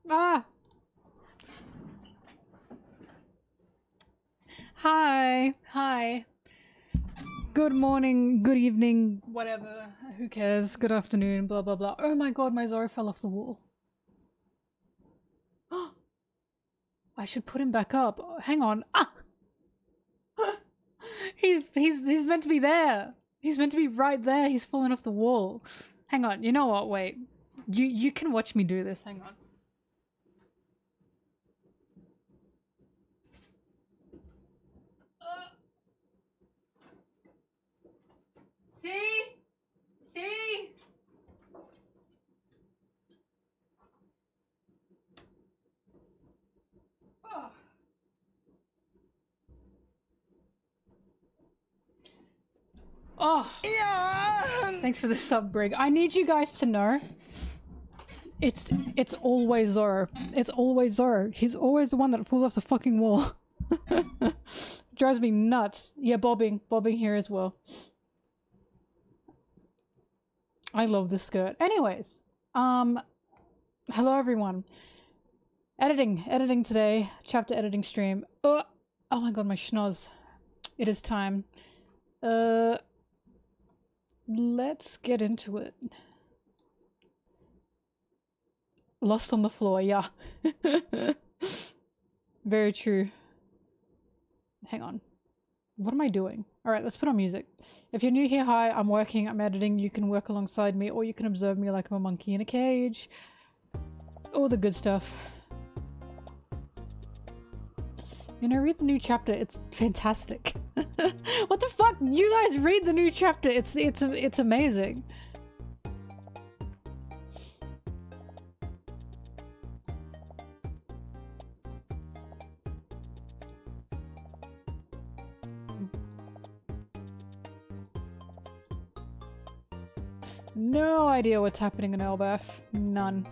Ah! Hi! Hi. Good morning, good evening, whatever. Who cares? Good afternoon, blah blah blah. Oh my god, my Zoro fell off the wall. I should put him back up. Hang on. Ah! He's meant to be there. He's meant to be right there. He's fallen off the wall. Hang on. You know what? Wait. You can watch me do this. Hang on. See? See? Oh. Oh. Yeah. Thanks for the sub, Brig. I need you guys to know. It's always Zoro. It's always Zoro. He's always the one that falls off the fucking wall. Drives me nuts. Yeah, bobbing here as well. I love this skirt. Anyways, hello everyone. Editing today. Chapter editing stream. Oh my god, my schnoz. It is time. Let's get into it. Lost on the floor, yeah. Very true. Hang on. What am I doing? Alright, let's put on music. If you're new here, hi, I'm working, I'm editing, you can work alongside me, or you can observe me like I'm a monkey in a cage. All the good stuff. You know, read the new chapter, it's fantastic. What the fuck? You guys read the new chapter, it's amazing. No idea what's happening in Elbaf. None.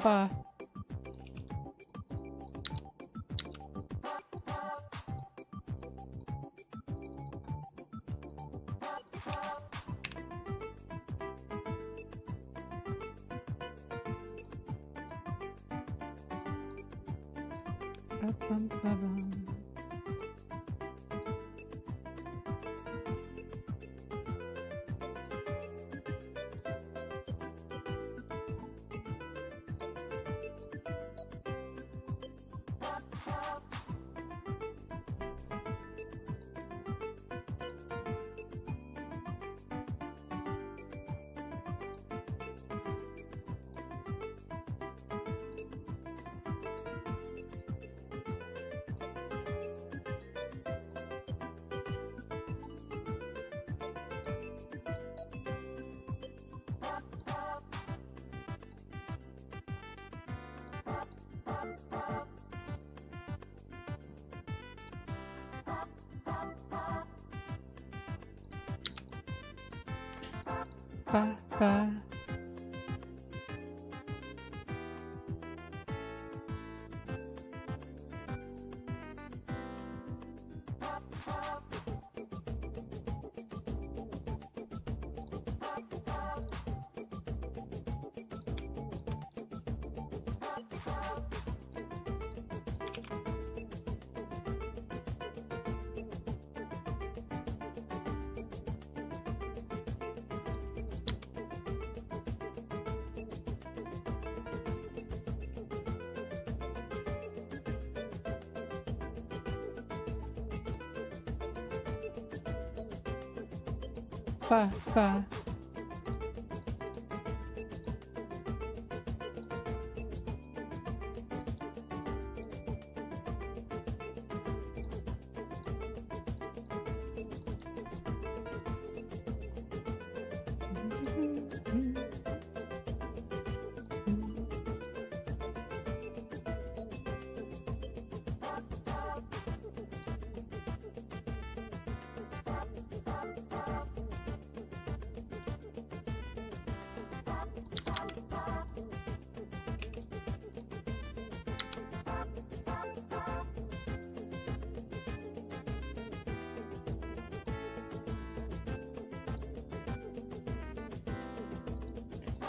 Bah. Bah, bah. Ba, ba.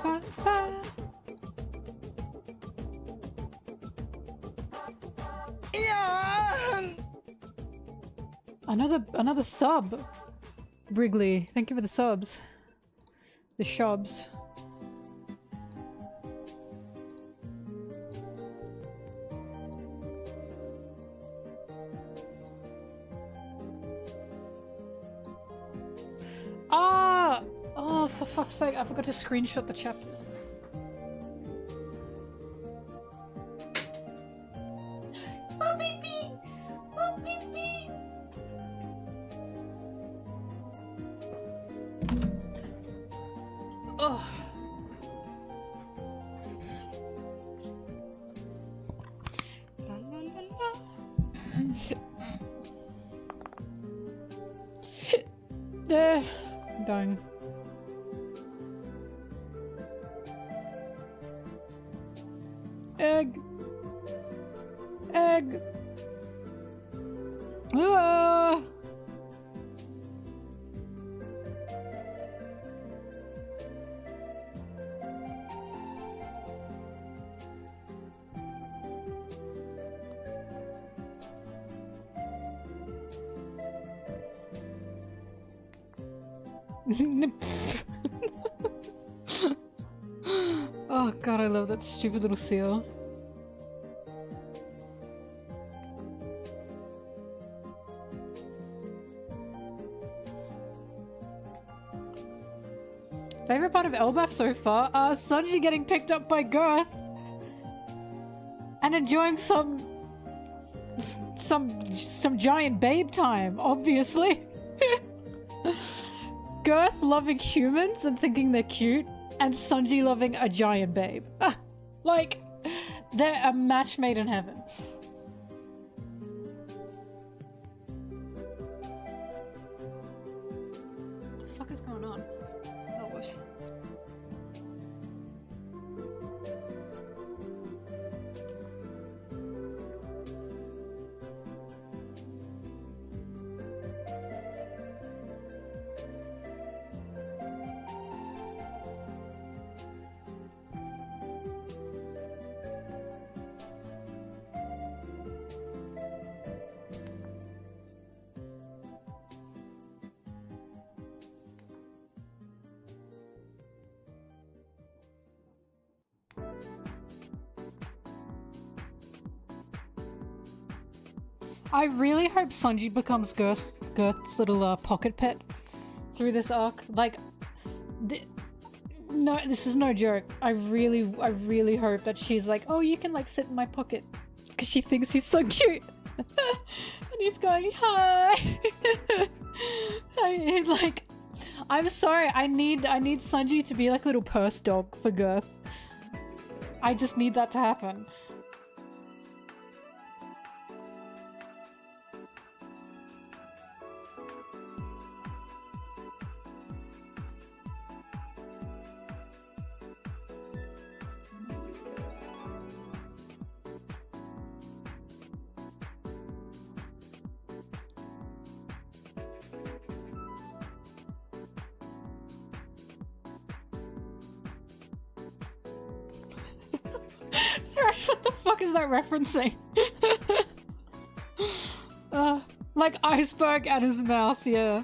Ba, ba. Another sub. Wrigley, thank you for the subs. The shubs. Ah! Oh, for fuck's sake, I forgot to screenshot the chapters. Oh. La, la, la, la. There. Done. Egg. Egg. Ah. Oh god, I love that stupid little seal. Favorite part of Elbaf so far? Sanji getting picked up by Gogh and enjoying some giant babe time, obviously. Gogh loving humans and thinking they're cute, and Sanji loving a giant babe. Like, they're a match made in heaven. What the fuck is going on? Oh, whoops. I really hope Sanji becomes Gurth's little pocket pet through this arc. Like, no, this is no joke. I really hope that she's like, oh, you can like sit in my pocket, because she thinks he's so cute, and he's going hi. Like, I'm sorry. I need Sanji to be like a little purse dog for Gogh. I just need that to happen. Thrash, what the fuck is that referencing? Like iceberg and his mouse, yeah.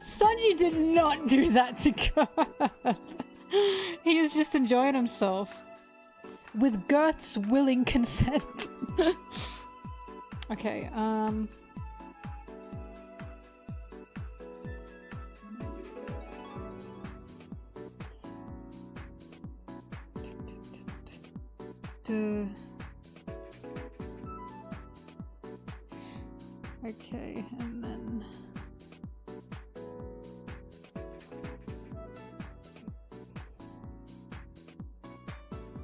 Sanji did not do that to Gogh. He is just enjoying himself. With Gurth's willing consent. Okay, okay, and then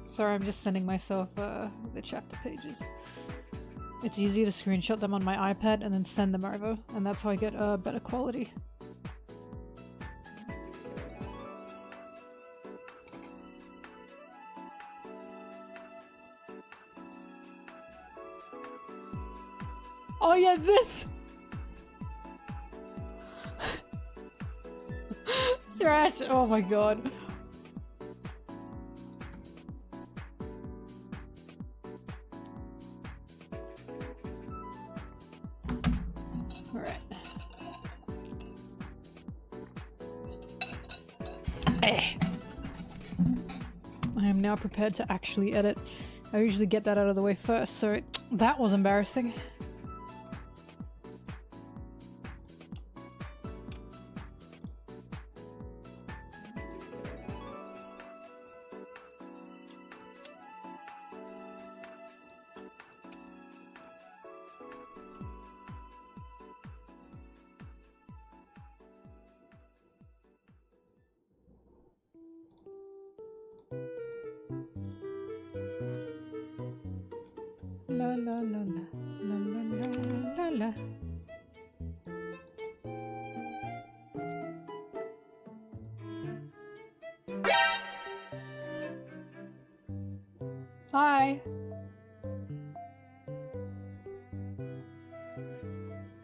sorry, I'm just sending myself the chapter pages. It's easier to screenshot them on my iPad and then send them over, and that's how I get better quality. Oh yeah, this! Thrash! Oh my god. Alright. I am now prepared to actually edit. I usually get that out of the way first, so that was embarrassing. La la la la la la la la. Hi.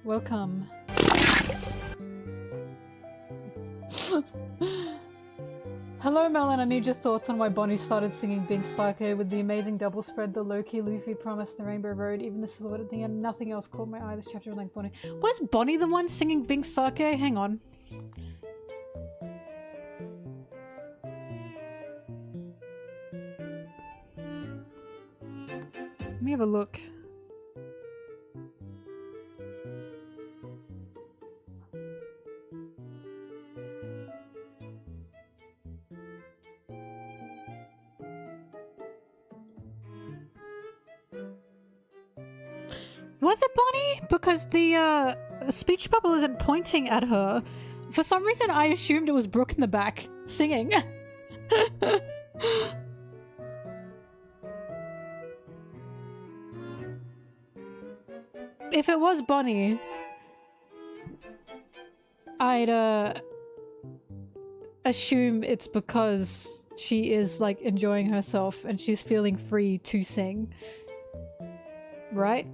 Welcome. Hello Melon, I need your thoughts on why Bonnie started singing Bink Psycho with the amazing double spread, the low-key Luffy promise, the Rainbow Road, even the silhouette at the end, nothing else caught my eye this chapter like Bonnie. Was Bonnie the one singing Bink Psycho? Hang on. Let me have a look. Was it Bonnie? Because the speech bubble isn't pointing at her. For some reason I assumed it was Brooke in the back singing. If it was Bonnie, I'd assume it's because she is like enjoying herself and she's feeling free to sing. Right?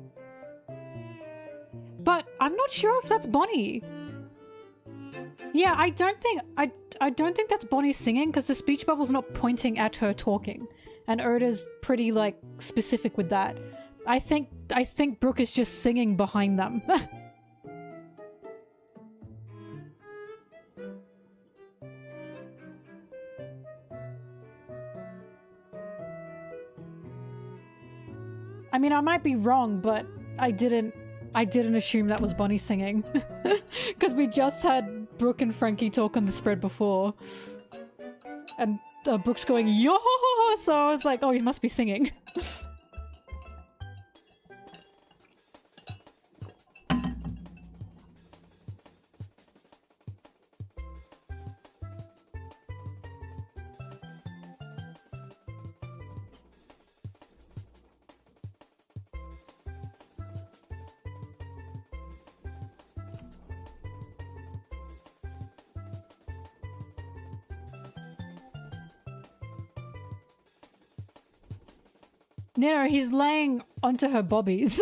But I'm not sure if that's Bonnie. Yeah, I don't think that's Bonnie singing because the speech bubble's not pointing at her talking. And Oda's pretty like specific with that. I think Brooke is just singing behind them. I mean, I might be wrong, but I didn't assume that was Bonnie singing. Because we just had Brooke and Frankie talk on the spread before. And Brooke's going, yo! So I was like, oh, he must be singing. No, he's laying onto her bobbies.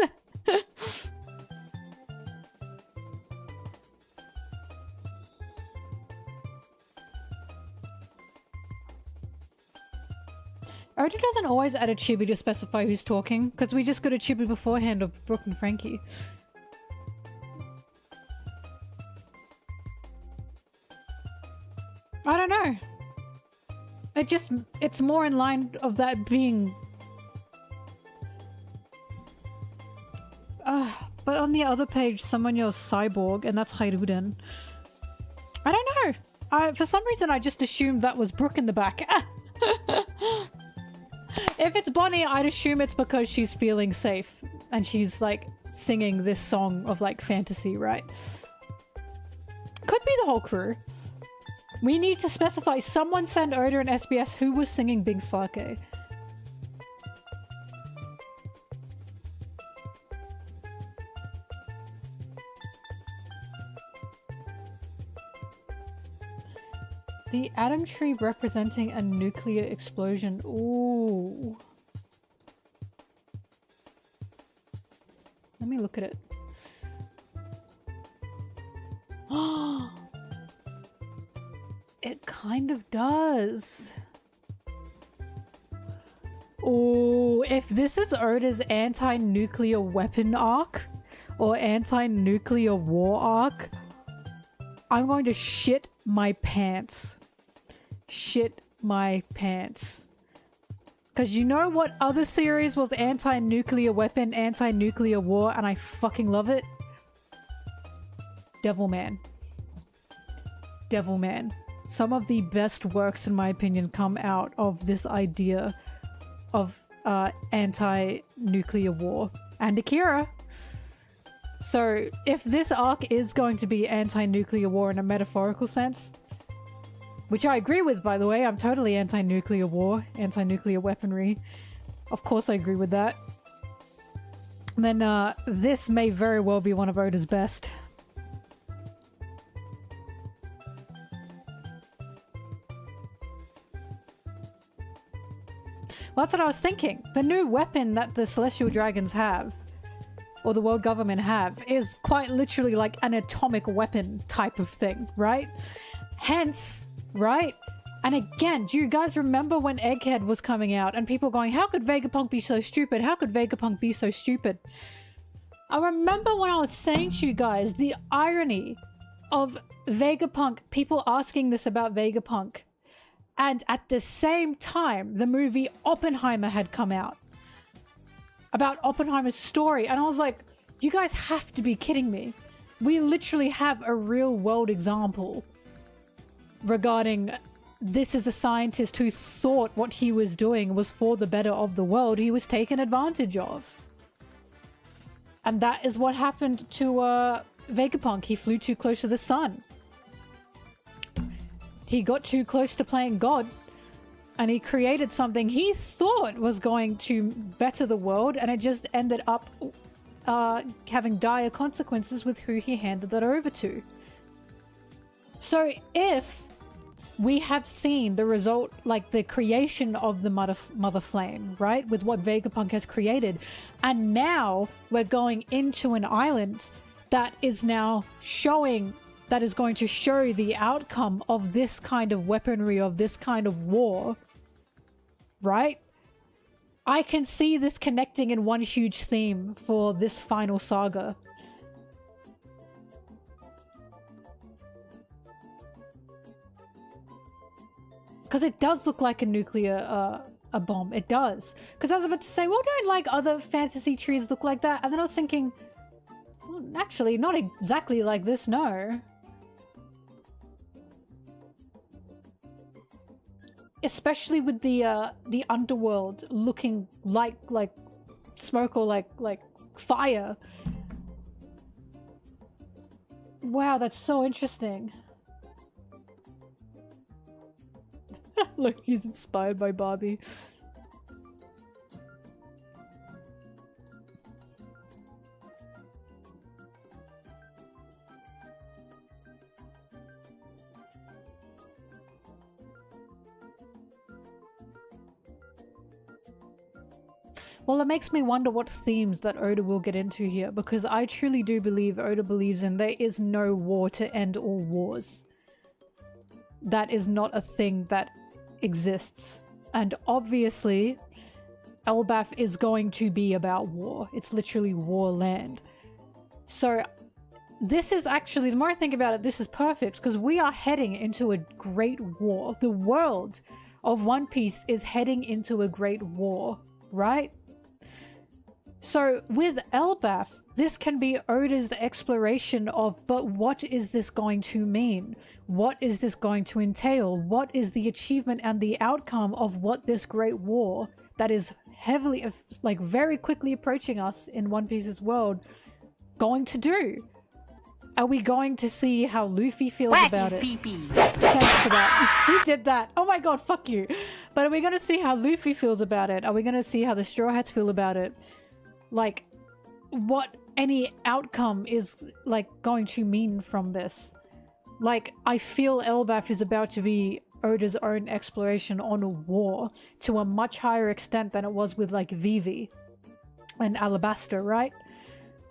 Oda doesn't always add a chibi to specify who's talking, because we just got a chibi beforehand of Brooke and Frankie. I don't know. It's more in line of that being... on the other page someone yells cyborg and that's Hairuden? I don't know. For some reason I just assumed that was Brooke in the back. If it's Bonnie, I'd assume it's because she's feeling safe and she's like singing this song of like fantasy, right? Could be the whole crew. We need to specify. Someone send Oda and SBS who was singing Big Sake. The atom tree representing a nuclear explosion. Ooh. Let me look at it. It kind of does. Oh, if this is Oda's anti-nuclear weapon arc or anti-nuclear war arc, I'm going to shit my pants. Shit my pants. Because you know what other series was anti-nuclear weapon, anti-nuclear war, and I fucking love it? Devilman. Devilman. Some of the best works, in my opinion, come out of this idea of anti-nuclear war. And Akira. So, if this arc is going to be anti-nuclear war in a metaphorical sense, which I agree with, by the way, I'm totally anti-nuclear war, anti-nuclear weaponry. Of course I agree with that. Then, this may very well be one of Oda's best. Well, that's what I was thinking. The new weapon that the Celestial Dragons have, or the world government have, is quite literally like an atomic weapon type of thing, right? Hence, right? And again, do you guys remember when Egghead was coming out and people going, how could Vegapunk be so stupid? How could Vegapunk be so stupid? I remember when I was saying to you guys the irony of Vegapunk, people asking this about Vegapunk. And at the same time, the movie Oppenheimer had come out. About Oppenheimer's story. And I was like, you guys have to be kidding me. We literally have a real world example regarding this is a scientist who thought what he was doing was for the better of the world. He was taken advantage of. And that is what happened to Vegapunk. He flew too close to the sun. He got too close to playing God. And he created something he thought was going to better the world, and it just ended up having dire consequences with who he handed that over to. So if we have seen the result, like the creation of the Mother Flame, right? With what Vegapunk has created, and now we're going into an island that is now showing, that is going to show the outcome of this kind of weaponry, of this kind of war, right? I can see this connecting in one huge theme for this final saga. Because it does look like a nuclear a bomb. It does. Because I was about to say, well, don't like other fantasy trees look like that? And then I was thinking, well, actually, not exactly like this, no. Especially with the underworld looking like smoke or like fire. Wow, that's so interesting. Look, he's inspired by Barbie. Well, it makes me wonder what themes that Oda will get into here, because I truly do believe Oda believes in there is no war to end all wars. That is not a thing that exists. And obviously, Elbaf is going to be about war. It's literally war land. So this is actually, the more I think about it, this is perfect, because we are heading into a great war. The world of One Piece is heading into a great war, right? So with Elbaf, this can be Oda's exploration of, but what is this going to mean? What is this going to entail? What is the achievement and the outcome of what this great war that is heavily, like very quickly approaching us in One Piece's world going to do? Are we going to see how Luffy feels about it? Thanks for that. Who did that? Oh my god, fuck you. But are we going to see how Luffy feels about it? Are we going to see how the Straw Hats feel about it? Like, what any outcome is, like, going to mean from this? Like, I feel Elbaf is about to be Oda's own exploration on a war to a much higher extent than it was with, like, Vivi and Alabasta, right?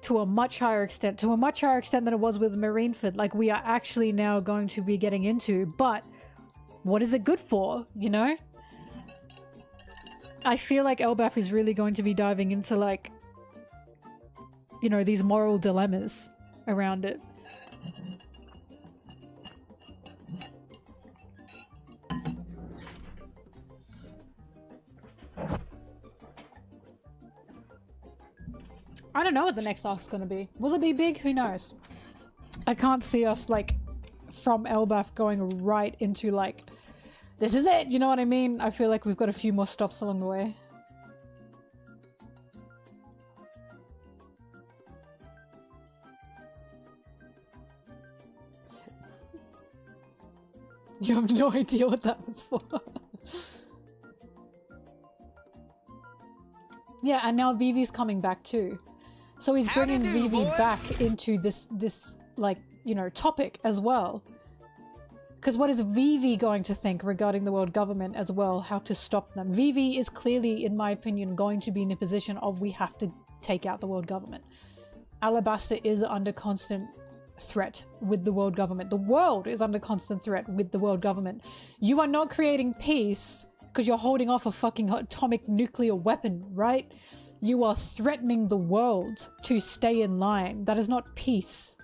To a much higher extent than it was with Marineford. Like, we are actually now going to be getting into, but what is it good for, you know? I feel like Elbaf is really going to be diving into, like, you know, these moral dilemmas around it. I don't know what the next arc's gonna be. Will it be big? Who knows? I can't see us, like, from Elbaf going right into, like, this is it, you know what I mean? I feel like we've got a few more stops along the way. You have no idea what that was for. Yeah, and now Vivi's coming back too. So he's bringing Vivi back into this like, you know, topic as well. Because what is Vivi going to think regarding the world government as well? How to stop them? Vivi is clearly, in my opinion, going to be in a position of we have to take out the world government. Alabasta is under constant threat with the world government. The world is under constant threat with the world government. You are not creating peace because you're holding off a fucking atomic nuclear weapon, right? You are threatening the world to stay in line. That is not peace.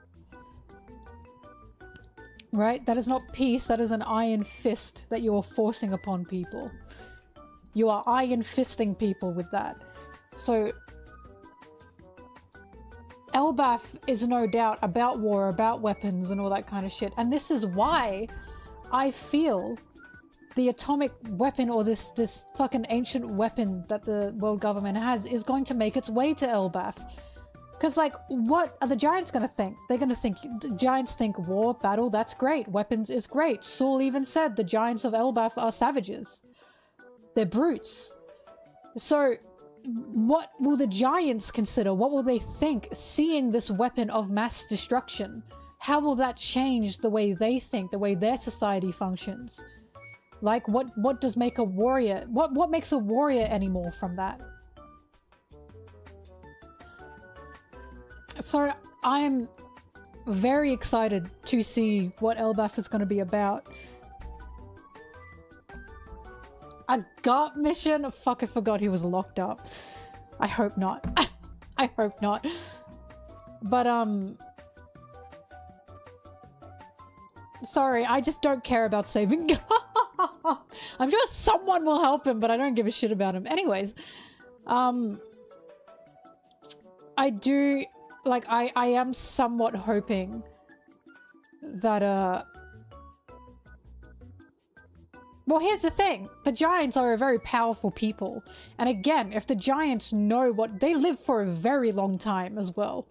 Right? That is not peace. That is an iron fist that you are forcing upon people. You are iron fisting people with that. So Elbaf is no doubt about war, about weapons and all that kind of shit. And this is why I feel the atomic weapon, or this fucking ancient weapon that the world government has, is going to make its way to Elbaf. Because, like, what are the Giants going to think? They're going to think, Giants think war, battle, that's great. Weapons is great. Saul even said the Giants of Elbaf are savages. They're brutes. So what will the Giants consider? What will they think seeing this weapon of mass destruction? How will that change the way they think, the way their society functions? Like, what does make a warrior? What makes a warrior anymore from that? So I'm very excited to see what Elbaf is going to be about. A Gogh mission? Fuck, I forgot he was locked up. I hope not. I hope not. But, sorry, I just don't care about saving Gogh. I'm sure someone will help him, but I don't give a shit about him. Anyways, I do, like, I am somewhat hoping that, well, here's the thing. The Giants are a very powerful people. And again, if the Giants know what... They live for a very long time as well.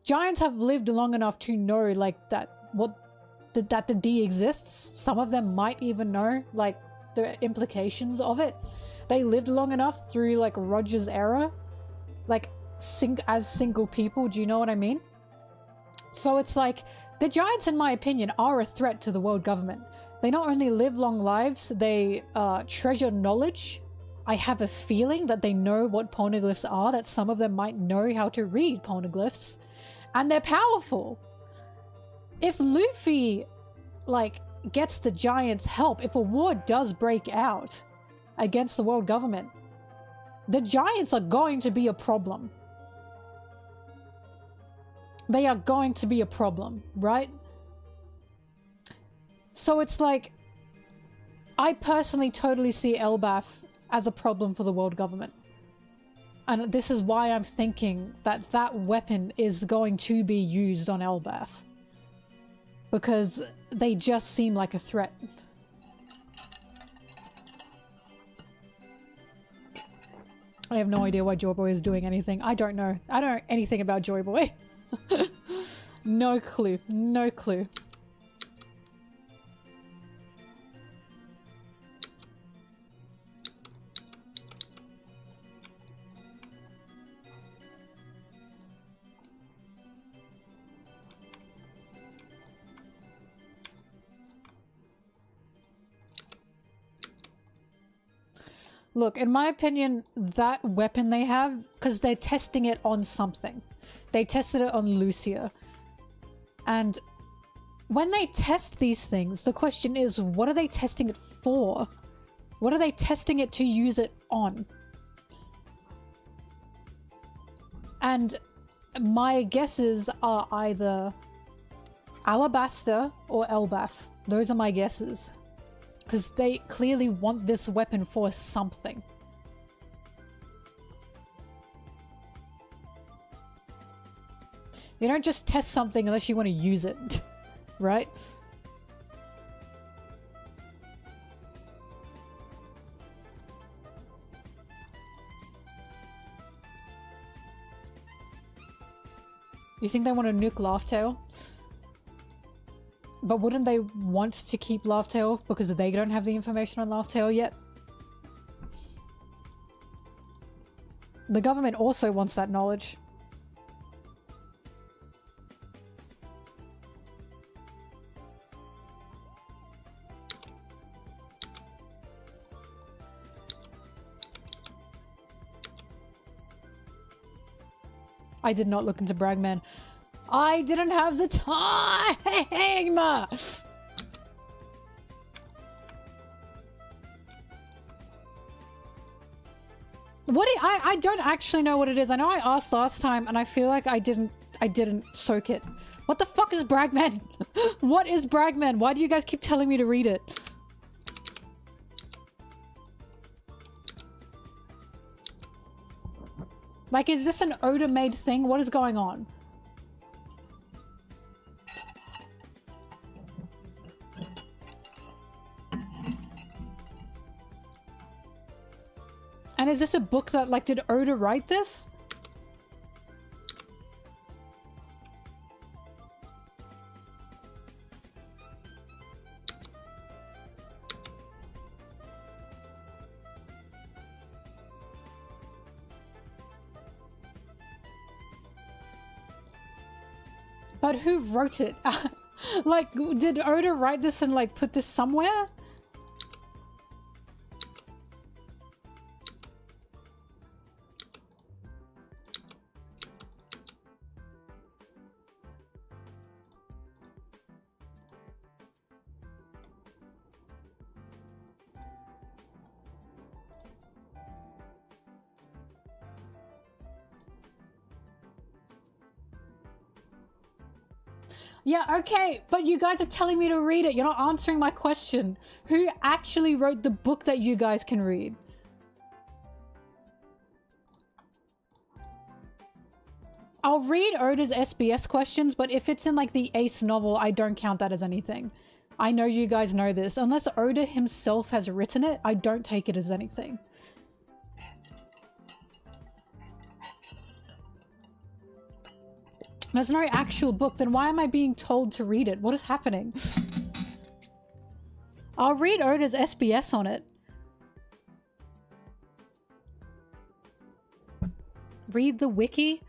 Giants have lived long enough to know, like, that the D exists. Some of them might even know, like, the implications of it. They lived long enough through, like, Roger's era. Like, as single people, do you know what I mean? So it's like, the Giants, in my opinion, are a threat to the world government. They not only live long lives, they treasure knowledge. I have a feeling that they know what poneglyphs are, that some of them might know how to read poneglyphs. And they're powerful. If Luffy, like, gets the Giants' help, if a war does break out against the world government, the Giants are going to be a problem. They are going to be a problem, right? So it's like, I personally totally see Elbaf as a problem for the world government. And this is why I'm thinking that that weapon is going to be used on Elbaf. Because they just seem like a threat. I have no idea why Joy Boy is doing anything. I don't know. I don't know anything about Joy Boy. No clue. No clue. Look, in my opinion, that weapon they have, because they're testing it on something. They tested it on Lucia. And when they test these things, the question is, what are they testing it for? What are they testing it to use it on? And my guesses are either Alabaster or Elbaf. Those are my guesses. Because they clearly want this weapon for something. You don't just test something unless you want to use it, right? You think they want to nuke Laughtail? But wouldn't they want to keep Laughtail because they don't have the information on Laughtail yet? The government also wants that knowledge. I did not look into Bragman. I didn't have the time! I don't actually know what it is. I know I asked last time and I feel like I didn't soak it. What the fuck is Bragman? What is Bragman? Why do you guys keep telling me to read it? Like, is this an Oda-made thing? What is going on? And is this a book that, like, did Oda write this? But who wrote it? Like, did Oda write this and, like, put this somewhere? Yeah, okay, but you guys are telling me to read it. You're not answering my question. Who actually wrote the book that you guys can read? I'll read Oda's SBS questions, but if it's in, like, the Ace novel, I don't count that as anything. I know you guys know this. Unless Oda himself has written it, I don't take it as anything. There's no actual book, then why am I being told to read it? What is happening? I'll read Oda's SBS on it. Read the wiki?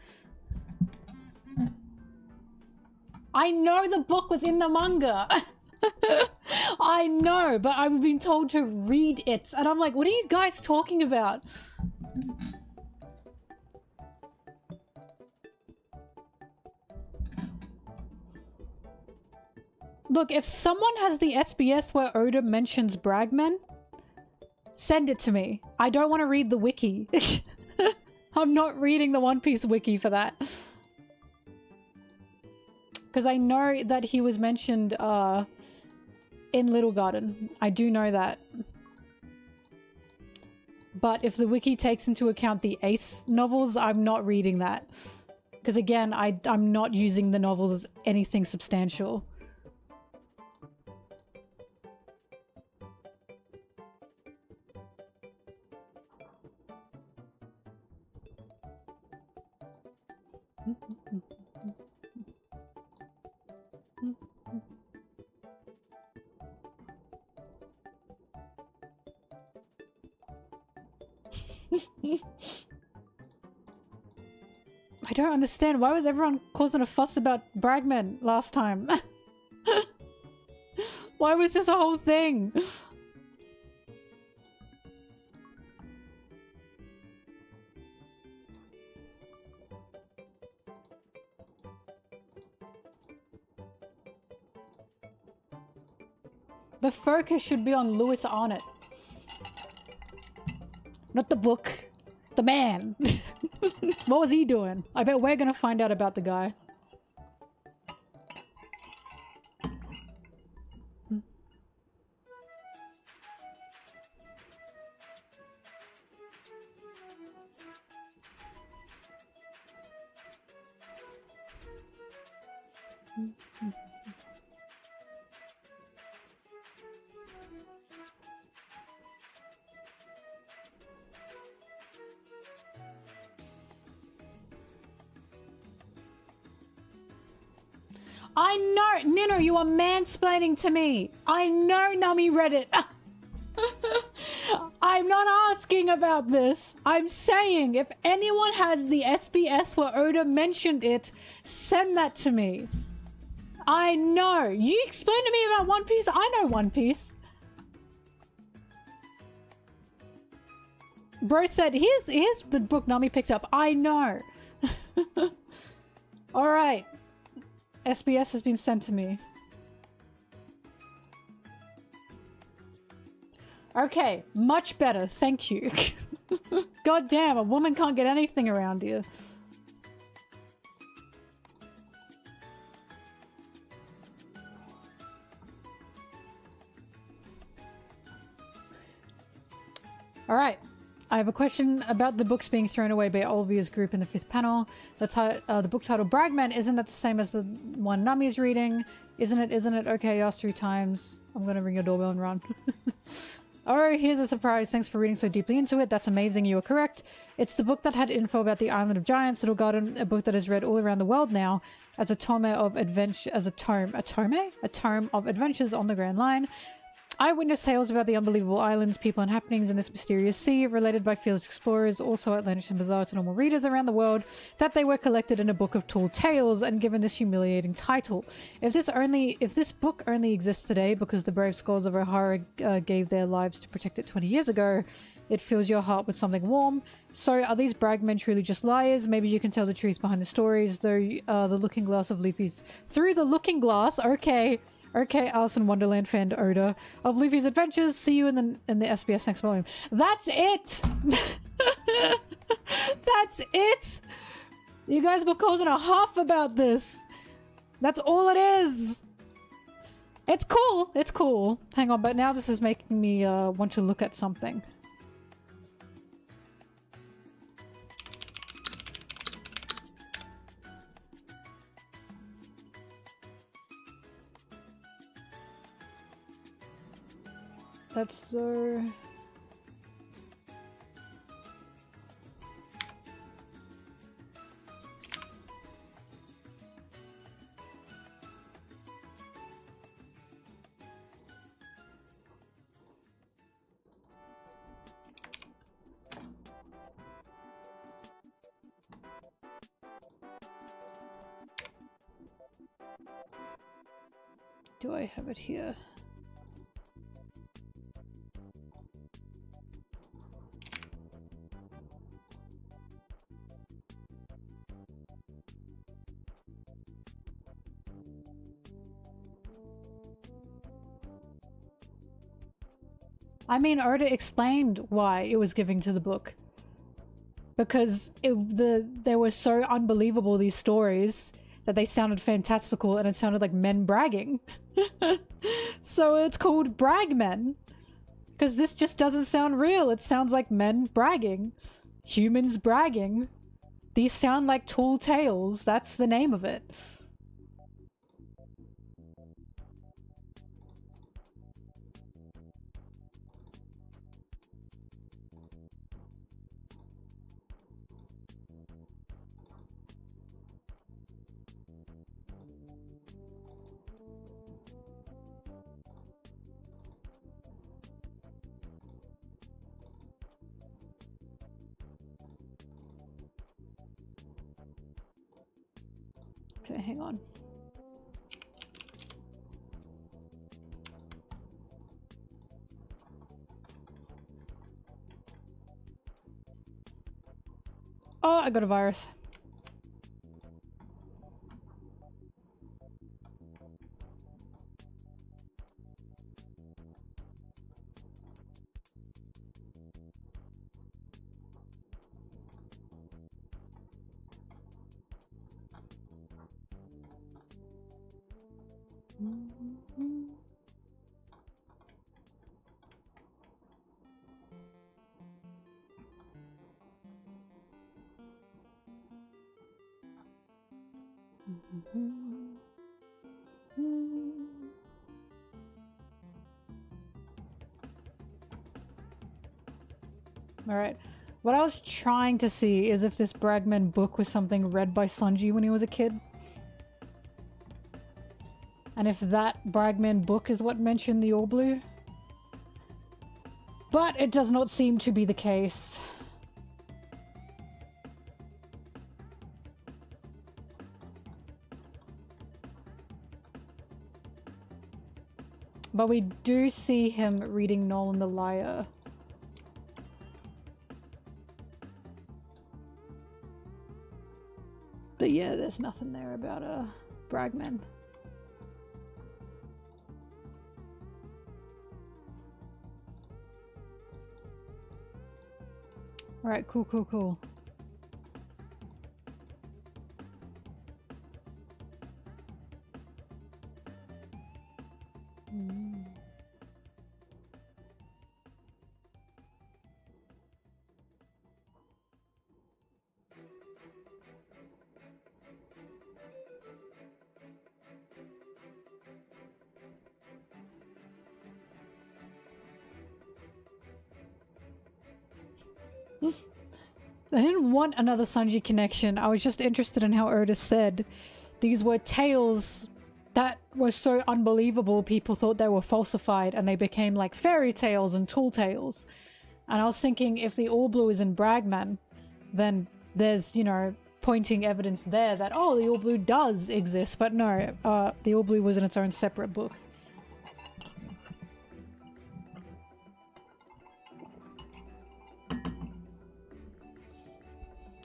I know the book was in the manga! I know, but I've been told to read it. And I'm like, what are you guys talking about? Look, if someone has the SBS where Oda mentions Bragman, send it to me. I don't want to read the wiki. I'm not reading the One Piece wiki for that. Because I know that he was mentioned in Little Garden. I do know that. But if the wiki takes into account the Ace novels, I'm not reading that. Because again, I'm not using the novels as anything substantial. I don't understand. Why was everyone causing a fuss about Bragman last time? Why was this a whole thing? The focus should be on Louis Arnott. Not the book. The man. What was he doing? I bet we're gonna find out about the guy. I know! Nino, you are mansplaining to me! I know Nummy read it! I'm not asking about this! I'm saying if anyone has the SBS where Oda mentioned it, send that to me. I know! You explained to me about One Piece, I know One Piece. Bro said, here's the book Nami picked up. I know! Alright. SBS has been sent to me. Okay, much better, thank you. God damn, a woman can't get anything around here. Alright. I have a question about the books being thrown away by Olvia's group in the 5th panel. The book title Bragman, isn't that the same as the one Nami's reading? Isn't it? Isn't it? Okay, asked 3 times. I'm gonna ring your doorbell and run. Oh, here's a surprise. Thanks for reading so deeply into it. That's amazing. You are correct. It's the book that had info about the Island of Giants, Little Garden, a book that is read all around the world now as a tome of adventure, as a tome of adventures on the Grand Line. Eyewitness tales about the unbelievable islands, people and happenings in this mysterious sea, related by fearless explorers, also outlandish and bizarre to normal readers around the world, that they were collected in a book of tall tales and given this humiliating title. If this book only exists today because the brave scholars of O'Hara gave their lives to protect it 20 years ago, it fills your heart with something warm. So are these Bragmen truly just liars? Maybe you can tell the truth behind the stories, though the looking glass of Luffy's... Through the looking glass? Okay. Okay, Alice in Wonderland fan Oda. Of Luffy's adventures. See you in the SBS next volume. That's it! That's it! You guys were causing a huff about this. That's all it is. It's cool. It's cool. Hang on, but now this is making me want to look at something. That's so... Do I have it here? I mean, Oda explained why it was giving to the book. Because they were so unbelievable, these stories, that they sounded fantastical and it sounded like men bragging. So it's called Bragmen. Because this just doesn't sound real. It sounds like men bragging. Humans bragging. These sound like tall tales. That's the name of it. Okay, hang on. Oh, I got a virus. Alright. What I was trying to see is if this Bragman book was something read by Sanji when he was a kid. And if that Bragman book is what mentioned the All Blue. But it does not seem to be the case. But we do see him reading Nolan the Liar. But yeah, there's nothing there about Bragman. Alright, cool, cool, cool. I didn't want another Sanji connection. I was just interested in how Otis said these were tales that were so unbelievable people thought they were falsified and they became like fairy tales and tall tales. And I was thinking if the All Blue is in Bragman, then there's, you know, pointing evidence there that, oh, the All Blue does exist. But no, the All Blue was in its own separate book.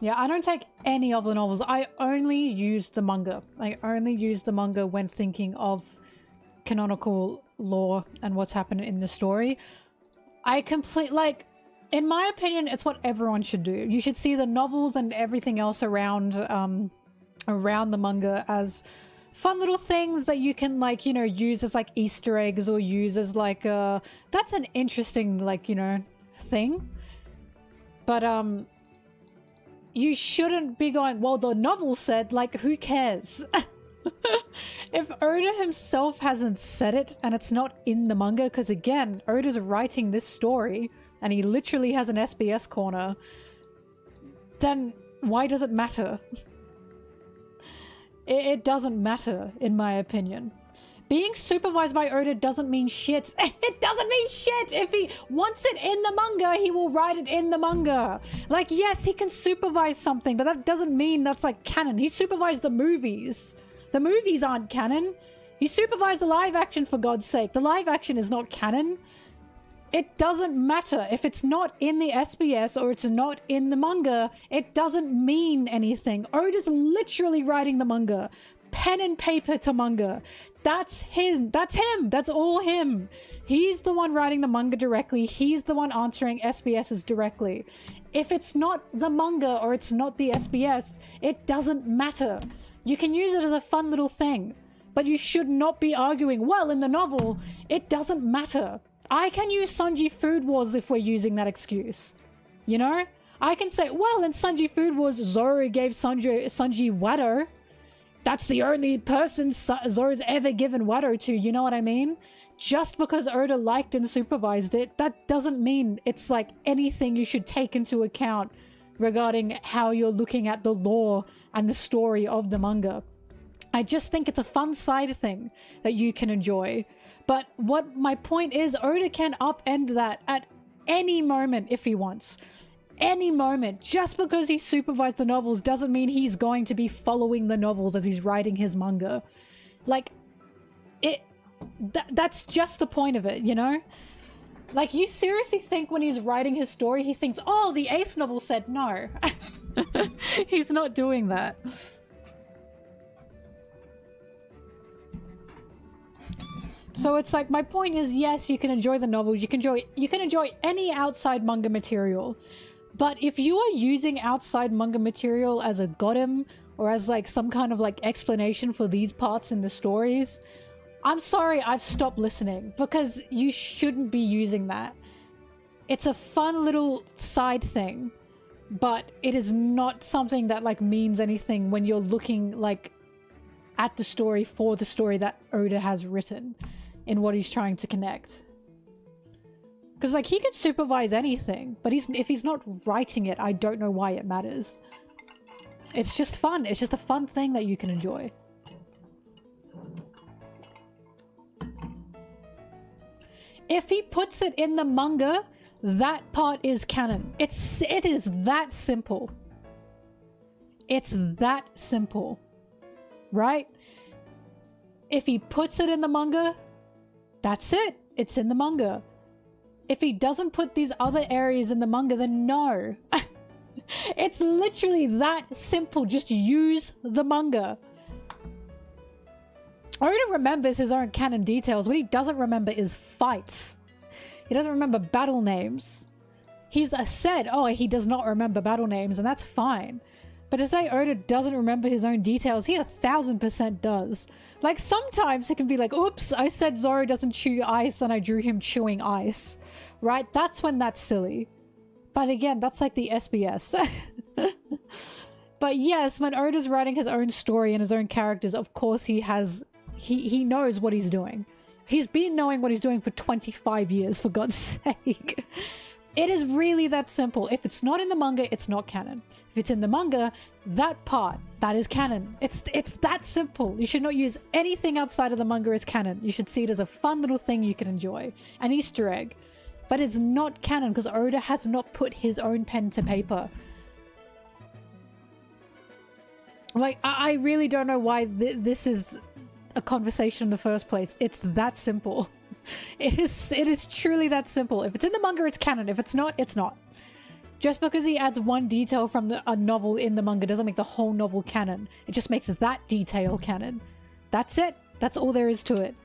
Yeah, I don't take any of the novels. I only use the manga. I only use the manga when thinking of canonical lore and what's happening in the story. Like, in my opinion, it's what everyone should do. You should see the novels and everything else around the manga as fun little things that you can, like, you know, use as like Easter eggs or use as like that's an interesting, like, you know, thing. But you shouldn't be going, well, the novel said, like, who cares? If Oda himself hasn't said it and it's not in the manga, because again, Oda's writing this story and he literally has an SBS corner, then why does it matter? It doesn't matter, in my opinion. Being supervised by Oda doesn't mean shit. It doesn't mean shit! If he wants it in the manga, he will write it in the manga. Like, yes, he can supervise something, but that doesn't mean that's like canon. He supervised the movies. The movies aren't canon. He supervised the live action, for God's sake. The live action is not canon. It doesn't matter. If it's not in the SBS or it's not in the manga, it doesn't mean anything. Oda's literally writing the manga. Pen and paper to manga. That's him. That's him. That's all him. He's the one writing the manga directly. He's the one answering SBSs directly. If it's not the manga or it's not the SBS, it doesn't matter. You can use it as a fun little thing, but you should not be arguing, well, in the novel, it doesn't matter. I can use Sanji Food Wars if we're using that excuse. You know? I can say, well, in Sanji Food Wars, Zoro gave Sanji Wado. That's the only person Zoro's ever given Wado to, you know what I mean? Just because Oda liked and supervised it, that doesn't mean it's like anything you should take into account regarding how you're looking at the lore and the story of the manga. I just think it's a fun side thing that you can enjoy. But what my point is, Oda can upend that at any moment if he wants. Any moment. Just because he supervised the novels doesn't mean he's going to be following the novels as he's writing his manga. Like, that's just the point of it, you know? Like, you seriously think when he's writing his story, he thinks, oh, the Ace novel said no. He's not doing that. So it's like, my point is, yes, you can enjoy the novels, you can enjoy any outside manga material. But if you are using outside manga material as a gotem, or as like some kind of like explanation for these parts in the stories, I'm sorry, I've stopped listening, because you shouldn't be using that. It's a fun little side thing, but it is not something that like means anything when you're looking like at the story for the story that Oda has written in what he's trying to connect. Because like he can supervise anything, but if he's not writing it, I don't know why it matters. It's just fun. It's just a fun thing that you can enjoy. If he puts it in the manga, that part is canon. It is that simple. It's that simple. Right? If he puts it in the manga, that's it. It's in the manga. If he doesn't put these other areas in the manga, then no. It's literally that simple. Just use the manga. Oda remembers his own canon details. What he doesn't remember is fights. He doesn't remember battle names. He's said, oh, he does not remember battle names, and that's fine. But to say Oda doesn't remember his own details, he 1000% does. Like, sometimes it can be like, oops, I said Zoro doesn't chew ice and I drew him chewing ice. Right? That's when that's silly. But again, that's like the SBS. But yes, when Oda's writing his own story and his own characters, of course he knows what he's doing. He's been knowing what he's doing for 25 years, for God's sake. It is really that simple. If it's not in the manga, it's not canon. If it's in the manga, that part, that is canon. It's that simple. You should not use anything outside of the manga as canon. You should see it as a fun little thing you can enjoy. An Easter egg. But it's not canon because Oda has not put his own pen to paper. Like, I really don't know why this is a conversation in the first place. It's that simple. It is truly that simple. If it's in the manga, it's canon. If it's not, it's not. Just because he adds one detail from a novel in the manga doesn't make the whole novel canon. It just makes that detail canon. That's it. That's all there is to it.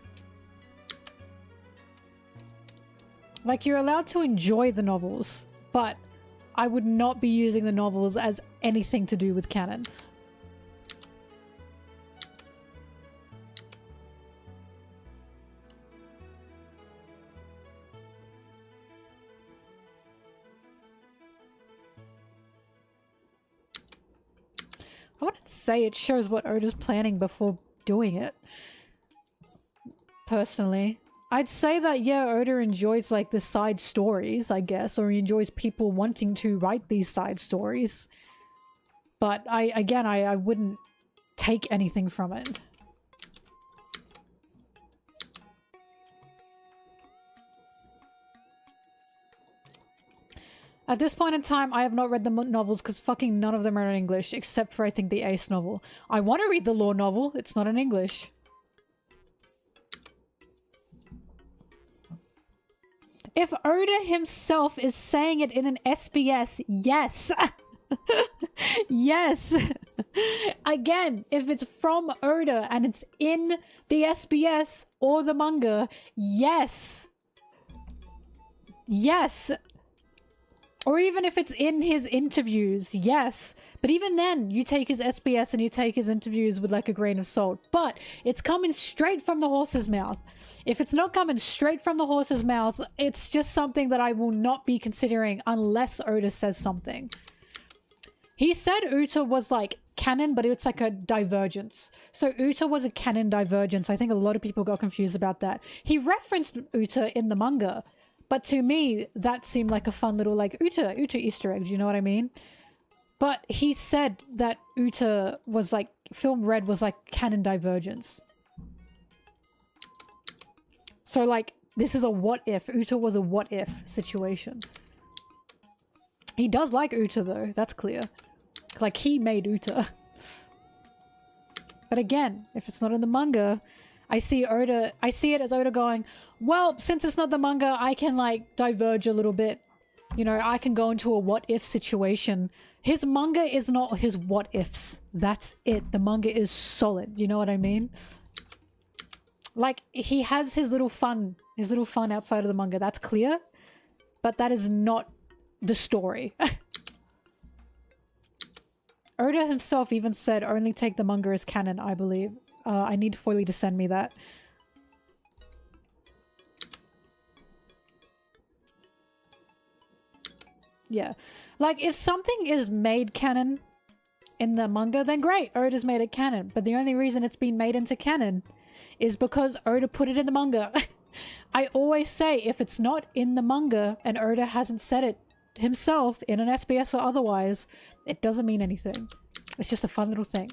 Like, you're allowed to enjoy the novels, but I would not be using the novels as anything to do with canon. I wouldn't say it shows what Oda's planning before doing it. Personally. I'd say that, yeah, Oda enjoys, like, the side stories, I guess, or he enjoys people wanting to write these side stories. But I wouldn't take anything from it. At this point in time, I have not read the novels because fucking none of them are in English, except for, I think, the Ace novel. I want to read the lore novel, it's not in English. If Oda himself is saying it in an SBS, yes. Yes. Again, if it's from Oda and it's in the SBS or the manga, yes. Yes. Or even if it's in his interviews, yes. But even then, you take his SBS and you take his interviews with like a grain of salt. But it's coming straight from the horse's mouth. If it's not coming straight from the horse's mouth, it's just something that I will not be considering unless Oda says something. He said Uta was like canon, but it's like a divergence. So Uta was a canon divergence. I think a lot of people got confused about that. He referenced Uta in the manga, but to me, that seemed like a fun little like Uta Easter egg. Do you know what I mean? But he said that Uta was like, film red was like canon divergence. So like, this is a what if. Uta was a what if situation. He does like Uta though, that's clear. Like, he made Uta. But again, if it's not in the manga, I see it as Oda going, well, since it's not the manga, I can like diverge a little bit. You know, I can go into a what if situation. His manga is not his what ifs. That's it. The manga is solid. You know what I mean? Like, he has his little fun outside of the manga. That's clear. But that is not the story. Oda himself even said only take the manga as canon, I believe. I need Foily to send me that. Yeah. Like, if something is made canon in the manga, then great, Oda's made it canon. But the only reason it's been made into canon is because Oda put it in the manga. I always say, if it's not in the manga and Oda hasn't said it himself in an SBS or otherwise, it doesn't mean anything. It's just a fun little thing.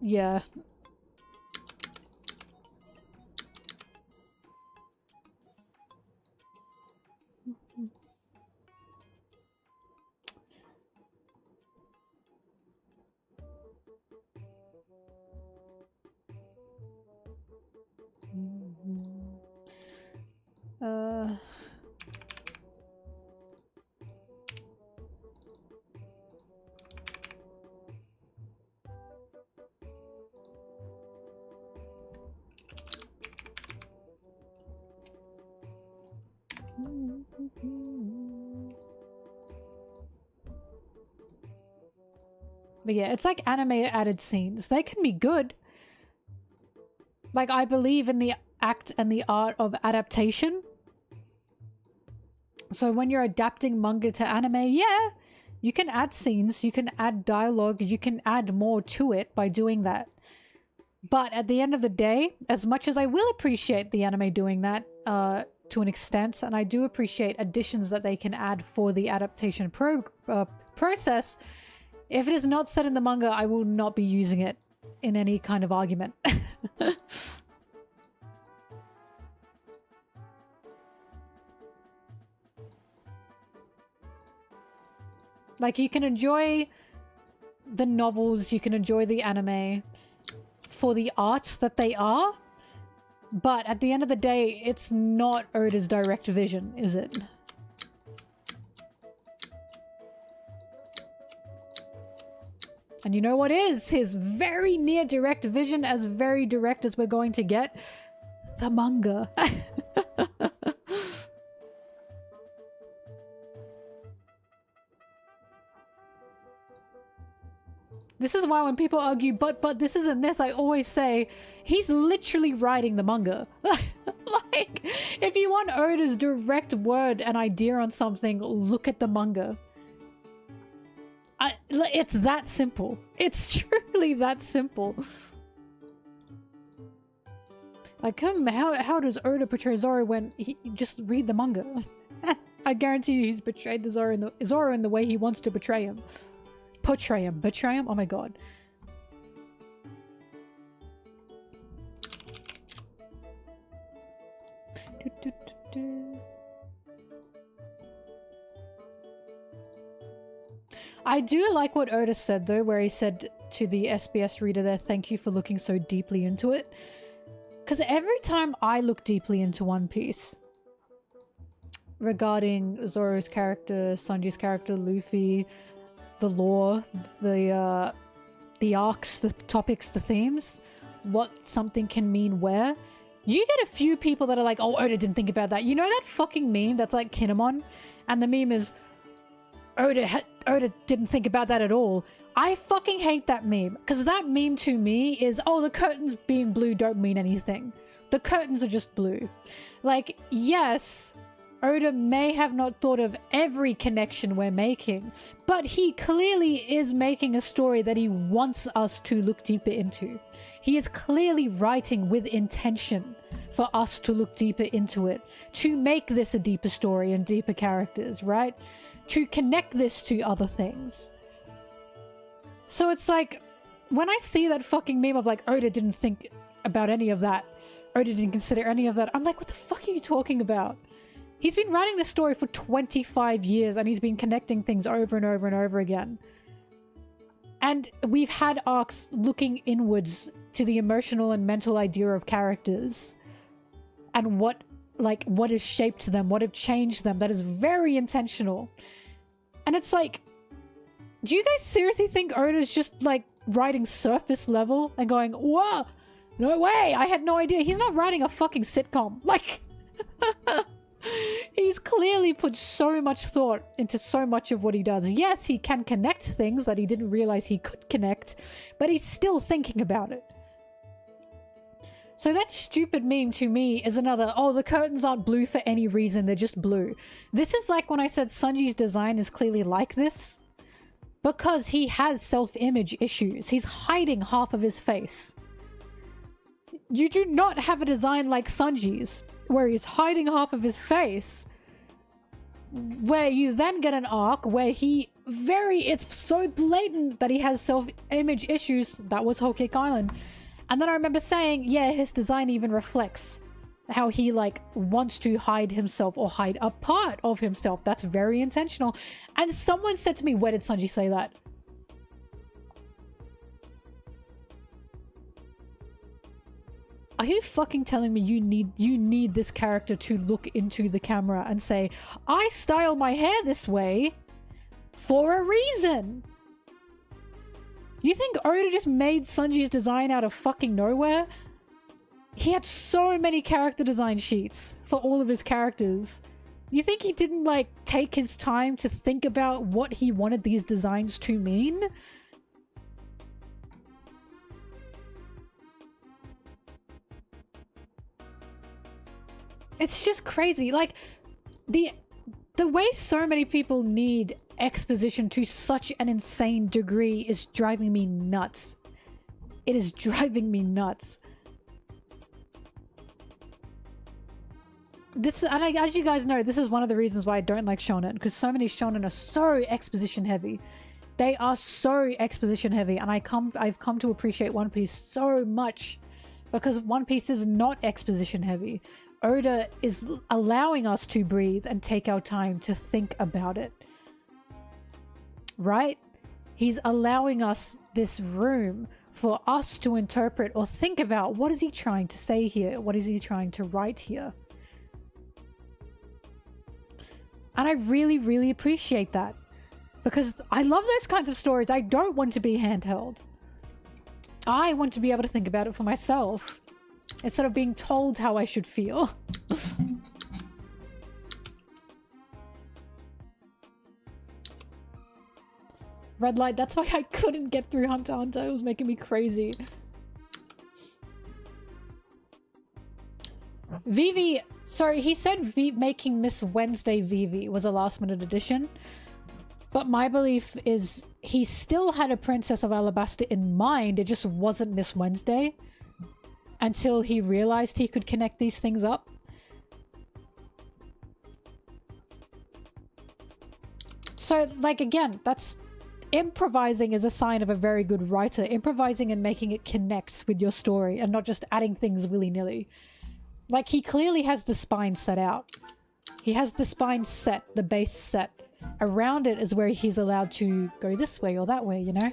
Yeah. But yeah, it's like anime added scenes. They can be good. Like, I believe in the act and the art of adaptation. So when you're adapting manga to anime, yeah, you can add scenes, you can add dialogue, you can add more to it by doing that. But at the end of the day, as much as I will appreciate the anime doing that to an extent, and I do appreciate additions that they can add for the adaptation process, if it is not set in the manga, I will not be using it in any kind of argument. Like, you can enjoy the novels, you can enjoy the anime for the art that they are, but at the end of the day, it's not Oda's direct vision, is it? And you know what is his very near direct vision, as very direct as we're going to get? The manga. This is why when people argue, but this isn't this, I always say, he's literally writing the manga. Like, if you want Oda's direct word and idea on something, look at the manga. It's that simple. It's truly that simple. Like, how does Oda portray Zoro when he just read the manga? I guarantee you he's portrayed the Zoro in the way he wants to portray him. Betray him? Oh my god. I do like what Oda said though, where he said to the SBS reader there, thank you for looking so deeply into it. Because every time I look deeply into One Piece, regarding Zoro's character, Sanji's character, Luffy, the lore, the arcs, the topics, the themes, what something can mean where, you get a few people that are like, oh, Oda didn't think about that. You know that fucking meme that's like Kinemon? And the meme is, Oda didn't think about that at all. I fucking hate that meme, because that meme to me is, oh, the curtains being blue don't mean anything. The curtains are just blue. Like, yes, Oda may have not thought of every connection we're making, but he clearly is making a story that he wants us to look deeper into. He is clearly writing with intention for us to look deeper into it, to make this a deeper story and deeper characters, right? To connect this to other things. So it's like, when I see that fucking meme of like, Oda didn't think about any of that, Oda didn't consider any of that, I'm like, what the fuck are you talking about? He's been writing this story for 25 years and he's been connecting things over and over and over again. And we've had arcs looking inwards to the emotional and mental idea of characters and what has shaped them, what have changed them. That is very intentional. And it's like, do you guys seriously think Oda's just like writing surface level and going, whoa, no way, I had no idea. He's not writing a fucking sitcom. Like, he's clearly put so much thought into so much of what he does. Yes, he can connect things that he didn't realize he could connect, but he's still thinking about it. So that stupid meme to me is another, oh, the curtains aren't blue for any reason, they're just blue. This is like when I said Sanji's design is clearly like this. Because he has self-image issues. He's hiding half of his face. You do not have a design like Sanji's, where he's hiding half of his face, where you then get an arc where it's so blatant that he has self-image issues. That was Whole Cake Island. And then I remember saying, yeah, his design even reflects how he like wants to hide himself or hide a part of himself. That's very intentional. And someone said to me, where did Sanji say that? Are you fucking telling me you need this character to look into the camera and say, I style my hair this way for a reason? You think Oda just made Sanji's design out of fucking nowhere? He had so many character design sheets for all of his characters. You think he didn't, like, take his time to think about what he wanted these designs to mean? It's just crazy. Like, the way so many people need exposition to such an insane degree is driving me nuts. It is driving me nuts. As you guys know, this is one of the reasons why I don't like shonen, because so many shonen are so exposition heavy. They are so exposition heavy, and I've come to appreciate One Piece so much because One Piece is not exposition heavy. Oda is allowing us to breathe and take our time to think about it. Right? He's allowing us this room for us to interpret or think about, what is he trying to say here? What is he trying to write here? And I really, really appreciate that. Because I love those kinds of stories. I don't want to be handheld. I want to be able to think about it for myself, instead of being told how I should feel. Red light, that's why I couldn't get through Hunter x Hunter. It was making me crazy. Vivi, sorry, he said making Miss Wednesday Vivi was a last minute addition. But my belief is he still had a Princess of Alabasta in mind, it just wasn't Miss Wednesday. Until he realized he could connect these things up. So, like, again, that's... Improvising is a sign of a very good writer. Improvising and making it connect with your story and not just adding things willy-nilly. Like, he clearly has the spine set out. He has the spine set, the base set. Around it is where he's allowed to go this way or that way, you know?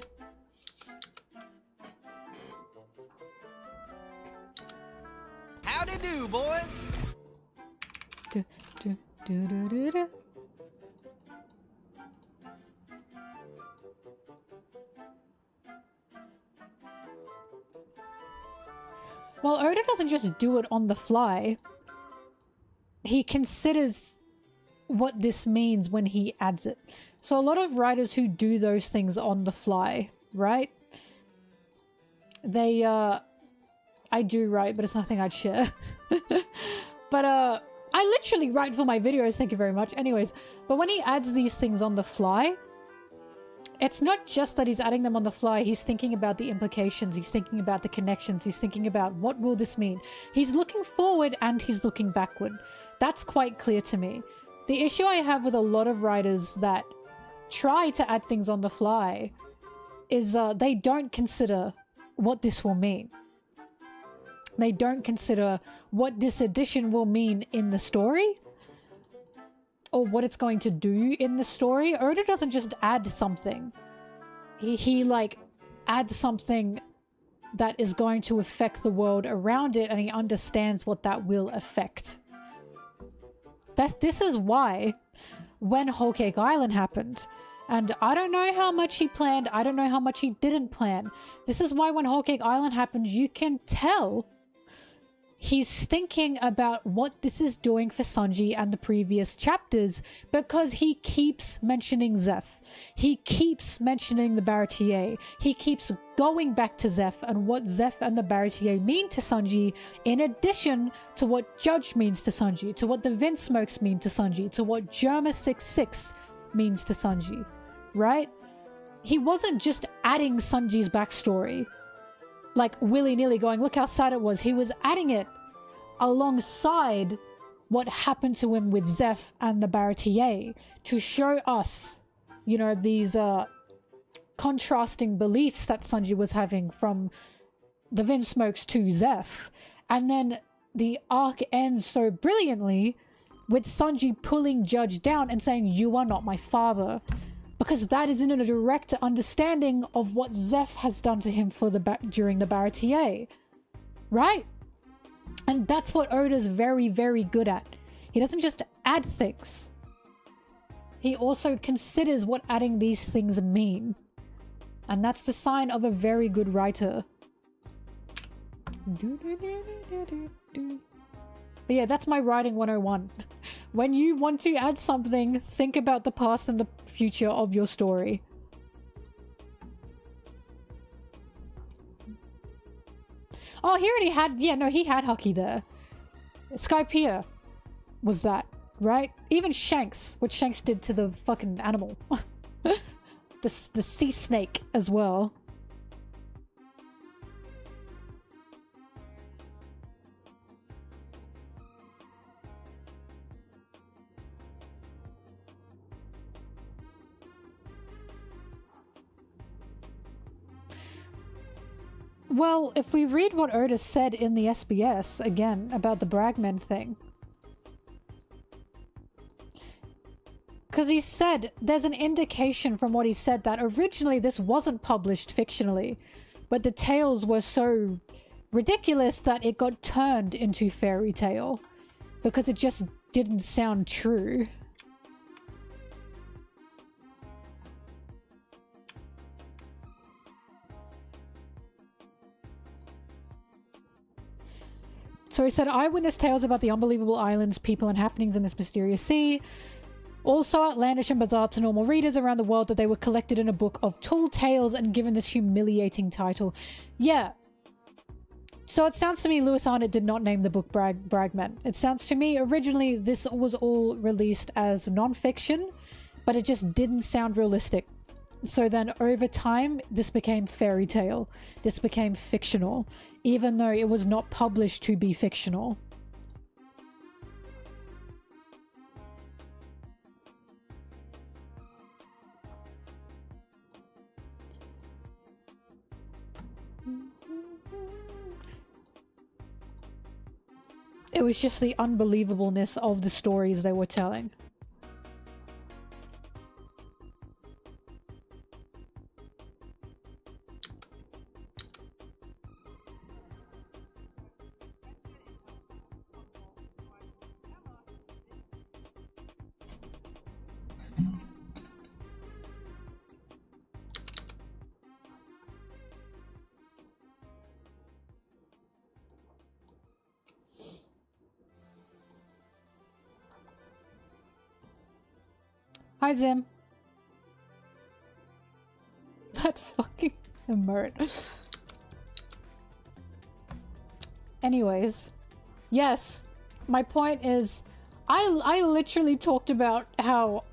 Howdy do, boys! Do, do, do, do, do, do. Well, Oda doesn't just do it on the fly. He considers what this means when he adds it. So a lot of writers who do those things on the fly, right? They, I do write, but it's nothing I'd share. But, I literally write for my videos, thank you very much. Anyways, but when he adds these things on the fly, it's not just that he's adding them on the fly, he's thinking about the implications, he's thinking about the connections, he's thinking about what will this mean. He's looking forward and he's looking backward. That's quite clear to me. The issue I have with a lot of writers that try to add things on the fly is they don't consider what this will mean. They don't consider what this addition will mean in the story or what it's going to do in the story. Oda doesn't just add something. He like adds something that is going to affect the world around it, and he understands what that will affect. This is why when Whole Cake Island happened, and I don't know how much he planned, I don't know how much he didn't plan. This is why when Whole Cake Island happened, you can tell he's thinking about what this is doing for Sanji and the previous chapters, because he keeps mentioning Zeph. He keeps mentioning the Baratier. He keeps going back to Zeph and what Zeph and the Baratier mean to Sanji, in addition to what Judge means to Sanji, to what the Vinsmokes mean to Sanji, to what Germa 66 means to Sanji, right? He wasn't just adding Sanji's backstory, like willy-nilly going, look how sad it was. He was adding it alongside what happened to him with Zeph and the Baratier to show us, you know, these contrasting beliefs that Sanji was having from the Vinsmokes to Zeph. And then the arc ends so brilliantly with Sanji pulling Judge down and saying, you are not my father. Because that is in a direct understanding of what Zeph has done to him for during the Baratier. Right? And that's what Oda's very, very good at. He doesn't just add things. He also considers what adding these things mean. And that's the sign of a very good writer. But yeah, that's my writing 101. When you want to add something, think about the past and the future of your story. Oh, he already had... Yeah, no, he had Hucky there. Skypiea was that, right? Even Shanks, what Shanks did to the fucking animal. the sea snake as well. Well, if we read what Oda said in the SBS, again, about the Bragmen thing. Because he said, there's an indication from what he said that originally this wasn't published fictionally, but the tales were so ridiculous that it got turned into fairy tale. Because it just didn't sound true. So he said, eyewitness tales about the unbelievable islands, people, and happenings in this mysterious sea. Also outlandish and bizarre to normal readers around the world that they were collected in a book of tall tales and given this humiliating title. Yeah. So it sounds to me Lewis Arnott did not name the book Bragman. It sounds to me originally this was all released as non-fiction, but it just didn't sound realistic. So then over time, this became fairy tale. This became fictional, even though it was not published to be fictional. It was just the unbelievableness of the stories they were telling. Hi, Zim. Emote. Anyways, yes, my point is, I literally talked about how,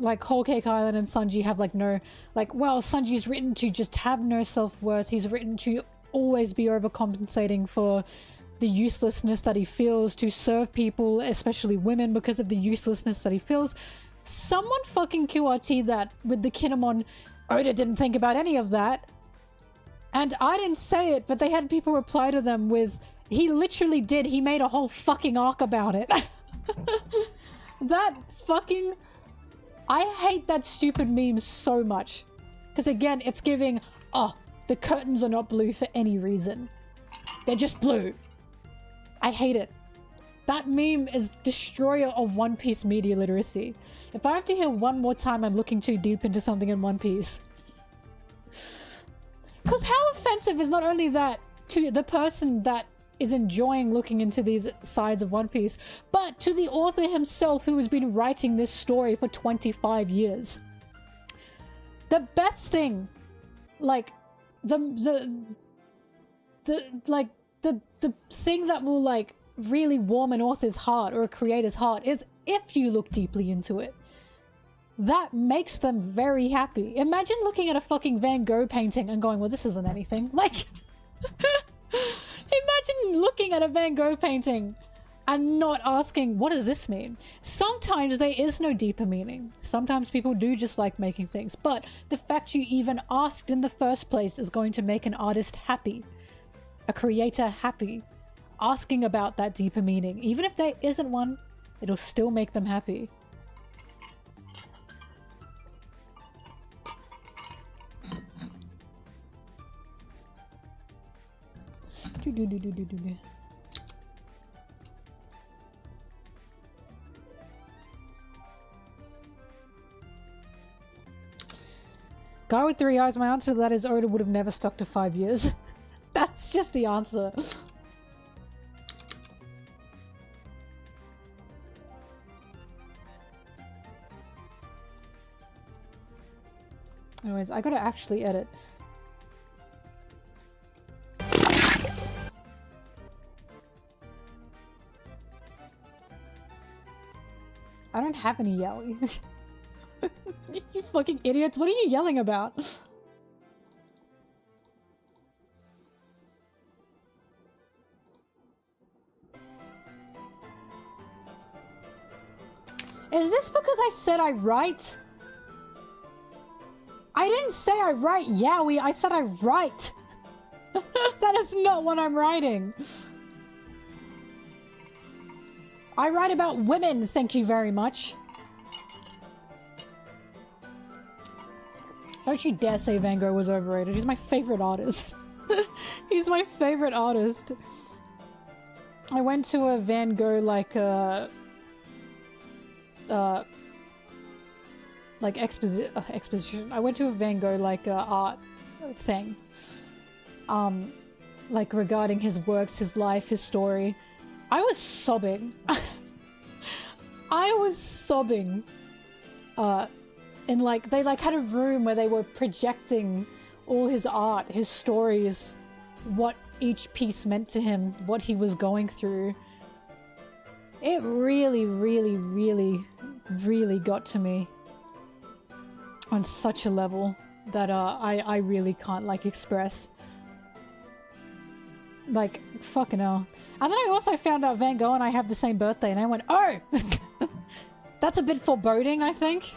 like, Whole Cake Island and Sanji have, like, no, like, well, Sanji's written to just have no self-worth. He's written to always be overcompensating for the uselessness that he feels, to serve people, especially women, because of the uselessness that he feels. Someone fucking QRT that with the Kinemon. Oda didn't think about any of that. And I didn't say it, but they had people reply to them with, he literally did. He made a whole fucking arc about it. That fucking... I hate that stupid meme so much. Because again, it's giving, oh, the curtains are not blue for any reason. They're just blue. I hate it. That meme is destroyer of One Piece media literacy. If I have to hear one more time I'm looking too deep into something in One Piece. Because how offensive is not only that to the person that is enjoying looking into these sides of One Piece, but to the author himself who has been writing this story for 25 years. The best thing, like, the thing that will, like, really warm an author's heart or a creator's heart is if you look deeply into it. That makes them very happy. Imagine looking at a fucking Van Gogh painting and going, well, this isn't anything. Like, imagine looking at a Van Gogh painting and not asking, what does this mean? Sometimes there is no deeper meaning. Sometimes people do just like making things. But the fact you even asked in the first place is going to make an artist happy. A creator happy. Asking about that deeper meaning. Even if there isn't one, it'll still make them happy. Guy with 3 eyes, my answer to that is Oda would have never stuck to 5 years. That's just the answer. Anyways, I gotta actually edit. I don't have any yaoi. You fucking idiots, what are you yelling about? Is this because I said I write? I didn't say I write yaoi, I said I write. That is not what I'm writing. I write about women, thank you very much. Don't you dare say Van Gogh was overrated. He's my favorite artist. He's my favorite artist. I went to a Van Gogh, like exposition. I went to a Van Gogh, like, art thing. Like, regarding his works, his life, his story. I was sobbing. I was sobbing. And, like, they, like, had a room where they were projecting all his art, his stories, what each piece meant to him, what he was going through. It really, really, really, really got to me on such a level that I really can't, like, express. Like, fucking hell. And then I also found out Van Gogh and I have the same birthday, and I went, oh! That's a bit foreboding, I think.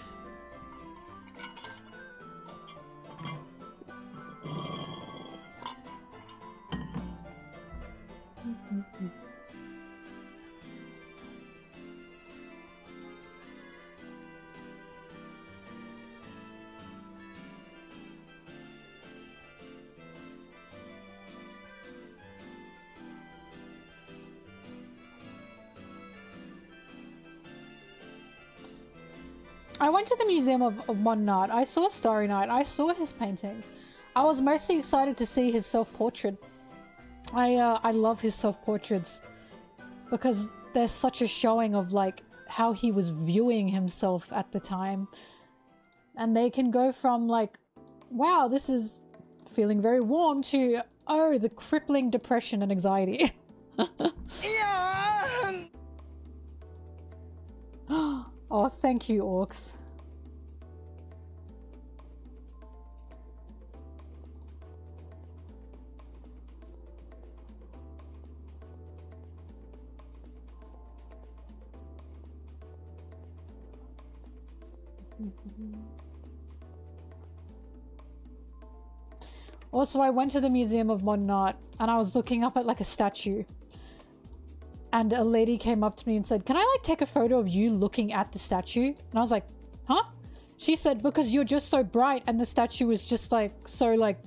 I went to the Museum of Modern Art. I saw Starry Night. I saw his paintings. I was mostly excited to see his self-portrait. I love his self-portraits because there's such a showing of, like, how he was viewing himself at the time. And they can go from, like, wow, this is feeling very warm to, oh, the crippling depression and anxiety. Yeah. Oh, thank you, orcs. Also, I went to the Museum of Modern Art and I was looking up at like a statue. And a lady came up to me and said, "Can I like take a photo of you looking at the statue?" And I was like, huh? She said, "Because you're just so bright and the statue is just like so like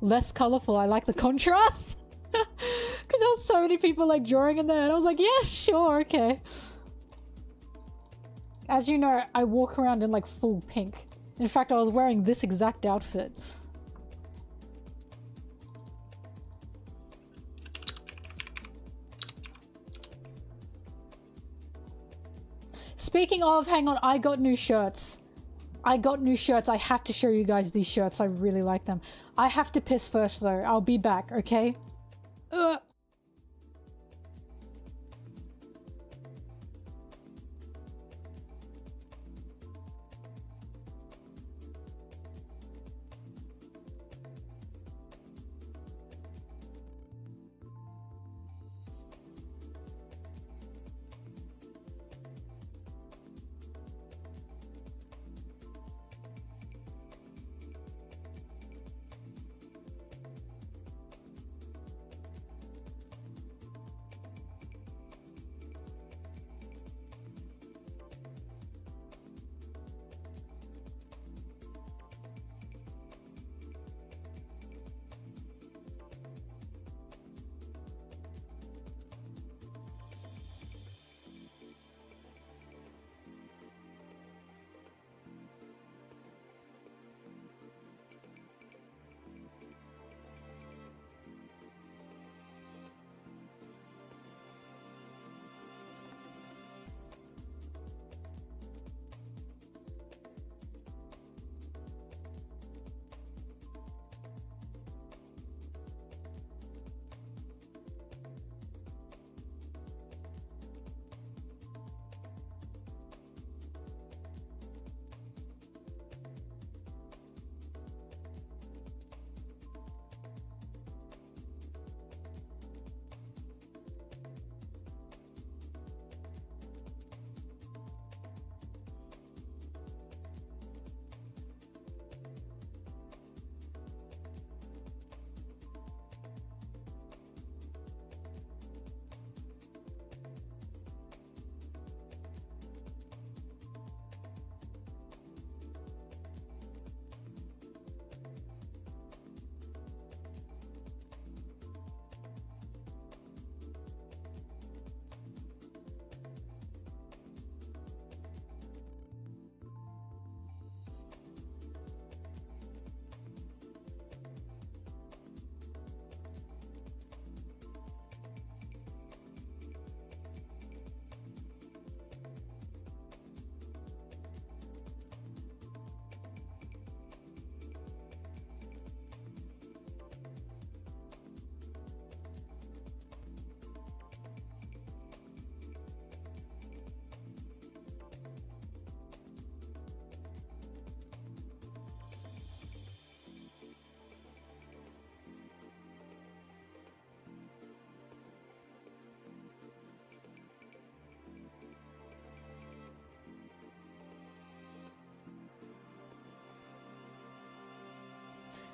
less colorful. I like the contrast." Because there was so many people like drawing in there and I was like, yeah, sure, okay. As you know, I walk around in like full pink. In fact, I was wearing this exact outfit. Speaking of, hang on, I got new shirts. I got new shirts. I have to show you guys these shirts. I really like them. I have to piss first though. I'll be back, okay?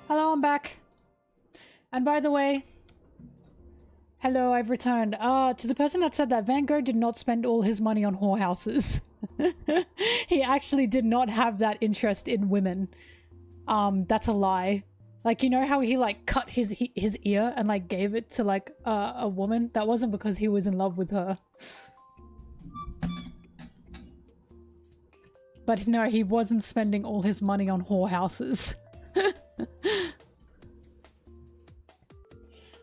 Hello, I'm back. And by the way, hello, I've returned. To the person that said that, Van Gogh did not spend all his money on whorehouses. He actually did not have that interest in women. That's a lie. Like, you know how he like cut his ear and like gave it to like a woman? That wasn't because he was in love with her. But no, he wasn't spending all his money on whorehouses.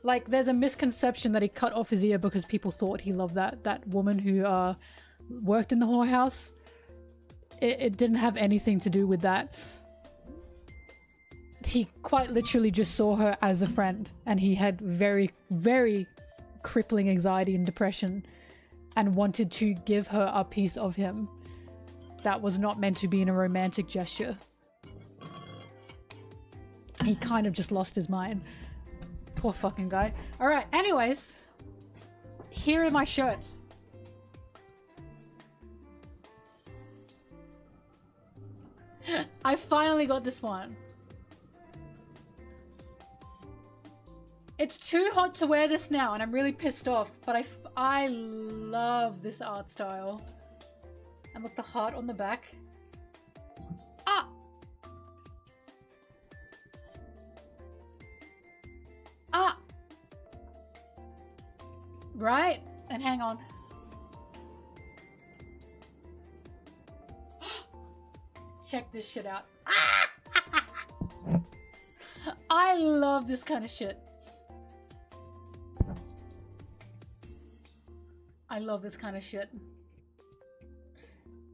Like, there's a misconception that he cut off his ear because people thought he loved that woman who worked in the whorehouse. It didn't have anything to do with that. he quite literally just saw her as a friend, and he had very, very crippling anxiety and depression and wanted to give her a piece of him that was not meant to be in a romantic gesture. He kind of just lost his mind. Poor fucking guy. Alright, anyways. Here are my shirts. I finally got this one. It's too hot to wear this now and I'm really pissed off, but I love this art style. And look, the heart on the back. Ah! Ah! Right? And hang on. Check this shit out. Ah! I love this kind of shit. I love this kind of shit.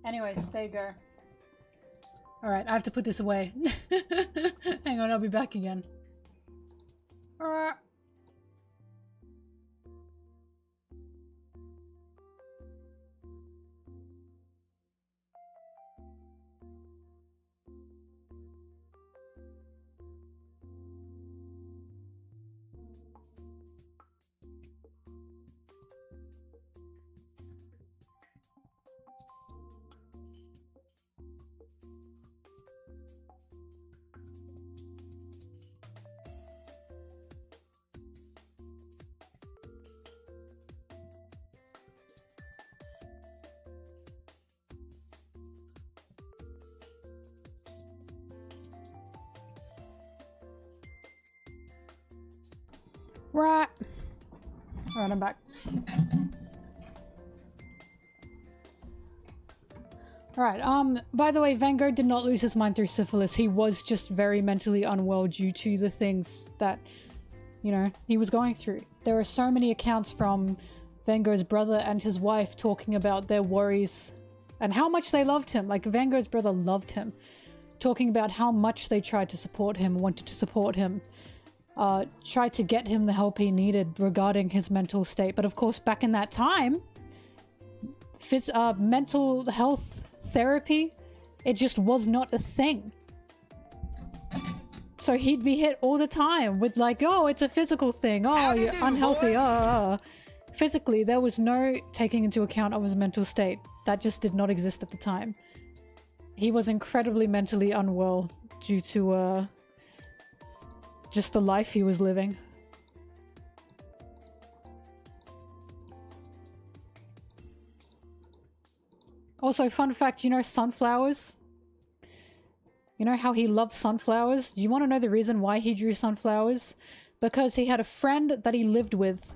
Anyways, there you go. Alright, I have to put this away. Hang on, I'll be back again. Right. Alright, I'm back. Alright, by the way, Van Gogh did not lose his mind through syphilis. He was just very mentally unwell due to the things that, you know, he was going through. There are so many accounts from Van Gogh's brother and his wife talking about their worries and how much they loved him. Like, Van Gogh's brother loved him. Talking about how much they tried to support him, wanted to support him. Tried to get him the help he needed regarding his mental state. But of course, back in that time, mental health therapy, it just was not a thing. So he'd be hit all the time with like, oh, it's a physical thing. Oh, you're unhealthy. Physically, there was no taking into account of his mental state. That just did not exist at the time. He was incredibly mentally unwell due to just the life he was living. Also, fun fact, you know sunflowers? You know how he loved sunflowers? Do you want to know the reason why he drew sunflowers? Because he had a friend that he lived with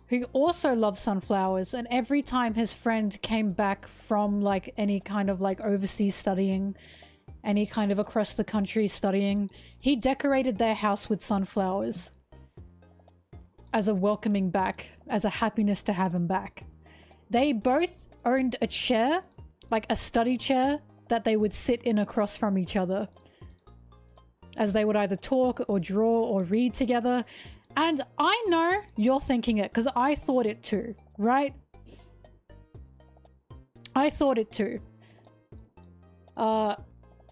who also loved sunflowers, and every time his friend came back from like any kind of like overseas studying, any kind of across the country studying, he decorated their house with sunflowers as a welcoming back, as a happiness to have him back. They both owned a chair, like a study chair, that they would sit in across from each other as they would either talk or draw or read together. And I know you're thinking it, because I thought it too, right? I thought it too.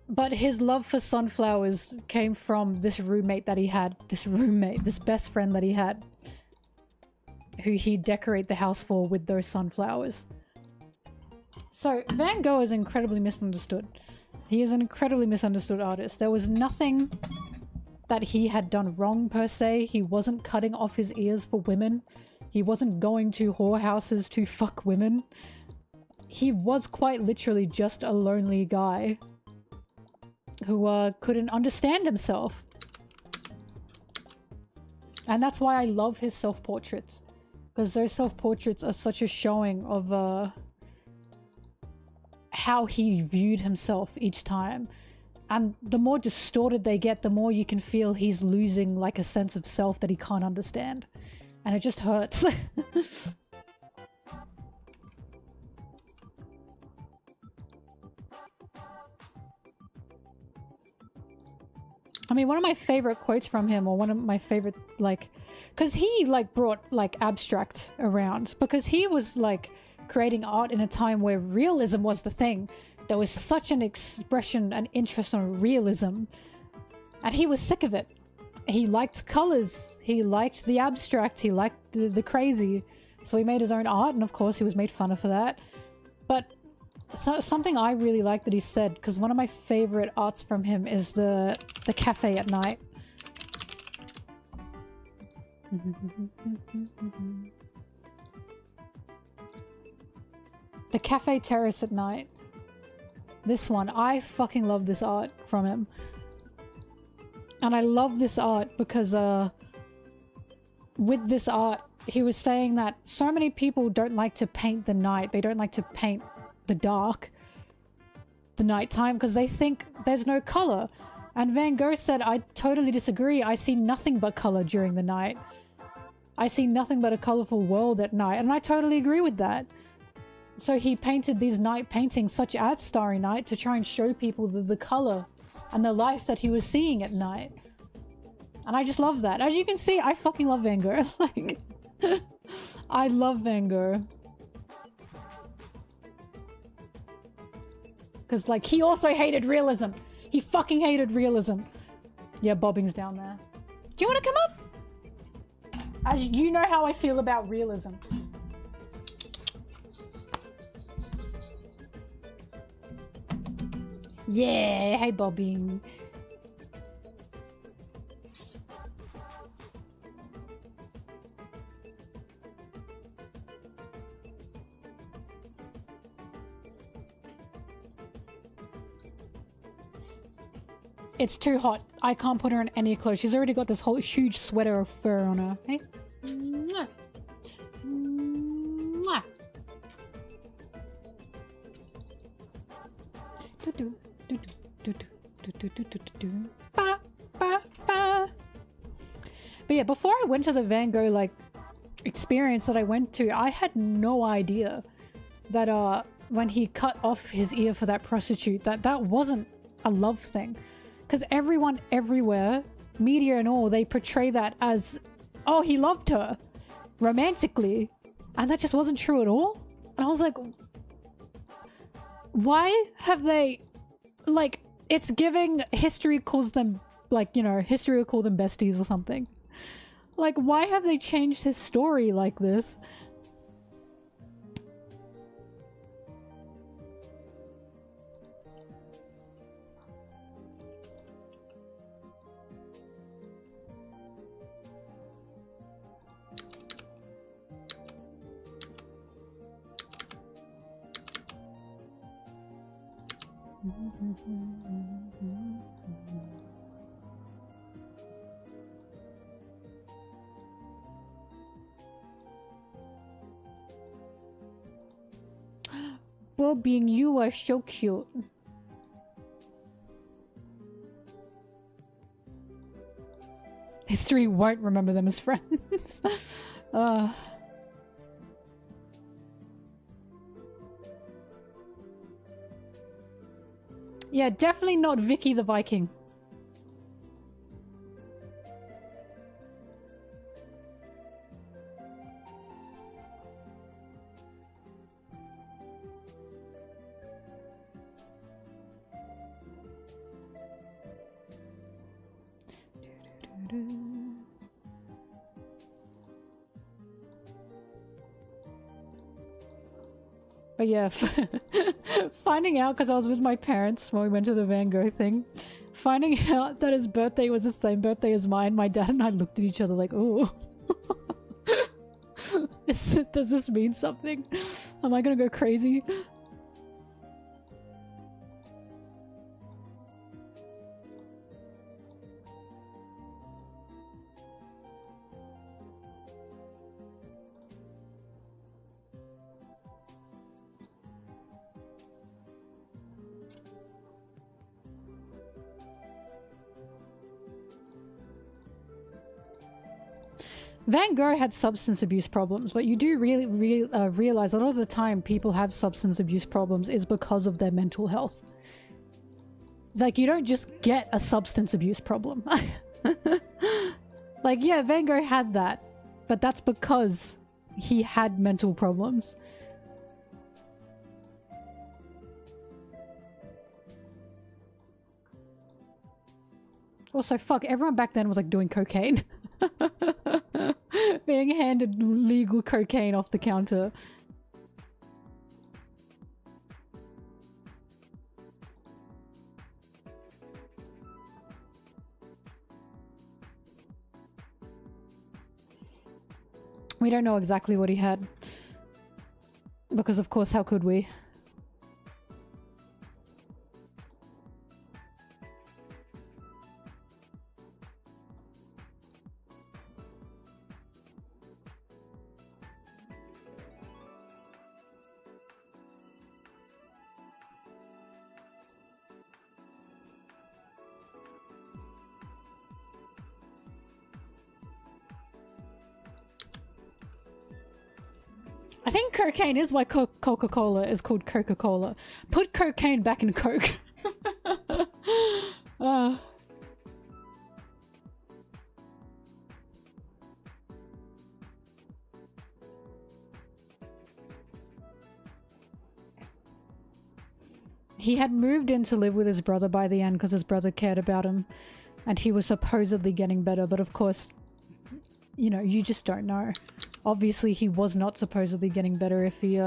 But his love for sunflowers came from this roommate that he had. This best friend that he had. Who he'd decorate the house for with those sunflowers. So, Van Gogh is incredibly misunderstood. He is an incredibly misunderstood artist. There was nothing that he had done wrong per se. He wasn't cutting off his ears for women. He wasn't going to whorehouses to fuck women. He was quite literally just a lonely guy who couldn't understand himself. And that's why I love his self-portraits. Because those self-portraits are such a showing of how he viewed himself each time. And the more distorted they get, the more you can feel he's losing like a sense of self that he can't understand. And it just hurts. I mean, one of my favorite quotes from him, or one of my favorite, like, because he, like, brought, like, abstract around. Because he was, like, creating art in a time where realism was the thing. There was such an expression and interest on realism. And he was sick of it. He liked colors. He liked the abstract. He liked the crazy. So he made his own art, and of course he was made fun of for that. But something I really like that he said, because one of my favorite arts from him is the cafe at night. The cafe terrace at night. This one, I fucking love this art from him. And I love this art because with this art, he was saying that so many people don't like to paint the night. They don't like to paint the dark, the nighttime, because they think there's no color. And Van Gogh said, I totally disagree. I see nothing but color during the night. I see nothing but a colorful world at night. And I totally agree with that. So he painted these night paintings such as Starry Night to try and show people the color and the life that he was seeing at night. And I just love that. As you can see, I fucking love Van Gogh. Like, I love Van Gogh. Because, like, he also hated realism. He fucking hated realism. Yeah, Bobbing's down there. Do you want to come up? As you know how I feel about realism. Yeah, hey Bobbing. It's too hot. I can't put her in any clothes. She's already got this whole huge sweater of fur on her. Hey? Mwah. Mwah. Do-do, do-do, do-do, do-do, do-do, do-do. Ba, ba, ba. But yeah, before I went to the Van Gogh, like, experience that I went to, I had no idea that, when he cut off his ear for that prostitute, that wasn't a love thing. Because everyone everywhere, media and all, they portray that as, oh, he loved her romantically. And that just wasn't true at all. And I was like, why have they, like, it's giving history calls them, like, you know, history will call them besties or something. Like, why have they changed his story like this? Bobbing, you are so cute. History won't remember them as friends. Yeah, definitely not Vicky the Viking. But yeah, finding out, because I was with my parents when we went to the Van Gogh thing, finding out that his birthday was the same birthday as mine, my dad and I looked at each other like, oh. Does this mean something? Am I gonna go crazy? Van Gogh had substance abuse problems, but you do really realize a lot of the time people have substance abuse problems is because of their mental health. Like, you don't just get a substance abuse problem. Like, yeah, Van Gogh had that, but that's because he had mental problems. Also, fuck, everyone back then was like doing cocaine. Being handed legal cocaine off the counter. We don't know exactly what he had. Because of course, how could we? I think cocaine is why Coca-Cola is called Coca-Cola. Put cocaine back in Coke. He had moved in to live with his brother by the end because his brother cared about him and he was supposedly getting better, but of course, you know, you just don't know. Obviously, he was not supposedly getting better if he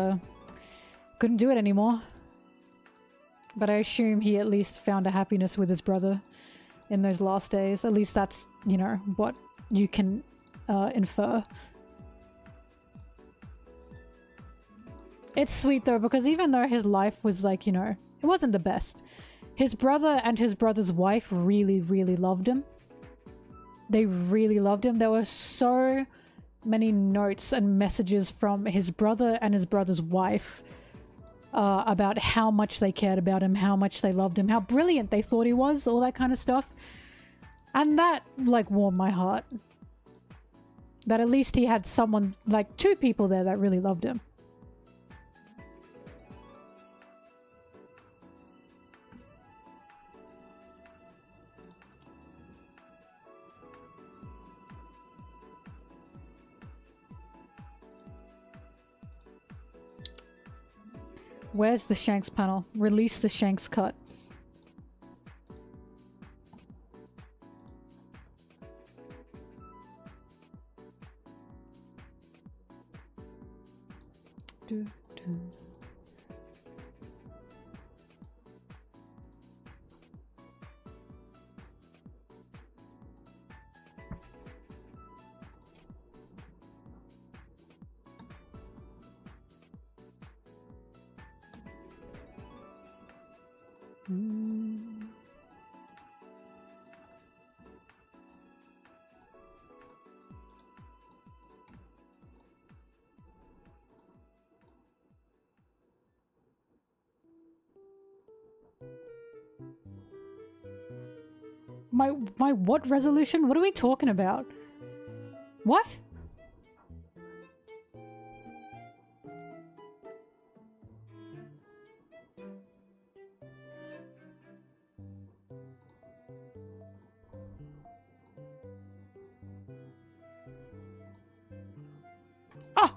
couldn't do it anymore. But I assume he at least found a happiness with his brother in those last days. At least that's, you know, what you can infer. It's sweet though, because even though his life was like, you know, it wasn't the best, his brother and his brother's wife really, really loved him. They really loved him. There were so many notes and messages from his brother and his brother's wife about how much they cared about him, how much they loved him, how brilliant they thought he was, all that kind of stuff. And that, like, warmed my heart. That at least he had someone, like, two people there that really loved him. Where's the Shanks panel? Release the Shanks cut. Do, do. My what resolution? What are we talking about? What? Ah!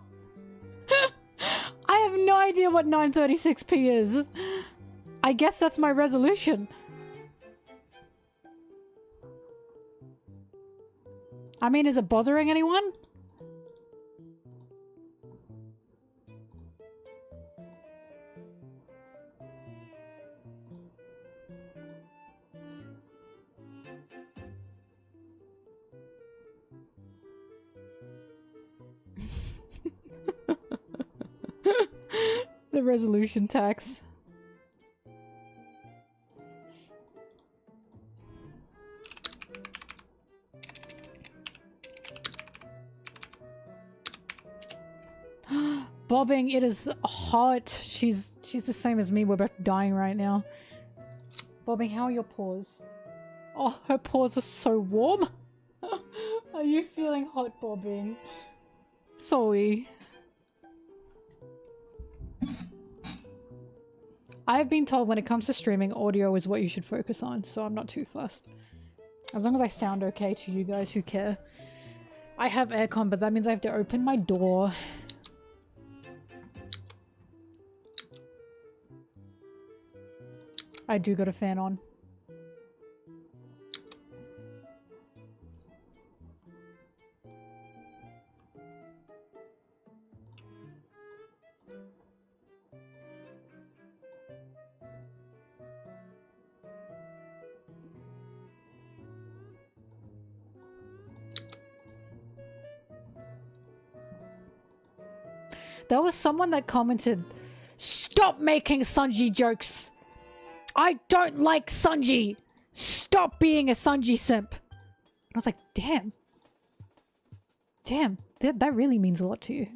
I have no idea what 936p is. I guess that's my resolution. I mean, is it bothering anyone? The resolution tax. Bobbing, it is hot. She's the same as me. We're both dying right now. Bobbing, how are your paws? Oh, her paws are so warm. Are you feeling hot, Bobbing? Sorry. I've been told when it comes to streaming, audio is what you should focus on, so I'm not too fussed. As long as I sound okay to you guys who care. I have aircon, but that means I have to open my door. I do got a fan on. There was someone that commented, "Stop making Sanji jokes! I don't like Sanji! Stop being a Sanji simp!" And I was like, damn. Damn, that really means a lot to you.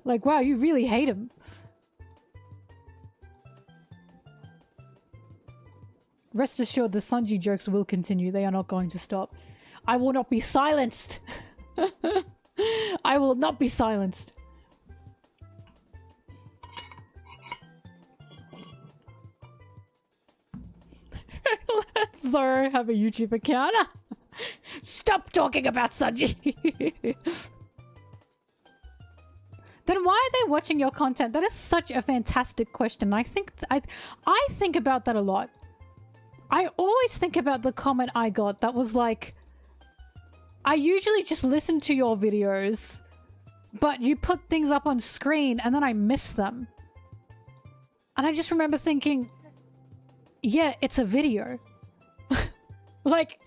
Like, wow, you really hate him. Rest assured, the Sanji jokes will continue. They are not going to stop. I will not be silenced! I will not be silenced. Let Zoro have a YouTube account. Stop talking about Sanji. Then why are they watching your content? That is such a fantastic question. I think about that a lot. I always think about the comment I got that was like, I usually just listen to your videos, but you put things up on screen and then I miss them. And I just remember thinking, yeah, it's a video. Like,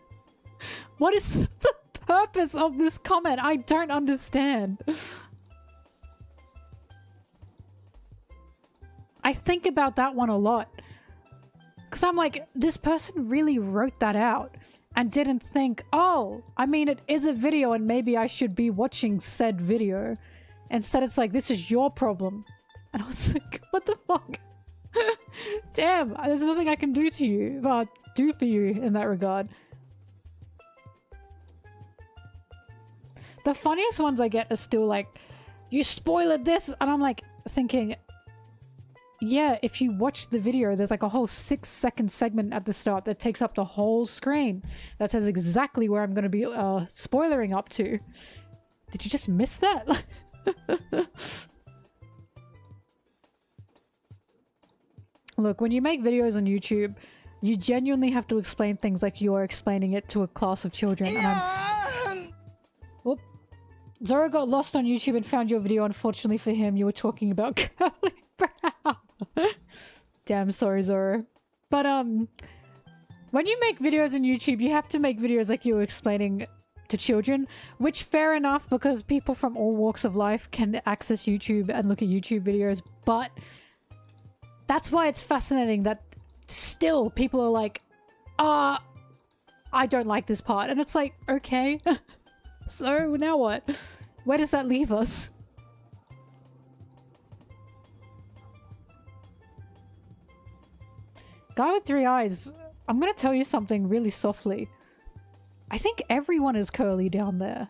what is the purpose of this comment? I don't understand. I think about that one a lot. Because I'm like, this person really wrote that out and didn't think, oh, I mean, it is a video and maybe I should be watching said video. Instead, it's like, this is your problem. And I was like, what the fuck? Damn, there's nothing I can do to you, but do for you in that regard. The funniest ones I get are still like, you spoiled this, and I'm like thinking, yeah, if you watch the video, there's like a whole 6-second segment at the start that takes up the whole screen that says exactly where I'm going to be spoilering up to. Did you just miss that? Look, when you make videos on YouTube, you genuinely have to explain things like you're explaining it to a class of children. And Whoop. Zoro got lost on YouTube and found your video. Unfortunately for him, you were talking about curly brow. Damn, sorry, Zoro. But, when you make videos on YouTube, you have to make videos like you were explaining to children, which fair enough, because people from all walks of life can access YouTube and look at YouTube videos, but that's why it's fascinating that still people are like, I don't like this part. And it's like, okay, so now what? Where does that leave us? Guy with 3 eyes, I'm gonna tell you something really softly. I think everyone is curly down there.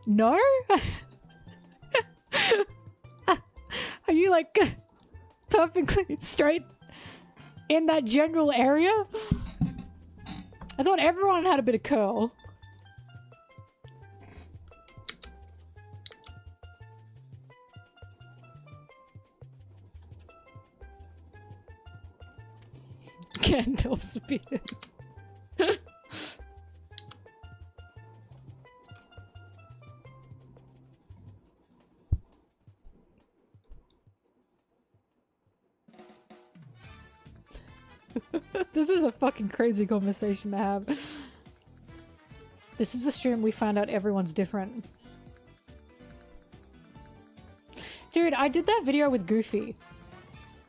No? Are you like perfectly straight in that general area? I thought everyone had a bit of curl. Gandalf's beard. This is a fucking crazy conversation to have. This is a stream we found out everyone's different. Dude, I did that video with Goofy.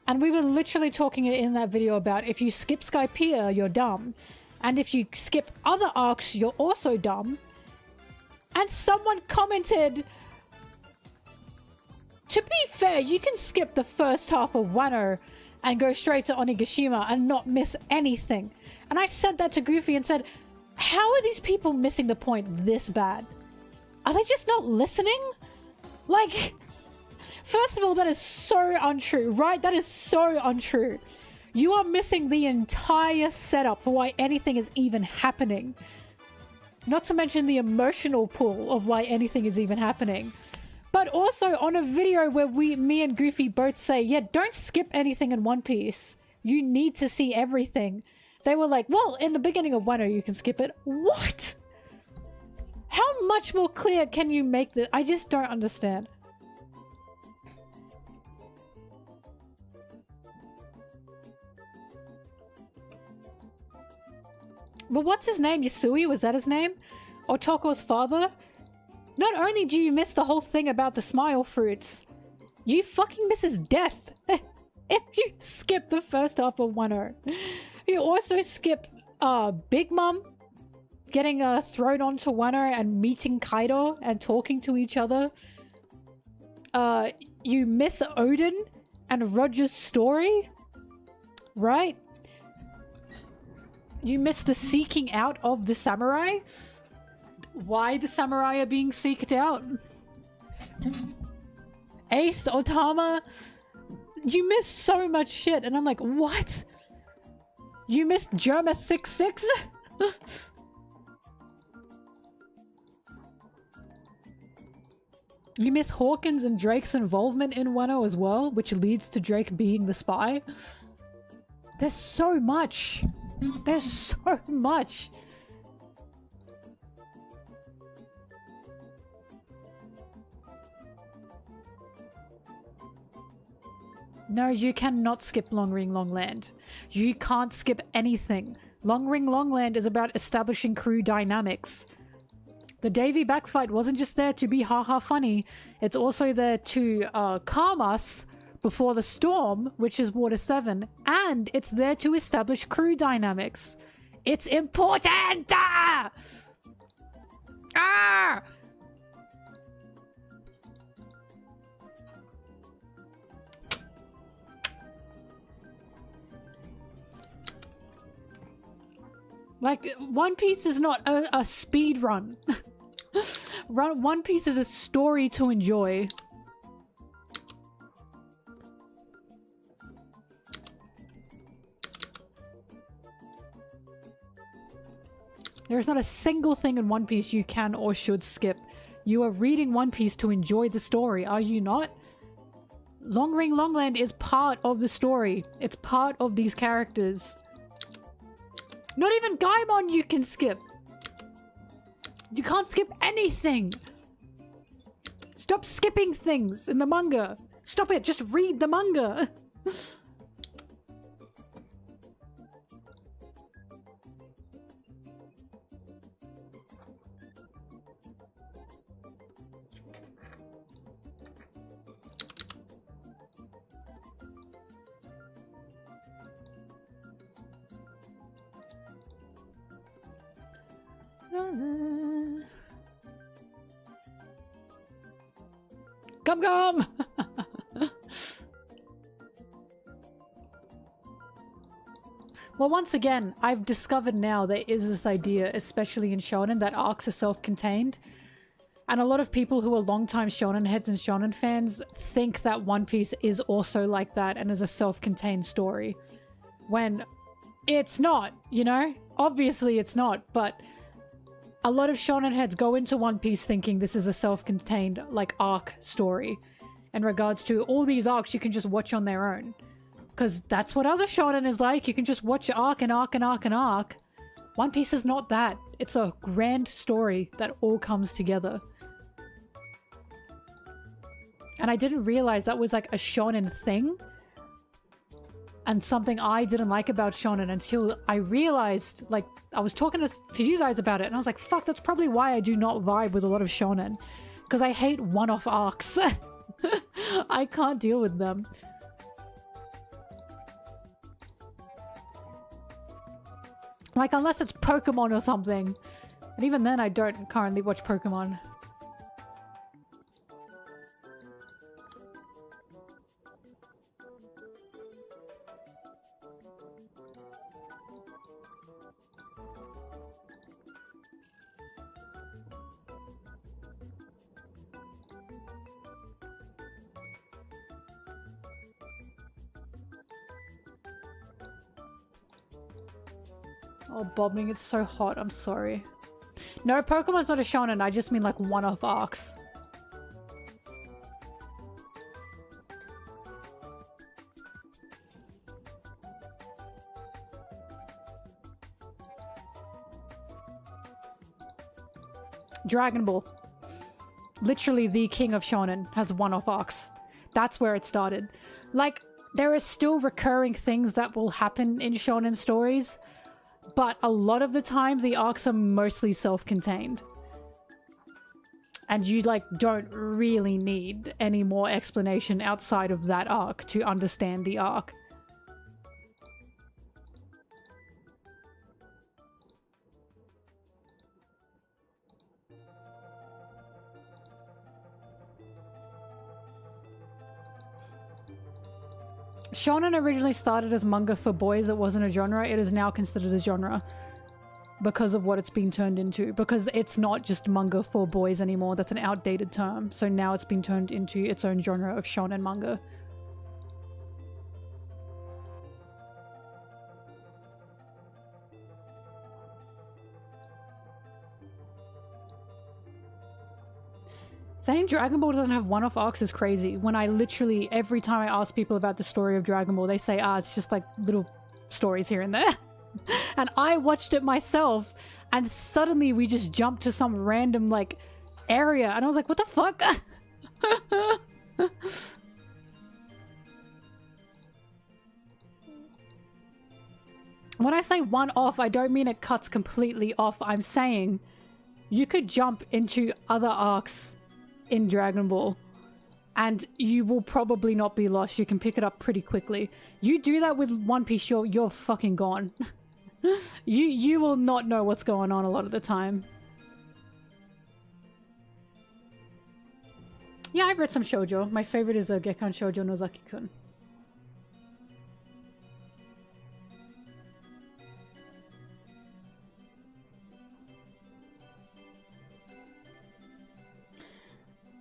And we were literally talking in that video about if you skip Skypiea, you're dumb. And if you skip other arcs, you're also dumb. And someone commented, to be fair, you can skip the first half of Wano and go straight to Onigashima and not miss anything. And I said that to Goofy and said, how are these people missing the point this bad? Are they just not listening? Like, First of all, that is so untrue, right? That is so untrue. You are missing the entire setup for why anything is even happening. Not to mention the emotional pull of why anything is even happening. But also on a video where me and Goofy both say, yeah, don't skip anything in One Piece. You need to see everything. They were like, well, in the beginning of Wano you can skip it. What? How much more clear can you make this? I just don't understand. But what's his name? Yasui? Was that his name? Otoko's father? Not only do you miss the whole thing about the smile fruits, you fucking miss his death. If you skip the first half of Wano. You also skip Big Mom getting thrown onto Wano and meeting Kaido and talking to each other. You miss Odin and Roger's story, right? You miss the seeking out of the samurai. Why the samurai are being seeked out. Ace, Otama. You miss so much shit. And I'm like, what? You missed Germa 66? You miss Hawkins and Drake's involvement in Wano as well, which leads to Drake being the spy. There's so much. There's so much. No, you cannot skip Long Ring Long Land. You can't skip anything. Long Ring Long Land is about establishing crew dynamics. The Davy backfight wasn't just there to be haha funny. It's also there to calm us before the storm, which is Water 7, and it's there to establish crew dynamics. It's important! Ah! Ah! Like, One Piece is not a speed run. One Piece is a story to enjoy. There is not a single thing in One Piece you can or should skip. You are reading One Piece to enjoy the story, are you not? Long Ring Long Land is part of the story. It's part of these characters. Not even Gaimon you can skip. You can't skip anything. Stop skipping things in the manga. Stop it, just read the manga. Gum gum! Well, once again, I've discovered now there is this idea, especially in shonen, that arcs are self-contained. And a lot of people who are longtime shonen heads and shonen fans think that One Piece is also like that and is a self-contained story. When it's not, you know? Obviously it's not, but a lot of shonen heads go into One Piece thinking this is a self-contained, like, arc story. In regards to all these arcs you can just watch on their own. Because that's what other shonen is like. You can just watch arc and arc and arc and arc. One Piece is not that. It's a grand story that all comes together. And I didn't realize that was like a shonen thing. And something I didn't like about shonen until I realized, like, I was talking to you guys about it and I was like, fuck, that's probably why I do not vibe with a lot of shonen. Because I hate one-off arcs. I can't deal with them. Like, unless it's Pokemon or something. And even then I don't currently watch Pokemon. Oh, bobbing, it's so hot. I'm sorry. No, Pokemon's not a shonen. I just mean like one-off arcs. Dragon Ball. Literally the king of shonen has one-off arcs. That's where it started. Like, there are still recurring things that will happen in shonen stories, but a lot of the time the arcs are mostly self-contained. And you, like, don't really need any more explanation outside of that arc to understand the arc. Shonen originally started as manga for boys. It wasn't a genre. It is now considered a genre because of what it's been turned into. Because it's not just manga for boys anymore. That's an outdated term. So now it's been turned into its own genre of shonen manga. Saying Dragon Ball doesn't have one-off arcs is crazy. When I literally, every time I ask people about the story of Dragon Ball, they say, it's just like little stories here and there. And I watched it myself, and suddenly we just jumped to some random, like, area. And I was like, what the fuck? When I say one-off, I don't mean it cuts completely off. I'm saying you could jump into other arcs in Dragon Ball and you will probably not be lost. You can pick it up pretty quickly. You do that with One Piece, you're fucking gone. you will not know what's going on a lot of the time. Yeah, I've read some shoujo. My favorite is Gekkan Shoujo Nozaki-kun.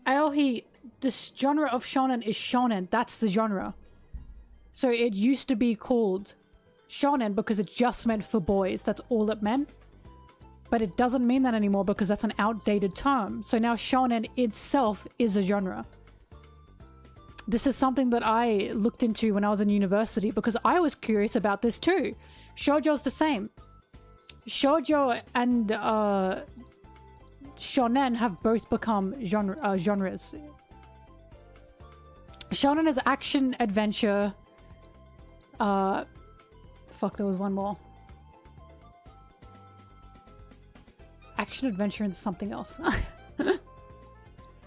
Aohi, this genre of shonen is shonen. That's the genre. So it used to be called shonen because it just meant for boys. That's all it meant. But it doesn't mean that anymore because that's an outdated term. So now shonen itself is a genre. This is something that I looked into when I was in university because I was curious about this too. Shoujo's the same. Shoujo and shonen have both become genres. Shonen is action, adventure. Fuck, there was one more. Action, adventure, and something else.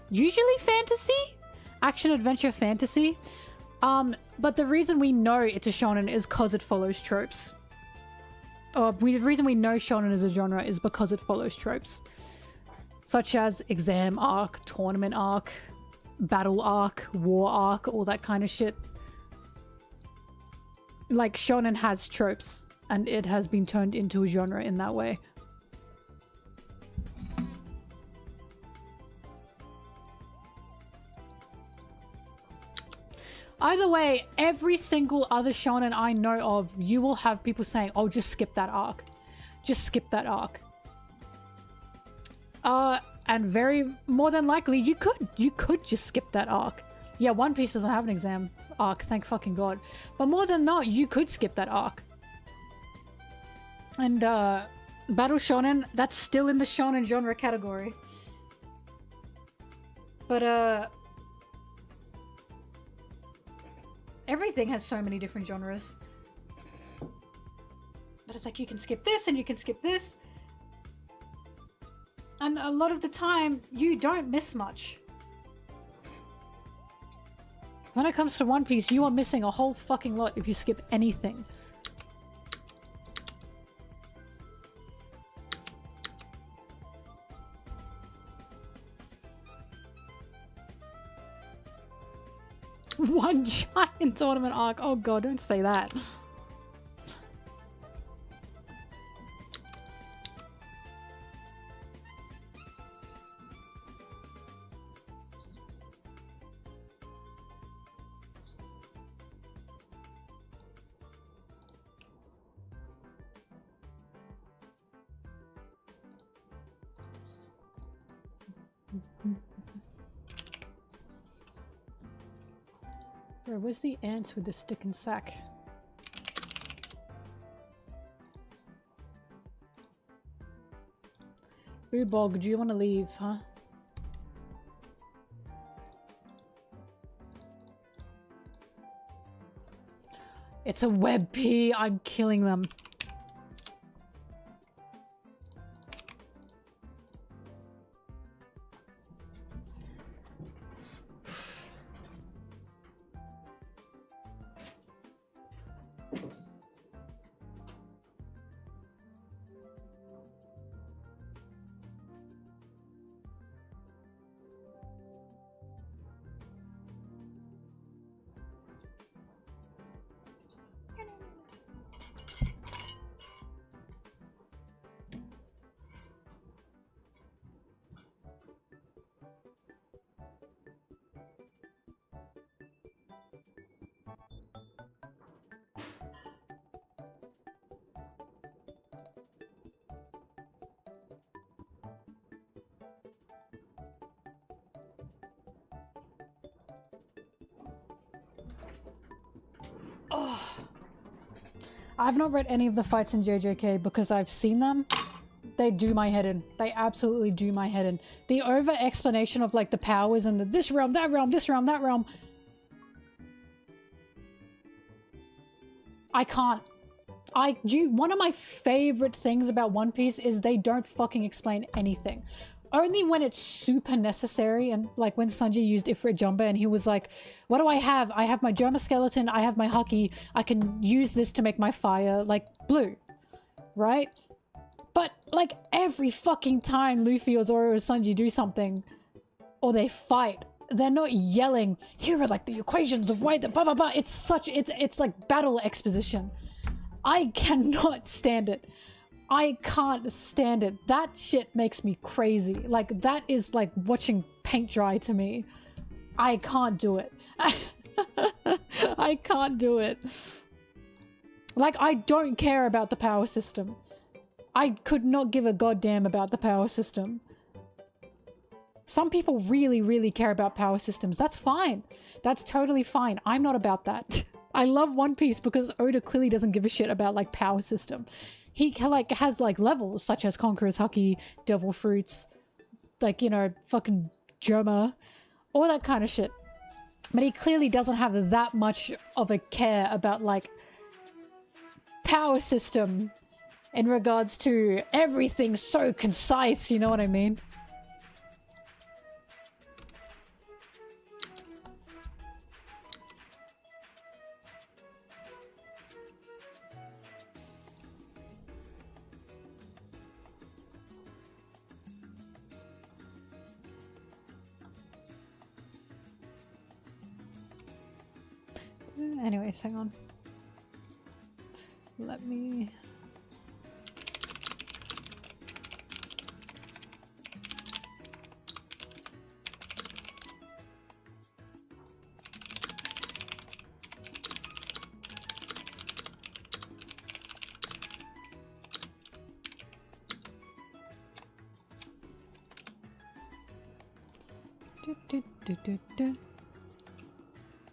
Usually fantasy? Action, adventure, fantasy. But the reason we know it's a shonen is because it follows tropes. The reason we know shonen is a genre is because it follows tropes. Such as exam arc, tournament arc, battle arc, war arc, all that kind of shit. Like, shonen has tropes, and it has been turned into a genre in that way. Either way, every single other shonen I know of, you will have people saying, oh, just skip that arc. Just skip that arc. And very more than likely, you could just skip that arc. Yeah, One Piece doesn't have an exam arc, thank fucking god. But more than not, you could skip that arc. And, Battle Shonen, that's still in the shonen genre category. But, everything has so many different genres. But it's like, you can skip this and you can skip this. And a lot of the time, you don't miss much. When it comes to One Piece, you are missing a whole fucking lot if you skip anything. One giant tournament arc. Oh god, don't say that. Bro, where's the ants with the stick and sack? Ooh, Bog, do you want to leave, huh? It's a web pea. I'm killing them. I've not read any of the fights in JJK because I've seen them. They do my head in. They absolutely do my head in. The over explanation of like the powers and this realm, that realm, this realm, that realm. I can't. One of my favorite things about One Piece is they don't fucking explain anything. Only when it's super necessary, and like when Sanji used Ifrit Jumper and he was like, what do I have? I have my Germa skeleton, I have my Haki, I can use this to make my fire like blue, right? But like every fucking time Luffy or Zoro or Sanji do something, or they fight, they're not yelling, here are like the equations of why the blah blah blah. It's like battle exposition. I cannot stand it. I can't stand it. That shit makes me crazy. Like, that is like watching paint dry to me. I can't do it. I can't do it. Like, I don't care about the power system. I could not give a goddamn about the power system. Some people really, really care about power systems. That's fine. That's totally fine. I'm not about that. I love One Piece because Oda clearly doesn't give a shit about like power system. He like has like levels such as Conqueror's Haki, Devil Fruits, like, you know, fucking Germa, all that kind of shit. But he clearly doesn't have that much of a care about like power system in regards to everything so concise, you know what I mean? Anyways, hang on. Let me...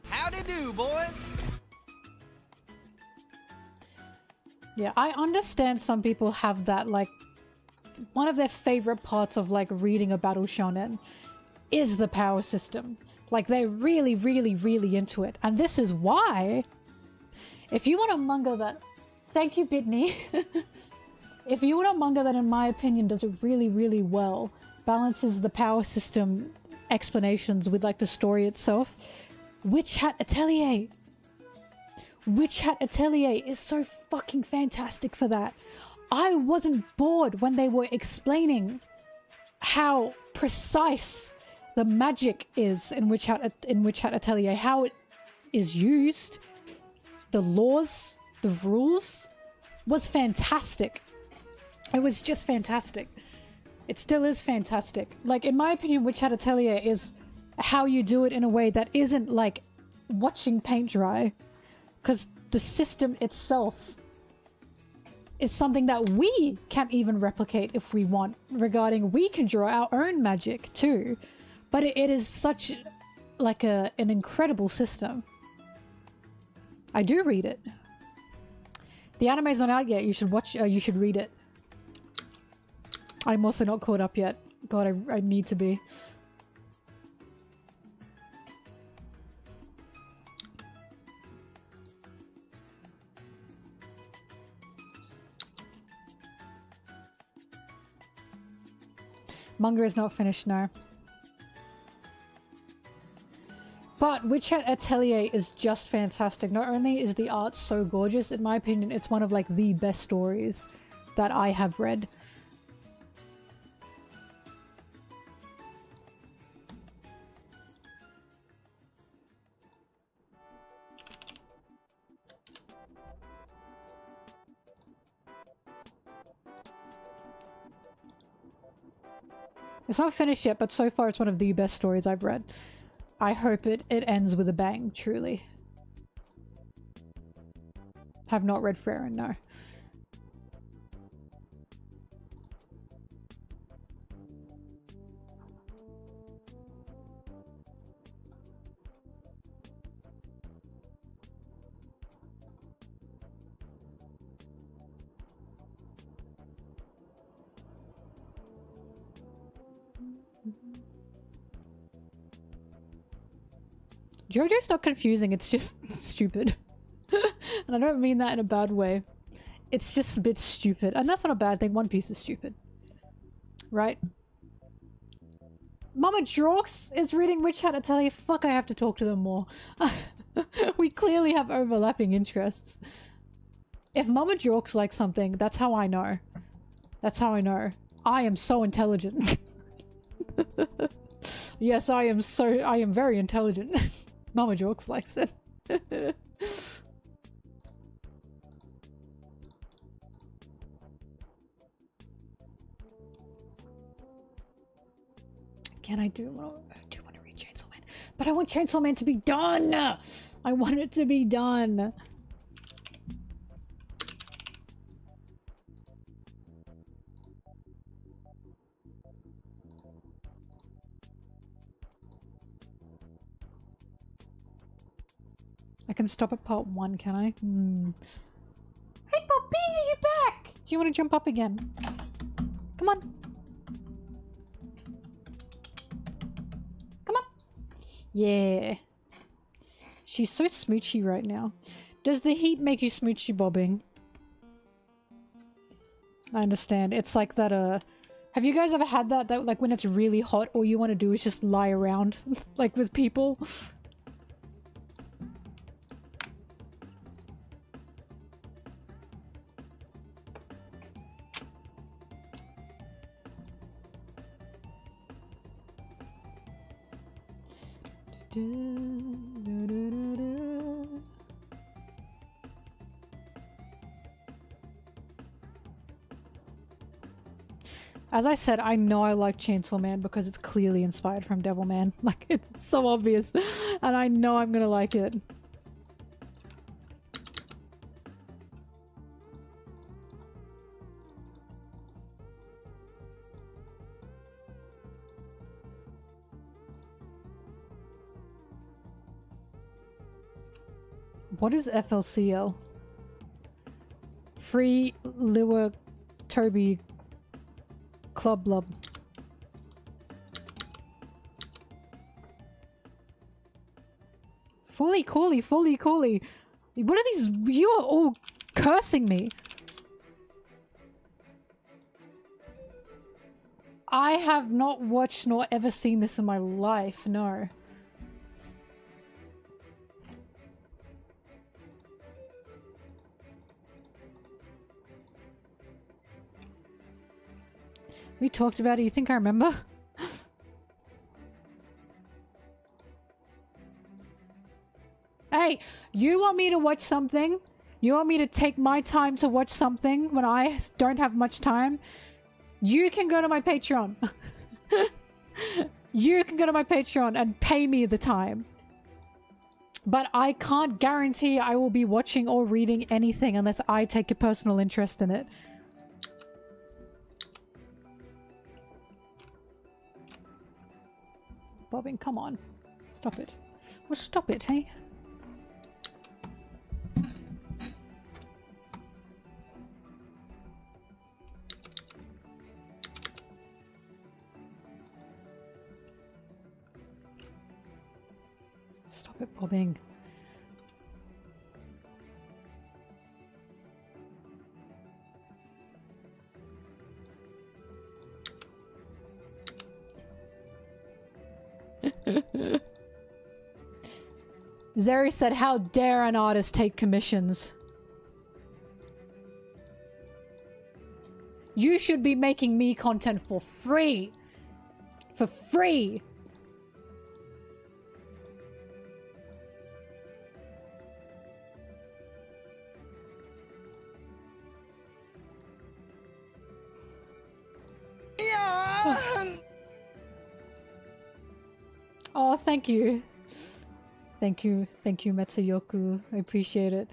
Howdy do, boys! Yeah, I understand some people have that, like, one of their favorite parts of, like, reading a battle shonen is the power system. Like, they're really, really, really into it. And this is why, if you want a manga that... Thank you, Bitney. If you want a manga that, in my opinion, does it really, really well, balances the power system explanations with, like, the story itself, Witch Hat Atelier. Witch Hat Atelier is so fucking fantastic for that. I wasn't bored when they were explaining how precise the magic is in Witch Hat Atelier, how it is used, the laws, the rules, was fantastic. It was just fantastic. It still is fantastic. Like, in my opinion, Witch Hat Atelier is how you do it in a way that isn't like watching paint dry. Because the system itself is something that we can't even replicate if we want, regarding we can draw our own magic too. But it is such like an incredible system. I do read it. The anime's not out yet. You should watch. You should read it. I'm also not caught up yet. God, I need to be. Manga is not finished now. But Witch Hat Atelier is just fantastic. Not only is the art so gorgeous, in my opinion, it's one of like the best stories that I have read. It's not finished yet, but so far it's one of the best stories I've read. I hope it ends with a bang, truly. Have not read Freyrin, no. JoJo's not confusing, it's just stupid. And I don't mean that in a bad way. It's just a bit stupid. And that's not a bad thing, One Piece is stupid. Right? Mama Jorks is reading Witch Hat Atelier. Fuck, I have to talk to them more. We clearly have overlapping interests. If Mama Jorks likes something, that's how I know. That's how I know. I am so intelligent. Yes, I am very intelligent. Mama Jorks likes it. Again, I do want to read Chainsaw Man. But I want Chainsaw Man to be done! I want it to be done! I can stop at part 1, can I? Hey, Poppy, are you back? Do you want to jump up again? Come on. Come on. Yeah. She's so smoochy right now. Does the heat make you smoochy bobbing? I understand. It's like that, have you guys ever had that like when it's really hot, all you want to do is just lie around, like with people? As I said, I know I like Chainsaw Man because it's clearly inspired from Devilman. Like, it's so obvious. And I know I'm gonna like it. What is FLCL? Free Liwer Toby Club Lub. Fully Cooley, Fully Cooley. What are these? You are all cursing me. I have not watched nor ever seen this in my life, no. We talked about it, you think I remember? Hey, you want me to watch something? You want me to take my time to watch something when I don't have much time? You can go to my Patreon. You can go to my Patreon and pay me the time. But I can't guarantee I will be watching or reading anything unless I take a personal interest in it. Bobbing, come on. Stop it. Well, stop it, hey? it bobbing. Zeri said, how dare an artist take commissions? You should be making me content for free. For free. Oh, thank you. Thank you, Metsuyoku. I appreciate it.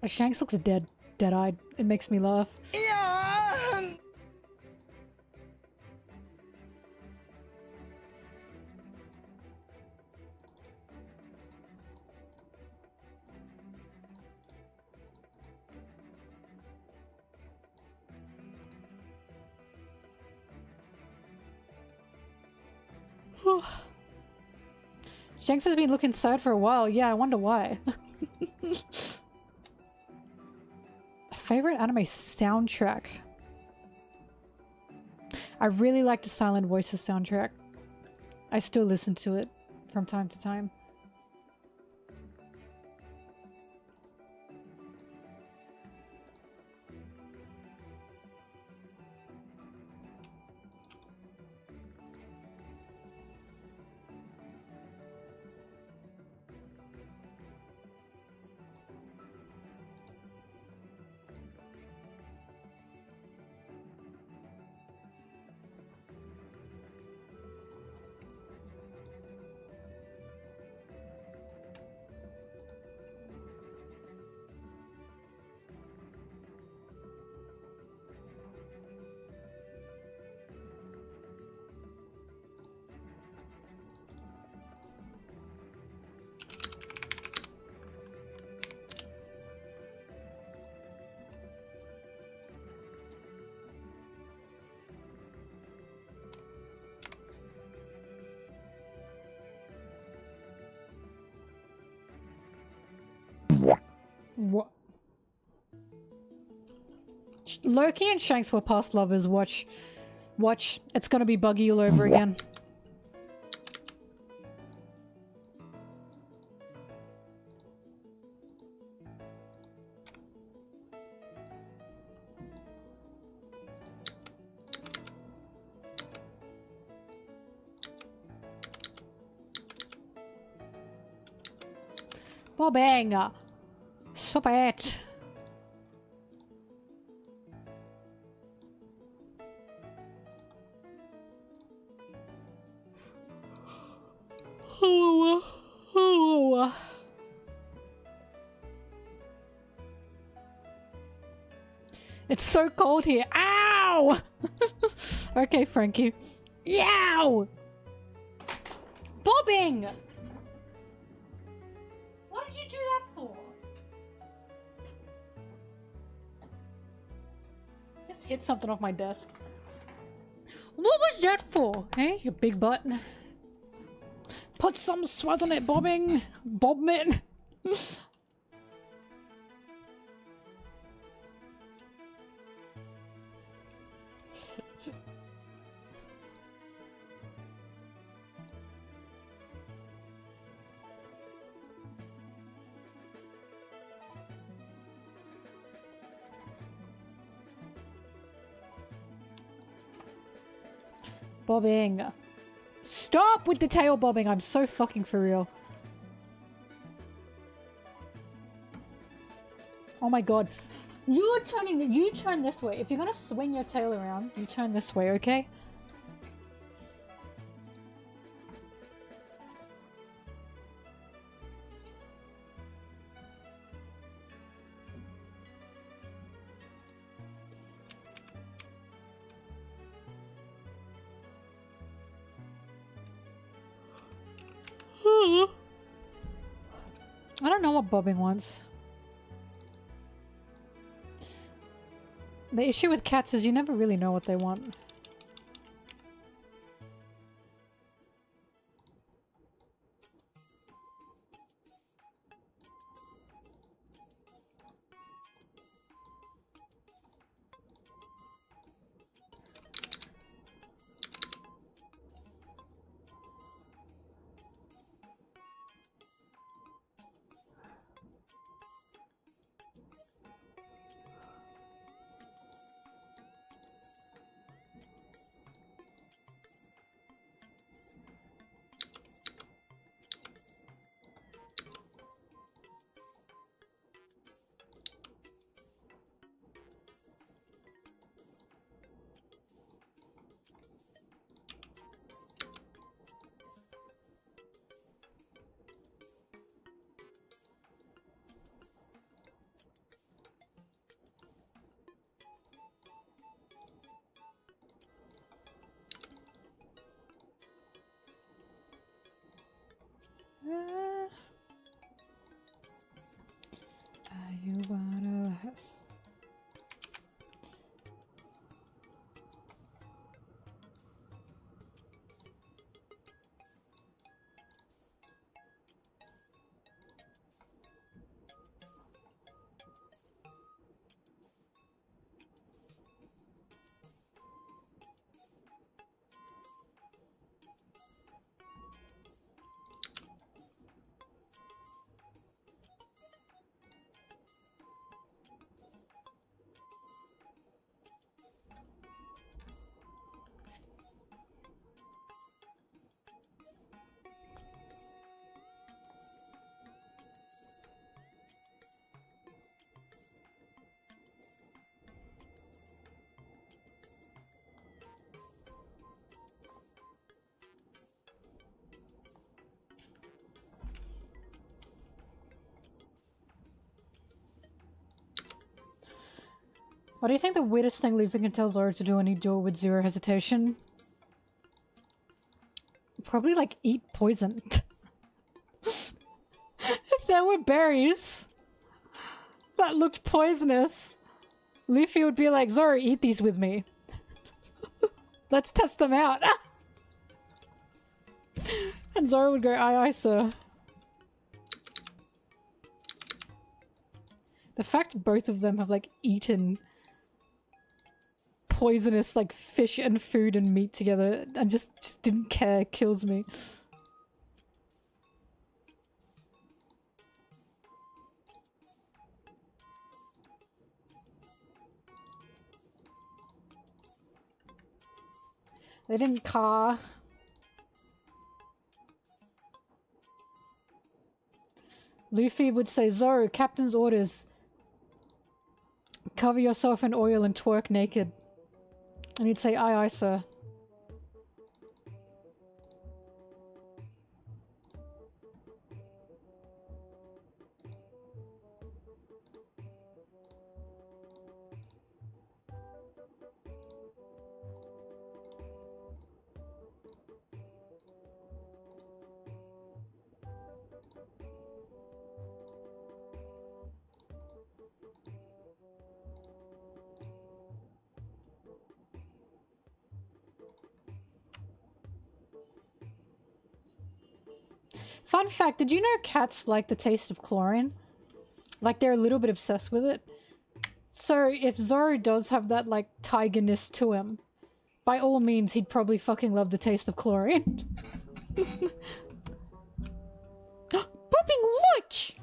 Shanks looks dead-eyed. It makes me laugh. Shanks has been looking sad for a while. Yeah, I wonder why. Favorite anime soundtrack? I really like the Silent Voices soundtrack. I still listen to it from time to time. What? Loki and Shanks were past lovers. Watch. It's gonna be Buggy all over again. Bobbing! Stop it! It's so cold here. Ow! Okay, Frankie. Yow! Bobbing! What did you do that for? Just hit something off my desk. What was that for? Hey, your big butt. Put some swaz on it, bobbing. Bob mitt. Bobbing. Stop with the tail bobbing. I'm so fucking for real. Oh my god. You turn this way. If you're gonna swing your tail around, you turn this way, okay? I don't know what bobbing wants. The issue with cats is you never really know what they want. What do you think the weirdest thing Luffy can tell Zoro to do and he'd do it with zero hesitation? Probably like eat poison. If there were berries that looked poisonous, Luffy would be like, Zoro, eat these with me. Let's test them out. And Zoro would go, aye aye sir. The fact both of them have like eaten poisonous like fish and food and meat together and just didn't care kills me. They didn't car. Luffy would say, Zoro, captain's orders. Cover yourself in oil and twerk naked. And he'd say, aye aye sir. Fun fact, did you know cats like the taste of chlorine? Like, they're a little bit obsessed with it. So, if Zoro does have that, like, tigerness to him, by all means, he'd probably fucking love the taste of chlorine. Pooping watch!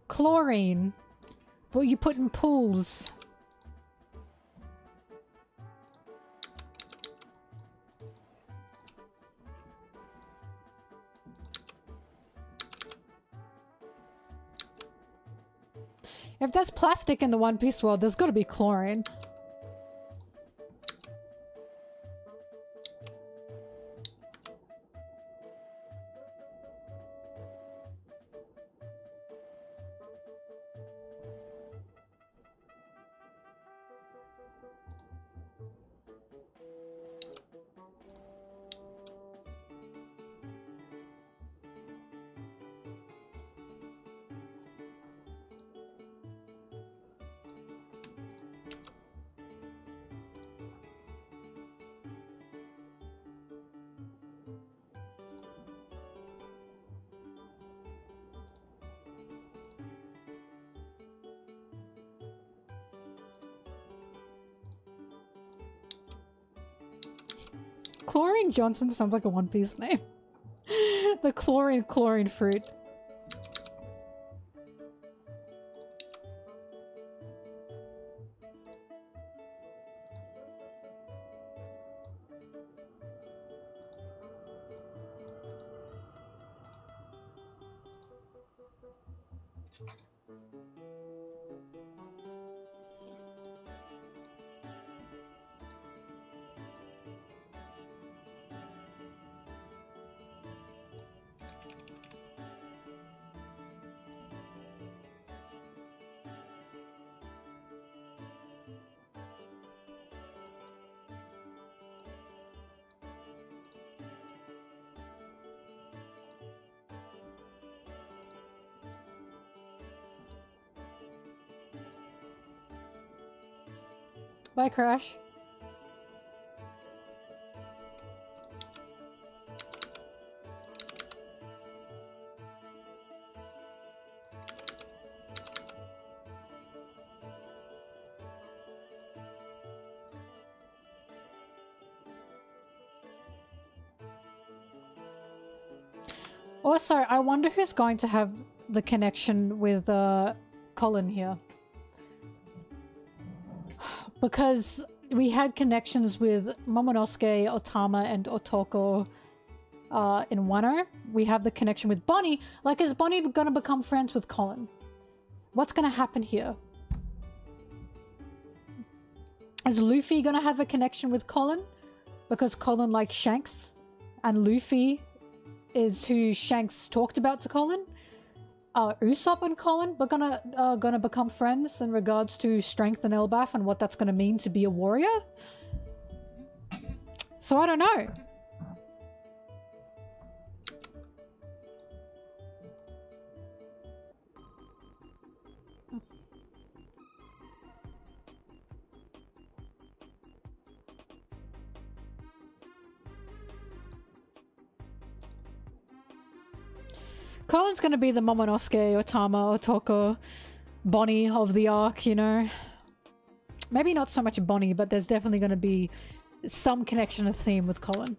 Chlorine. What you put in pools. If there's plastic in the One Piece world, there's gotta be chlorine. Chlorine Johnson sounds like a One Piece name. The chlorine fruit. Bye, Crash. Also, I wonder who's going to have the connection with Colin here. Because we had connections with Momonosuke, Otama, and Otoko in Wano. We have the connection with Bonnie. Like, is Bonnie gonna become friends with Colin? What's gonna happen here? Is Luffy gonna have a connection with Colin? Because Colin likes Shanks, and Luffy is who Shanks talked about to Colin. Usopp and Colin are gonna become friends in regards to strength and Elbaf and what that's gonna mean to be a warrior. So I don't know. Colin's gonna be the Momonosuke, Otama, Otoko, Bonnie of the arc, you know? Maybe not so much Bonnie, but there's definitely gonna be some connection, a theme with Colin.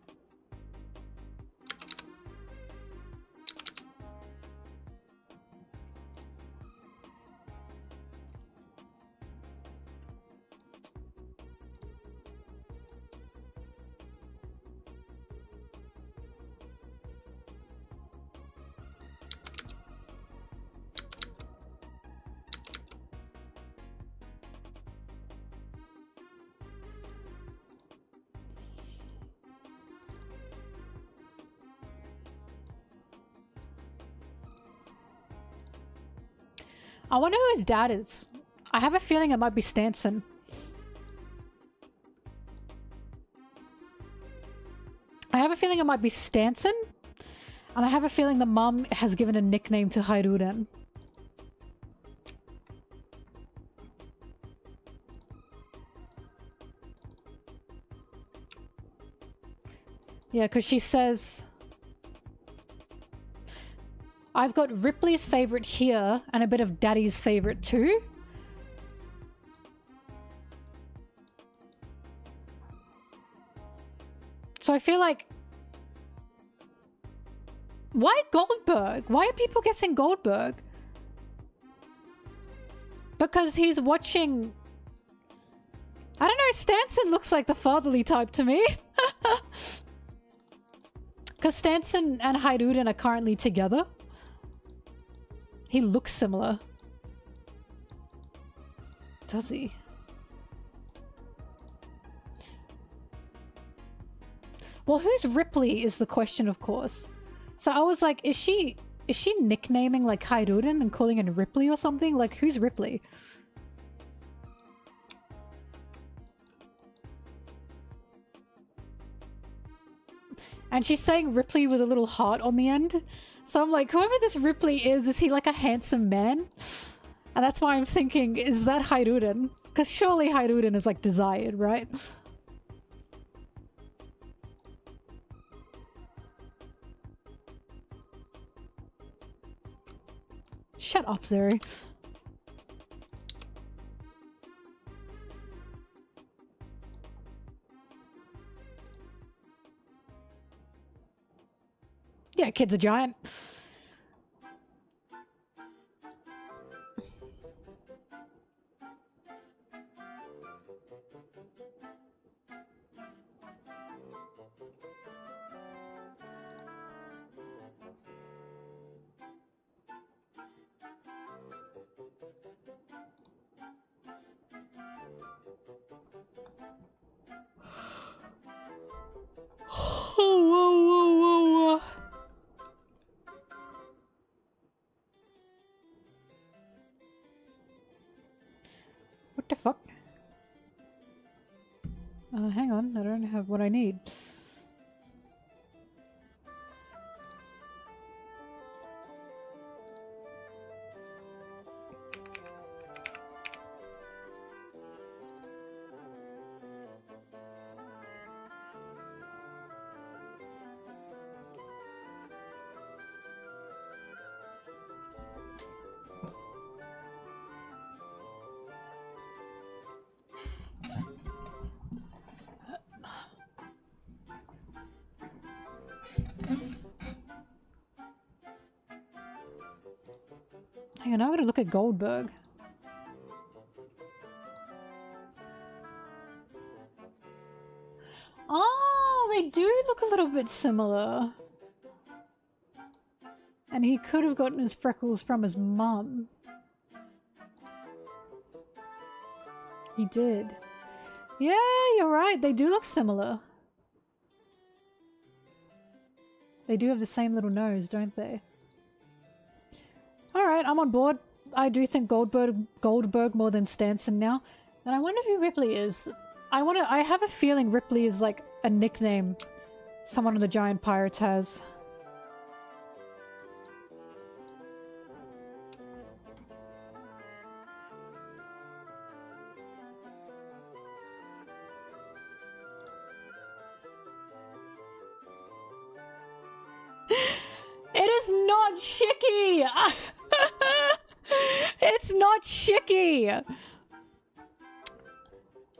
I wonder who his dad is. I have a feeling it might be Stanson. I have a feeling it might be Stanson. And I have a feeling the mum has given a nickname to Hairuren. Yeah, because she says... I've got Ripley's favorite here and a bit of Daddy's favorite too. So I feel like... Why Goldberg? Why are people guessing Goldberg? Because he's watching... I don't know, Stanson looks like the fatherly type to me. Because Stanson and Hairuren are currently together. He looks similar. Does he? Well, who's Ripley is the question, of course. So I was like, is she nicknaming like Hairuren and calling it Ripley or something? Like, who's Ripley? And she's saying Ripley with a little heart on the end. So I'm like, whoever this Ripley is he like a handsome man? And that's why I'm thinking, is that Hairuren? Because surely Hairuren is like desired, right? Shut up, Zeri. Yeah, kid's a giant. Whoa. What the fuck? Hang on, I don't have what I need. Hang on, I gotta look at Goldberg. Oh, they do look a little bit similar. And he could have gotten his freckles from his mum. He did. Yeah, you're right. They do look similar. They do have the same little nose, don't they? Alright, I'm on board. I do think Goldberg more than Stanson now. And I wonder who Ripley is. I have a feeling Ripley is like a nickname someone of the Giant Pirates has. It is not Shiki! It's not Shiki!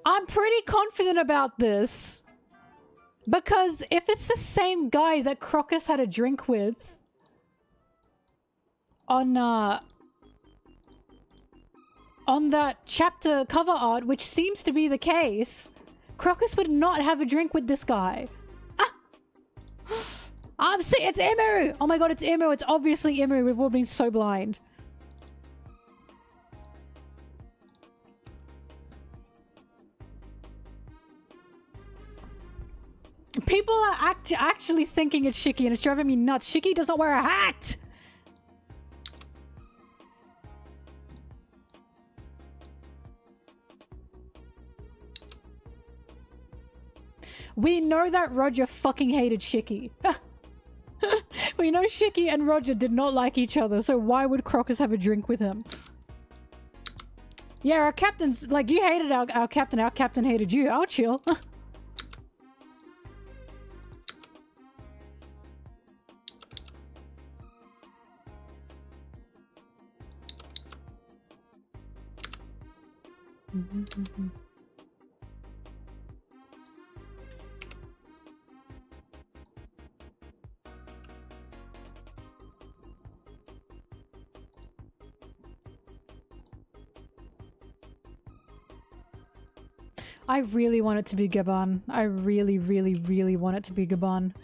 I'm pretty confident about this. Because if it's the same guy that Crocus had a drink with on that chapter cover art, which seems to be the case, Crocus would not have a drink with this guy. I'm seeing it's Emu! Oh my god, it's Emu! It's obviously Emu. We've all been so blind. People are actually thinking it's Shiki and it's driving me nuts. Shiki does not wear a hat! We know that Roger fucking hated Shiki. We know Shiki and Roger did not like each other, so why would Crocus have a drink with him? Yeah, our captain's... Like, you hated our captain hated you. I'll chill. I really want it to be Gabon. I really, really, really want it to be Gabon.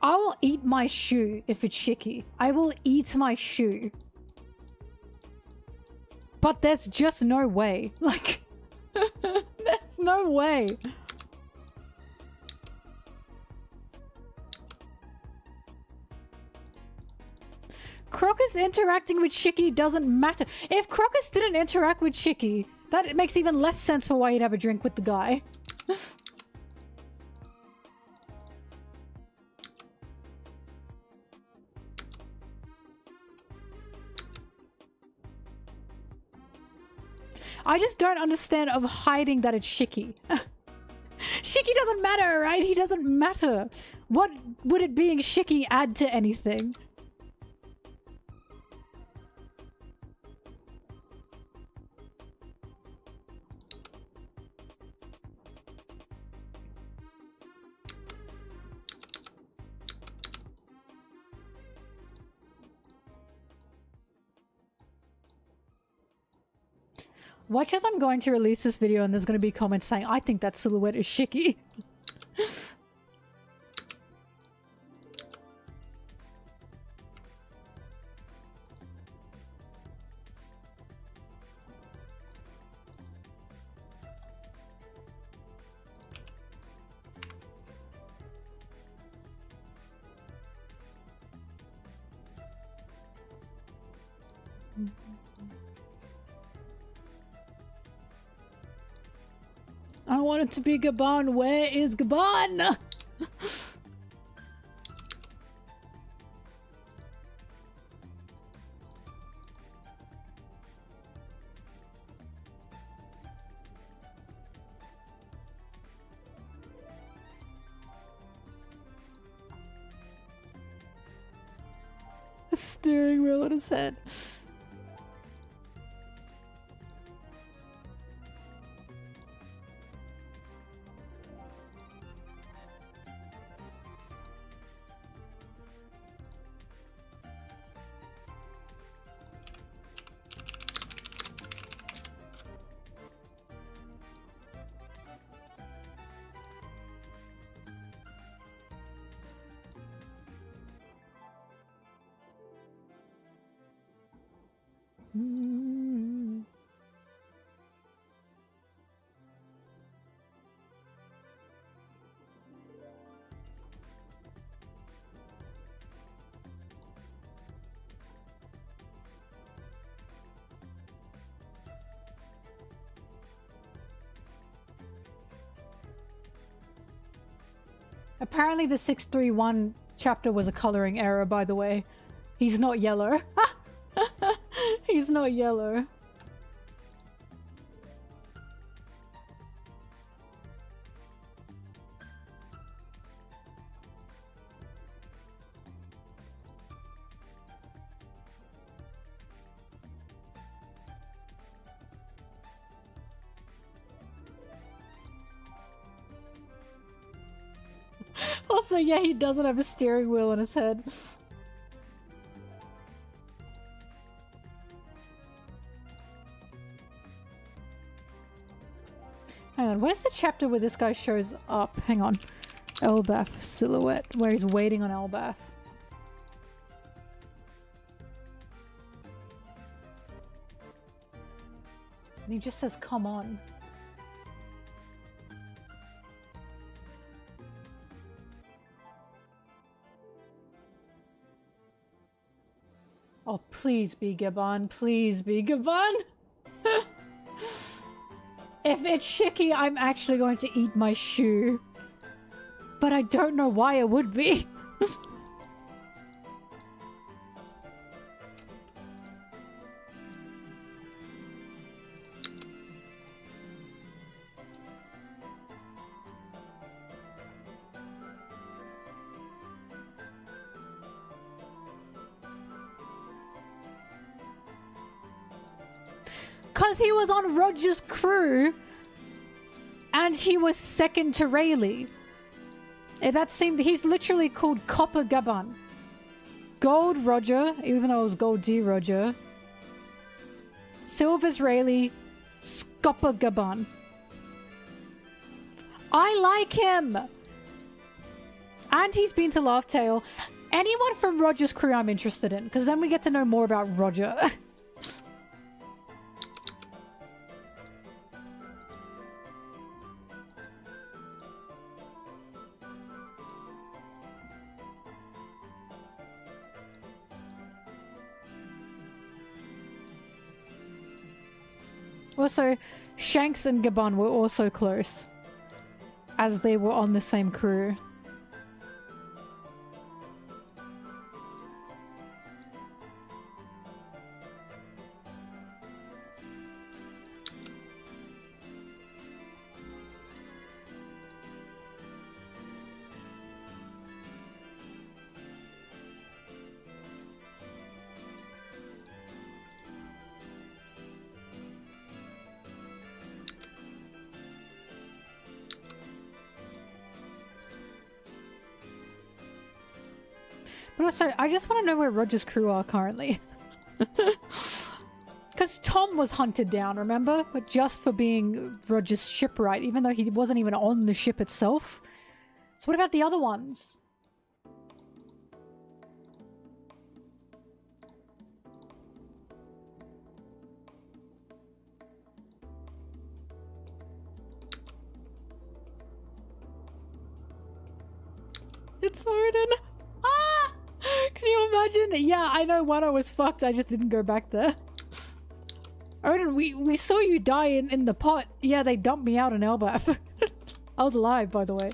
I will eat my shoe if it's Shiki. I will eat my shoe. But there's just no way. Like, there's no way. Crocus interacting with Shiki doesn't matter. If Crocus didn't interact with Shiki, that makes even less sense for why he'd have a drink with the guy. I just don't understand of hiding that it's Shiki. Shiki doesn't matter, right? He doesn't matter. What would it being Shiki add to anything? Watch as I'm going to release this video and there's going to be comments saying, I think that silhouette is Shiki. I want it to be Gabon. Where is Gabon? A steering wheel on his head. Apparently the 631 chapter was a coloring error, by the way. He's not yellow. He's not yellow. Also, yeah, he doesn't have a steering wheel on his head. Hang on, where's the chapter where this guy shows up? Hang on. Elbaf silhouette, where he's waiting on Elbaf. And he just says, come on. Oh, please be Gabon. Please be Gabon. If it's Shiki, I'm actually going to eat my shoe. But I don't know why it would be. Because he was on Roger's crew and he was second to Rayleigh. That seemed, he's literally called Copper Gabon. Gold Roger, even though it was Gold D Roger. Silver's Rayleigh, Scopper Gabon. I like him! And he's been to Laugh Tale. Anyone from Roger's crew I'm interested in, because then we get to know more about Roger. Also, Shanks and Gabon were also close, as they were on the same crew. But also, I just want to know where Roger's crew are currently. Because Tom was hunted down, remember? But just for being Roger's shipwright, even though he wasn't even on the ship itself. So what about the other ones? It's Odin. Ah! Can you imagine? Yeah, I know Wano was fucked. I just didn't go back there. Odin, we saw you die in the pot. Yeah, they dumped me out in Elbaf. I was alive, by the way.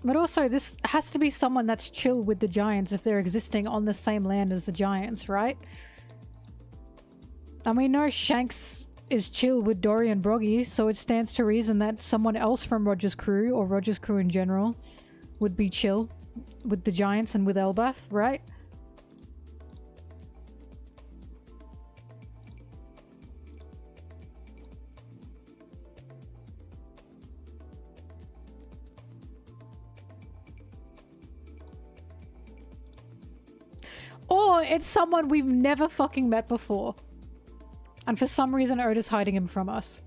But also, this has to be someone that's chill with the giants if they're existing on the same land as the giants, right? And we know Shanks is chill with Dory and Broggy, so it stands to reason that someone else from Roger's crew, or Roger's crew in general, would be chill with the giants and with Elbaf, right? Or it's someone we've never fucking met before. And for some reason, Oda's hiding him from us.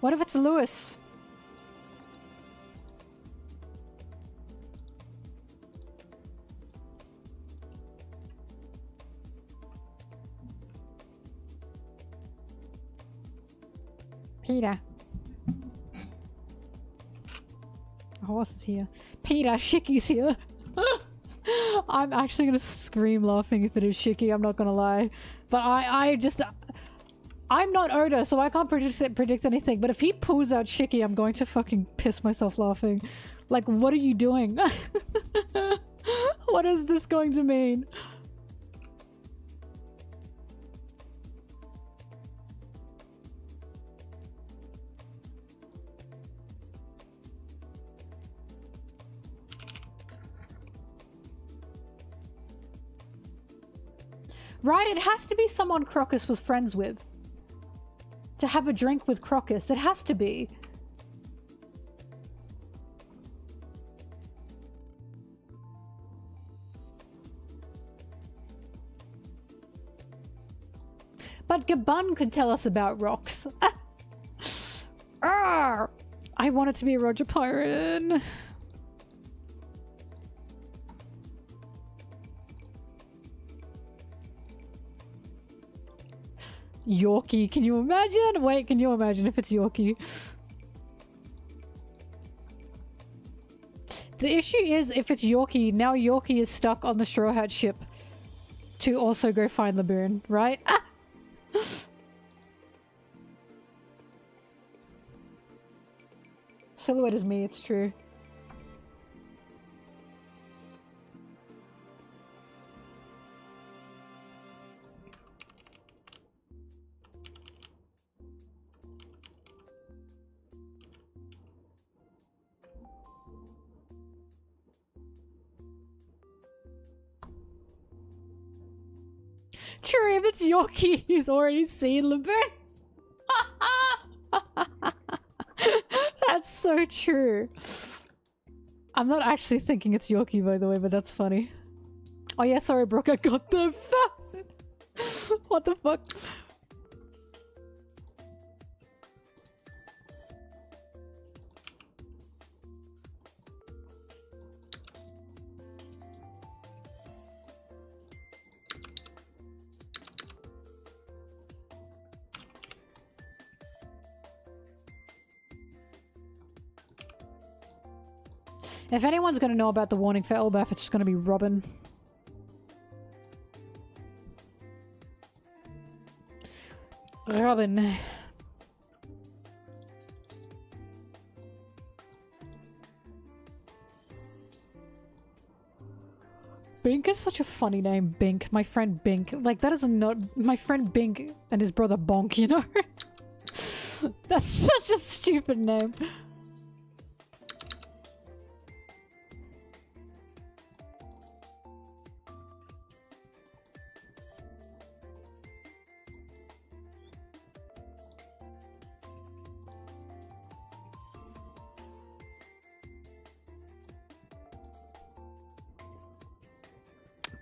What if it's Lewis? Peter. The horse is here. Peter, Shicky's here. I'm actually gonna scream laughing if it is Shicky, I'm not gonna lie. But I'm not Oda, so I can't predict anything. But if he pulls out Shicky, I'm going to fucking piss myself laughing. Like, what are you doing? What is this going to mean? Right, it has to be someone Crocus was friends with. To have a drink with Crocus, it has to be. But Gabun could tell us about rocks. Arr! I want it to be Roger Pyron. Yorkie, can you imagine? Wait, can you imagine if it's Yorkie? The issue is, if it's Yorkie, now Yorkie is stuck on the Straw Hat ship to also go find Laboon, right? Ah! Silhouette is me, it's true. True, if it's Yorkie, he's already seen Laboon. That's so true. I'm not actually thinking it's Yorkie, by the way, but that's funny. Oh yeah, sorry, Brooke, I got there fast. What the fuck? If anyone's going to know about the warning for Elbaf, it's just going to be Robin. Robin. Bink is such a funny name, Bink. My friend Bink. Like, that is not... My friend Bink and his brother Bonk, you know? That's such a stupid name.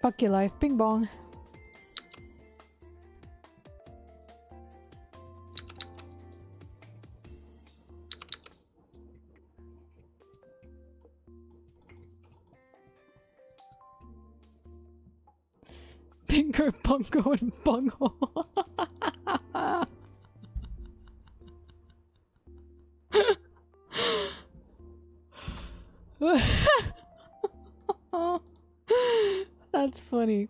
Fuck your life. Bing bong. Bingo, bongo, and bunghole. That's funny.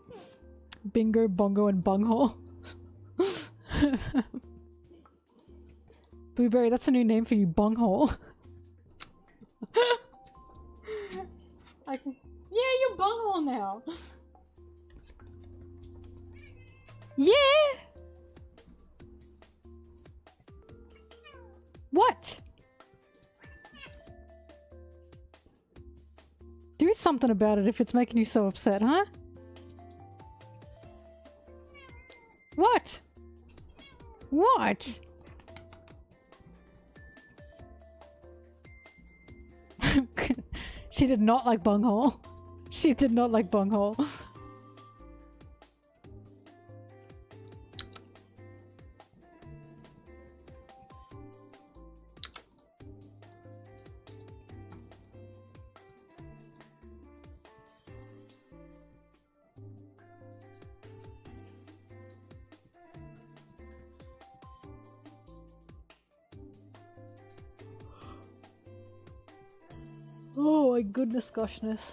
Bingo, bongo, and bunghole. Blueberry, that's a new name for you, bunghole. I can... Yeah, you're bunghole now. Yeah! What? Do something about it if it's making you so upset, huh? What? What? She did not like bunghole. She did not like bunghole. Oh my goodness goshness.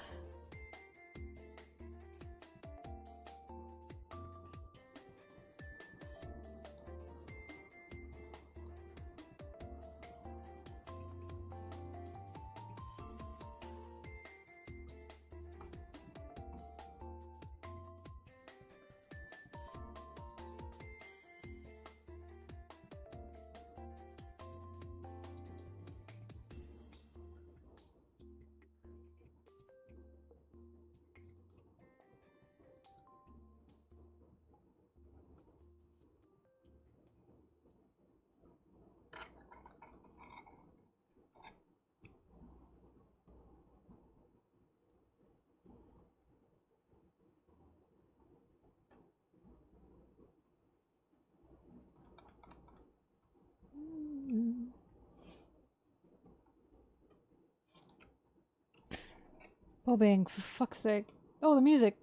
Bobbing, for fuck's sake. Oh, the music.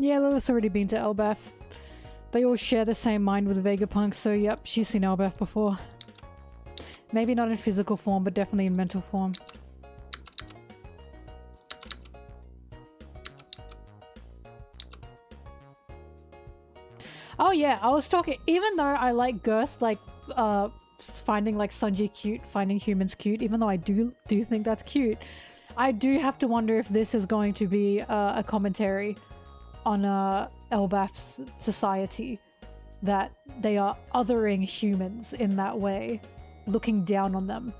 Yeah, Lilith's already been to Elbaf. They all share the same mind with Vegapunk, so yep, she's seen Elbaf before. Maybe not in physical form, but definitely in mental form. Oh yeah, I was talking, even though I like Girth, like, finding like Sanji cute, finding humans cute, even though I do think that's cute, I do have to wonder if this is going to be a commentary on Elbaf's society, that they are othering humans in that way, looking down on them.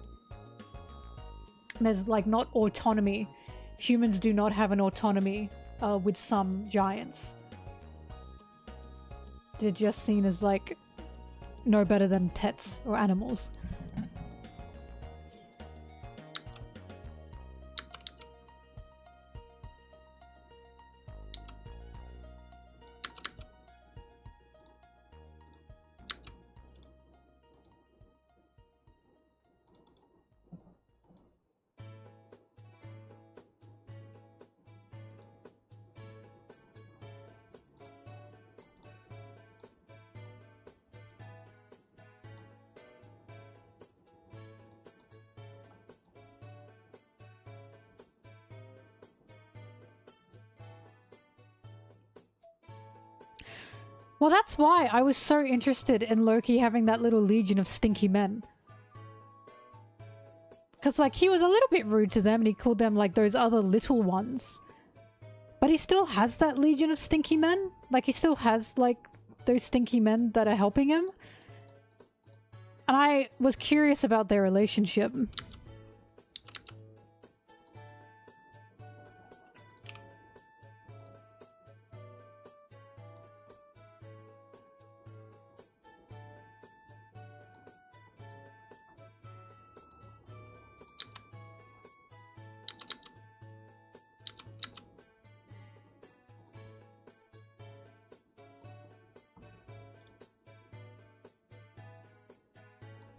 There's like not autonomy. Humans do not have an autonomy with some giants. They're just seen as like no better than pets or animals. Well, that's why I was so interested in Loki having that little legion of stinky men. Because, like, he was a little bit rude to them and he called them, like, those other little ones. But he still has that legion of stinky men. Like, he still has, like, those stinky men that are helping him. And I was curious about their relationship.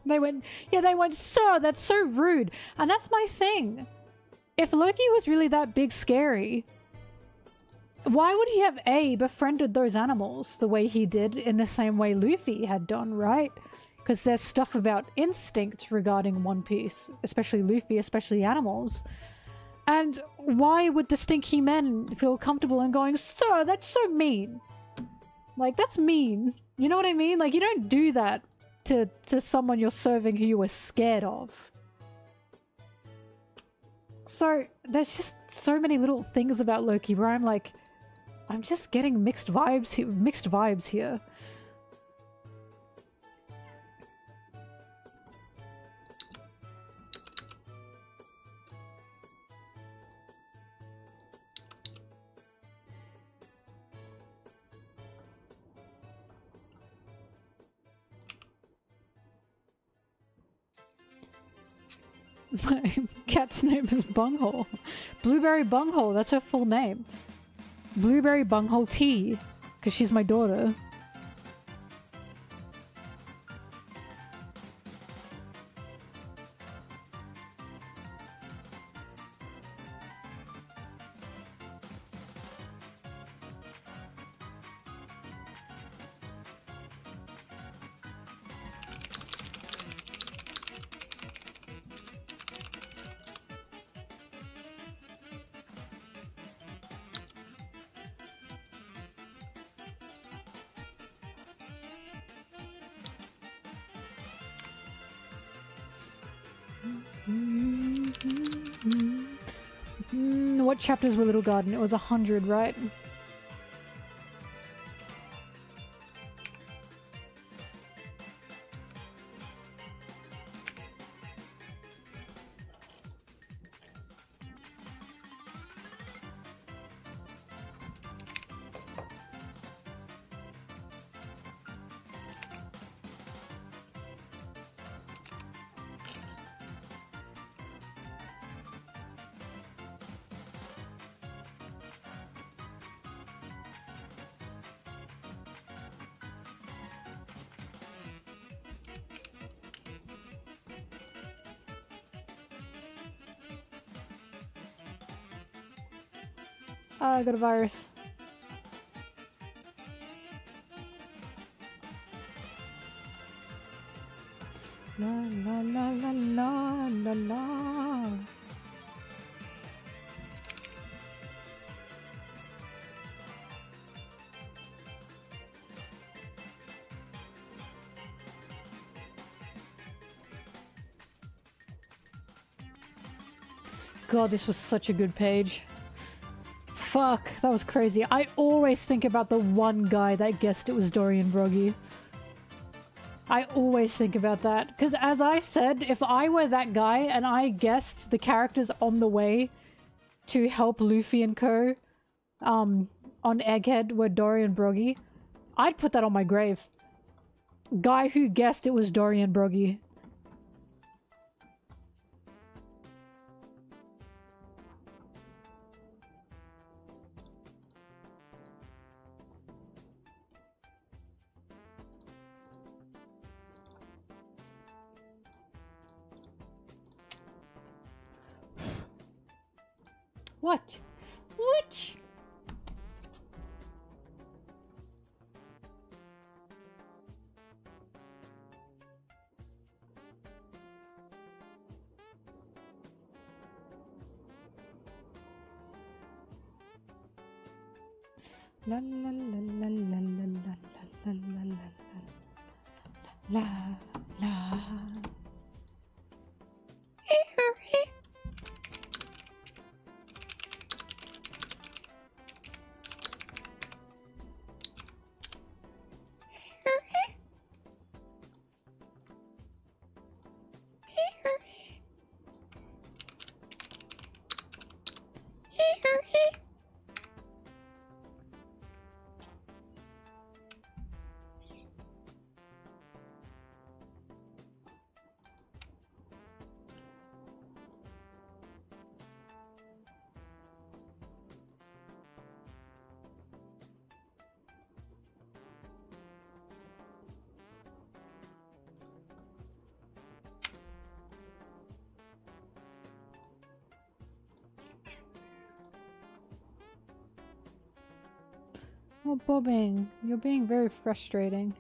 They went, sir, that's so rude. And that's my thing. If Loki was really that big scary, why would he have befriended those animals the way he did in the same way Luffy had done, right? Because there's stuff about instinct regarding One Piece, especially Luffy, especially animals. And why would the stinky men feel comfortable in going, sir, that's so mean? Like, that's mean. You know what I mean? Like, you don't do that to someone you're serving who you were scared of. So there's just so many little things about Loki where I'm like, I'm just getting mixed vibes here. My cat's name is Bunghole. Blueberry Bunghole, that's her full name. Blueberry Bunghole Tea, because she's my daughter. What chapters were Little Garden? It was 100, right? I got a virus. La la la la la la la. God, this was such a good page. Fuck, that was crazy. I always think about the one guy that guessed it was Dorian Broggy. I always think about that. Because as I said, if I were that guy and I guessed the characters on the way to help Luffy and co. On Egghead were Dorian Broggy, I'd put that on my grave. Guy who guessed it was Dorian Broggy. What? What? La la la la la la la la la la la la. Oh, Bobbing, you're being very frustrating.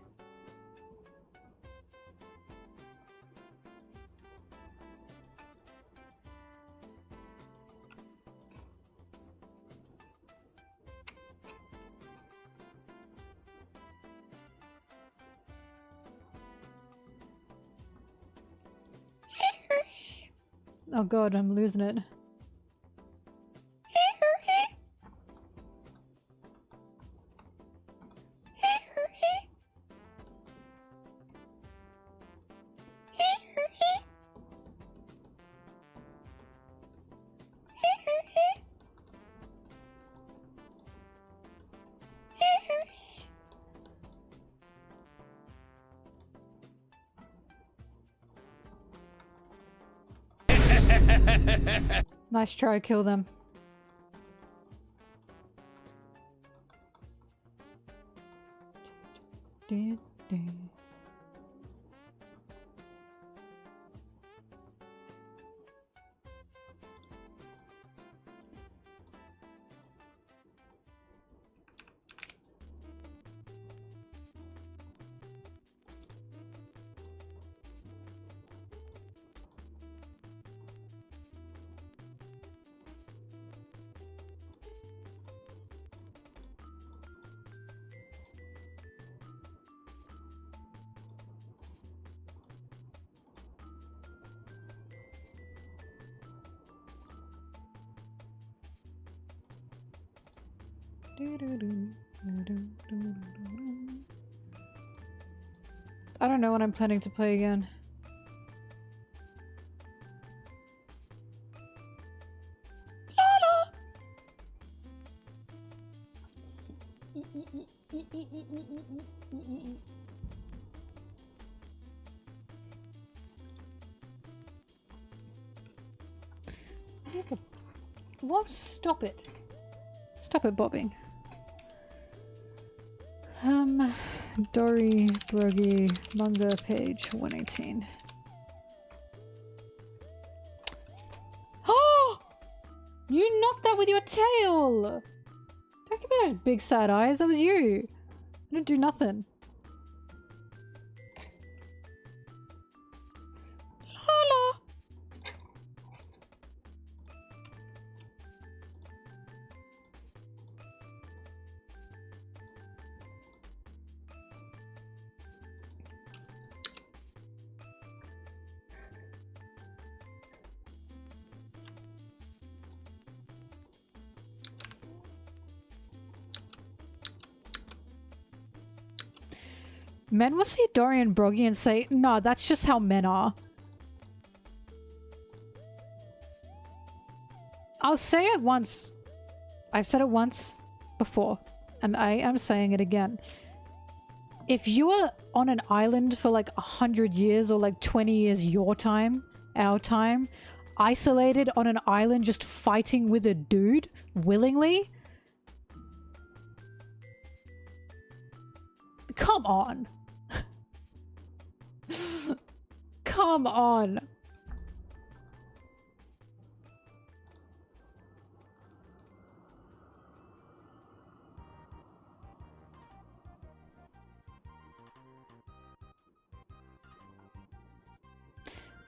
Oh god, I'm losing it. Nice try, kill them. I don't know when I'm planning to play again. What? Stop it. Stop it, bobbing. Dory Broggy manga page 118. Oh! You knocked that with your tail! Don't give me those big sad eyes, that was you. I didn't do nothing. Men will see Dorian Broggy and say, no, that's just how men are. I'll say it once. I've said it once before, and I am saying it again. If you are on an island for like 100 years or like 20 years your time, our time, isolated on an island just fighting with a dude willingly, come on. Come on.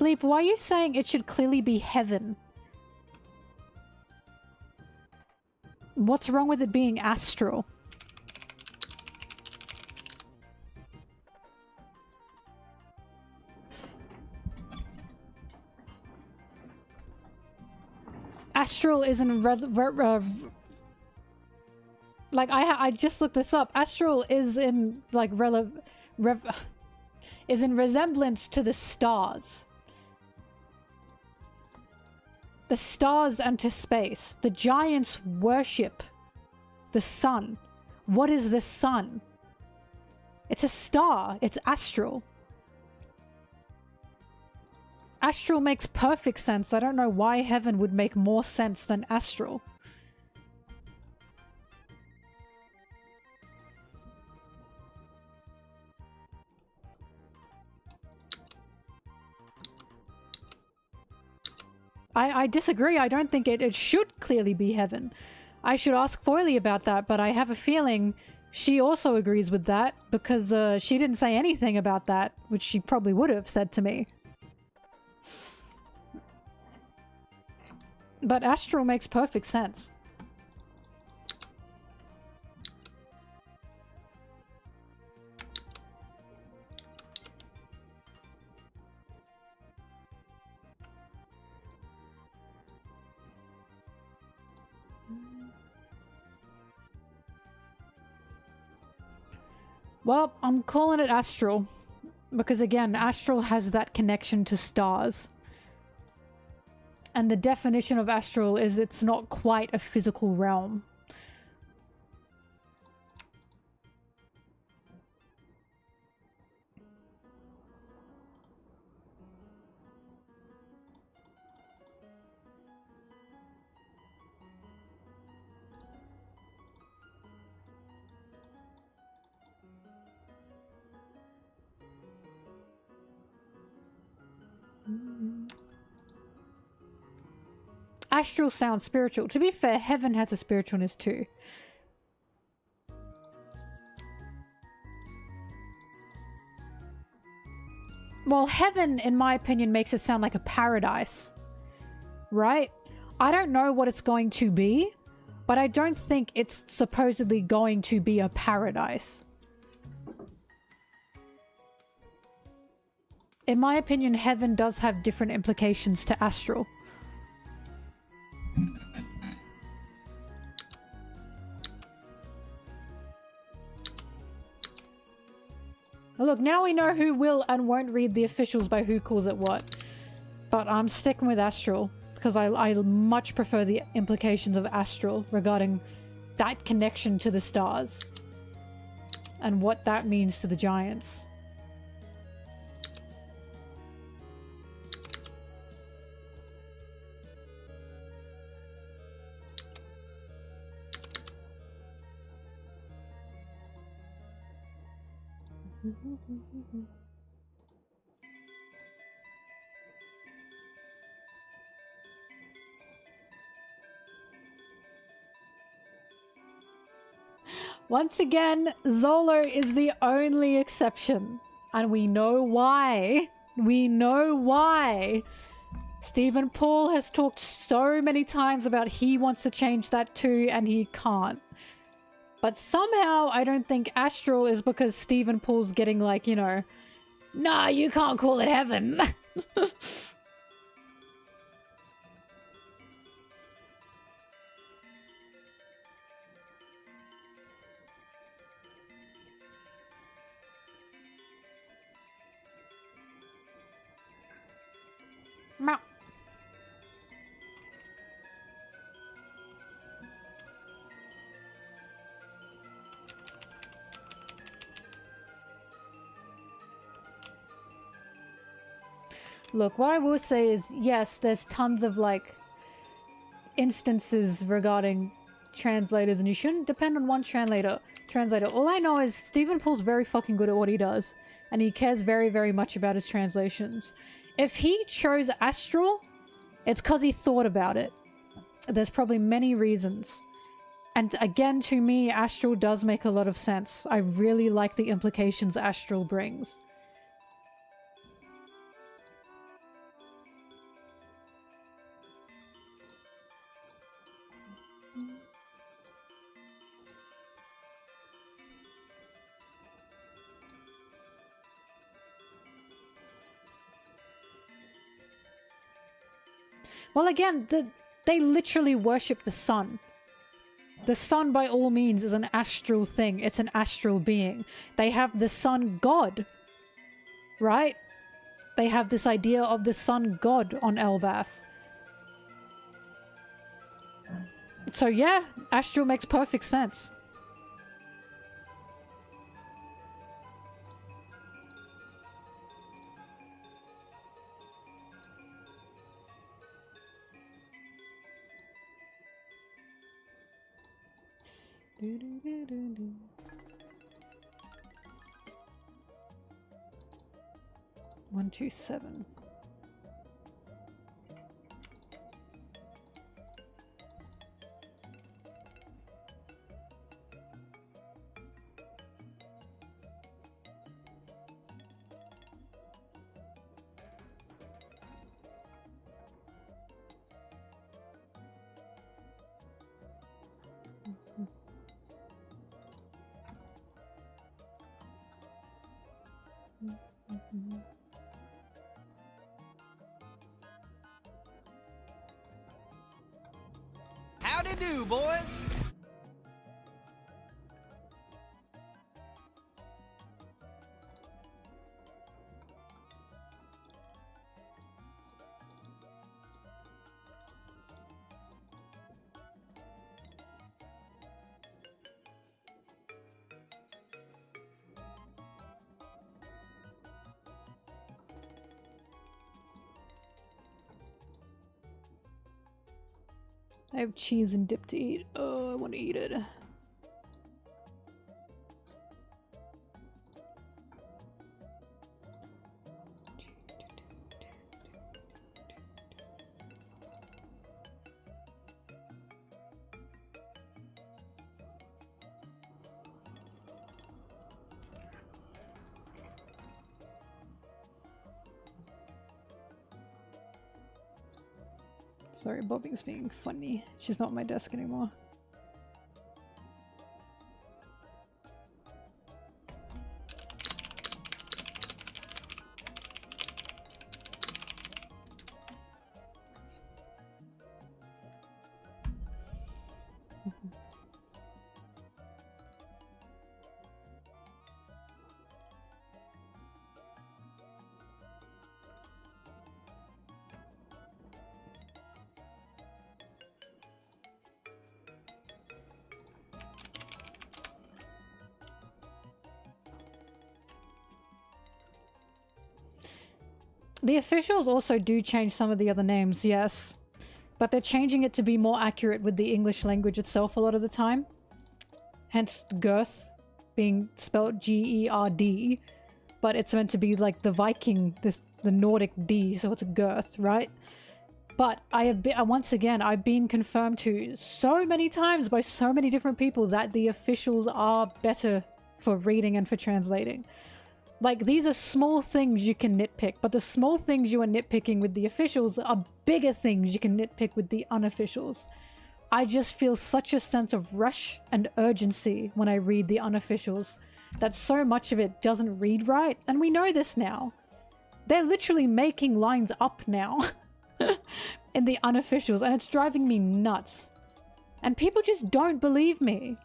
Bleep, why are you saying it should clearly be heaven? What's wrong with it being astral? Astral isn't like I just looked this up. Astral is in like is in resemblance to the stars. The stars and to space. The giants worship the sun. What is the sun? It's a star. It's astral. Astral makes perfect sense. I don't know why heaven would make more sense than astral. I disagree. I don't think it should clearly be heaven. I should ask Foily about that, but I have a feeling she also agrees with that because she didn't say anything about that, which she probably would have said to me. But astral makes perfect sense. Well, I'm calling it astral because again, astral has that connection to stars. And the definition of astral is it's not quite a physical realm. Astral sounds spiritual. To be fair, heaven has a spiritualness too. Well, heaven, in my opinion, makes it sound like a paradise. Right? I don't know what it's going to be, but I don't think it's supposedly going to be a paradise. In my opinion, heaven does have different implications to astral. Look, now we know who will and won't read the officials by who calls it what. But I'm sticking with astral because I much prefer the implications of astral regarding that connection to the stars and what that means to the giants. Once again, Zolo is the only exception. And we know why. We know why. Stephen Paul has talked so many times about he wants to change that too, and he can't. But somehow I don't think astral is because Stephen Paul's getting like, you know, nah, you can't call it heaven. Meow. Look, what I will say is, yes, there's tons of, like, instances regarding translators, and you shouldn't depend on one translator. All I know is Stephen Pool's very fucking good at what he does, and he cares very, very much about his translations. If he chose Astral, it's because he thought about it. There's probably many reasons. And again, to me, Astral does make a lot of sense. I really like the implications Astral brings. Well, again, they literally worship the sun. The sun, by all means, is an astral thing. It's an astral being. They have the sun god, right? They have this idea of the sun god on Elbaf. So yeah, astral makes perfect sense. Do, do, do, do, do. 127. Howdy do, boys. I have cheese and dip to eat. Oh, I want to eat it. Sorry, Bobbing's being funny. She's not at my desk anymore. The officials also do change some of the other names, yes. But they're changing it to be more accurate with the English language itself a lot of the time. Hence Girth being spelled G-E-R-D. But it's meant to be like the Viking, the Nordic D, so it's a Girth, right? But I have been, once again, I've been confirmed to so many times by so many different people that the officials are better for reading and for translating. Like, these are small things you can nitpick, but the small things you are nitpicking with the officials are bigger things you can nitpick with the unofficials. I just feel such a sense of rush and urgency when I read the unofficials, that so much of it doesn't read right, and we know this now. They're literally making lines up now in the unofficials, and it's driving me nuts. And people just don't believe me.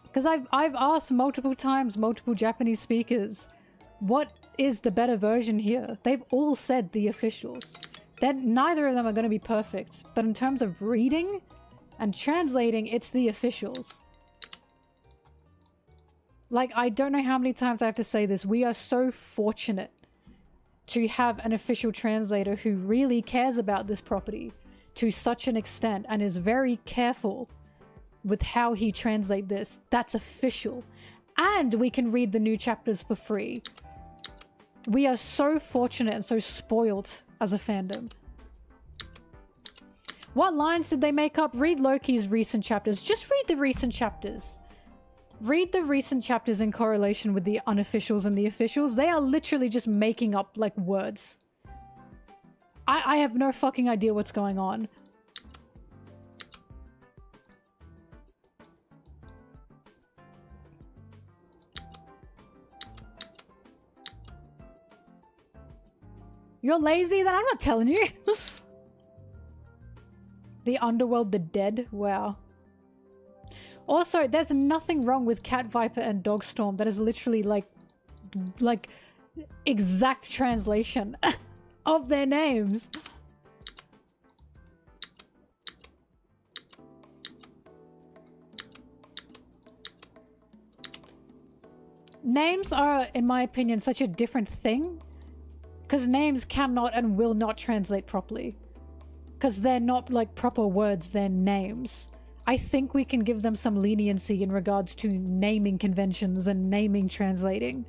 Because I've asked multiple times, multiple Japanese speakers, what is the better version here. They've all said the officials. Then neither of them are going to be perfect, but in terms of reading and translating, it's the officials. Like, I don't know how many times I have to say this. We are so fortunate to have an official translator who really cares about this property to such an extent and is very careful with how he translates this. That's official. And we can read the new chapters for free. We are so fortunate and so spoiled as a fandom. What lines did they make up? Read Loki's recent chapters. Just read the recent chapters. Read the recent chapters in correlation with the unofficials and the officials. They are literally just making up, like, words. I have no fucking idea what's going on. You're lazy? Then I'm not telling you. The underworld, the dead? Wow. Also, there's nothing wrong with Cat Viper and Dogstorm. That is literally like exact translation of their names. Names are, in my opinion, such a different thing. Because names cannot and will not translate properly. Because they're not like proper words, they're names. I think we can give them some leniency in regards to naming conventions and naming translating.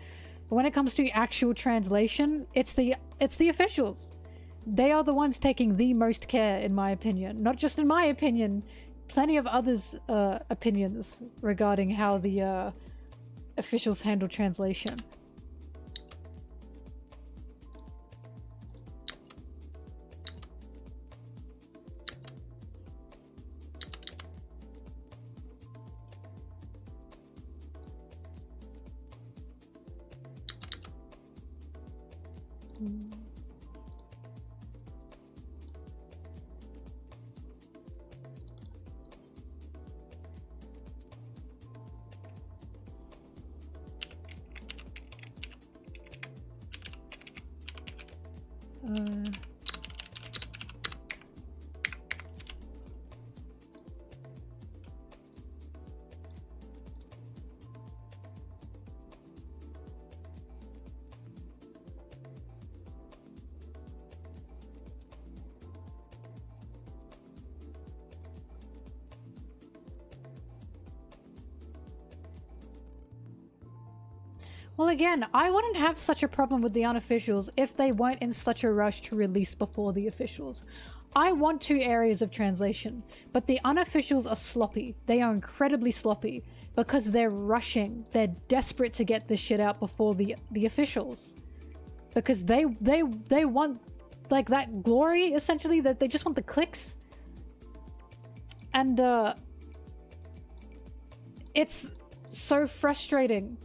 But when it comes to actual translation, it's the officials. They are the ones taking the most care, in my opinion. Not just in my opinion, plenty of others' opinions regarding how the officials handle translation. Well, again, I wouldn't have such a problem with the unofficials if they weren't in such a rush to release before the officials. I want 2 areas of translation, but the unofficials are sloppy. They are incredibly sloppy because they're rushing. They're desperate to get this shit out before the officials. Because they want, like, that glory, essentially, that they just want the clicks. And, it's so frustrating.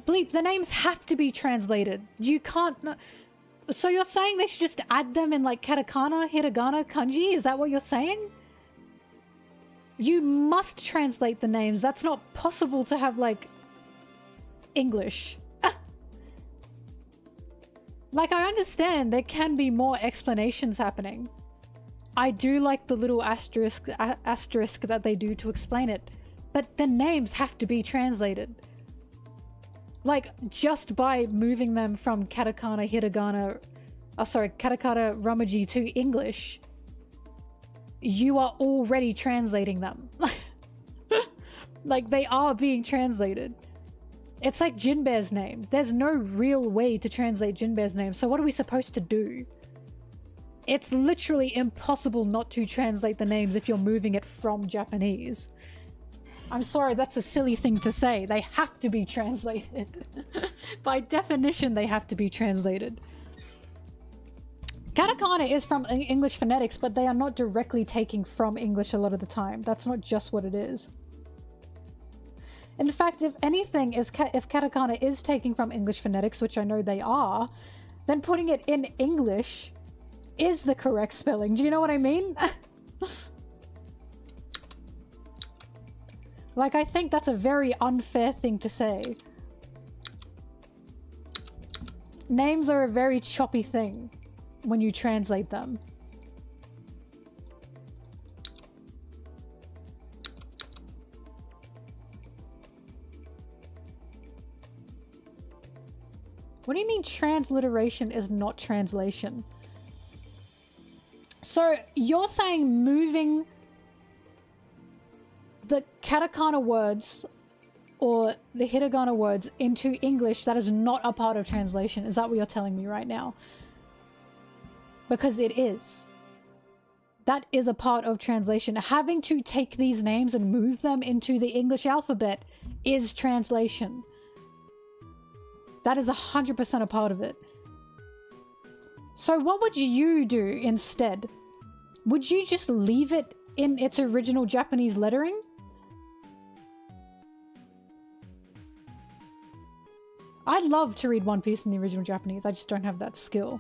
Bleep, the names have to be translated. You can't... So you're saying they should just add them in, like, katakana, hiragana, kanji? Is that what you're saying? You must translate the names. That's not possible to have, like, English. Like, I understand there can be more explanations happening. I do like the little asterisk that they do to explain it. But the names have to be translated. Like, just by moving them from katakana, hiragana, katakana, ramaji to English, you are already translating them. Like, they are being translated. It's like Jinbear's name. There's no real way to translate Jinbear's name, so what are we supposed to do? It's literally impossible not to translate the names if you're moving it from Japanese. I'm sorry, that's a silly thing to say. They have to be translated. By definition, they have to be translated. Katakana is from English phonetics, but they are not directly taking from English a lot of the time. That's not just what it is. In fact, if anything, if katakana is taking from English phonetics, which I know they are, then putting it in English is the correct spelling. Do you know what I mean? Like, I think that's a very unfair thing to say. Names are a very choppy thing when you translate them. What do you mean transliteration is not translation? So you're saying moving the katakana words or the hiragana words into English, that is not a part of translation. Is that what you're telling me right now? Because it is. That is a part of translation. Having to take these names and move them into the English alphabet is translation. That is 100% a part of it. So what would you do instead? Would you just leave it in its original Japanese lettering? I'd love to read One Piece in the original Japanese. I just don't have that skill.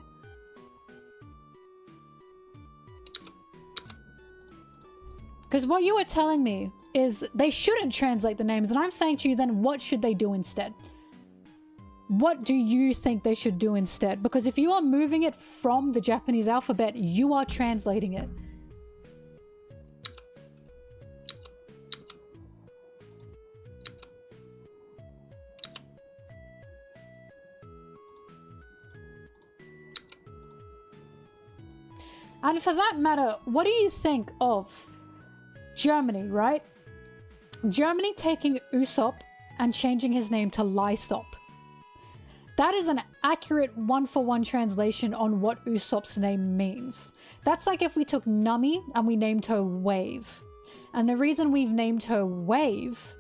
Because what you were telling me is they shouldn't translate the names, and I'm saying to you then, what should they do instead? What do you think they should do instead? Because if you are moving it from the Japanese alphabet, you are translating it. And for that matter, what do you think of Germany, right? Germany taking Usopp and changing his name to Lysop. That is an accurate one-for-one translation on what Usopp's name means. That's like if we took Nami and we named her Wave. And the reason we've named her Wave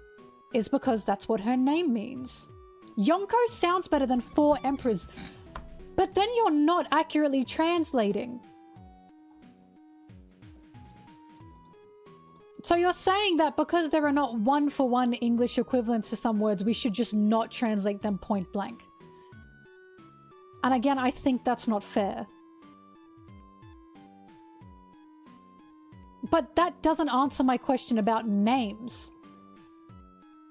is because that's what her name means. Yonko sounds better than Four Emperors, but then you're not accurately translating. So you're saying that because there are not one-for-one English equivalents to some words, we should just not translate them point blank. And again, I think that's not fair. But that doesn't answer my question about names.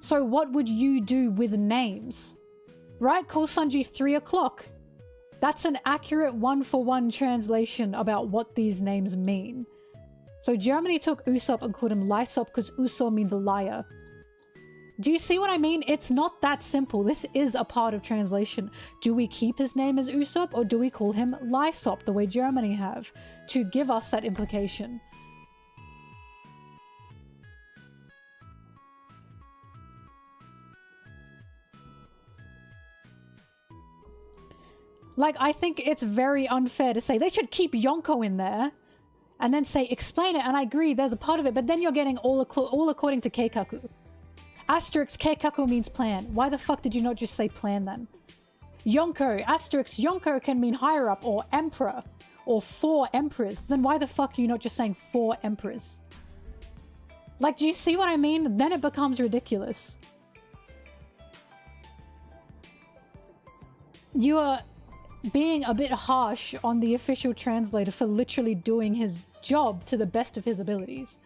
So what would you do with names? Right? Call Sanji 3 o'clock. That's an accurate one-for-one translation about what these names mean. So Germany took Usopp and called him Lysop because Uso means liar. Do you see what I mean? It's not that simple. This is a part of translation. Do we keep his name as Usopp or do we call him Lysop the way Germany have to give us that implication? Like, I think it's very unfair to say they should keep Yonko in there and then say explain it, and I agree there's a part of it, but then you're getting all according to Keikaku. Asterisk Keikaku means plan. Why the fuck did you not just say plan then? Yonko, asterisk Yonko can mean higher up or emperor or four emperors. Then why the fuck are you not just saying four emperors? Like, do you see what I mean? Then it becomes ridiculous. You are being a bit harsh on the official translator for literally doing his job to the best of his abilities.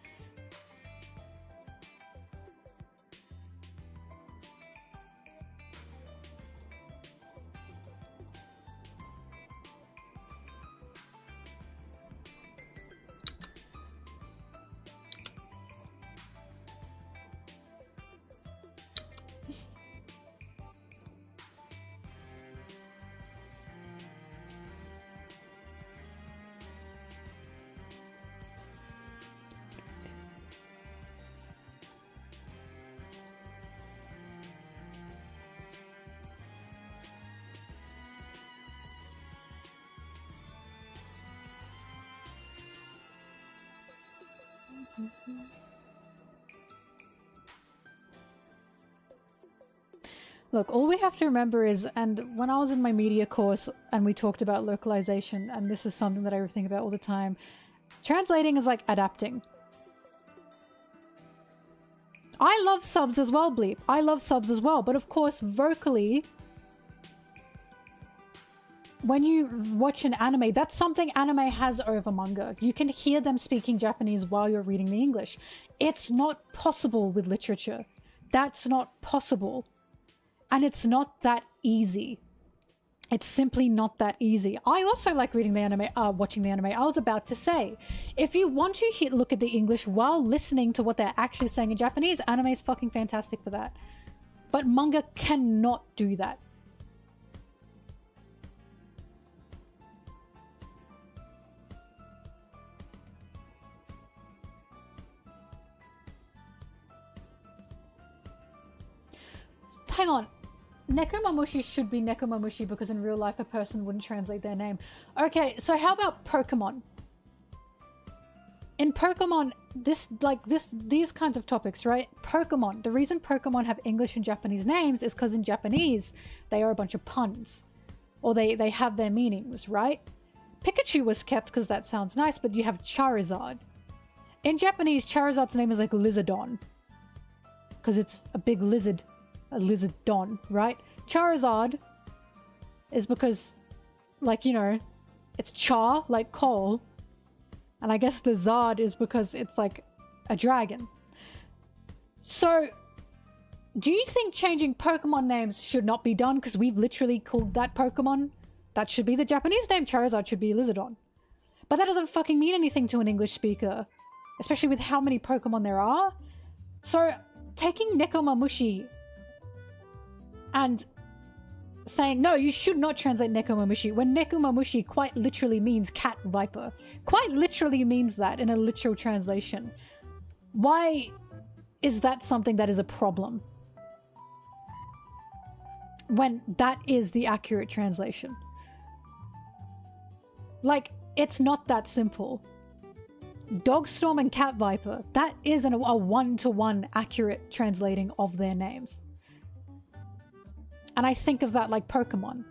Look, all we have to remember is, and when I was in my media course and we talked about localization, and this is something that I think about all the time, translating is like adapting. I love subs as well, Bleep. I love subs as well, but of course, vocally, when you watch an anime, that's something anime has over manga. You can hear them speaking Japanese while you're reading the English. It's not possible with literature. That's not possible. And it's not that easy. It's simply not that easy. I also like reading the anime, watching the anime. I was about to say, if you want to look at the English while listening to what they're actually saying in Japanese, anime is fucking fantastic for that. But manga cannot do that. Hang on. Nekomamushi should be Nekomamushi because in real life a person wouldn't translate their name. Okay, so how about Pokemon? In Pokemon, these kinds of topics, right? Pokemon, the reason Pokemon have English and Japanese names is because in Japanese, they are a bunch of puns. Or they have their meanings, right? Pikachu was kept because that sounds nice, but you have Charizard. In Japanese, Charizard's name is like Lizardon. Because it's a big lizard. A Lizardon, right? Charizard is because, like, you know, it's char, like coal. And I guess the Zard is because it's like a dragon. So, do you think changing Pokemon names should not be done? Because we've literally called that Pokemon. That should be the Japanese name. Charizard should be Lizardon. But that doesn't fucking mean anything to an English speaker. Especially with how many Pokemon there are. So, taking Nekomamushi and saying, no, you should not translate Nekomamushi, when Nekomamushi quite literally means cat viper. Quite literally means that in a literal translation. Why is that something that is a problem? When that is the accurate translation. Like, it's not that simple. Dogstorm and cat viper, that isn't a one-to-one accurate translating of their names. And I think of that like Pokemon.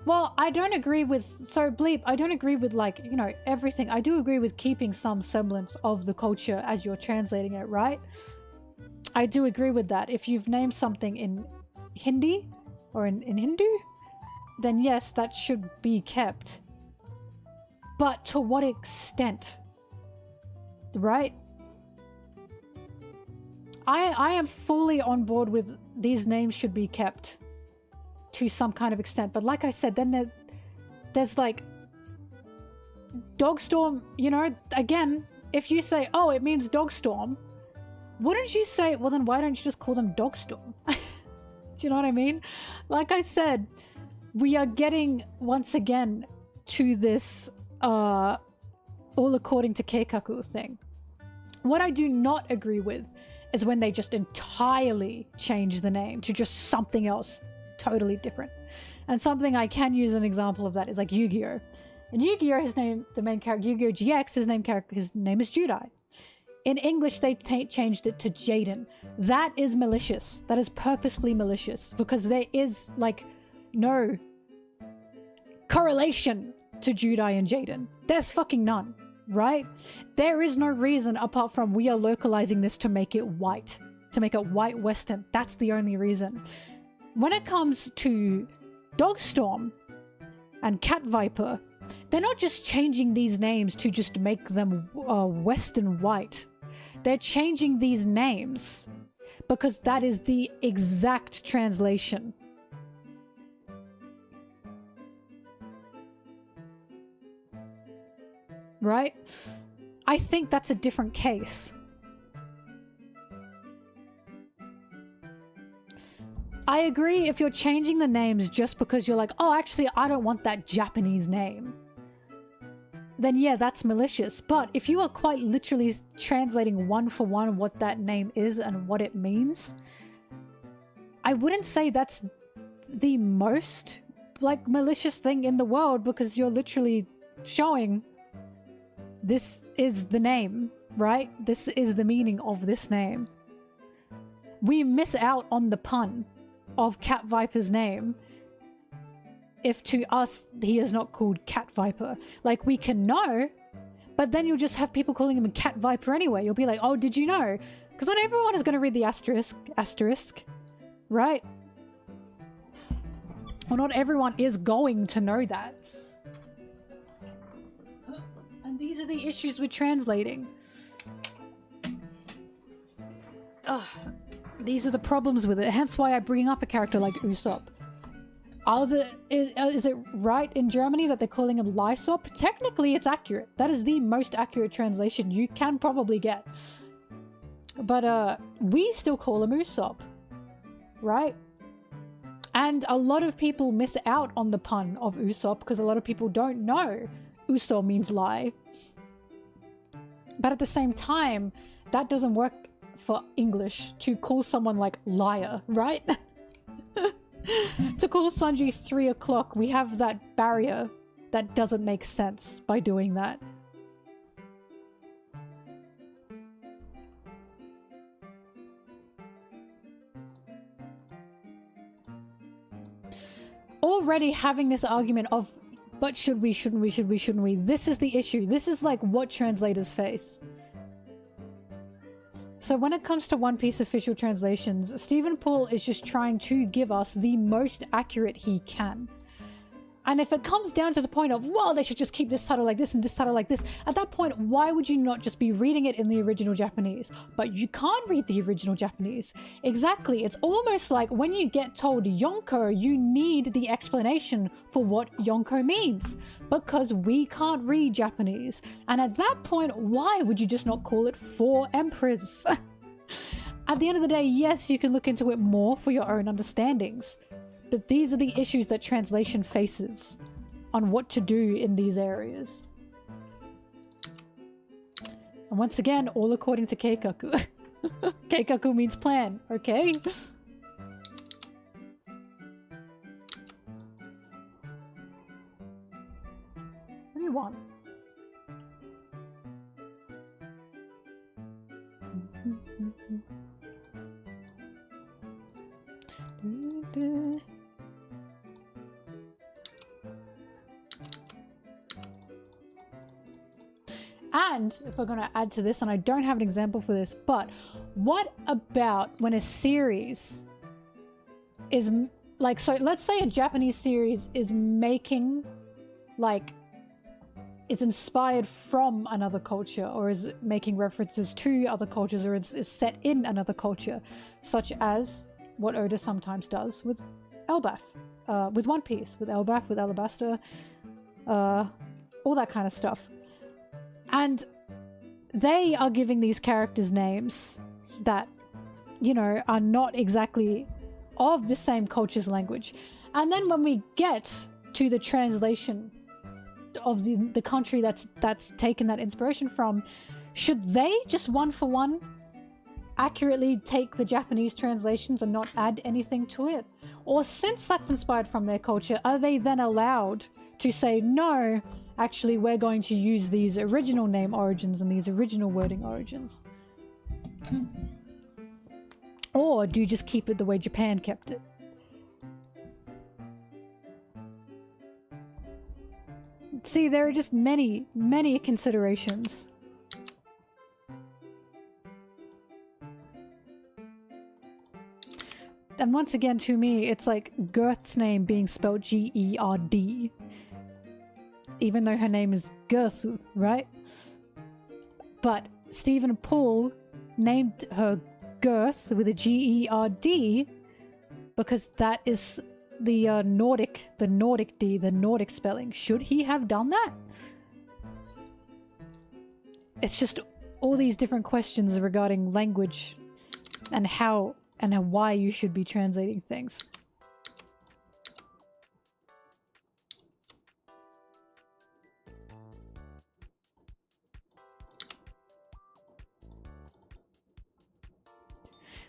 Well, I don't agree with, so Bleep, I don't agree with, like, you know, everything. I do agree with keeping some semblance of the culture as you're translating it, right? I do agree with that. If you've named something in Hindi or in Hindu, then yes, that should be kept. But to what extent? Right? I am fully on board with these names should be kept to some kind of extent, but like I said, then there's like Dogstorm, you know, again, if you say, oh, it means Dogstorm, wouldn't you say, well then why don't you just call them Dogstorm? Do you know what I mean? Like I said, we are getting once again to this all according to Keikaku thing. What I do not agree with is when they just entirely change the name to just something else totally different. And something I can use an example of that is like Yu-Gi-Oh! In Yu-Gi-Oh! His name, the main character, Yu-Gi-Oh! GX, his name is Judai. In English, they changed it to Jaden. That is malicious. That is purposefully malicious because there is like no correlation to Judai and Jaden. There's fucking none, right? There is no reason apart from we are localizing this to make it white, to make it white Western. That's the only reason. When it comes to Dogstorm and Cat Viper, they're not just changing these names to just make them Western white. They're changing these names because that is the exact translation. Right? I think that's a different case. I agree if you're changing the names just because you're like, oh, actually, I don't want that Japanese name. Then yeah, that's malicious. But if you are quite literally translating one for one what that name is and what it means, I wouldn't say that's the most, like, malicious thing in the world because you're literally showing this is the name, right? This is the meaning of this name. we miss out on the pun of Cat Viper's name if to us he is not called Cat Viper. Like, we can know, but then you'll just have people calling him a Cat Viper anyway. You'll be like, oh, did you know? Because not everyone is going to read the asterisk, right? Well, not everyone is going to know that. And these are the issues with translating. Ugh. These are the problems with it. Hence why I bring up a character like Usopp. Is it right in Germany that they're calling him Lysop? Technically, it's accurate. That is the most accurate translation you can probably get. But we still call him Usopp, right? And a lot of people miss out on the pun of Usopp because a lot of people don't know Usopp means lie. But at the same time, that doesn't work for English to call someone like liar, right? To call Sanji 3 o'clock, we have that barrier that doesn't make sense by doing that. Already having this argument of, but should we, shouldn't we? This is the issue. This is like what translators face. So when it comes to One Piece official translations, Stephen Poole is just trying to give us the most accurate he can. And if it comes down to the point of, well, they should just keep this title like this and this title like this, at that point, why would you not just be reading it in the original Japanese? But you can't read the original Japanese. Exactly. It's almost like when you get told Yonko, you need the explanation for what Yonko means. Because we can't read Japanese. And at that point, why would you just not call it Four Emperors? At the end of the day, yes, you can look into it more for your own understandings. But these are the issues that translation faces on what to do in these areas. And once again, all according to Keikaku. Keikaku means plan, okay? What do you want? And if we're going to add to this, and I don't have an example for this, but what about when a series is like, so let's say a Japanese series is making, like, is inspired from another culture, or is making references to other cultures, or is set in another culture, such as what Oda sometimes does with Elbaf, with One Piece, with Elbaf, with Alabasta, all that kind of stuff. And they are giving these characters names that, you know, are not exactly of the same culture's language. And then when we get to the translation of the country that's taken that inspiration from, should they just one for one accurately take the Japanese translations and not add anything to it? Or since that's inspired from their culture, are they then allowed to say, no, actually we're going to use these original name origins and these original wording origins? Or do you just keep it the way Japan kept it? See, there are just many, many considerations. And once again, to me, it's like Gerth's name being spelled G-E-R-D. Even though her name is Gersu, right? But Stephen Poole named her Gerth with a G-E-R-D because that is the Nordic D, the Nordic spelling. Should he have done that? It's just all these different questions regarding language and how and why you should be translating things.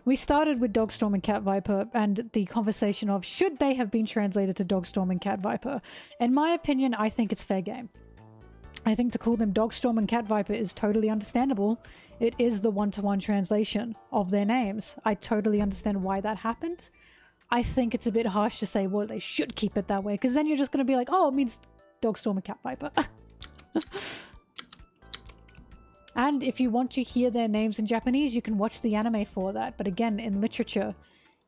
We started with Dogstorm and Cat Viper and the conversation of should they have been translated to Dogstorm and Cat Viper. In my opinion, I think it's fair game. I think to call them Dogstorm and Cat Viper is totally understandable. It is the one-to-one translation of their names. I totally understand why that happened. I think it's a bit harsh to say, well, they should keep it that way, because then you're just going to be like, oh, it means Dogstorm and Cat Viper. And if you want to hear their names in Japanese, you can watch the anime for that. But again, in literature,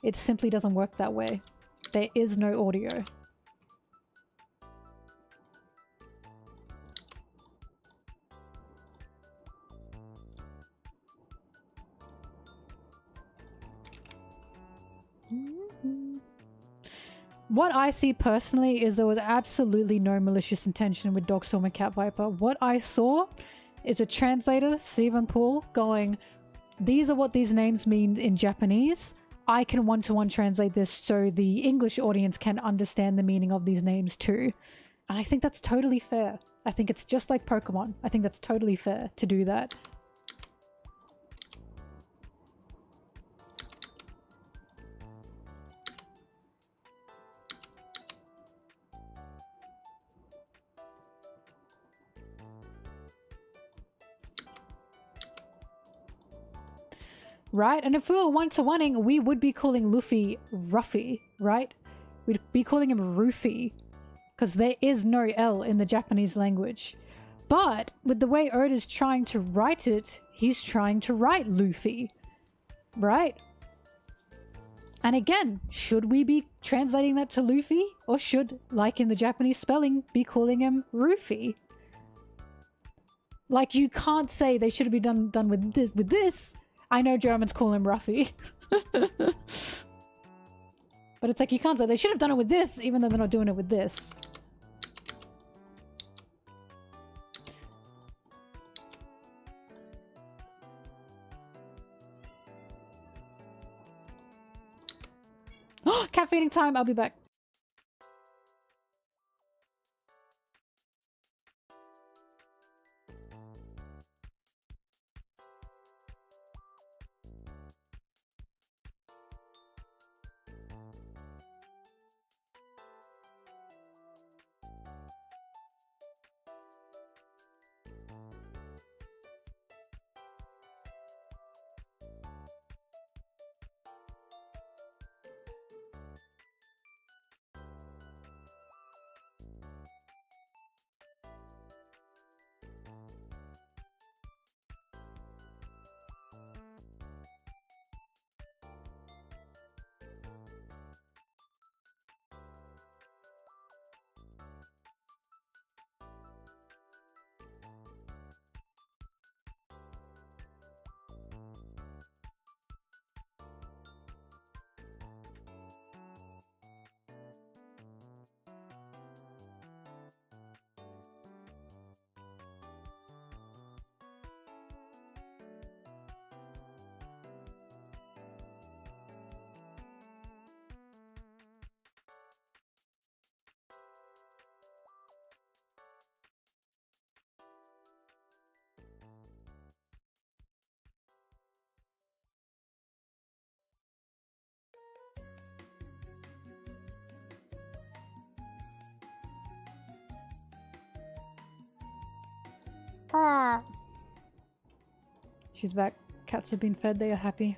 it simply doesn't work that way. There is no audio. What I see personally is there was absolutely no malicious intention with Dogstorm and Cat Viper. What I saw is a translator, Stephen Paul, going, these are what these names mean in Japanese. I can one-to-one translate this so the English audience can understand the meaning of these names too. And I think that's totally fair. I think it's just like Pokemon. I think that's totally fair to do that. Right? And if we were one-to-oneing, we would be calling Luffy Ruffy, right? We'd be calling him Rufy, because there is no L in the Japanese language. But with the way Oda's trying to write it, he's trying to write Luffy, right? And again, should we be translating that to Luffy? Or should, like in the Japanese spelling, be calling him Rufy? Like, you can't say they should have been done with this. I know Germans call him Ruffy. But it's like, you can't say they should have done it with this, even though they're not doing it with this. Cat feeding time, I'll be back. She's back. Cats have been fed. They are happy.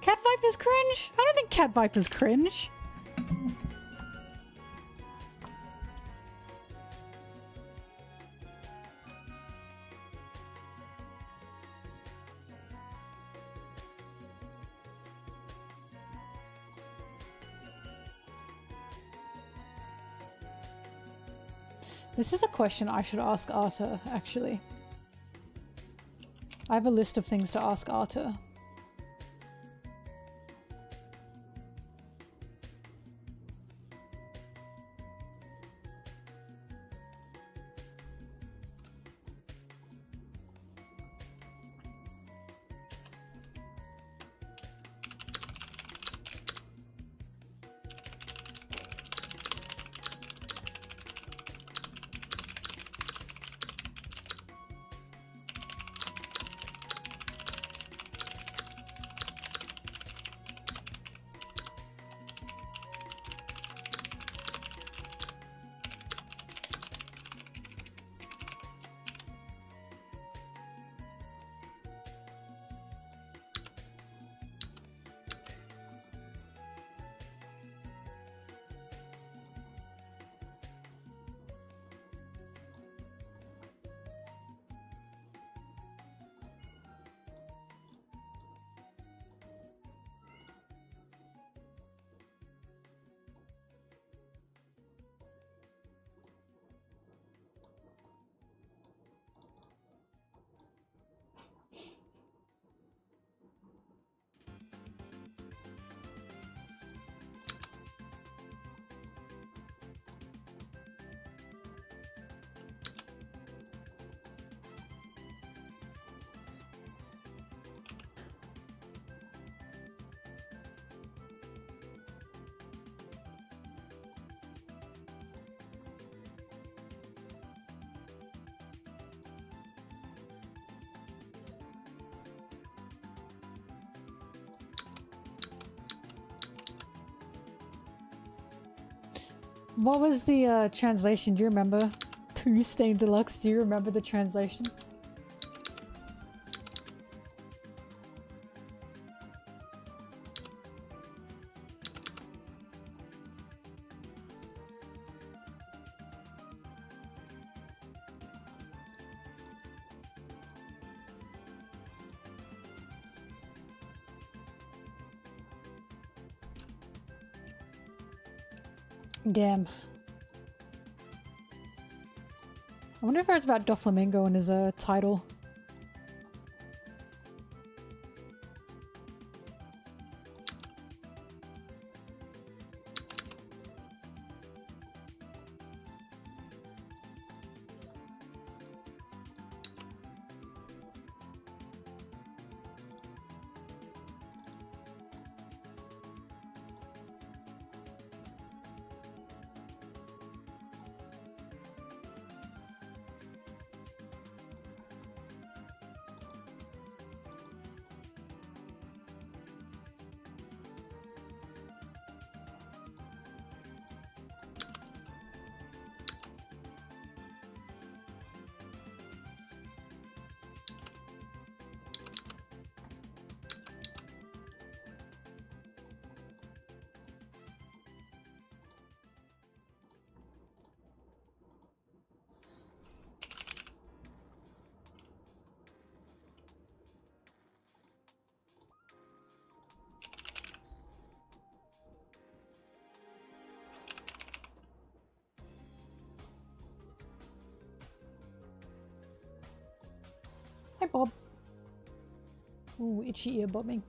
Cat Viper's cringe? I don't think Cat Viper's cringe. This is a question I should ask Arta, actually. I have a list of things to ask Arthur. What was the translation? Do you remember? Poo Stain Deluxe, do you remember the translation? Damn. I wonder if it's about Doflamingo and his title. Hi, Bob. Ooh, itchy ear bobbing.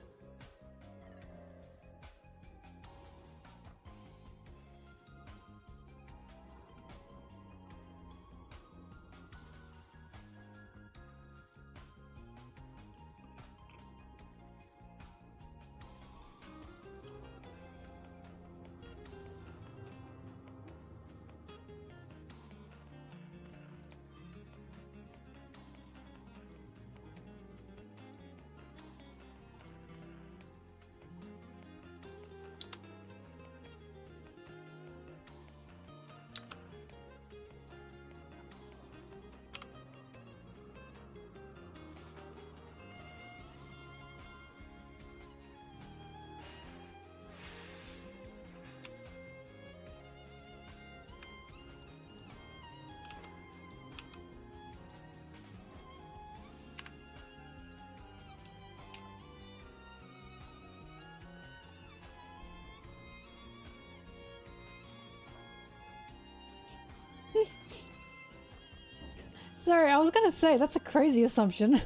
Sorry, I was gonna say, that's a crazy assumption.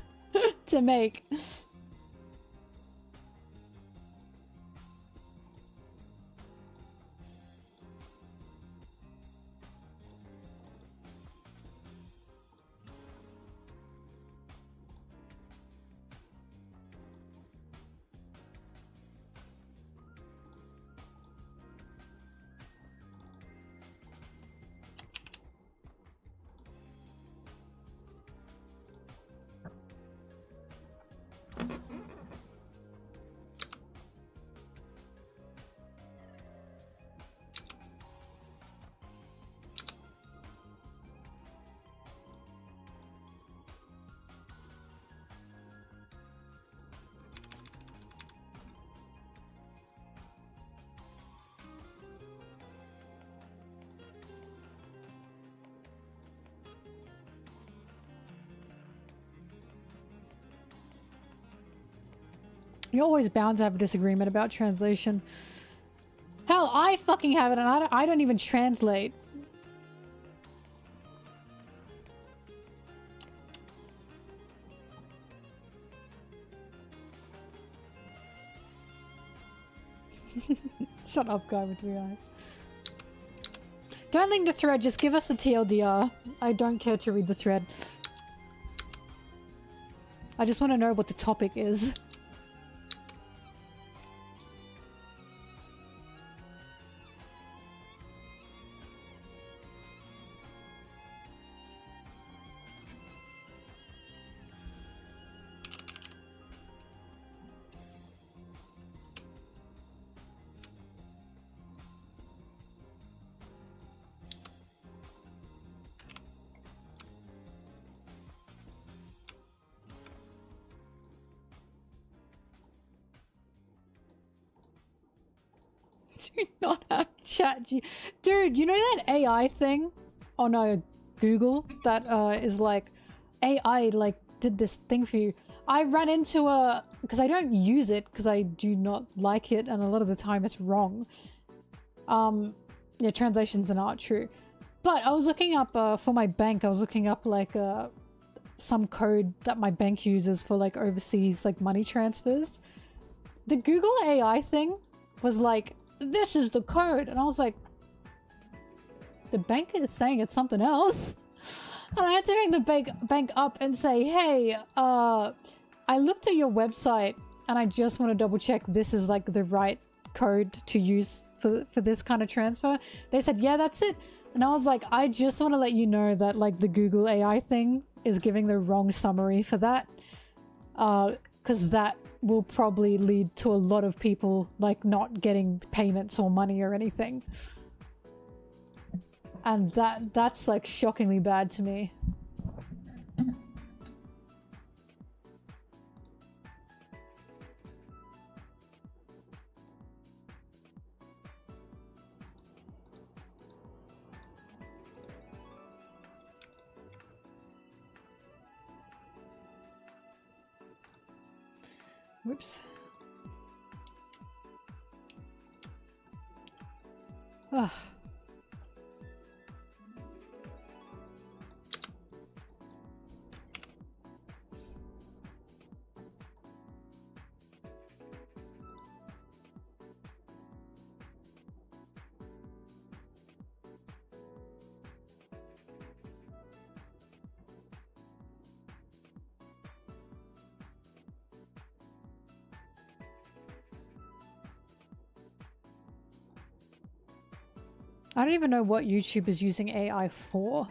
to make. You're always bound to have a disagreement about translation. Hell, I fucking have it, and I don't even translate. Shut up, guy with 3 eyes. Don't link the thread, just give us the TLDR. I don't care to read the thread. I just want to know what the topic is. Do not have Dude, you know that AI thing? Oh no, Google that is like AI like did this thing for you. I ran into a because I don't use it because I do not like it, and a lot of the time it's wrong. Yeah, translations are not true. But I was looking up for my bank. I was looking up like some code that my bank uses for like overseas like money transfers. The Google AI thing was like, this is the code, and I was like, the bank is saying it's something else. And I had to ring the bank up and say, hey, I looked at your website and I just want to double check this is like the right code to use for this kind of transfer. They said, yeah, that's it. And I was like, I just want to let you know that like the Google AI thing is giving the wrong summary for that. Because that will probably lead to a lot of people like not getting payments or money or anything. And that's like shockingly bad to me. Whoops. Ugh. I don't even know what YouTube is using AI for.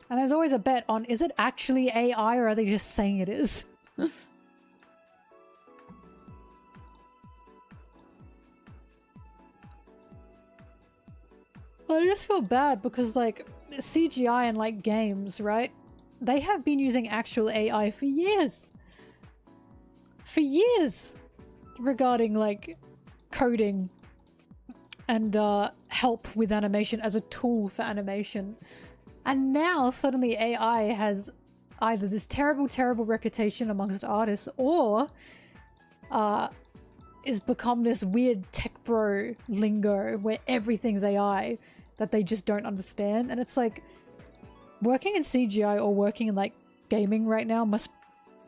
And there's always a bet on, is it actually AI or are they just saying it is? I just feel bad because like CGI and like games, right? They have been using actual AI for years. For years. Regarding like coding and help with animation as a tool for animation. And now suddenly AI has either this terrible reputation amongst artists or is become this weird tech bro lingo where everything's AI that they just don't understand. And it's like working in CGI or working in like gaming right now must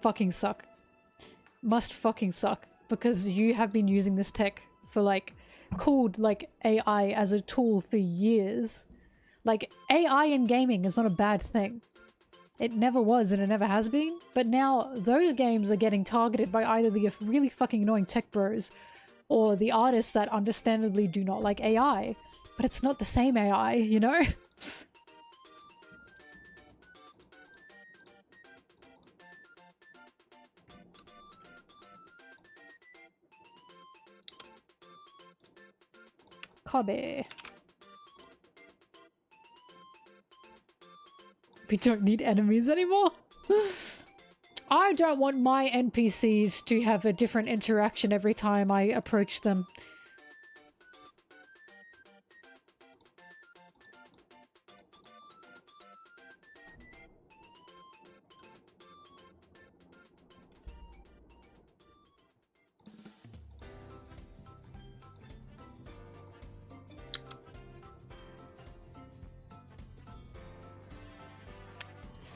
fucking suck. Must fucking suck. Because you have been using this tech for like, called like AI as a tool for years. Like, AI in gaming is not a bad thing. It never was and it never has been. But now those games are getting targeted by either the really fucking annoying tech bros or the artists that understandably do not like AI. But it's not the same AI, you know? Kobe. We don't need enemies anymore. I don't want my NPCs to have a different interaction every time I approach them.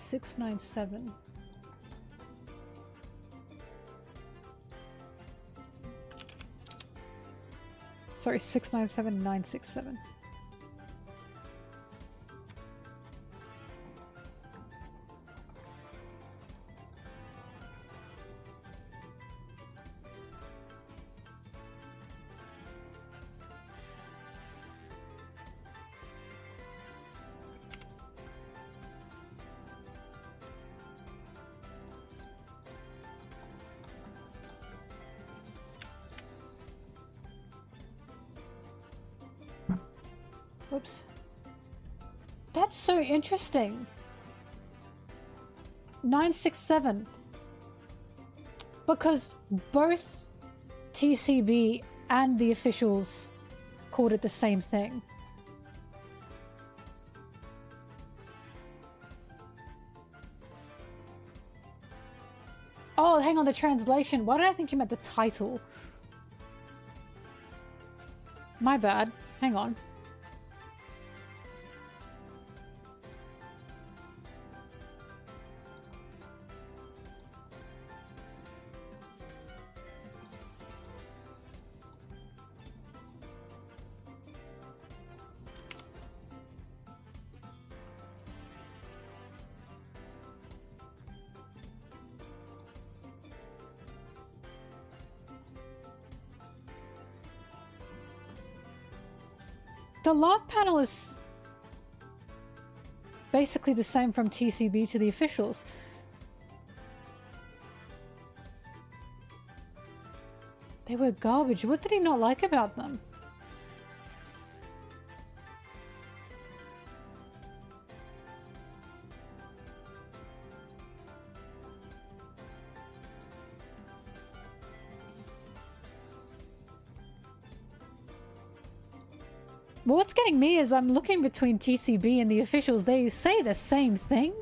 $697. Sorry, 697,967. Oops. That's so interesting. 967. Because both TCB and the officials called it the same thing. Oh, hang on, the translation. Why did I think you meant the title? My bad. Hang on. The log panel is basically the same from TCB to the officials. They were garbage. What did he not like about them? Well, what's getting me is I'm looking between TCB and the officials. They say the same thing.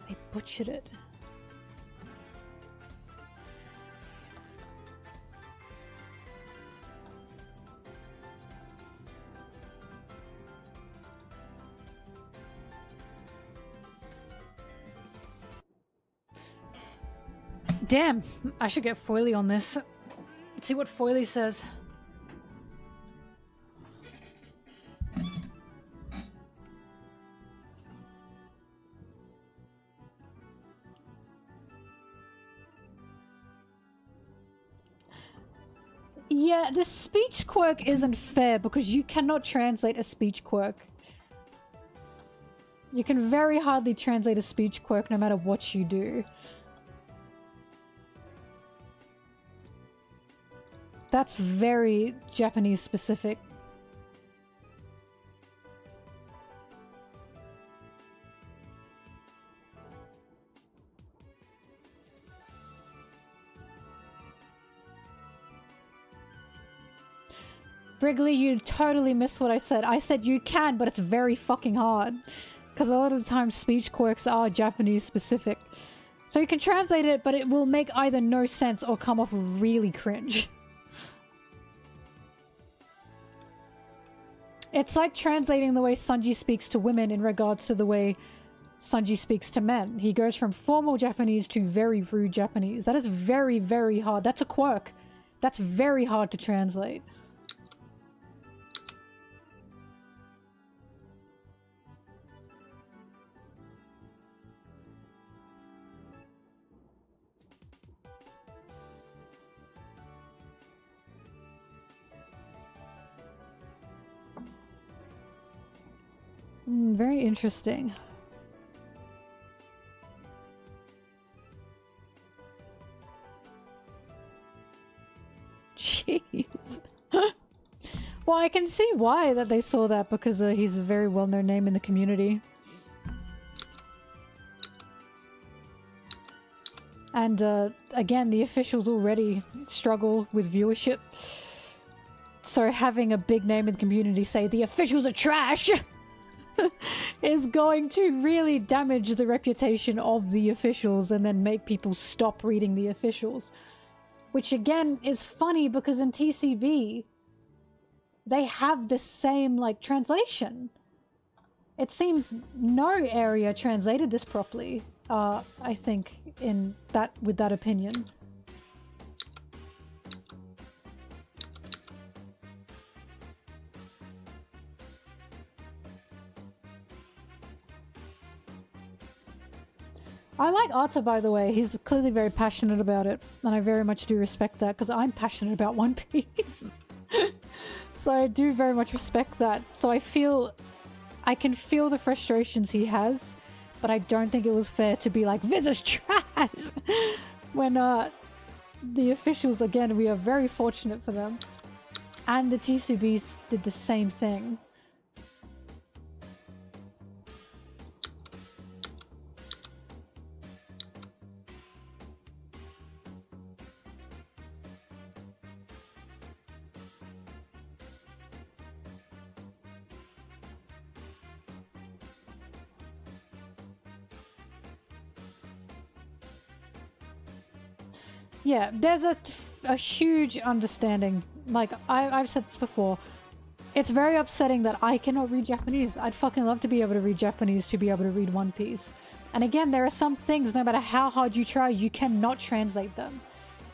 They butchered it. Damn, I should get Foily on this. Let's see what Foily says. Yeah, the speech quirk isn't fair because you cannot translate a speech quirk. You can very hardly translate a speech quirk no matter what you do. That's very Japanese specific. Brigley, you totally missed what I said. I said you can, but it's very fucking hard. Because a lot of the time speech quirks are Japanese specific. So you can translate it, but it will make either no sense or come off really cringe. It's like translating the way Sanji speaks to women in regards to the way Sanji speaks to men. He goes from formal Japanese to very rude Japanese. That is very, very hard. That's a quirk. That's very hard to translate. Very interesting. Jeez. Well, I can see why that they saw that, because he's a very well-known name in the community. And again, the officials already struggle with viewership. So having a big name in the community say the officials are trash is going to really damage the reputation of the officials and then make people stop reading the officials. Which again is funny because in TCB they have the same like translation. It seems no area translated this properly, I think, in that with that opinion. I like Arta, by the way. He's clearly very passionate about it, and I very much do respect that, because I'm passionate about One Piece. So I do very much respect that. So I can feel the frustrations he has, but I don't think it was fair to be like, this is trash! When the officials, again, we are very fortunate for them, and the TCBs did the same thing. Yeah, there's a huge understanding. Like, I've said this before. It's very upsetting that I cannot read Japanese. I'd fucking love to be able to read Japanese to be able to read One Piece. And again, there are some things, no matter how hard you try, you cannot translate them.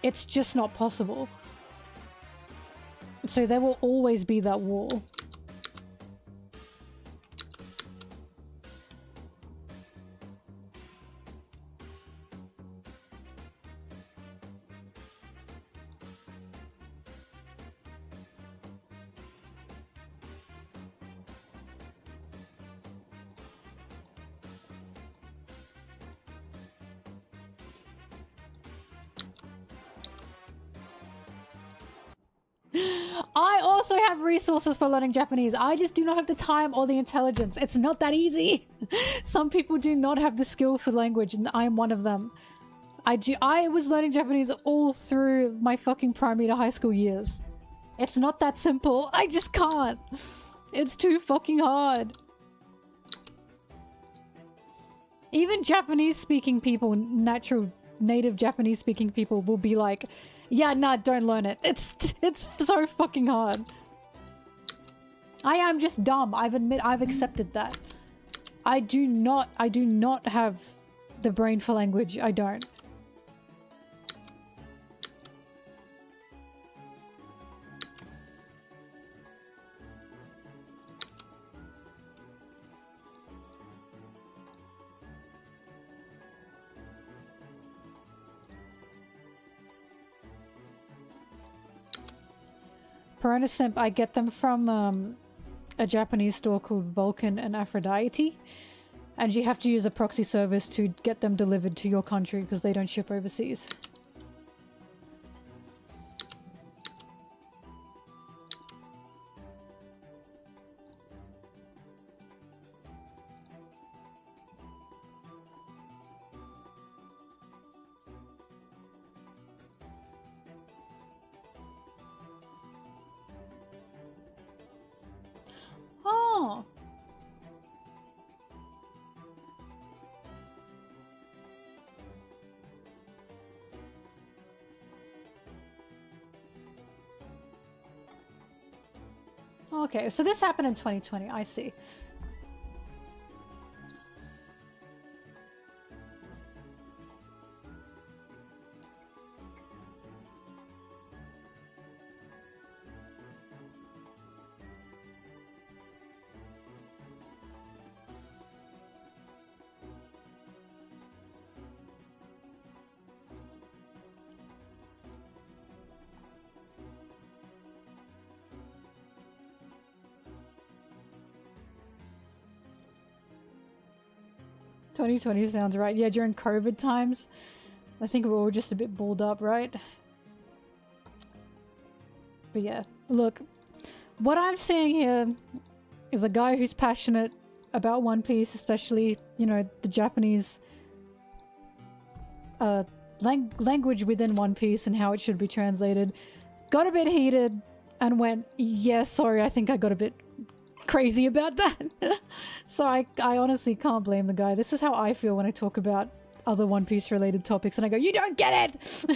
It's just not possible. So there will always be that wall. I also have resources for learning Japanese. I just do not have the time or the intelligence. It's not that easy. Some people do not have the skill for language, and I am one of them. I was learning Japanese all through my fucking primary to high school years. It's not that simple. I just can't. It's too fucking hard. Even Japanese-speaking people, native Japanese-speaking people will be like, yeah, nah, don't learn it. It's so fucking hard. I am just dumb. I've accepted that. I do not have the brain for language. I don't. Piranha Simp, I get them from a Japanese store called Vulcan and Aphrodite, and you have to use a proxy service to get them delivered to your country because they don't ship overseas. Okay, so this happened in 2020. I see. "2020 sounds right." Yeah, during COVID times. I think we were all just a bit balled up, right? But yeah, look. What I'm seeing here is a guy who's passionate about One Piece, especially, you know, the Japanese language within One Piece and how it should be translated. Got a bit heated and went, yeah, sorry, I think I got a bit crazy about that. So I honestly can't blame the guy. This is how I feel when I talk about other One Piece related topics and I go, you don't get it!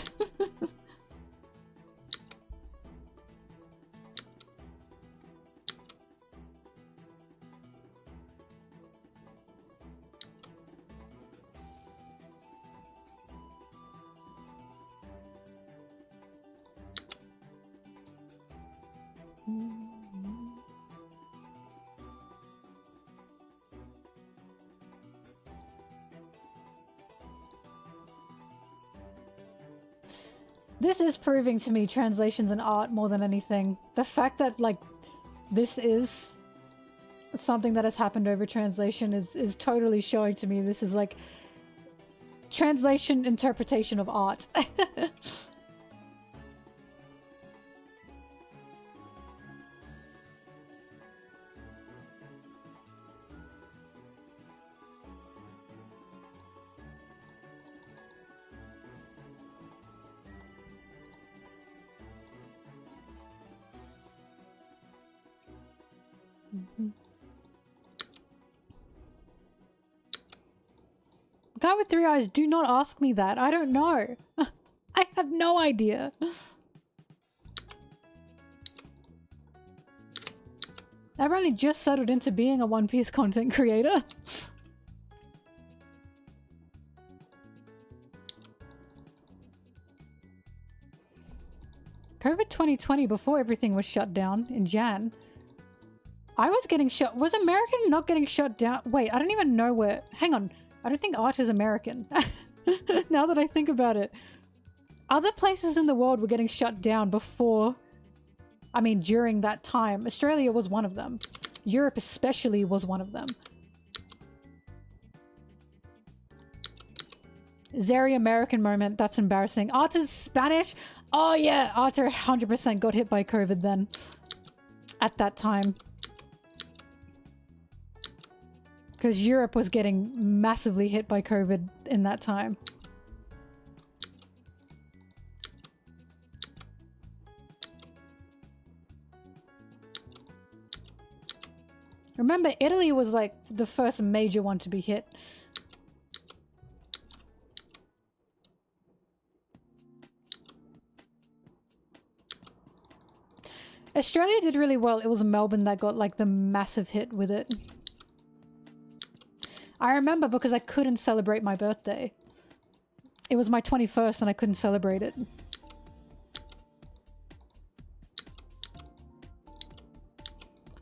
This is proving to me translations and art more than anything. The fact that, like, this is something that has happened over translation is totally showing to me this is, like, translation interpretation of art. Guy with 3 eyes, do not ask me that. I don't know. I have no idea. I've only just settled into being a One Piece content creator. COVID 2020, before everything was shut down in Jan. I was getting shut. Was American not getting shut down? Wait, I don't even know where. Hang on. I don't think art is American. Now that I think about it. Other places in the world were getting shut down before. I mean, during that time. Australia was one of them. Europe especially was one of them. Zeri American moment. That's embarrassing. Art is Spanish? Oh yeah, Arthur 100% got hit by COVID then. At that time. Because Europe was getting massively hit by COVID in that time. Remember, Italy was like the first major one to be hit. Australia did really well. It was Melbourne that got like the massive hit with it. I remember because I couldn't celebrate my birthday. It was my 21st and I couldn't celebrate it.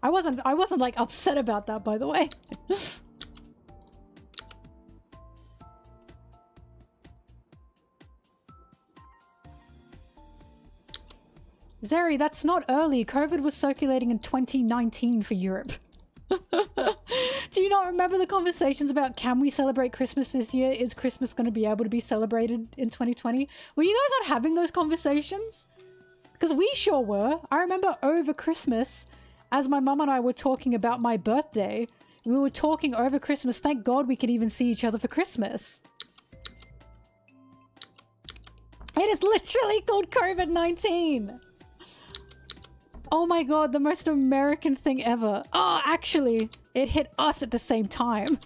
I wasn't like upset about that, by the way. Zeri, that's not early. COVID was circulating in 2019 for Europe. Do you not remember the conversations about can we celebrate Christmas this year? Is Christmas going to be able to be celebrated in 2020? Were you guys not having those conversations? Because we sure were. I remember over Christmas, as my mum and I were talking about my birthday, we were talking over Christmas. Thank God we could even see each other for Christmas. It is literally called COVID-19. Oh my god, the most American thing ever. Oh, actually, it hit us at the same time.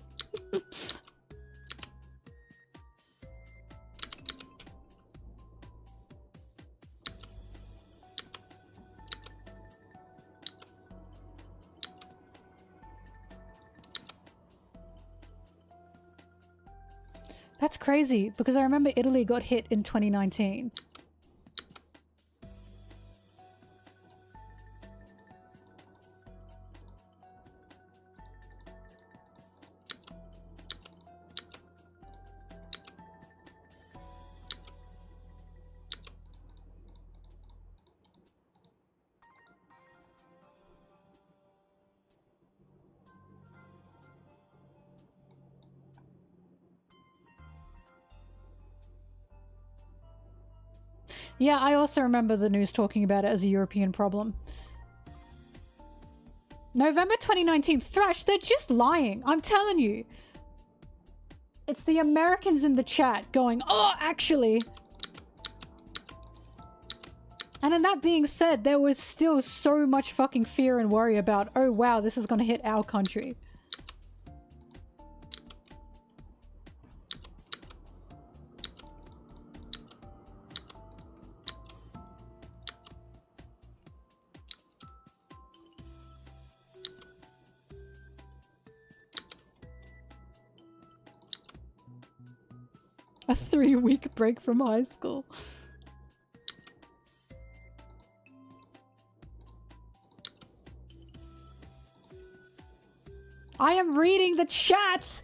That's crazy, because I remember Italy got hit in 2019. Yeah, I also remember the news talking about it as a European problem. November 2019, Thrash, they're just lying. I'm telling you. It's the Americans in the chat going, oh, actually. And then that being said, there was still so much fucking fear and worry about, oh wow, this is gonna hit our country. A 3-week break from high school. I am reading the chat!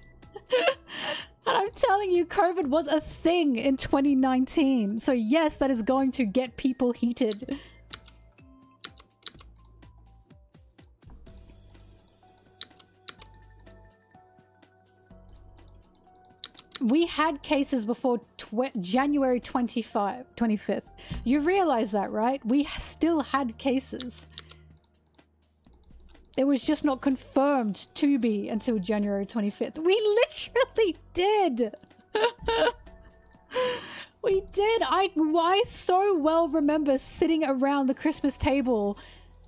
And I'm telling you, COVID was a thing in 2019. So yes, that is going to get people heated. We had cases before January 25th. You realize that, right? We still had cases. It was just not confirmed to be until January 25th. We literally did! We did! I so well remember sitting around the Christmas table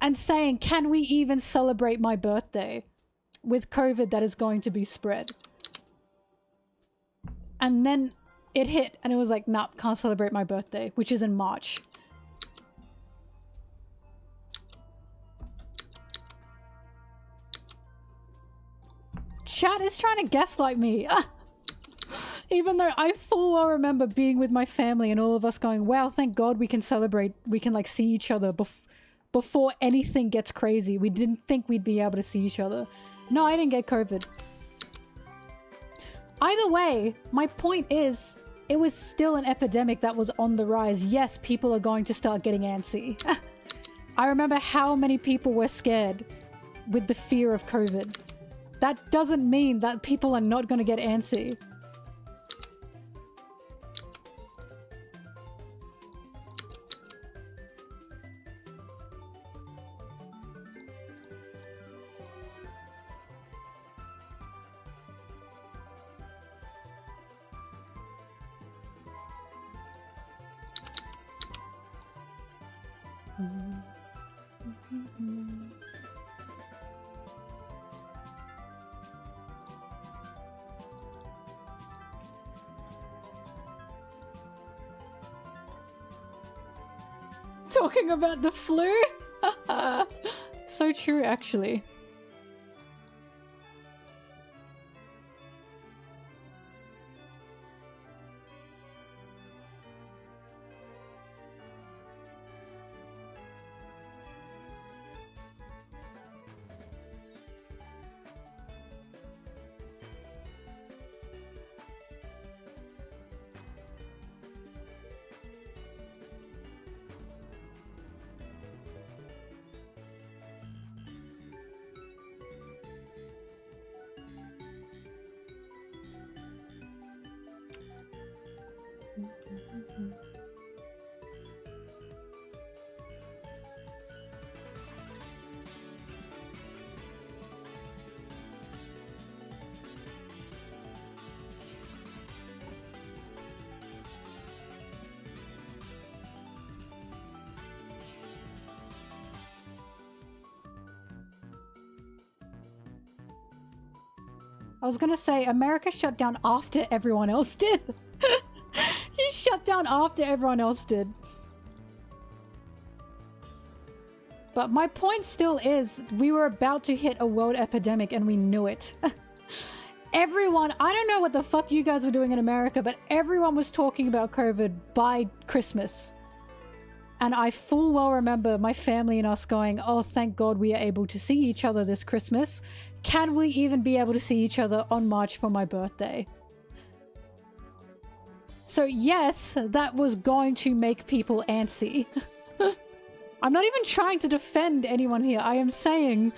and saying, can we even celebrate my birthday with COVID that is going to be spread? And then it hit and it was like, nah, can't celebrate my birthday, which is in March. Chat is trying to gaslight me. Even though I full well remember being with my family and all of us going, wow, thank God we can celebrate. We can like see each other before anything gets crazy. We didn't think we'd be able to see each other. No, I didn't get COVID. Either way, my point is, it was still an epidemic that was on the rise. Yes, people are going to start getting antsy. I remember how many people were scared with the fear of COVID. That doesn't mean that people are not going to get antsy. Talking about the flu? So true, actually. I was gonna say, America shut down after everyone else did. He shut down after everyone else did. But my point still is, we were about to hit a world epidemic and we knew it. everyone, I don't know what the fuck you guys were doing in America, but everyone was talking about COVID by Christmas. And I full well remember my family and us going, oh, thank God we are able to see each other this Christmas. Can we even be able to see each other on March for my birthday? So yes, that was going to make people antsy. I'm not even trying to defend anyone here. I am saying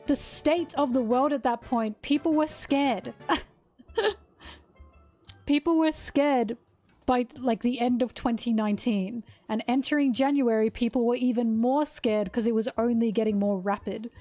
the state of the world at that point, people were scared. People were scared by like the end of 2019. And entering January, people were even more scared because it was only getting more rapid.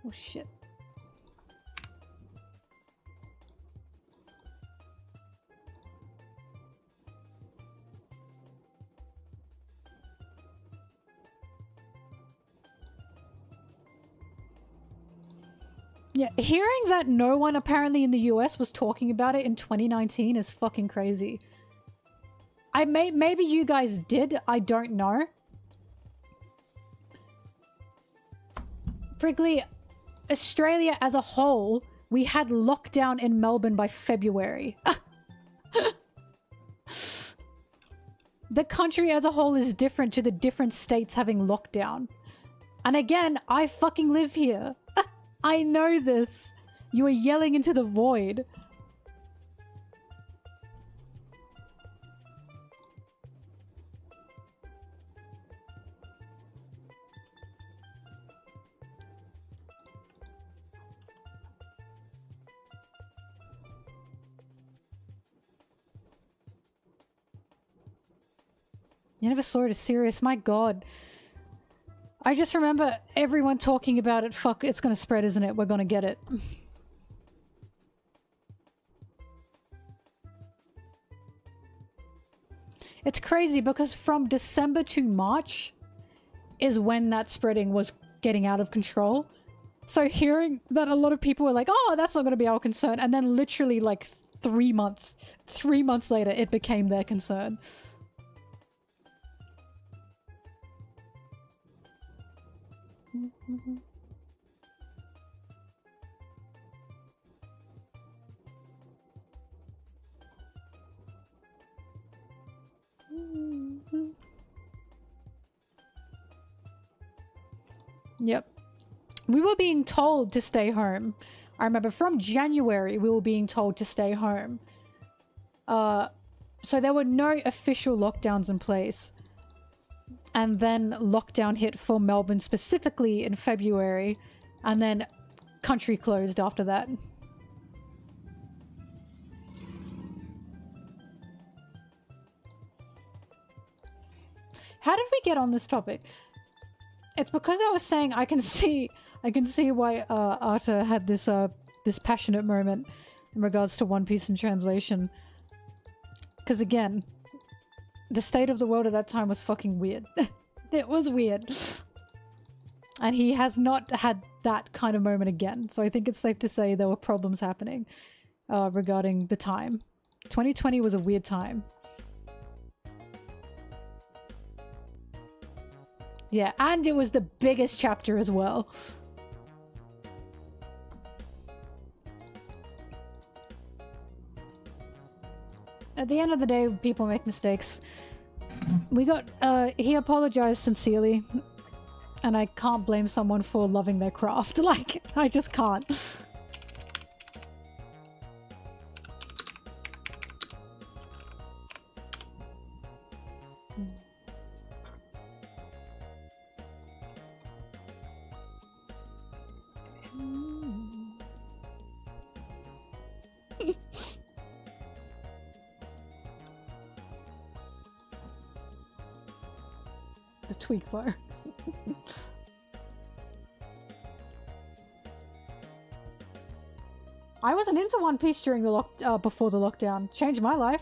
Oh shit. Yeah, hearing that no one apparently in the US was talking about it in 2019 is fucking crazy. Maybe you guys did, I don't know. Frankly, Australia as a whole, we had lockdown in Melbourne by February. The country as a whole is different to the different states having lockdown. And again, I fucking live here. I know this. You are yelling into the void. You never saw it as serious. My God. I just remember everyone talking about it. Fuck, it's gonna spread, isn't it? We're gonna get it. It's crazy because from December to March is when that spreading was getting out of control. So hearing that a lot of people were like, oh, that's not gonna be our concern. And then literally like 3 months later, it became their concern. Yep. We were being told to stay home. I remember from January we were being told to stay home. So there were no official lockdowns in place. And then lockdown hit for Melbourne specifically in February, and then country closed after that. How did we get on this topic? It's because I was saying I can see why Arta had this this passionate moment in regards to One Piece in translation. Because again, the state of the world at that time was fucking weird. It was weird. And he has not had that kind of moment again. So I think it's safe to say there were problems happening regarding the time. 2020 was a weird time. Yeah, and it was the biggest chapter as well. At the end of the day, people make mistakes. We got, he apologized sincerely, and I can't blame someone for loving their craft. Like, I just can't. The tweak fire. I wasn't into One Piece during the before the lockdown. Changed my life.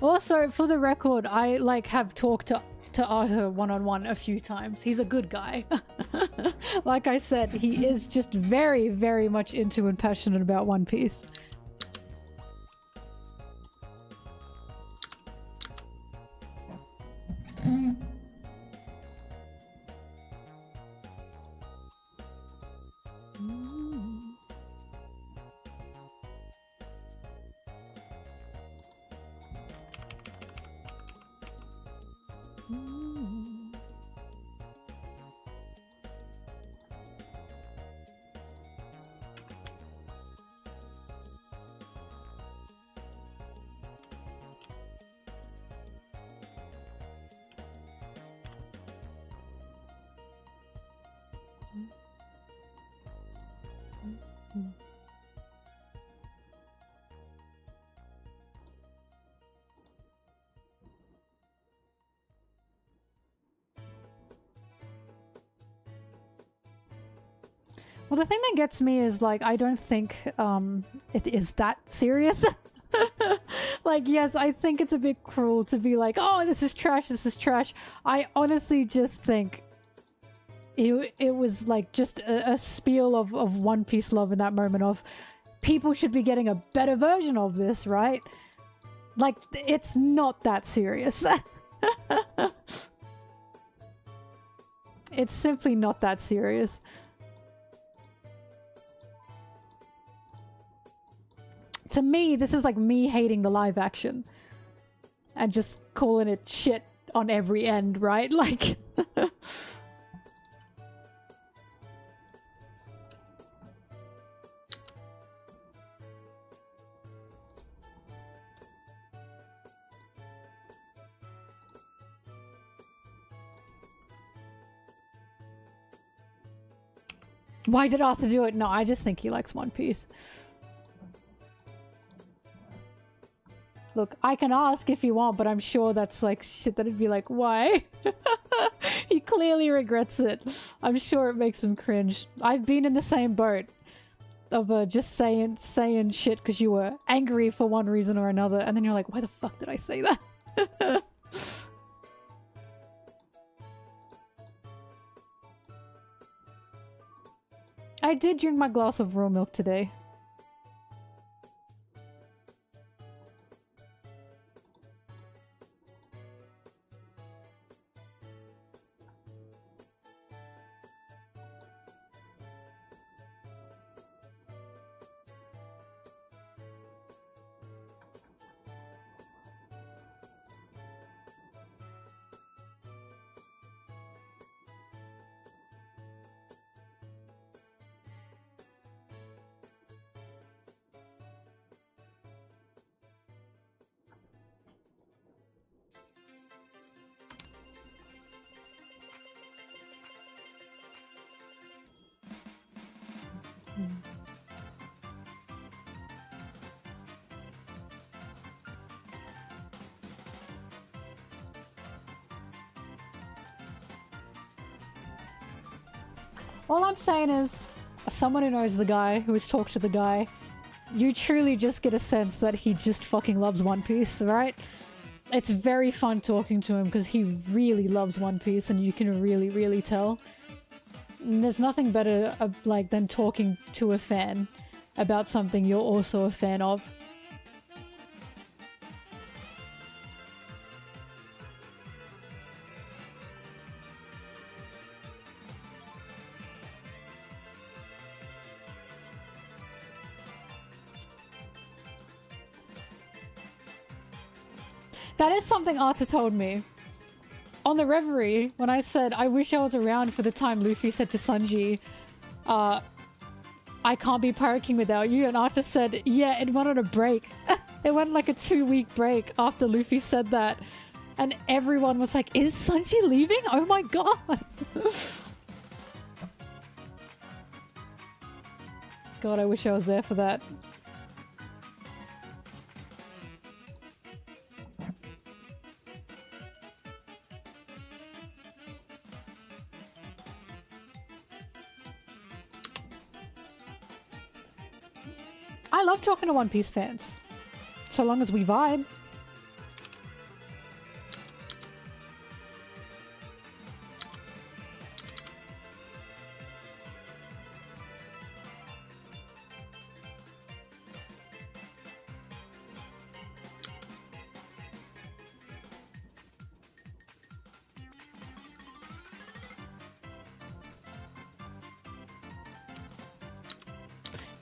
Also, for the record, I like have talked to Arthur one-on-one a few times. He's a good guy. Like I said, he is just very, very much into and passionate about One Piece. Well, the thing that gets me is, like, I don't think it is that serious. Like, yes, I think it's a bit cruel to be like, oh, this is trash, this is trash. I honestly just think it was, like, just a spiel of One Piece love in that moment of people should be getting a better version of this, right? Like, it's not that serious. It's simply not that serious. To me, this is like me hating the live action and just calling it shit on every end, right? Like... Why did Arthur do it? No, I just think he likes One Piece. Look, I can ask if you want, but I'm sure that's like shit that'd be like, why? He clearly regrets it. I'm sure it makes him cringe. I've been in the same boat of just saying shit because you were angry for one reason or another, and then you're like, why the fuck did I say that? I did drink my glass of raw milk today. All I'm saying is, as someone who knows the guy, who has talked to the guy, you truly just get a sense that he just fucking loves One Piece, right? It's very fun talking to him because he really loves One Piece and you can really, really tell. And there's nothing better like than talking to a fan about something you're also a fan of. That is something Arthur told me. On the Reverie, when I said, I wish I was around for the time Luffy said to Sanji, I can't be Pirate King without you, and Arthur said, yeah, it went on a break. It went like a 2-week break after Luffy said that. And everyone was like, is Sanji leaving? Oh my god! God, I wish I was there for that. I love talking to One Piece fans. So long as we vibe.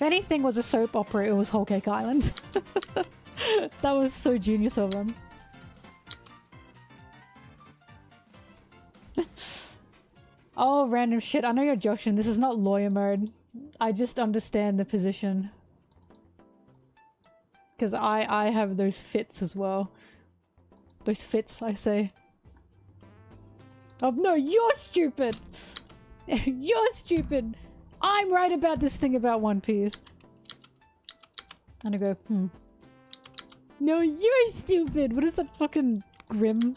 anything was a soap opera, it was Whole Cake Island. That was so genius of them. Oh, random shit. I know you're joking. This is not lawyer mode. I just understand the position. Because I have those fits as well. Those fits, I say. Oh, no, you're stupid! You're stupid! I'm right about this thing about One Piece. And I go, No, you're stupid! What is that fucking grim?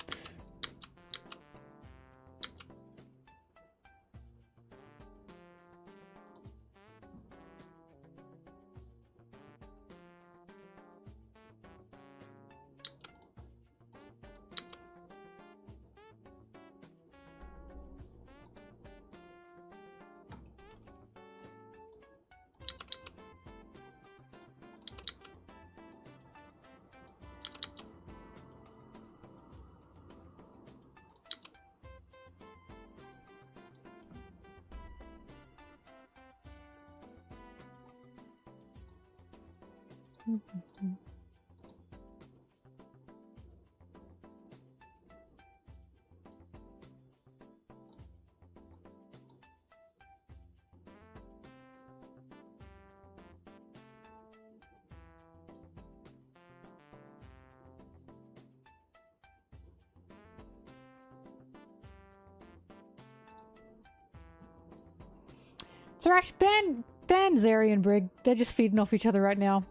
Thrash, ban Zeri and Brig. They're just feeding off each other right now.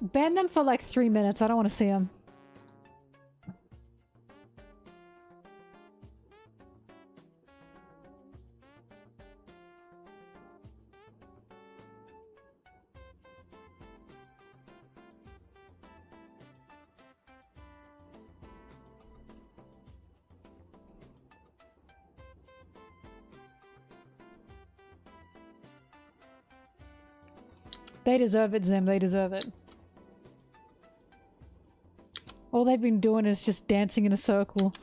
Ban them for like 3 minutes. I don't want to see them. They deserve it, Zim. They deserve it. All they've been doing is just dancing in a circle.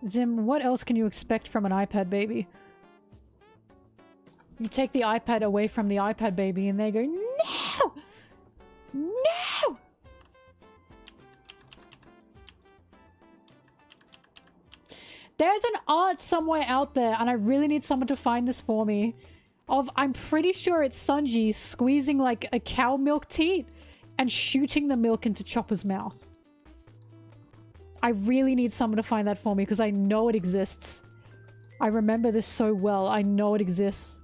Zim, what else can you expect from an iPad baby? You take the iPad away from the iPad baby and they go, no! No! There's an art somewhere out there and I really need someone to find this for me. I'm pretty sure it's Sanji squeezing like a cow milk teat and shooting the milk into Chopper's mouth. I really need someone to find that for me because I know it exists. I remember this so well. I know it exists.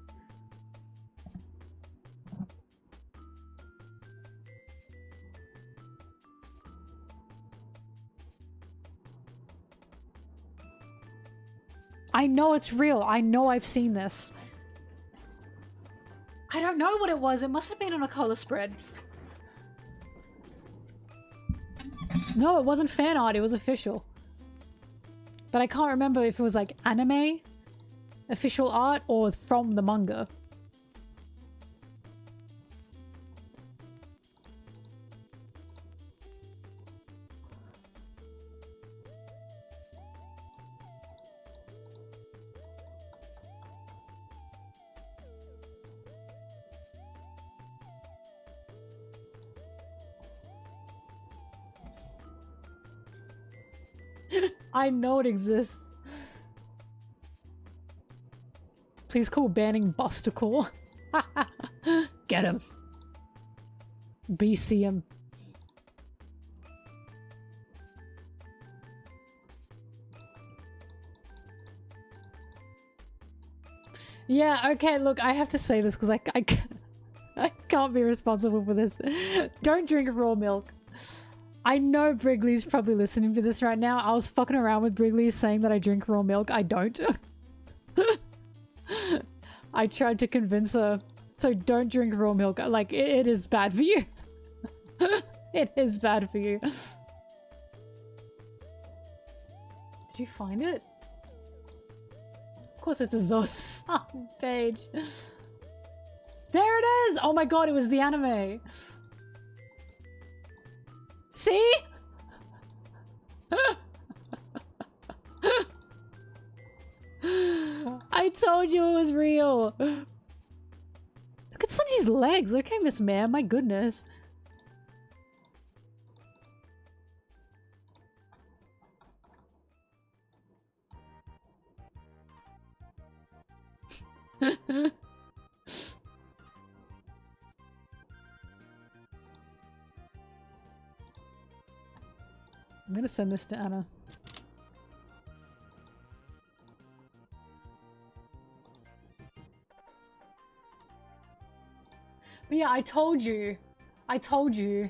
I know it's real. I know I've seen this. I don't know what it was. It must have been on a color spread. No, it wasn't fan art, it was official. But I can't remember if it was like anime, official art, or from the manga. I know it exists. Please call banning Busticle. Get him. BC him. Yeah, okay, look, I have to say this because I can't be responsible for this. Don't drink raw milk. I know Brigley's probably listening to this right now. I was fucking around with Brigley saying that I drink raw milk. I don't. I tried to convince her. So don't drink raw milk. Like, it is bad for you. It is bad for you. Did you find it? Of course it's a Zos page. There it is! Oh my god, it was the anime. See? I told you it was real. Look at Sunji's legs. Okay, Miss Ma'am, my goodness. I'm gonna send this to Anna. But yeah, I told you. I told you.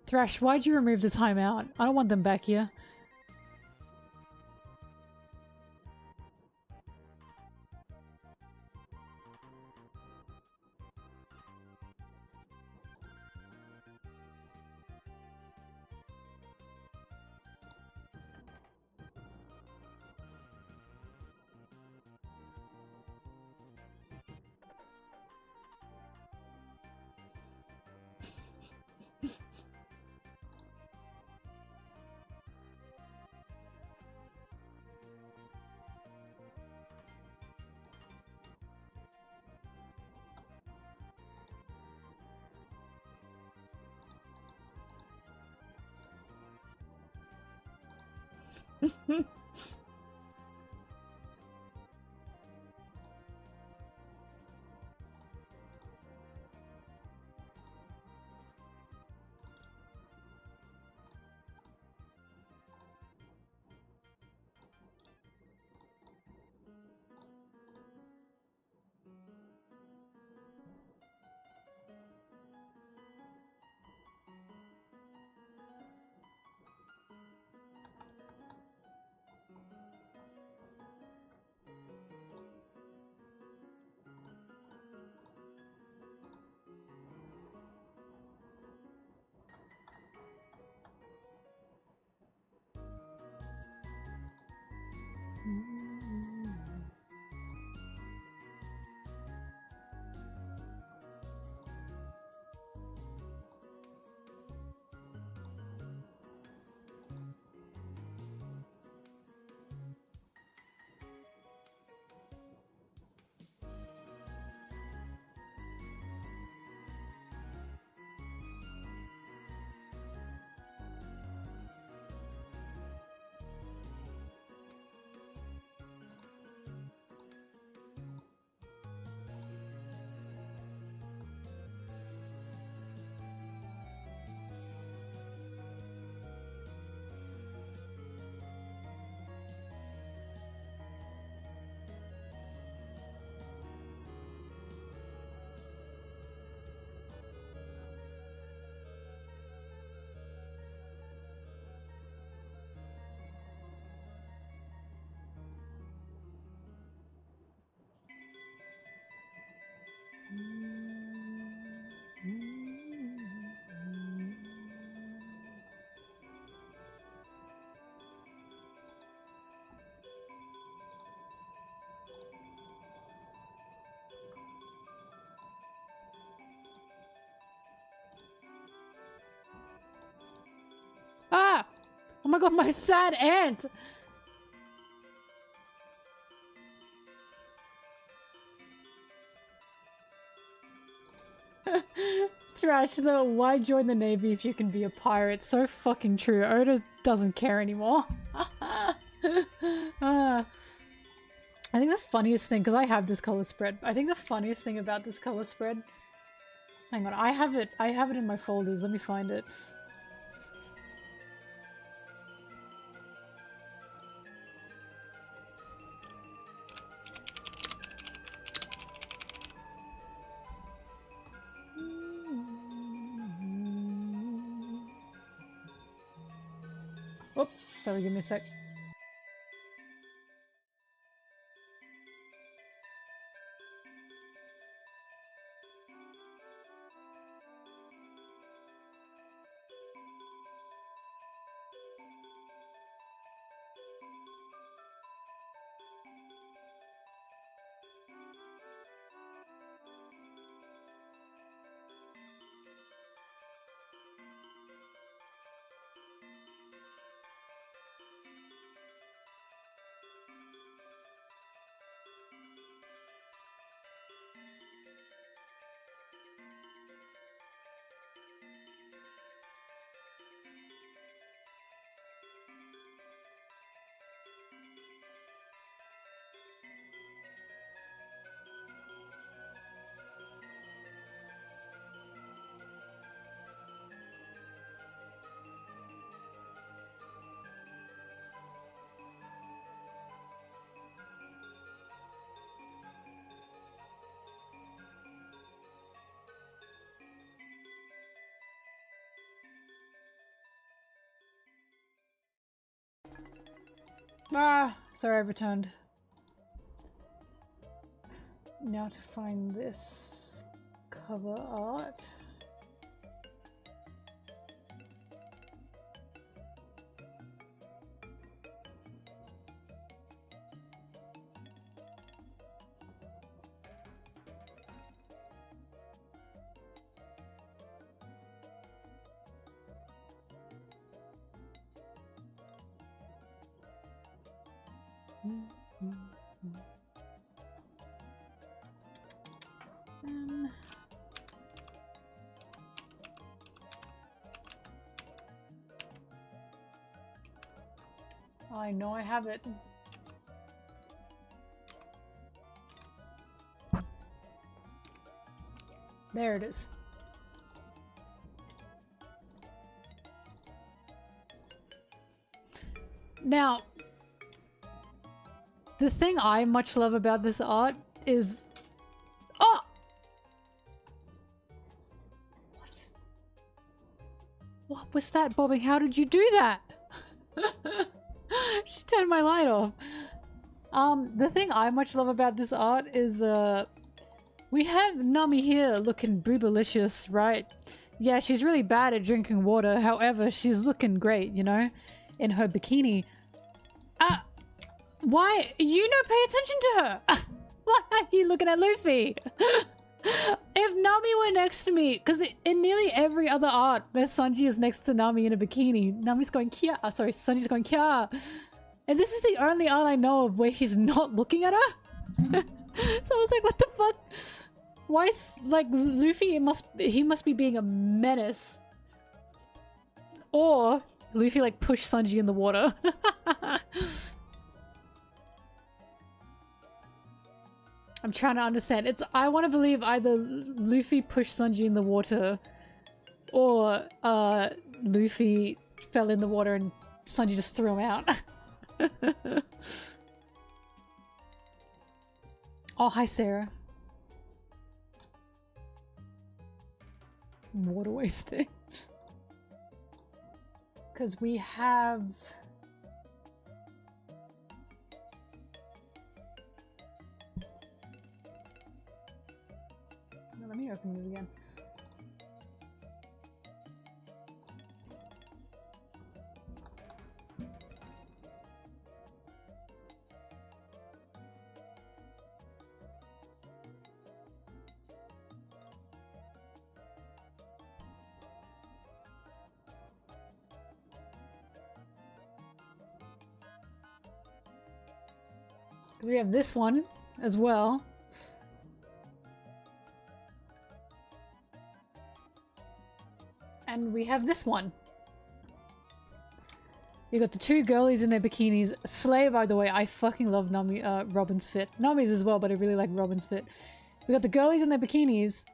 Thrash, why'd you remove the timeout? I don't want them back here. Ah! Oh my god, my sad aunt! Trash though, why join the Navy if you can be a pirate? So fucking true. Oda doesn't care anymore. I think the funniest thing, because I have this color spread, I think the funniest thing about this color spread... Hang on, I have it in my folders, let me find it. Oh, sorry, give me a sec. Ah, sorry, I returned. Now to find this cover art. I know I have it. There it is. Now, the thing I much love about this art is... Oh! What was that, Bobby? How did you do that? She turned my light off. The thing I much love about this art is, we have Nami here looking boobalicious, right? Yeah, she's really bad at drinking water. However, she's looking great, you know? In her bikini. Why? You don't pay attention to her! Why are you looking at Luffy? If Nami were next to me, because in nearly every other art where Sanji is next to Nami in a bikini, Nami's going kia. Sorry, Sanji's going kia. And this is the only art I know of where he's not looking at her. So I was like, what the fuck? Why is, like, Luffy, he must be being a menace. Or Luffy, like, pushed Sanji in the water. I'm trying to understand. I want to believe either Luffy pushed Sanji in the water or Luffy fell in the water and Sanji just threw him out. Oh, hi Sarah. Water wasting. Because we have... Let me open it again. Because we have this one as well. And we have this one. We got the two girlies in their bikinis. Slay, by the way. I fucking love Nami, Robin's fit. Nami's as well, but I really like Robin's fit. We got the girlies in their bikinis.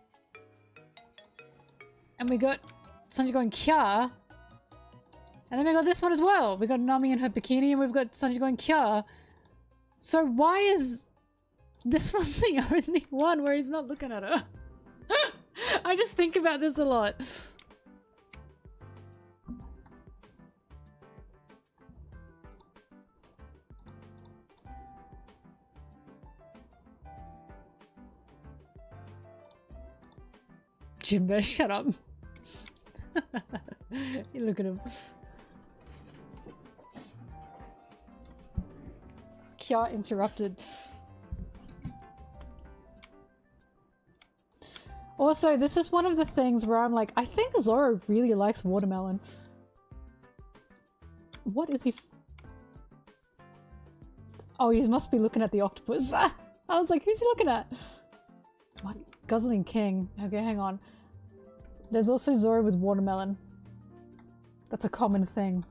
And we got Sanji going kya. And then we got this one as well. We got Nami in her bikini and we've got Sanji going kya. So why is this one the only one where he's not looking at her? I just think about this a lot. Jinbei, shut up. You look at him. Kya interrupted. Also, this is one of the things where I'm like, I think Zoro really likes watermelon. What is he? Oh, he must be looking at the octopus. I was like, who's he looking at? What? Guzzling King. Okay, hang on. There's also Zoro with watermelon. That's a common thing.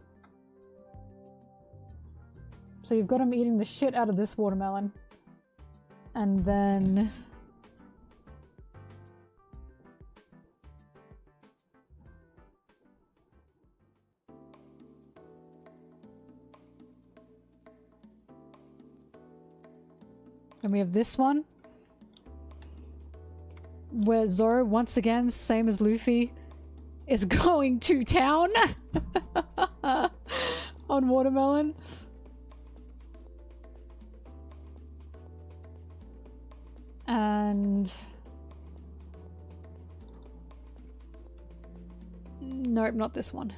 So you've got him eating the shit out of this watermelon. And then... and we have this one. Where Zoro, once again, same as Luffy, is going to town on watermelon. And... nope, not this one.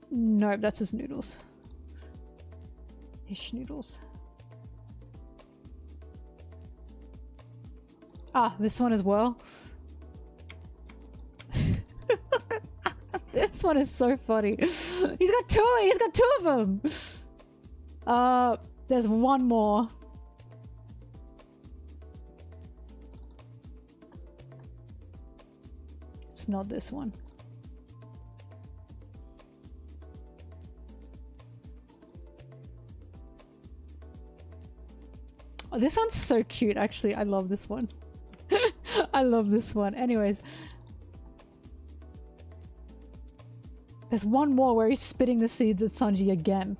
Nope, that's his noodles. His schnoodles. Ah, this one as well. This one is so funny. He's got two of them! There's one more. It's not this one. Oh, this one's so cute, actually. I love this one. I love this one. Anyways. There's one more where he's spitting the seeds at Sanji again.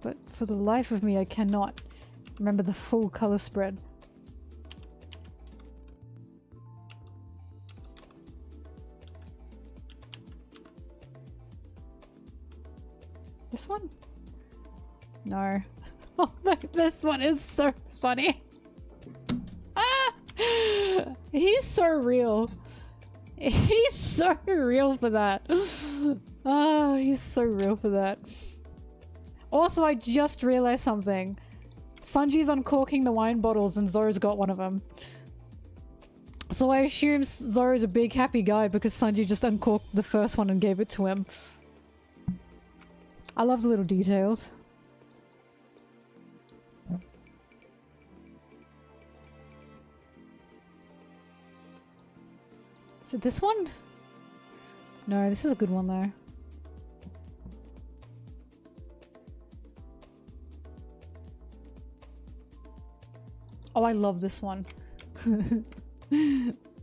But for the life of me, I cannot remember the full color spread. This one? No. Oh, this one is so funny. Ah! He's so real. He's so real for that. Oh, he's so real for that. Also, I just realized something. Sanji's uncorking the wine bottles and Zoro's got one of them. So I assume Zoro's a big happy guy because Sanji just uncorked the first one and gave it to him. I love the little details. Is it this one? No, this is a good one though. Oh, I love this one.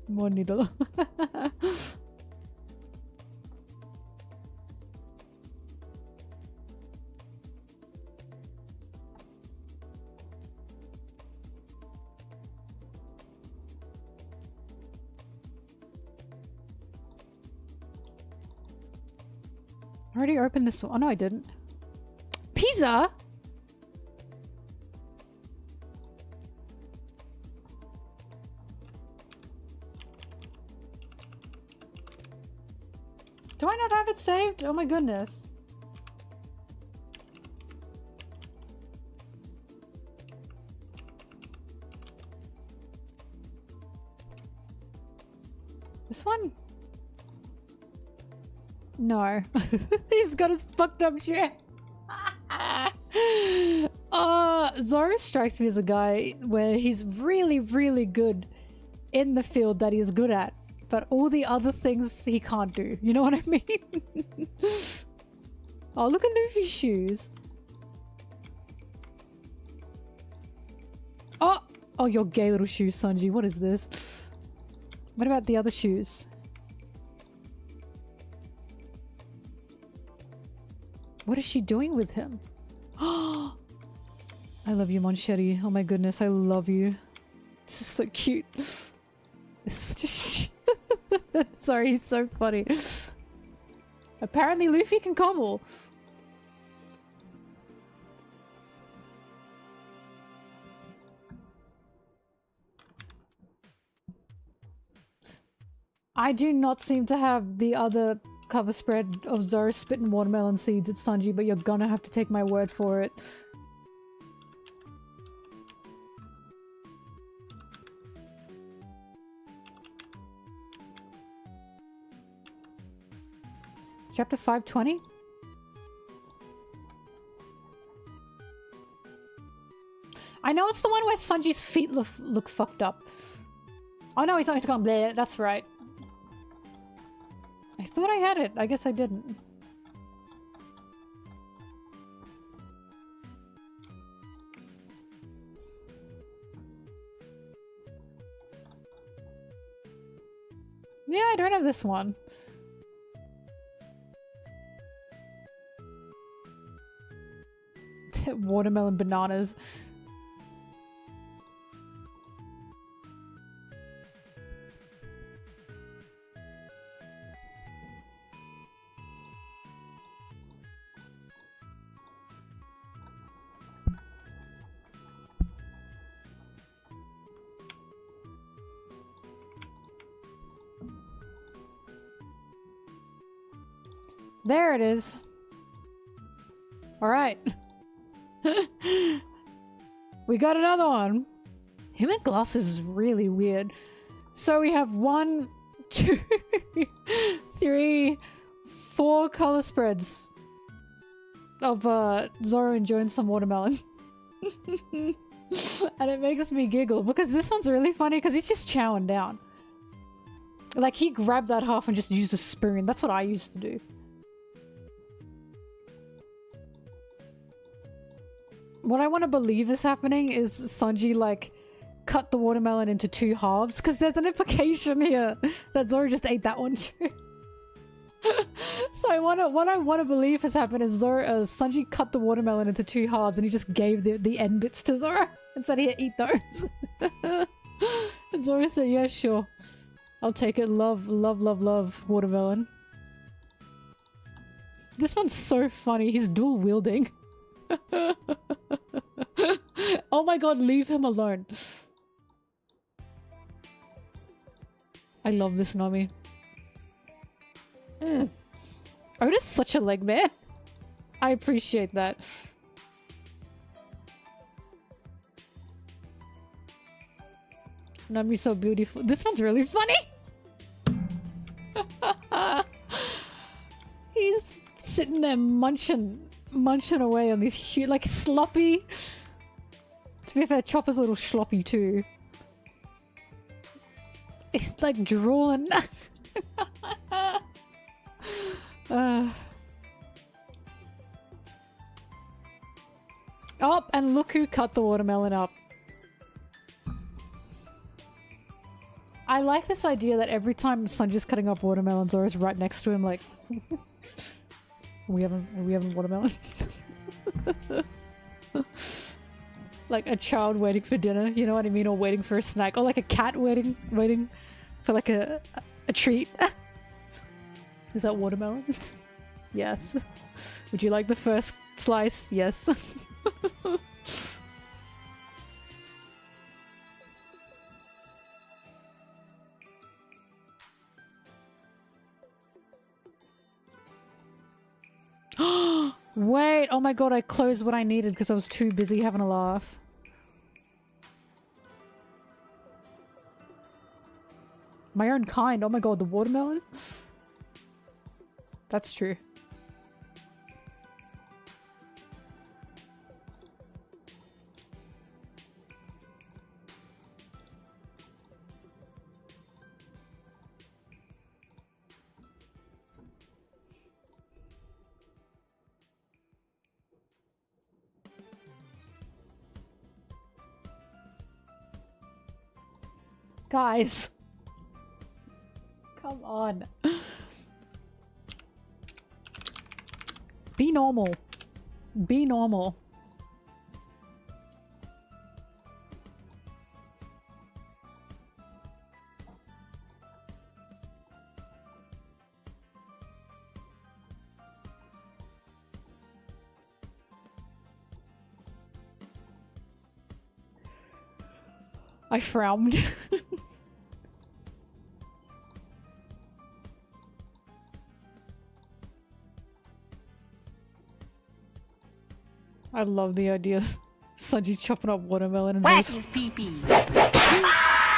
More needle. I already opened this one. Oh no, I didn't. Pizza? Do I not have it saved? Oh my goodness. This one? No. He's got his fucked up shit. Zoro strikes me as a guy where he's really, really good in the field that he's good at, but all the other things he can't do. You know what I mean? Oh, look at Luffy's shoes. Oh! Oh, your gay little shoes, Sanji. What is this? What about the other shoes? What is she doing with him? Oh! I love you, Monchetti. Oh my goodness, I love you. This is so cute. This is just... Sorry, he's so funny. Apparently Luffy can cobble. I do not seem to have the other cover spread of Zoro spitting watermelon seeds at Sanji, but you're gonna have to take my word for it. Chapter 520? I know it's the one where Sanji's feet look fucked up. Oh no, he's gone bleh, that's right. I thought I had it. I guess I didn't. Yeah, I don't have this one. Watermelon bananas. There it is. All right. We got another one. Him and glasses is really weird. So we have 1, 2, 3, 4 color spreads of Zoro enjoying some watermelon. And it makes me giggle because this one's really funny because he's just chowing down. Like he grabbed that half and just used a spoon. That's what I used to do. What I want to believe is happening is Sanji like cut the watermelon into 2 halves because there's an implication here that Zoro just ate that one too. So what I want to believe has happened is Sanji cut the watermelon into 2 halves and he just gave the end bits to Zoro and said, "Here, eat those." And Zoro said, "Yeah, sure. I'll take it. Love, love, love, love watermelon." This one's so funny. He's dual wielding. Oh my god, leave him alone. I love this Nami. Oda's such a leg man. I appreciate that. Nami's so beautiful. This one's really funny. He's sitting there munching away on this huge, like sloppy. To be fair, Chopper's a little sloppy too. It's like drooling. Oh, and look who cut the watermelon up. I like this idea that every time Sanji's cutting up watermelons, Zoro's right next to him like... we haven't watermelon. Like a child waiting for dinner, you know what I mean? Or waiting for a snack. Or like a cat waiting for like a treat. Is that watermelon? Yes. Would you like the first slice? Yes. Wait, oh my god, I closed what I needed because I was too busy having a laugh. My own kind, oh my god, the watermelon? That's true. Guys. Come on. Be normal. Be normal. I frowned. I love the idea of Sanji chopping up watermelon and Zora's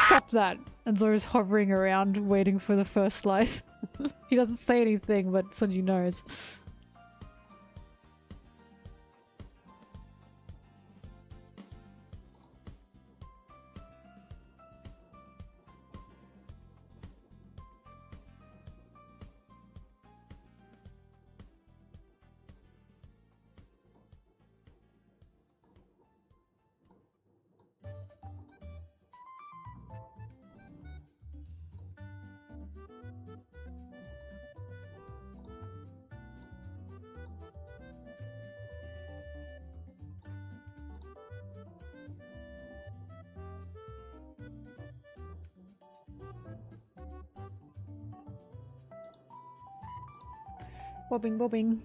stop that! And Zora's hovering around waiting for the first slice. He doesn't say anything, but Sanji knows. Bobbing, bobbing.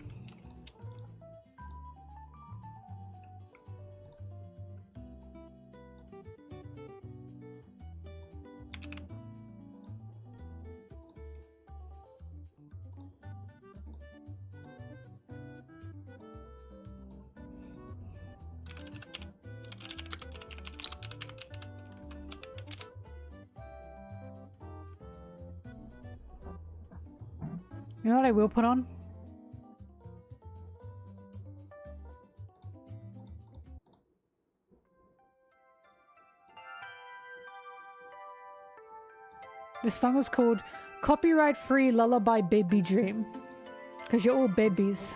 You know what I will put on? This song is called Copyright Free Lullaby Baby Dream. Because you're all babies.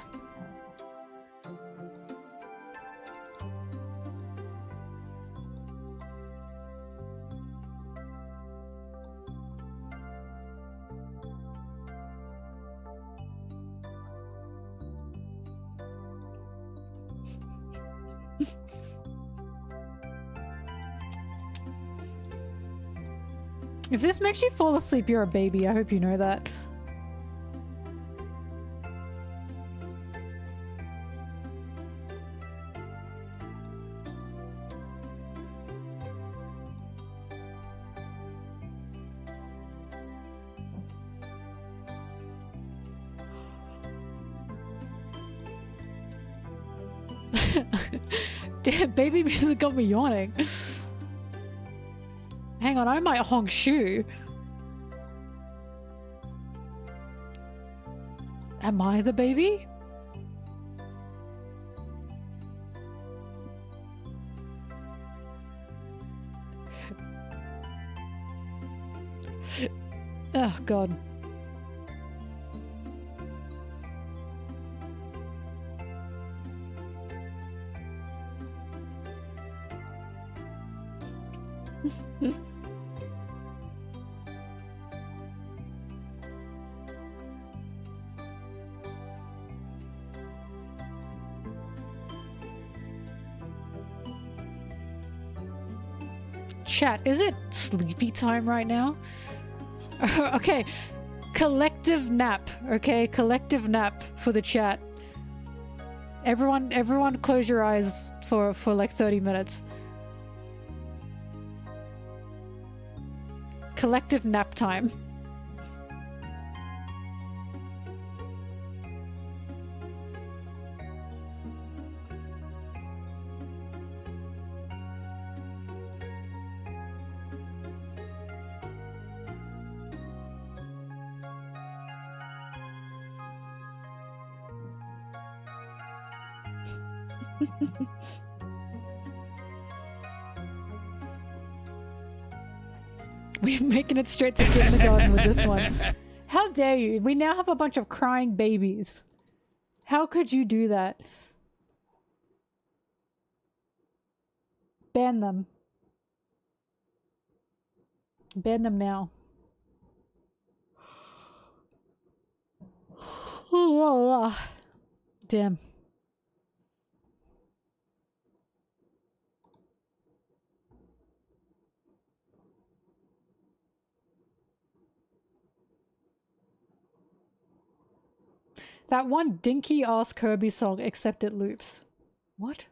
If this makes you fall asleep, you're a baby. I hope you know that. Damn, baby music got me yawning. Hang on, I might honk shoe. Am I the baby? Oh God. Chat, is it sleepy time right now? Okay, collective nap. Okay, collective nap for the chat. Everyone close your eyes for like 30 minutes. Collective nap time. We're making it straight to kindergarten with this one. How dare you? We now have a bunch of crying babies. How could you do that? Ban them. Ban them now. Damn. That one dinky ass Kirby song, except it loops. What?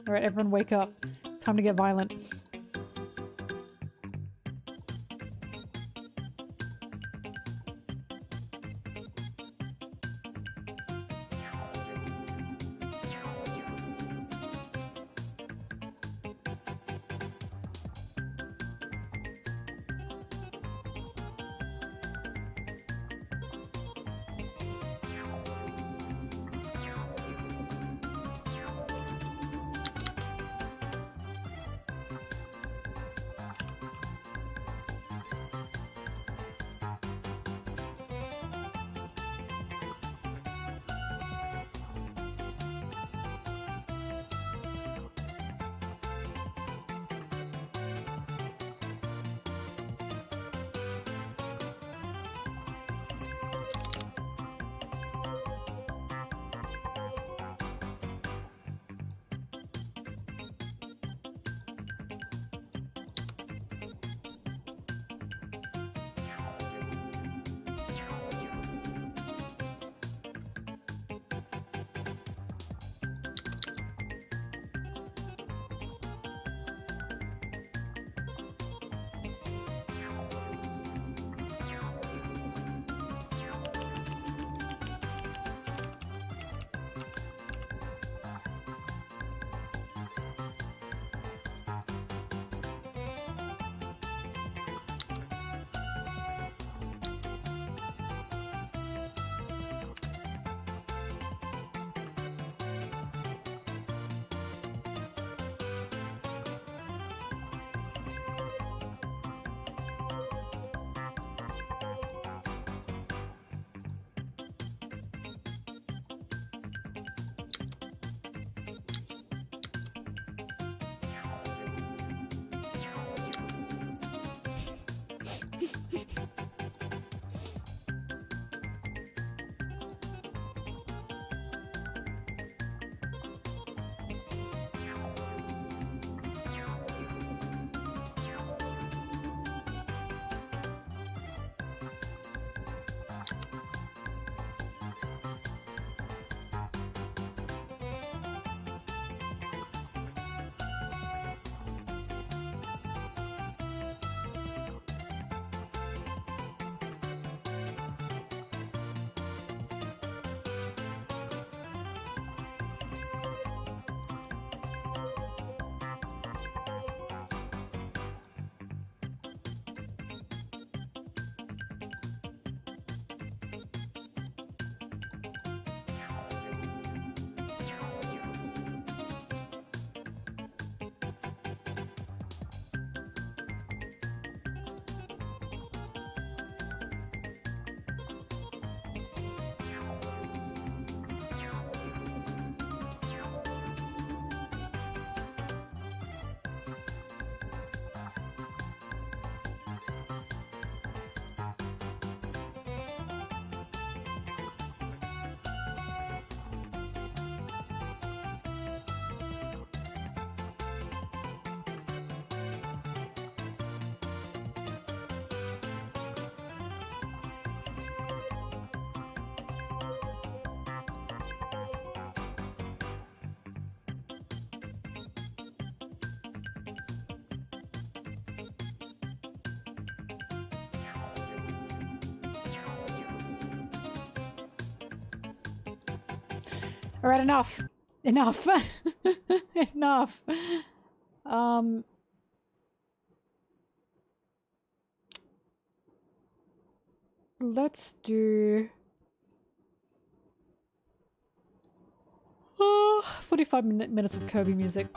Alright, everyone wake up. Time to get violent. Alright, enough. Enough. Enough. Let's do 45 minutes of Kirby music.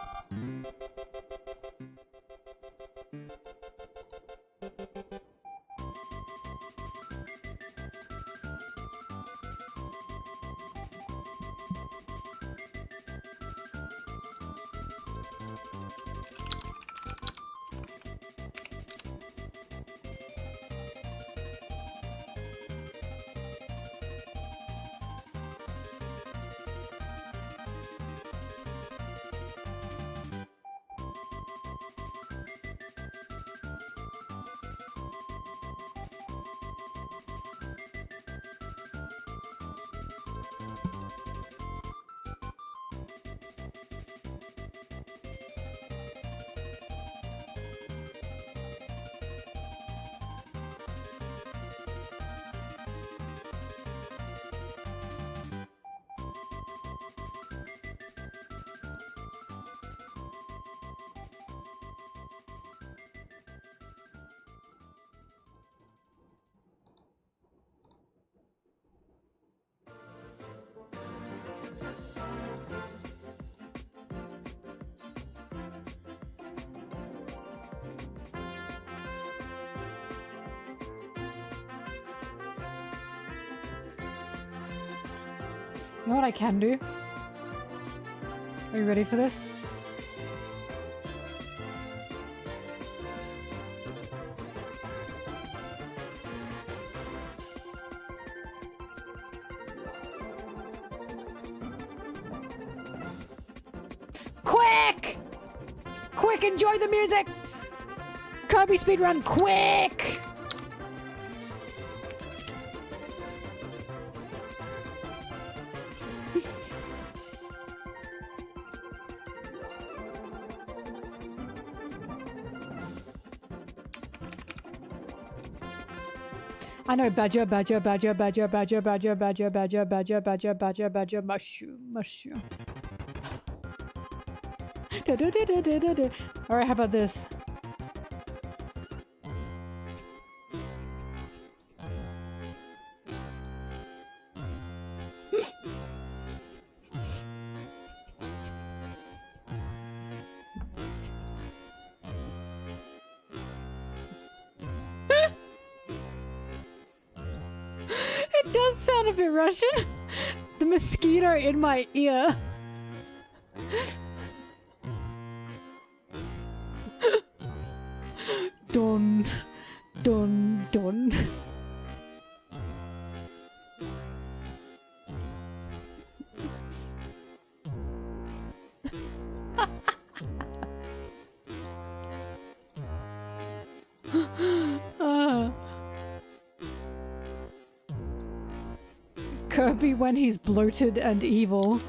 know what I can do? Are you ready for this? Quick! Quick, enjoy the music! Kirby speedrun, quick! I know, badger, badger, badger, badger, badger, badger, badger, badger, badger, badger, badger, badger, mushroom, mushroom. Alright, how about this? It does sound a bit Russian. The mosquito in my ear. Dun, dun, dun. Kirby when he's bloated and evil.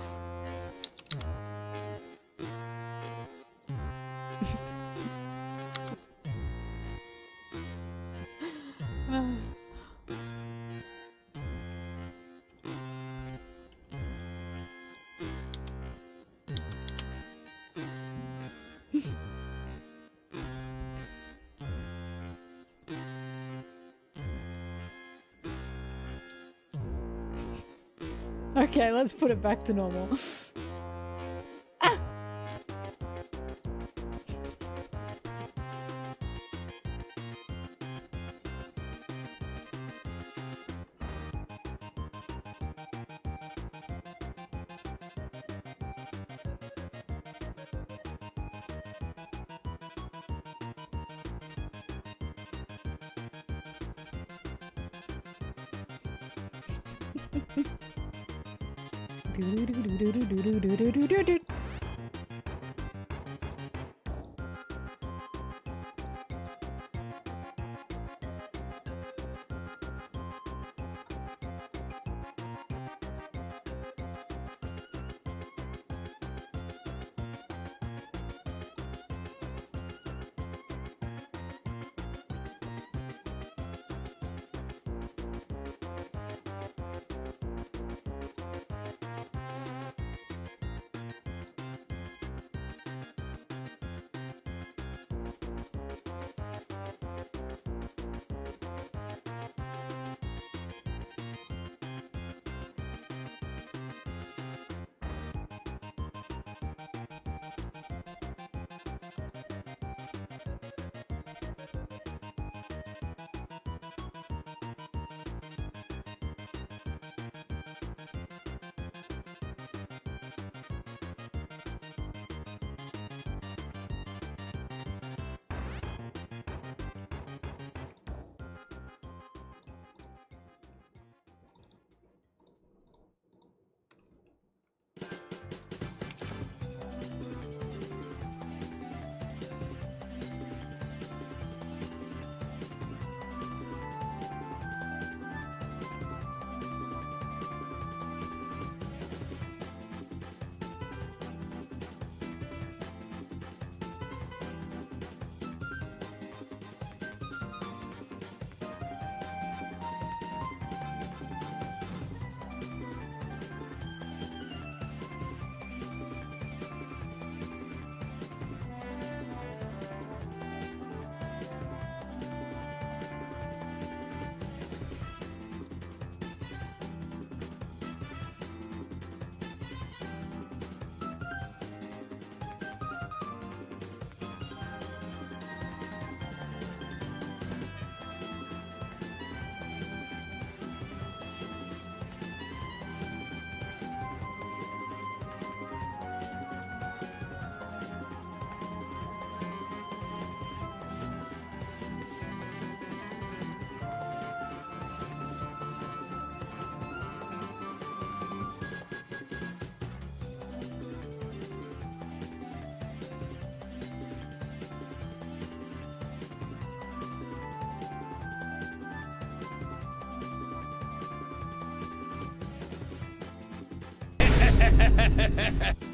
Okay, let's put it back to normal. Ah!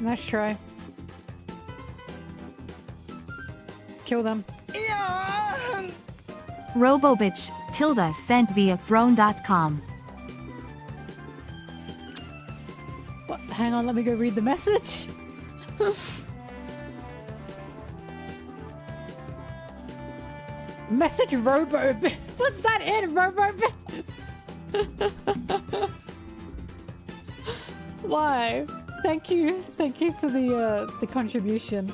Nice try. Kill them. Robobitch, tilde sent via throne.com. What? Hang on, let me go read the message. Message Robo. What's that in Robo? Why? Thank you for the contribution.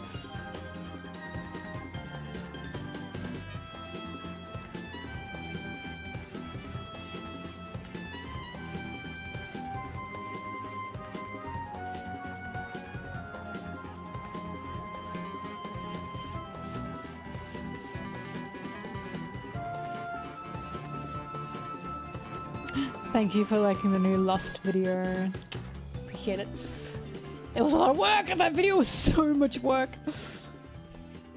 Thank you for liking the new Lost video. Appreciate it. It was a lot of work, and that video was so much work. It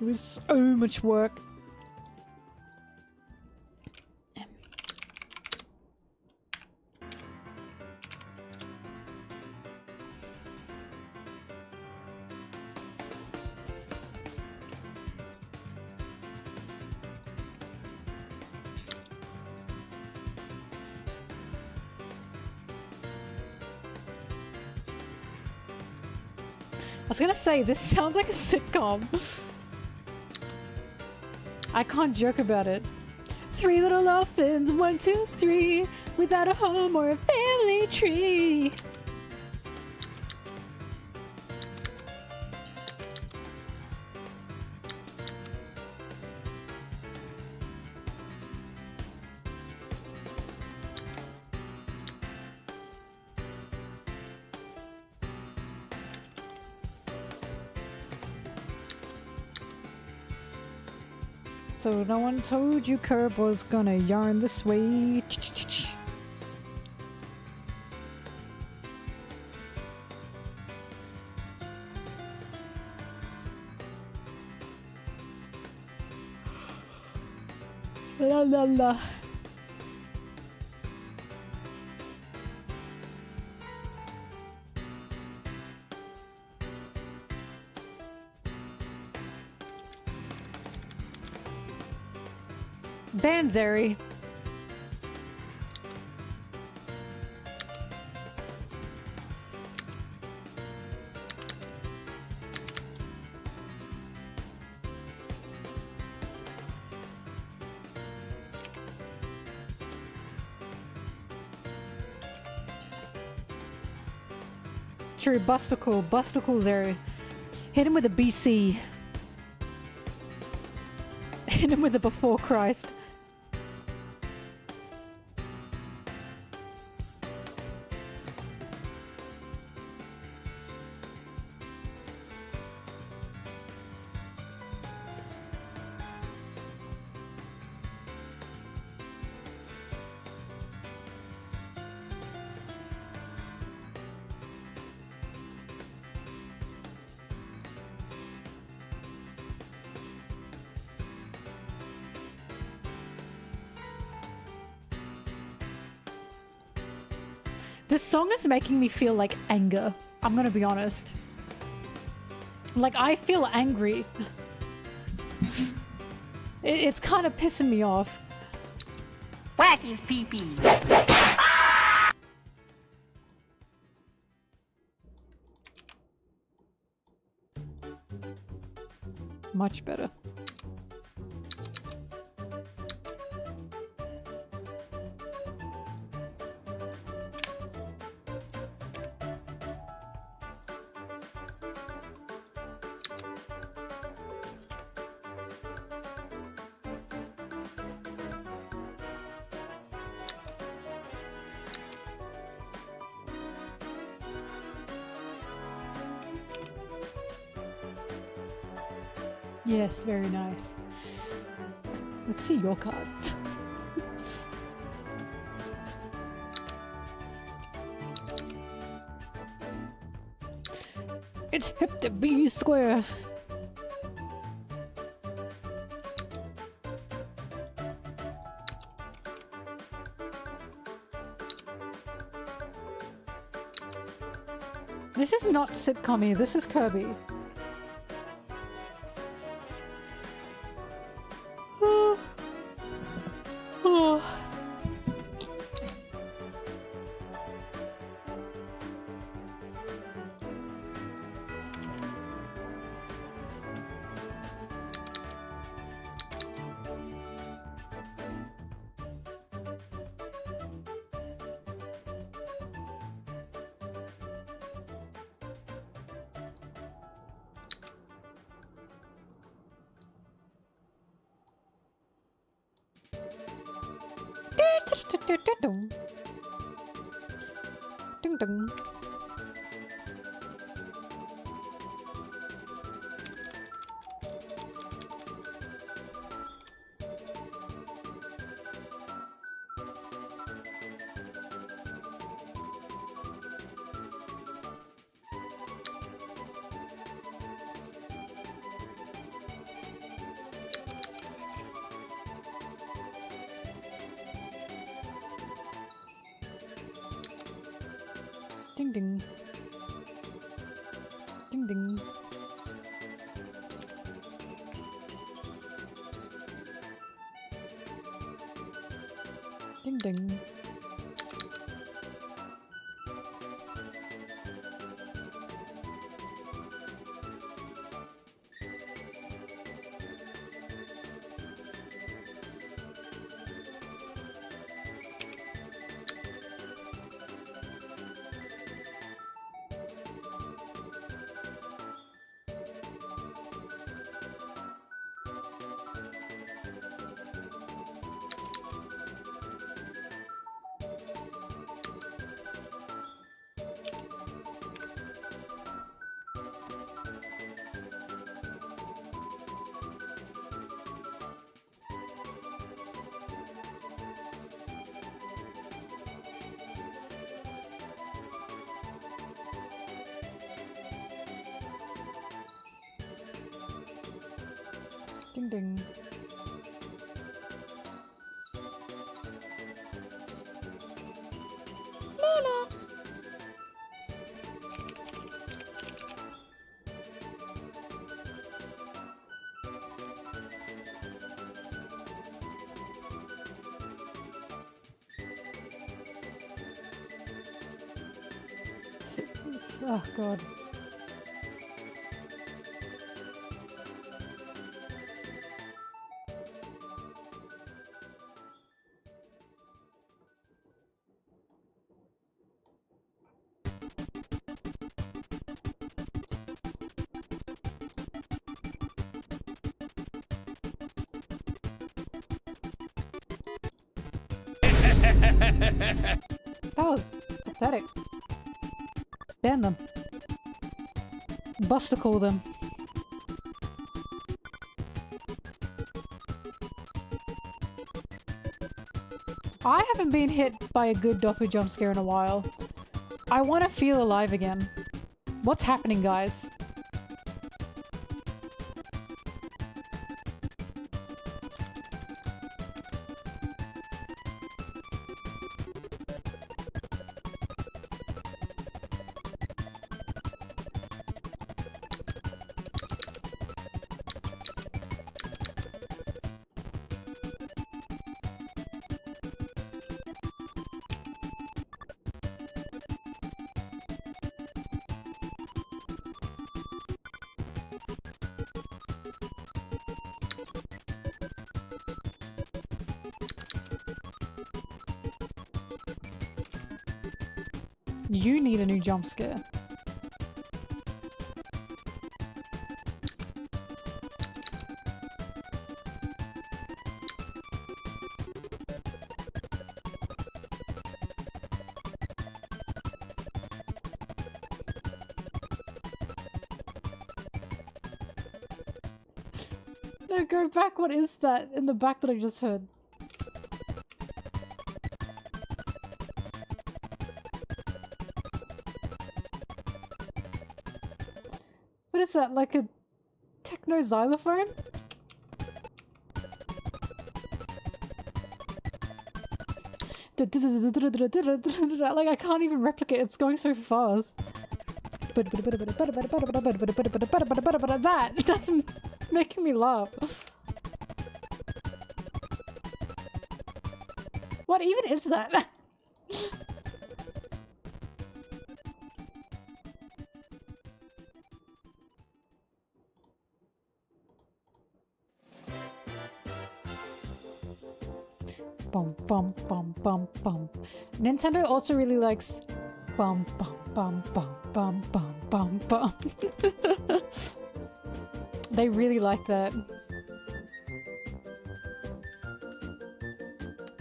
was so much work. I was gonna say, this sounds like a sitcom. I can't joke about it. 3 little orphans, 1, 2, 3, without a home or a family tree. So no one told you Curb was gonna yarn this way. La la la. Banzeri. True, Busticle. Busticle's area. Hit him with a BC. Hit him with a before Christ. This song is making me feel like anger. I'm gonna be honest. Like, I feel angry. It's kind of pissing me off. Whack his pee-pee. Much better. Yes, very nice. Let's see your card. It's hip to be square. This is not sitcom-y, this is Kirby. Ding ding. Ding ding. Ding ding. Ding ding. Ding ding. Lola. Oh god. That was pathetic. Ban them. Busticle them. I haven't been hit by a good Doku jump scare in a while. I want to feel alive again. What's happening, guys? You need a new jump scare. No, go back. What is that in the back that I just heard? What is that, like a techno xylophone? Like, I can't even replicate, it's going so fast. That's making me laugh. What even is that? Bum bum bum bum bum. Nintendo also really likes bum bum bum bum bum bum bum bum. They really like that.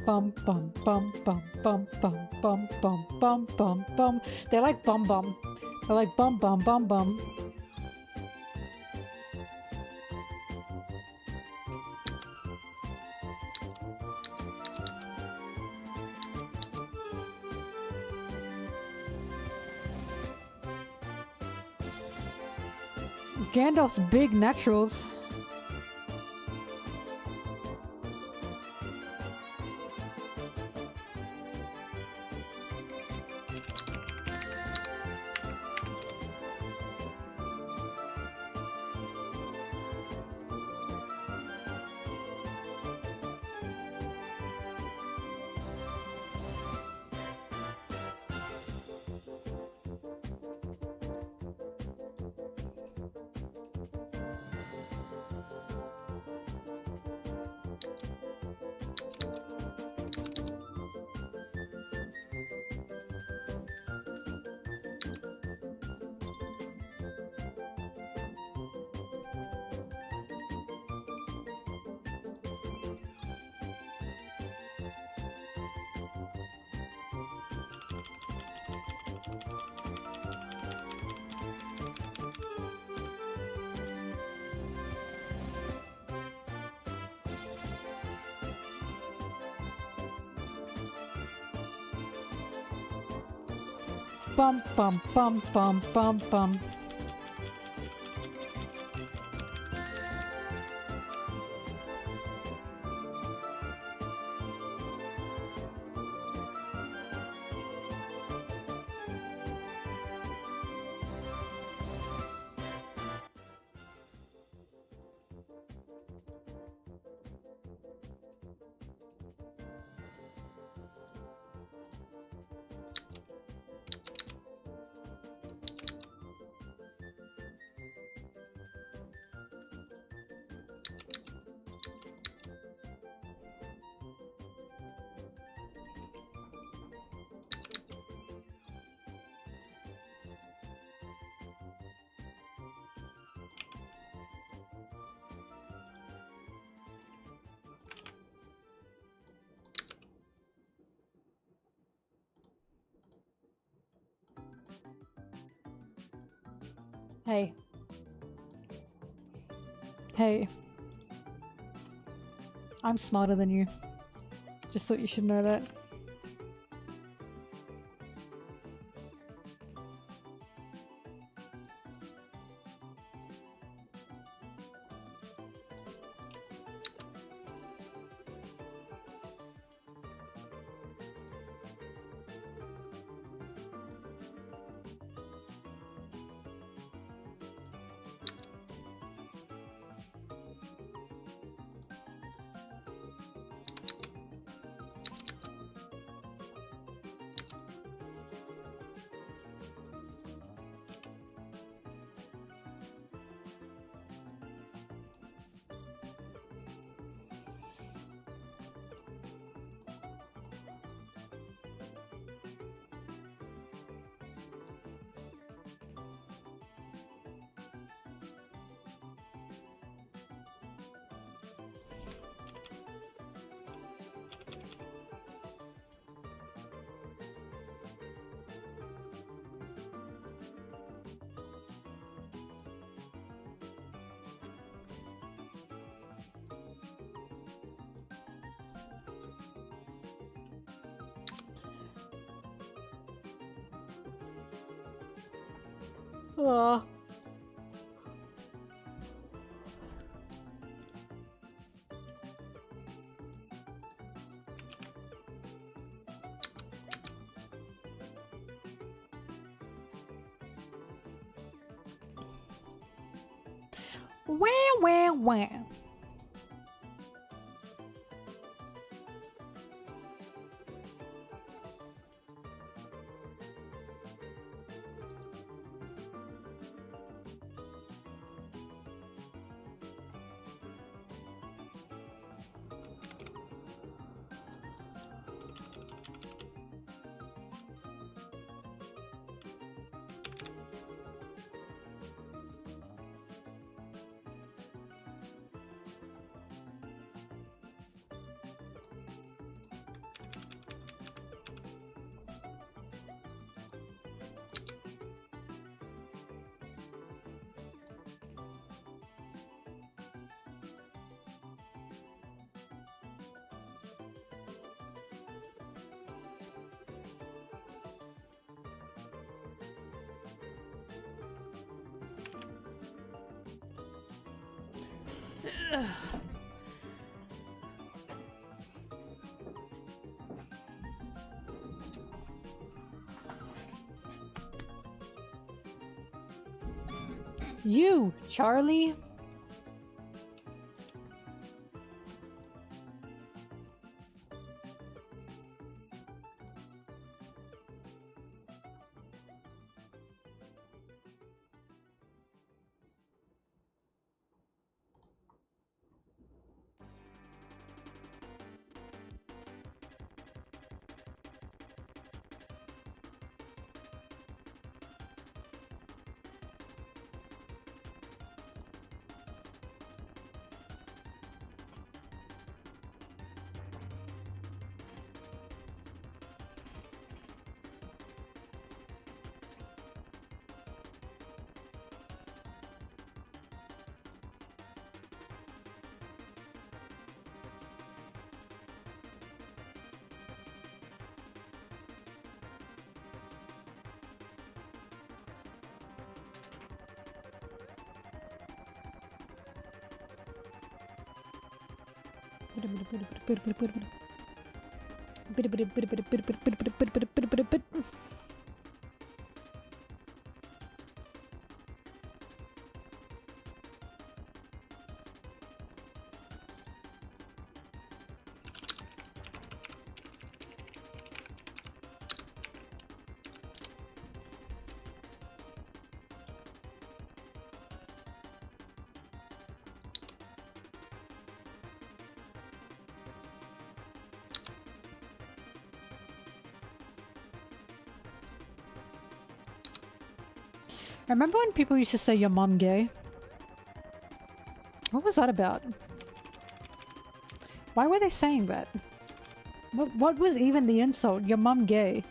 Bum bum bum bum bum bum bum bum bum bum bum. They like bum bum. They like bum bum bum bum. Gandalf's big naturals. Bum bum bum bum bum bum. Hey. Hey. I'm smarter than you. Just thought you should know that. Oh. Wah. You, Charlie. Remember when people used to say your mom gay? What was that about? Why were they saying that? What was even the insult? Your mom gay.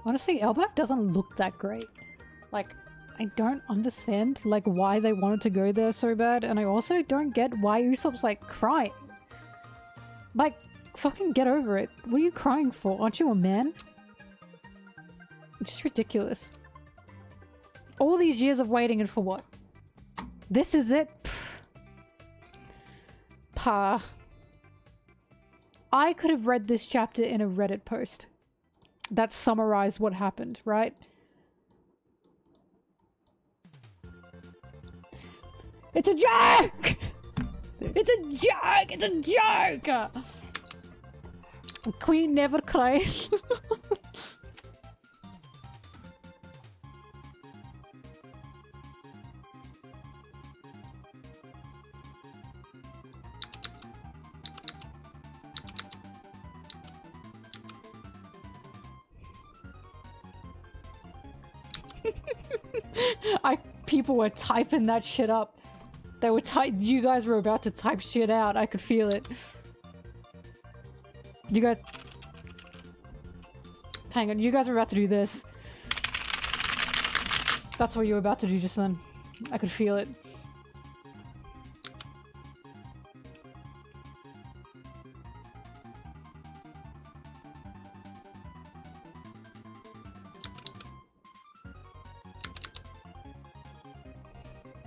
Honestly, Elbaf doesn't look that great. Like, I don't understand, like, why they wanted to go there so bad, and I also don't get why Usopp's, like, crying. Like, fucking get over it. What are you crying for? Aren't you a man? It's just ridiculous. All these years of waiting and for what? This is it? Pfft. Pa. I could have read this chapter in a Reddit post that summarized what happened, right? It's a joke! It's a joke! It's a joke! Queen never cries. People were typing that shit up. They were you guys were about to type shit out. I could feel it. You guys... Hang on, you guys were about to do this. That's what you were about to do just then. I could feel it.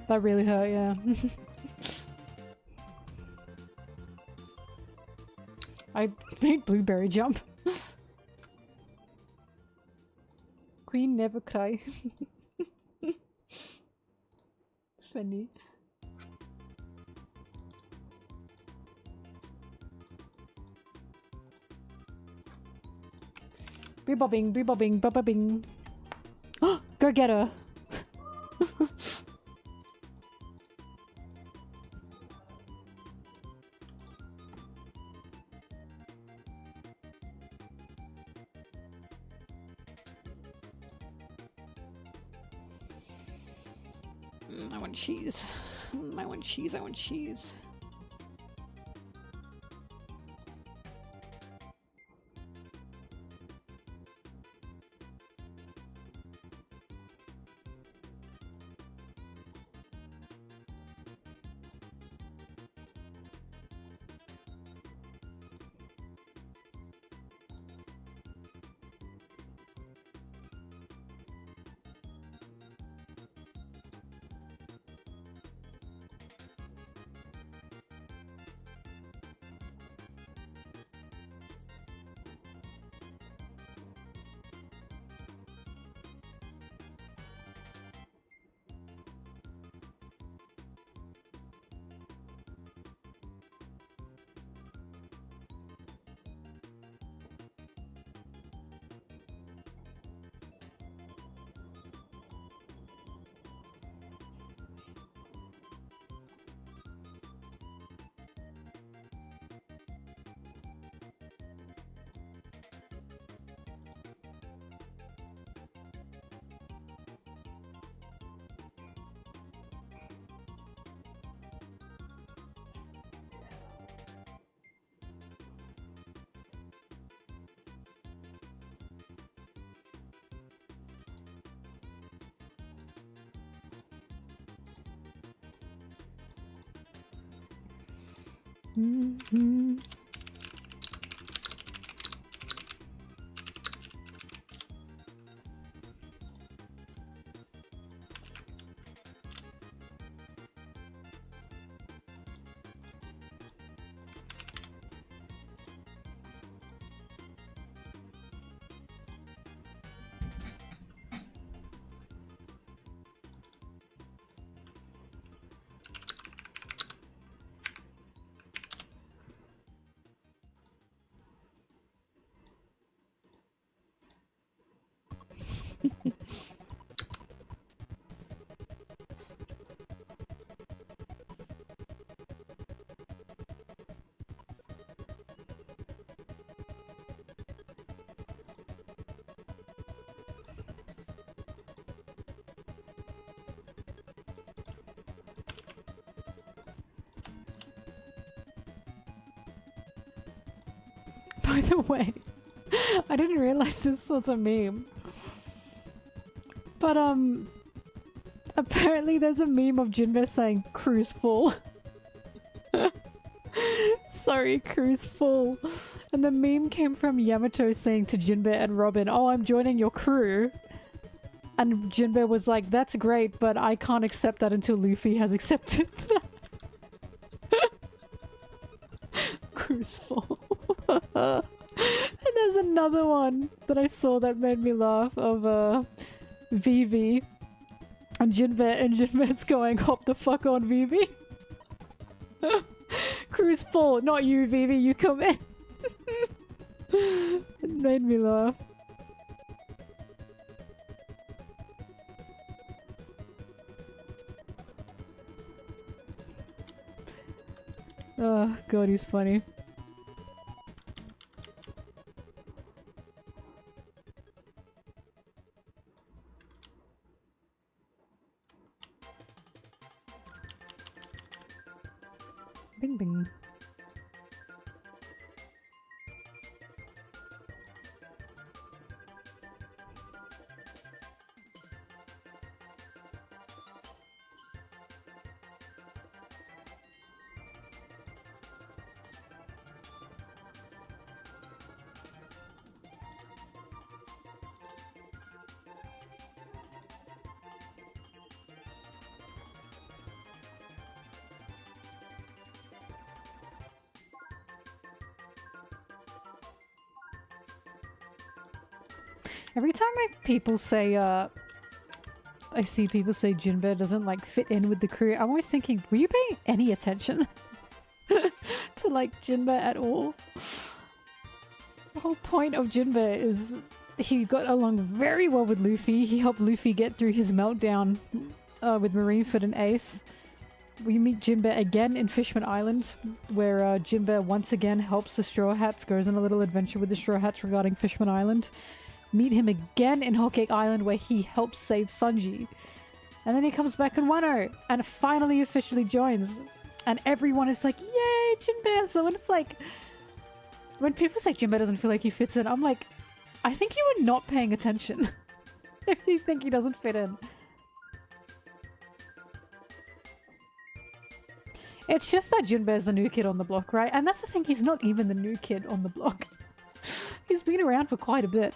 That really hurt, yeah. I made Blueberry jump. Queen never cry. Funny. Be-bobbing, be-bobbing, ba-ba-bing. Go get her! I want cheese. I want cheese, I want cheese. Mm-hmm. By the way, I didn't realize this was a meme. But apparently there's a meme of Jinbe saying cruise full. Sorry, cruise full. And the meme came from Yamato saying to Jinbe and Robin, "Oh, I'm joining your crew." And Jinbe was like, "That's great, but I can't accept that until Luffy has accepted that." Cruise full. And there's another one that I saw that made me laugh of Vivi and Jinbe's going, "Hop the fuck on, Vivi." Cruise full, not you, Vivi, you come in. It made me laugh. Oh god, he's funny. Bing bing. Every time people say, I see people say Jinbe doesn't like fit in with the crew, I'm always thinking, were you paying any attention to like Jinbe at all? The whole point of Jinbe is he got along very well with Luffy. He helped Luffy get through his meltdown with Marineford and Ace. We meet Jinbe again in Fishman Island, where Jinbe once again helps the Straw Hats, goes on a little adventure with the Straw Hats regarding Fishman Island. Meet him again in Whole Island, where he helps save Sanji. And then he comes back in Wano and finally officially joins. And everyone is like, yay, Jinbe! So when it's like, when people say Jinbe doesn't feel like he fits in, I'm like, I think you were not paying attention if you think he doesn't fit in. It's just that Jinbe's the new kid on the block, right? And that's the thing, he's not even the new kid on the block. He's been around for quite a bit.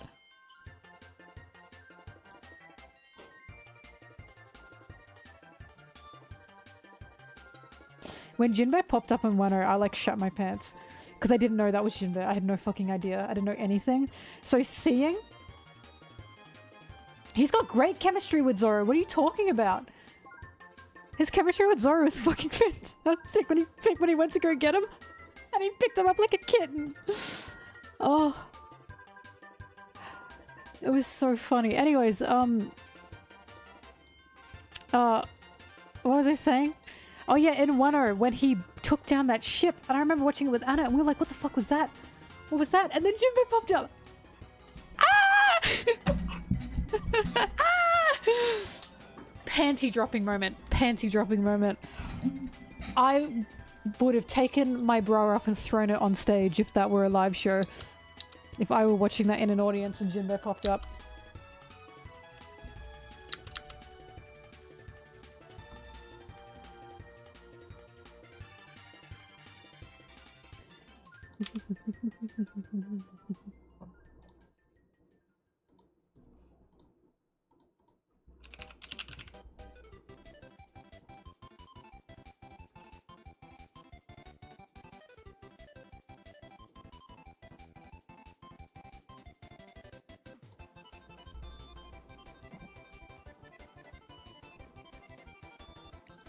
When Jinbe popped up in Wano, I like shut my pants. Because I didn't know that was Jinbe. I had no fucking idea. I didn't know anything. So seeing... He's got great chemistry with Zoro. What are you talking about? His chemistry with Zoro is fucking fantastic when he went to go get him. And he picked him up like a kitten. Oh. It was so funny. Anyways, what was I saying? Oh yeah, in Wano, when he took down that ship, and I remember watching it with Anna, and we were like, what the fuck was that? What was that? And then Jinbe popped up. Ah! Ah! Panty dropping moment. Panty dropping moment. I would have taken my bra up and thrown it on stage if that were a live show. If I were watching that in an audience and Jinbe popped up.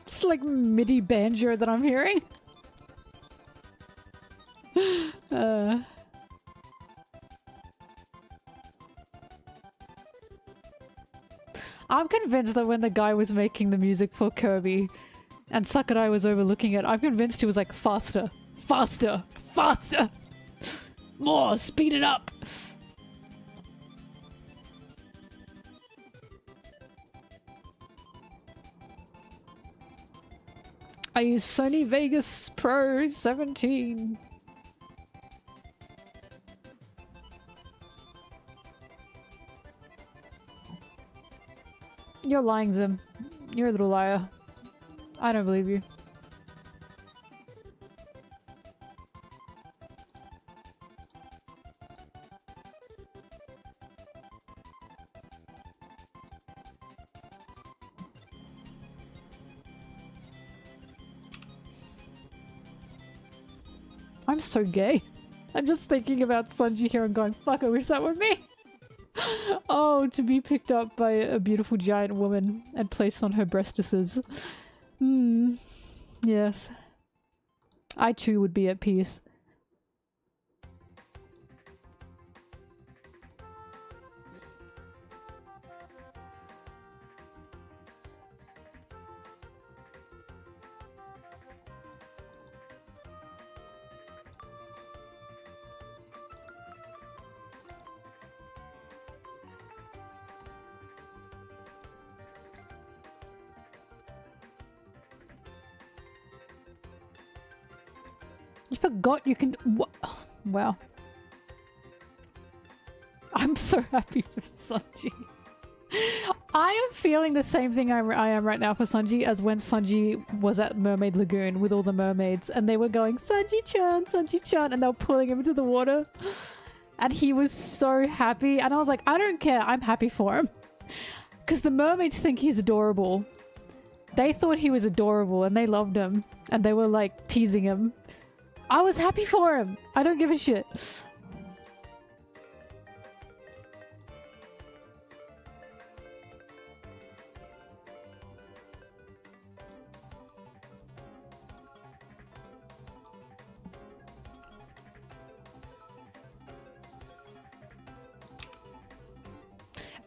It's like MIDI banjo that I'm hearing. I'm convinced that when the guy was making the music for Kirby and Sakurai was overlooking it, I'm convinced he was like, faster, faster, faster, more, speed it up. I use Sony Vegas Pro 17. You're lying, Zim. You're a little liar. I don't believe you. I'm so gay. I'm just thinking about Sunji here and going, fuck, I wish that were me. Oh, to be picked up by a beautiful giant woman and placed on her breastises. Hmm. Yes. I too would be at peace. You forgot you can. What? Wow. I'm so happy for Sunji. I am feeling the same thing I am right now for Sunji as when Sunji was at Mermaid Lagoon with all the mermaids and they were going, Sunji-chan, and they were pulling him into the water. And he was so happy. And I was like, I don't care. I'm happy for him. Because the mermaids think he's adorable. They thought he was adorable and they loved him. And they were like teasing him. I was happy for him. I don't give a shit.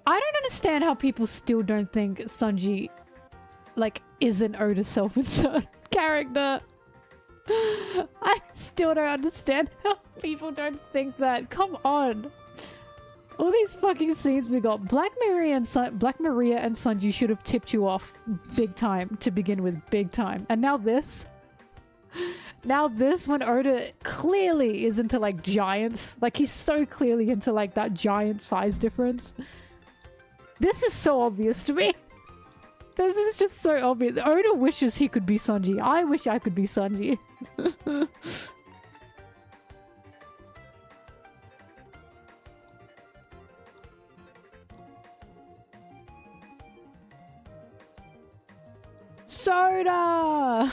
I don't understand how people still don't think Sunji, like, is an Oda self-insert character. I still don't understand how people don't think that. Come on. All these fucking scenes we got. Black Maria and Sunji should have tipped you off big time to begin with. Big time. And now this. Now this, when Oda clearly is into, like, giants. Like, he's so clearly into, like, that giant size difference. This is so obvious to me. This is just so obvious. Oda wishes he could be Sunji. I wish I could be Sunji. Soda!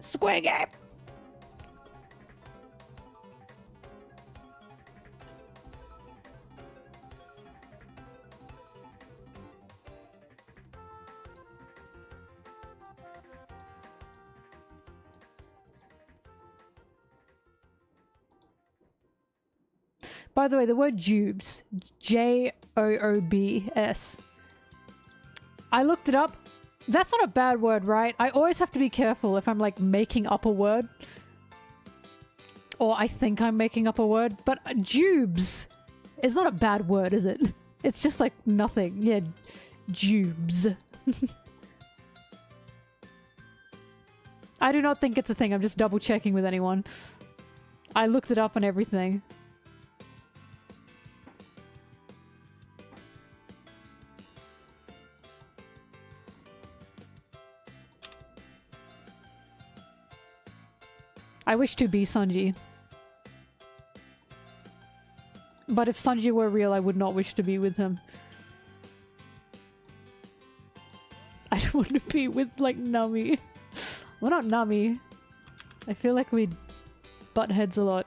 Square game. By the way, the word Joobs, Joobs, I looked it up. That's not a bad word, right? I always have to be careful if I'm, like, making up a word. Or I think I'm making up a word. But Joobs is not a bad word, is it? It's just, like, nothing. Yeah, Joobs. I do not think it's a thing. I'm just double checking with anyone. I looked it up and everything. I wish to be Sunji. But if Sunji were real, I would not wish to be with him. I don't want to be with, like, Nami. Well, not Nami. I feel like we butt heads a lot.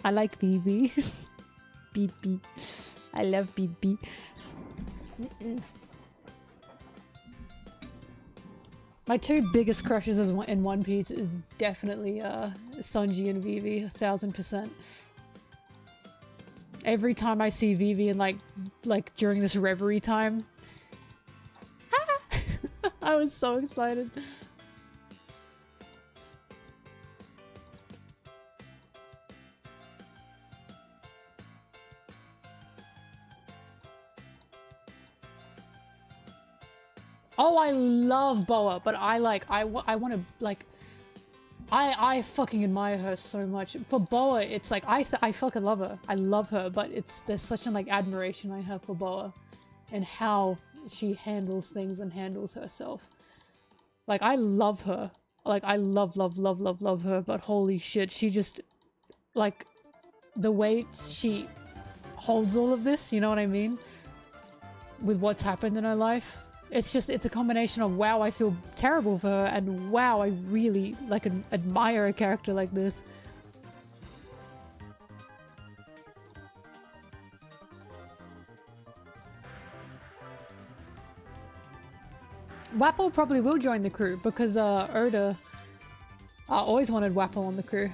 I like BB. BB. I love BB. My two biggest crushes in One Piece is definitely Sanji and Vivi, 1000%. Every time I see Vivi in like during this reverie time, I was so excited. Oh, I love Boa, but I want to, like, I fucking admire her so much. For Boa, it's like, I fucking love her. I love her, but there's such an, like, admiration I have for Boa and how she handles things and handles herself. Like, I love her. Like, I love her, but holy shit, she just, like, the way she holds all of this, you know what I mean? With what's happened in her life. It's a combination of, wow, I feel terrible for her, and wow, I really, like, admire a character like this. Wapple probably will join the crew, because, Erda always wanted Wapple on the crew.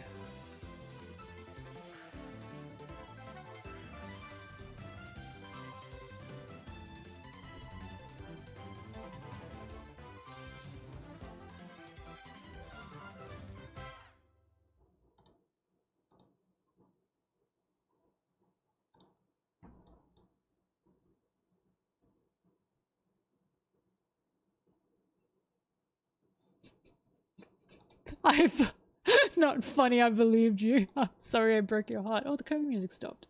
I've... Not funny, I believed you. I'm sorry I broke your heart. Oh, the Kobe music stopped.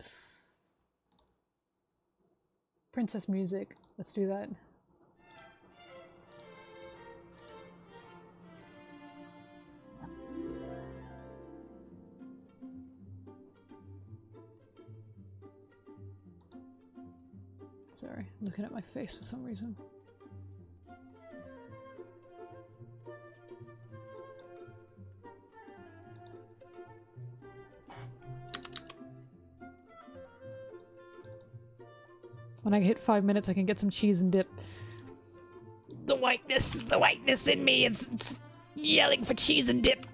Princess music. Let's do that. Sorry, I'm looking at my face for some reason. When I hit 5 minutes, I can get some cheese and dip. The whiteness in me is yelling for cheese and dip.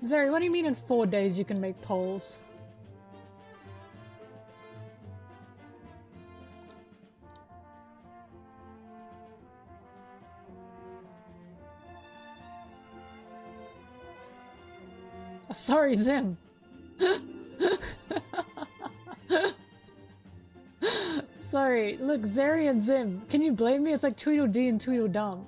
Zeri, what do you mean in 4 days you can make polls? Oh, sorry, Zim. Sorry, look, Zeri and Zim. Can you blame me? It's like Tweedledee and Tweedledum.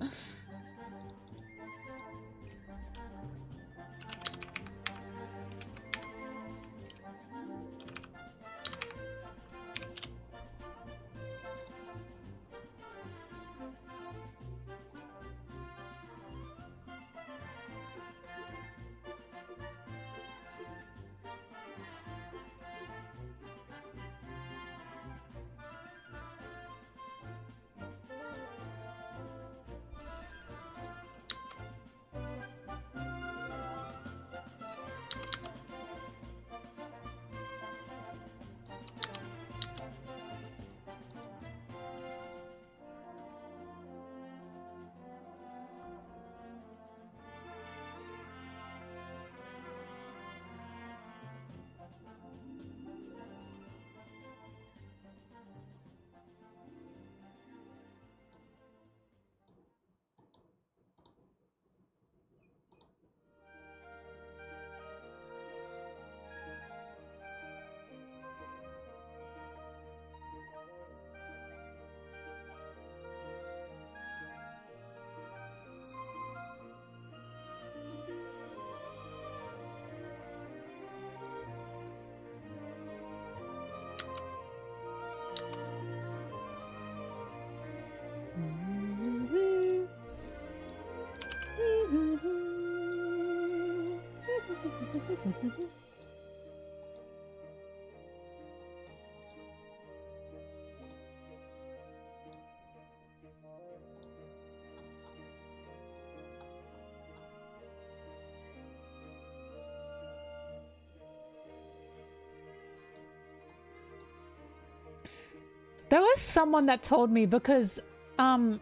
There was someone that told me because when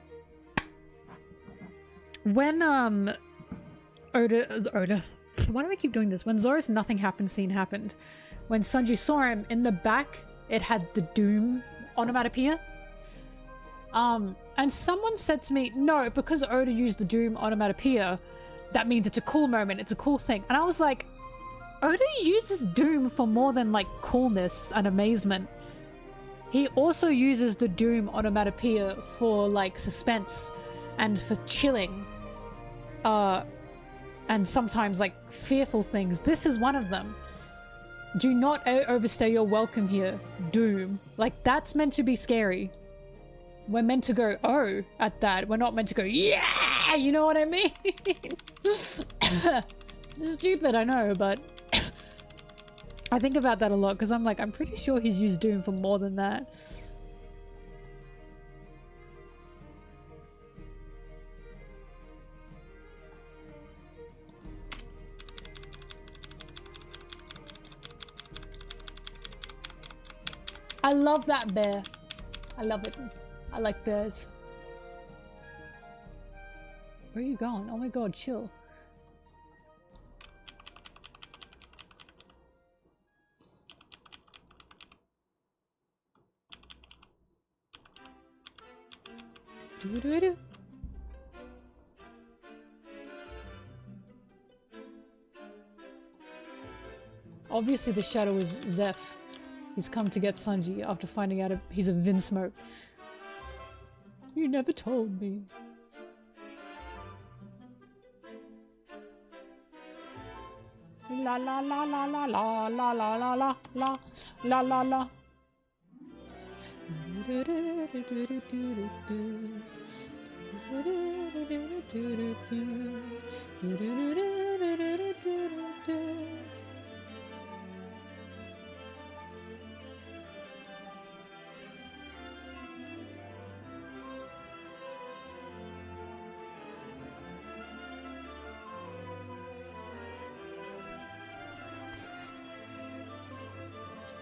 Oda, why do I keep doing this? When Zoro's nothing happened scene happened, when Sanji saw him in the back, it had the doom onomatopoeia. And someone said to me, no, because Oda used the doom onomatopoeia, that means it's a cool moment, it's a cool thing. And I was like, Oda uses doom for more than like coolness and amazement. He also uses the doom onomatopoeia for like suspense and for chilling. And sometimes like fearful things. This is one of them. Do not overstay your welcome here. Doom. Like that's meant to be scary. We're meant to go, oh, at that. We're not meant to go, yeah! You know what I mean? This is stupid, I know, but I think about that a lot because I'm like, I'm pretty sure he's used Doom for more than that. I love that bear. I love it. I like bears. Where are you going? Oh my god, chill. Doo-doo-doo. Obviously the shadow is Zeph. He's come to get Sanji after finding out he's a Vinsmoke. You never told me. La la la la la la la la la la la la la la.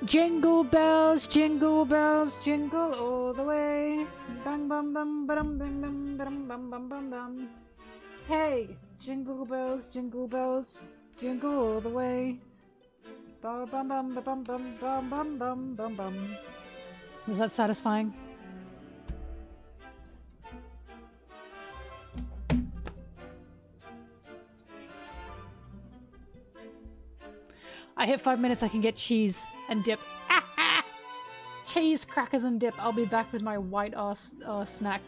Jingle bells, jingle all the way. Bang bam bam bam bam bam bam bam bam bam bam. Hey, jingle bells, jingle all the way. Bam bam bam bam bam bam bam bam bam bam. Was that satisfying? I hit 5 minutes, I can get cheese and dip. Cheese, crackers, and dip. I'll be back with my white ass snack.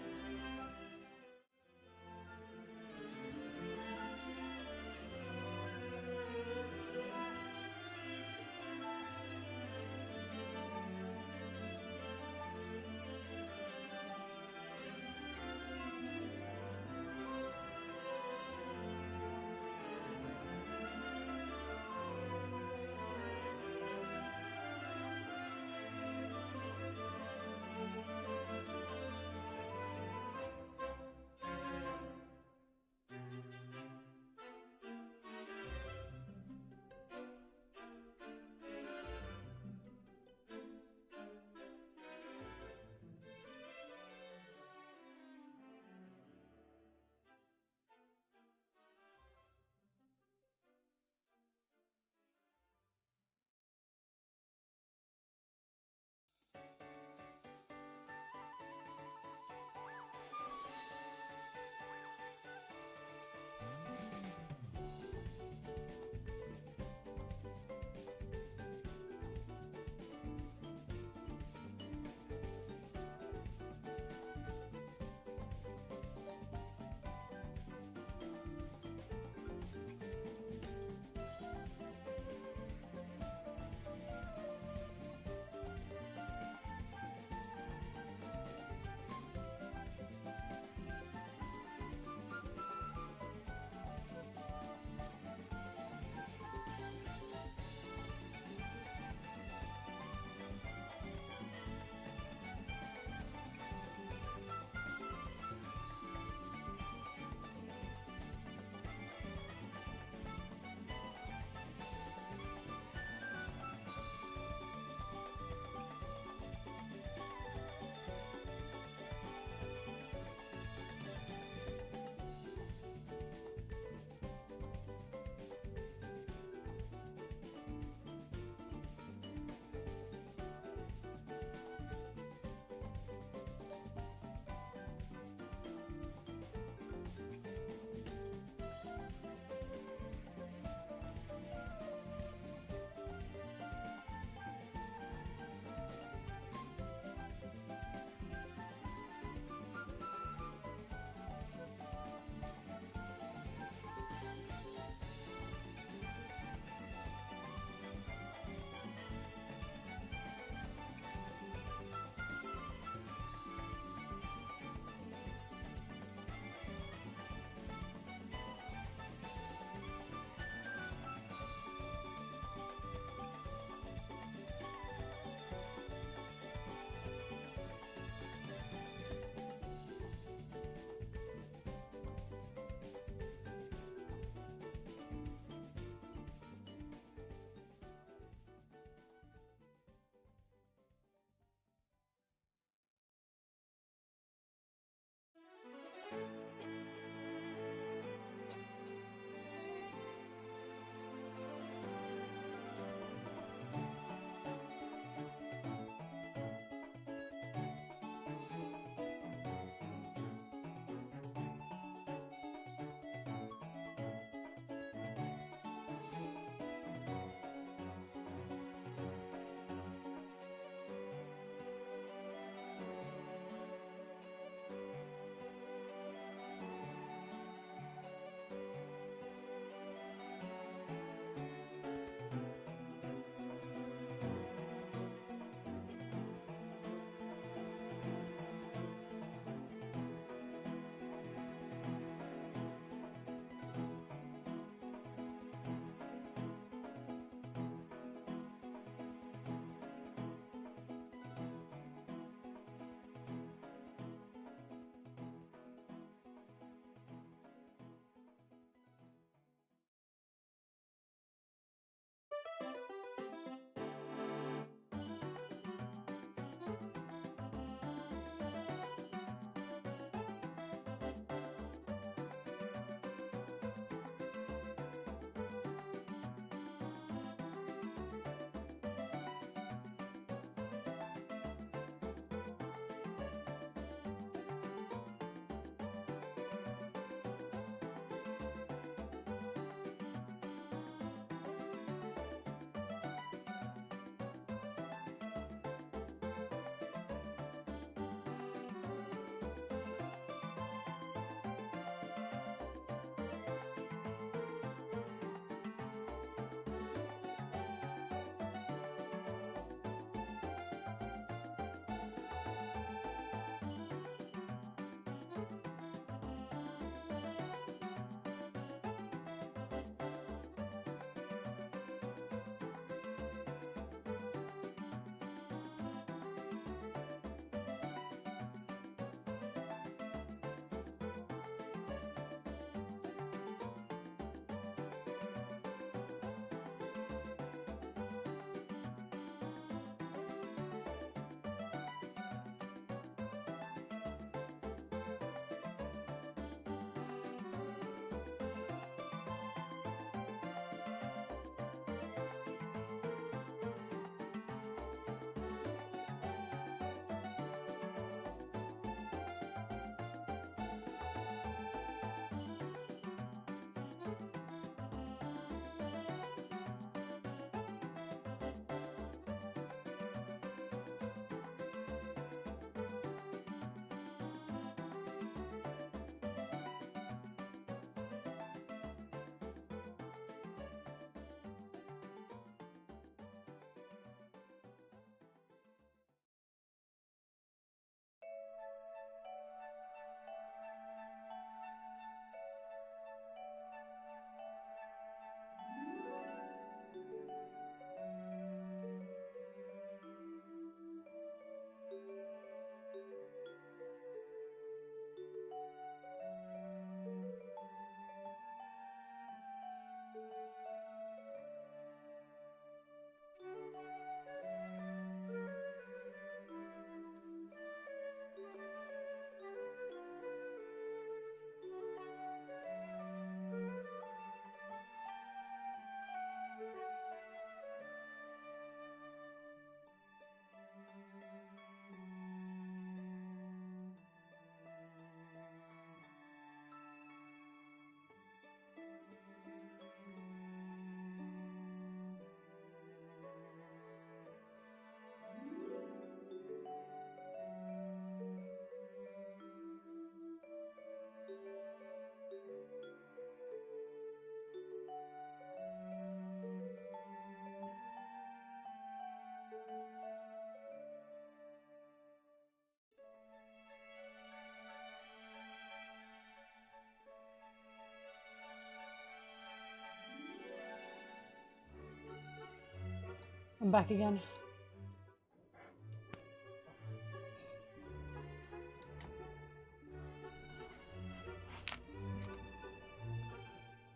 I'm back again.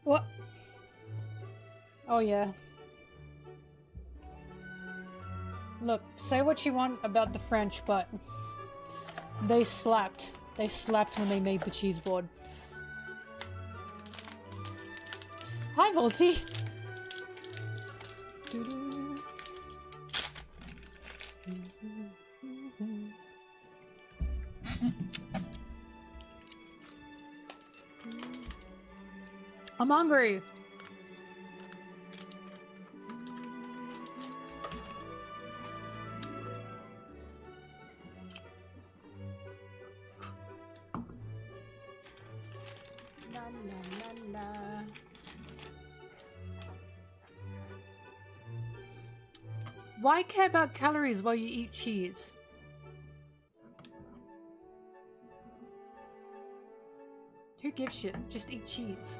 What? Oh yeah. Look, say what you want about the French, but they slapped. They slapped when they made the cheese board. Hi, Volty! I'm hungry! La la la la. Why care about calories while you eat cheese? Who gives shit? Just eat cheese.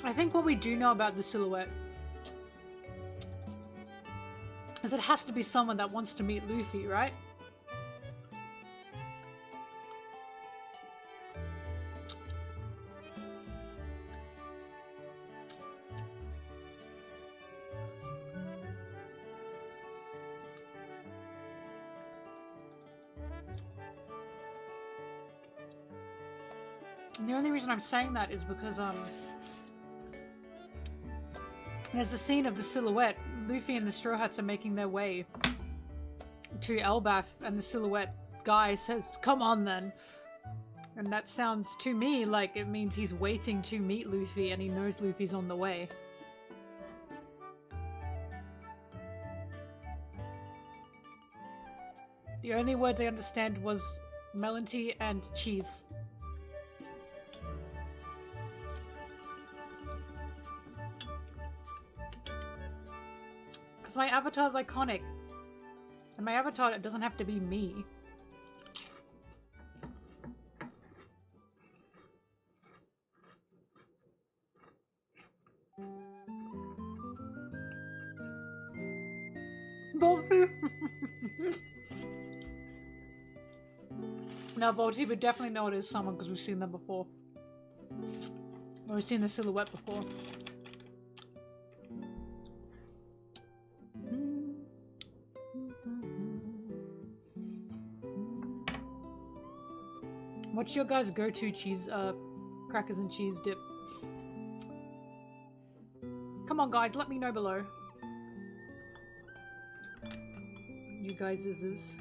I think what we do know about the silhouette is it has to be someone that wants to meet Luffy, right? And the only reason I'm saying that is because there's a scene of the silhouette. Luffy and the Straw Hats are making their way to Elbaf, and the silhouette guy says, "Come on then." And that sounds to me like it means he's waiting to meet Luffy and he knows Luffy's on the way. The only words I understand was MelonTeee and cheese. My avatar's iconic. And my avatar, it doesn't have to be me. Volty! No, Volty would definitely know it is someone because we've seen them before. Or we've seen the silhouette before. What's your guys' go-to cheese, crackers and cheese dip? Come on guys, let me know below. You guys is.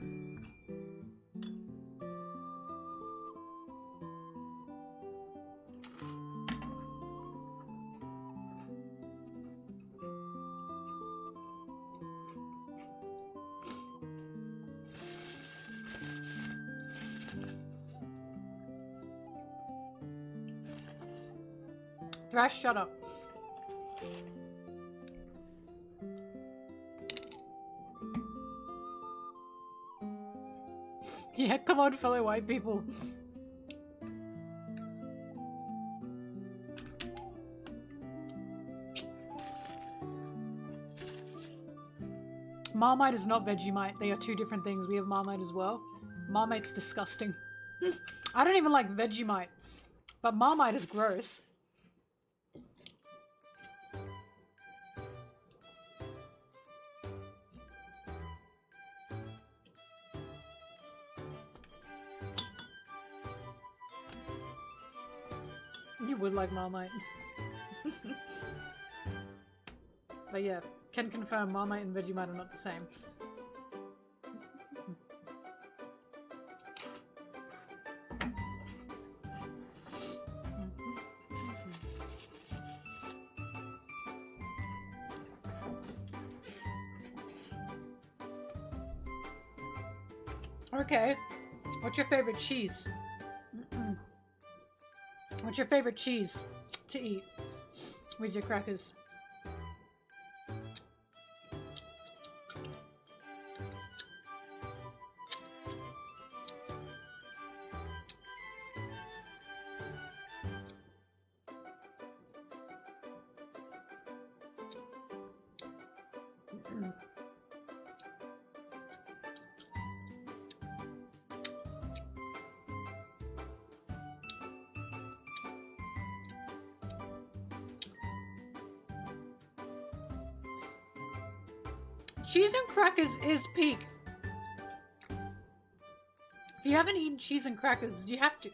Thrash, shut up. Yeah, come on, fellow white people. Marmite is not Vegemite. They are two different things. We have Marmite as well. Marmite's disgusting. I don't even like Vegemite. But Marmite is gross. You would like Marmite. But yeah, can confirm Marmite and Vegemite are not the same. Okay, what's your favorite cheese? What's your favorite cheese to eat with your crackers? Cheese and crackers is peak. If you haven't eaten cheese and crackers, you have to.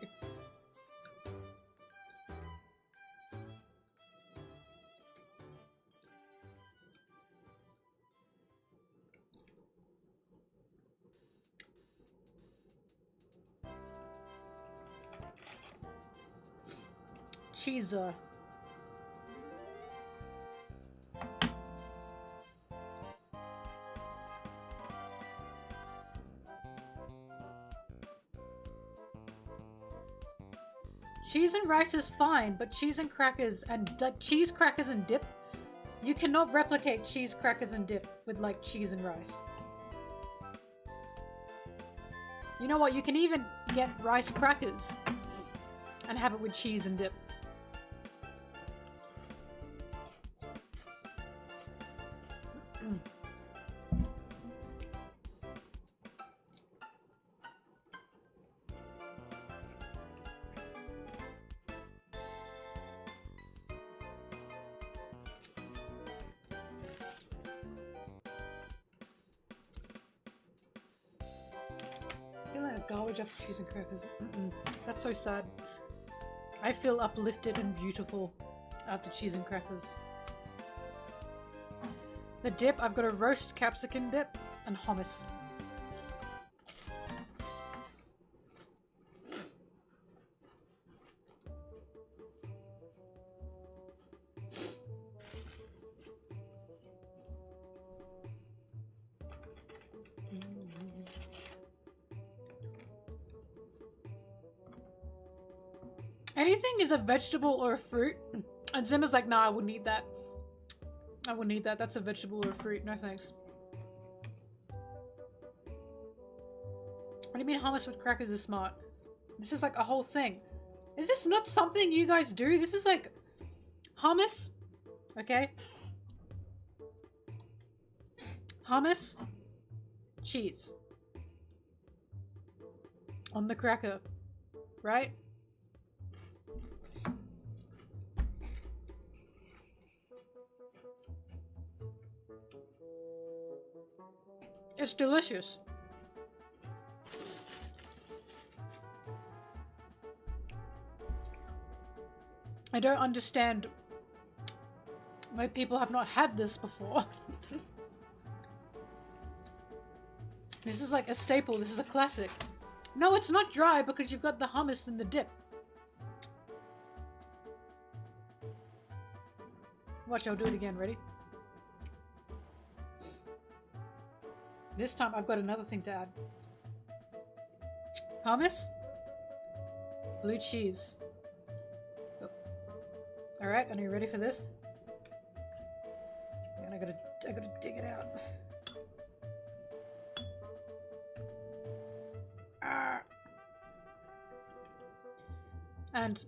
Cheeser. Cheese and rice is fine, but cheese and crackers and cheese, crackers, and dip, you cannot replicate cheese, crackers, and dip with like cheese and rice. You know what? You can even get rice crackers and have it with cheese and dip. Garbage after cheese and crackers. That's so sad. I feel uplifted and beautiful after cheese and crackers. The dip, I've got a roast capsicum dip and hummus. Anything is a vegetable or a fruit. And Zimmer's like, nah, I wouldn't eat that. I wouldn't eat that. That's a vegetable or a fruit. No thanks. What do you mean hummus with crackers is smart? This is like a whole thing. Is this not something you guys do? This is like hummus. Okay. Hummus. Cheese. On the cracker. Right? It's delicious. I don't understand why people have not had this before. This is like a staple. This is a classic. No, it's not dry because you've got the hummus and the dip. Watch, I'll do it again. Ready? This time I've got another thing to add. Hummus. Blue cheese. Alright, are you ready for this? And I gotta dig it out. Ah. And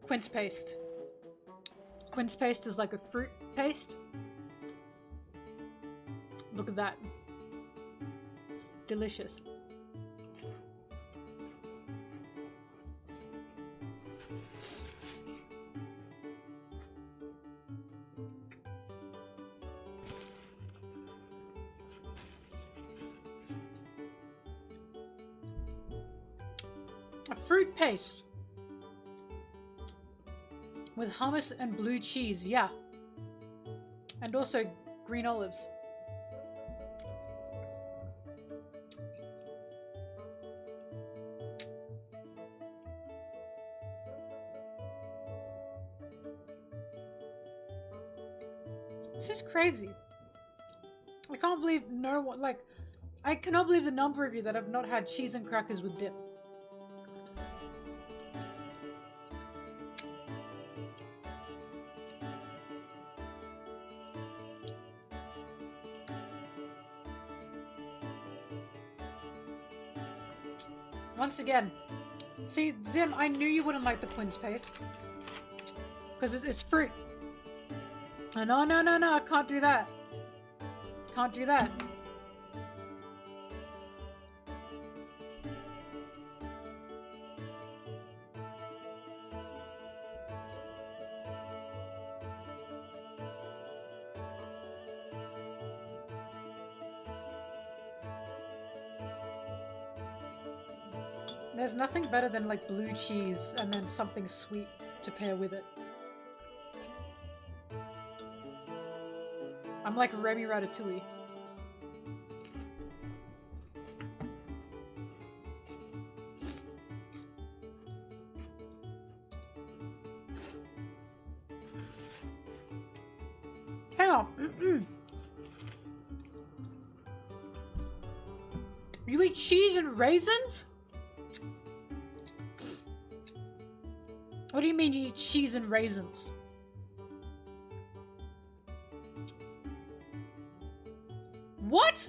quince paste. Quince paste is like a fruit paste. Look at that. Delicious. A fruit paste with hummus and blue cheese, yeah. And also green olives. This is crazy. I can't believe no one, like, I cannot believe the number of you that have not had cheese and crackers with dip. Once again, see, Zim, I knew you wouldn't like the quince paste. Because it's fruit. Oh, no, I can't do that. Can't do that. There's nothing better than like blue cheese and then something sweet to pair with it. I'm like Remy Ratatouille. Hang on. You eat cheese and raisins? What do you mean you eat cheese and raisins? What?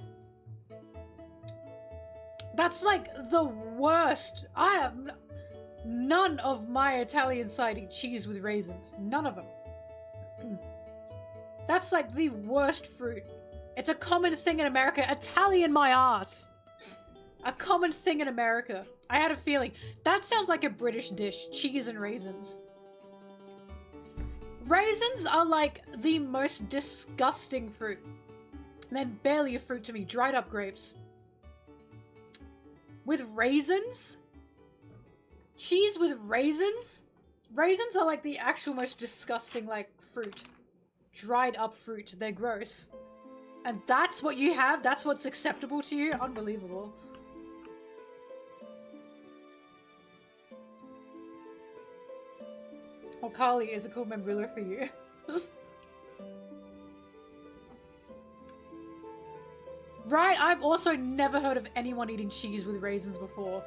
That's like the worst. I have none of my Italian side eat cheese with raisins. None of them. That's like the worst fruit. It's a common thing in America. Italian my ass. A common thing in America. I had a feeling. That sounds like a British dish. Cheese and raisins. Raisins are like the most disgusting fruit. And then barely a fruit to me. Dried up grapes. With raisins? Cheese with raisins? Raisins are like the actual most disgusting, like, fruit. Dried up fruit. They're gross. And that's what you have? That's what's acceptable to you? Unbelievable. Oh, Carly is a cool membrilla for you. Right, I've also never heard of anyone eating cheese with raisins before.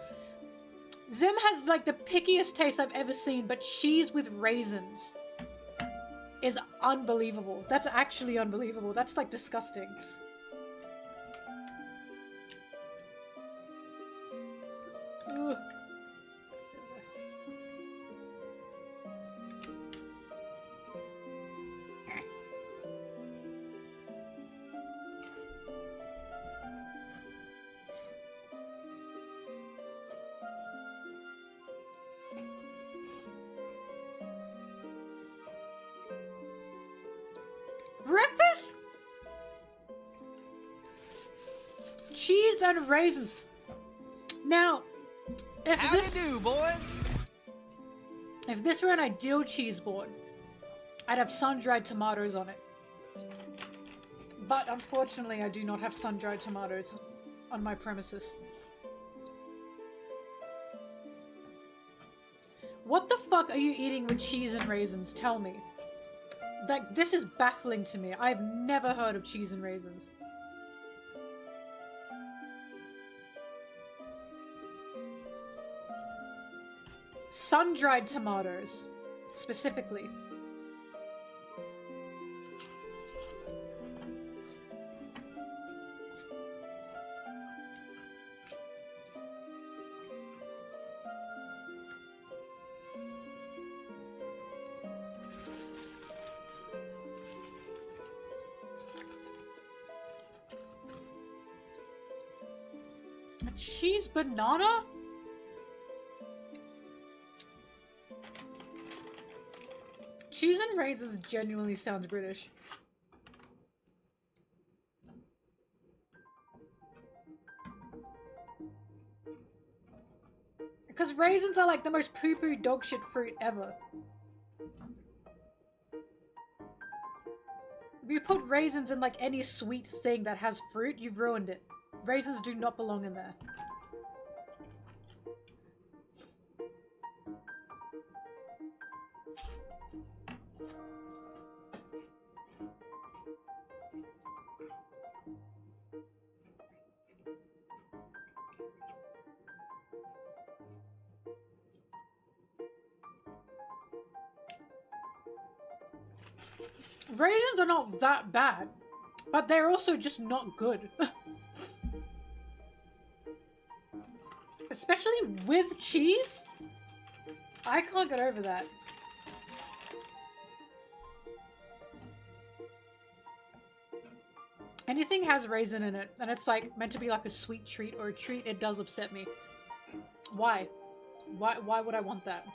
Zim has like the pickiest taste I've ever seen, but cheese with raisins is unbelievable. That's actually unbelievable. That's like disgusting. Ugh. Breakfast? Cheese and raisins. Now, How do you do, boys? If this were an ideal cheese board, I'd have sun-dried tomatoes on it. But unfortunately, I do not have sun-dried tomatoes on my premises. What the fuck are you eating with cheese and raisins? Tell me. Like, this is baffling to me. I've never heard of cheese and raisins. Sun-dried tomatoes, specifically. A cheese banana? Cheese and raisins genuinely sounds British. Because raisins are like the most poo-poo dog shit fruit ever. If you put raisins in like any sweet thing that has fruit, you've ruined it. Raisins do not belong in there. Raisins are not that bad, but they're also just not good. Especially with cheese? I can't get over that. Anything has raisin in it, and it's like meant to be like a sweet treat or a treat, it does upset me. Why? Why would I want that?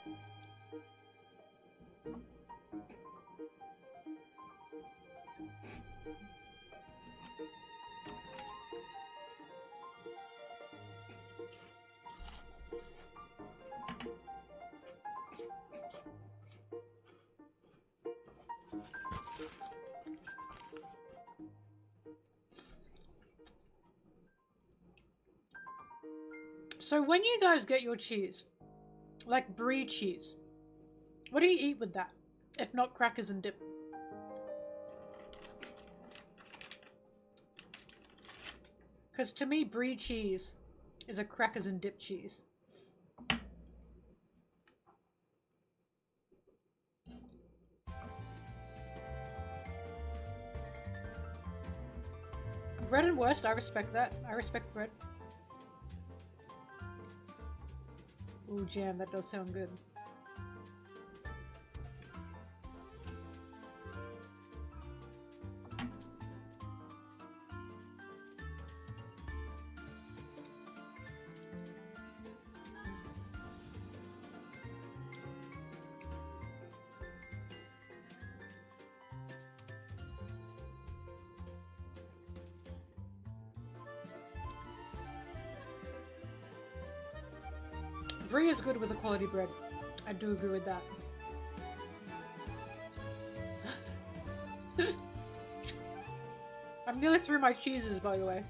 So when you guys get your cheese, like brie cheese, what do you eat with that? If not crackers and dip? Because to me, brie cheese is a crackers and dip cheese. Bread and wurst, I respect that. I respect bread. Ooh, jam, that does sound good. Brie is good with a quality bread. I do agree with that. I'm nearly through my cheeses, by the way.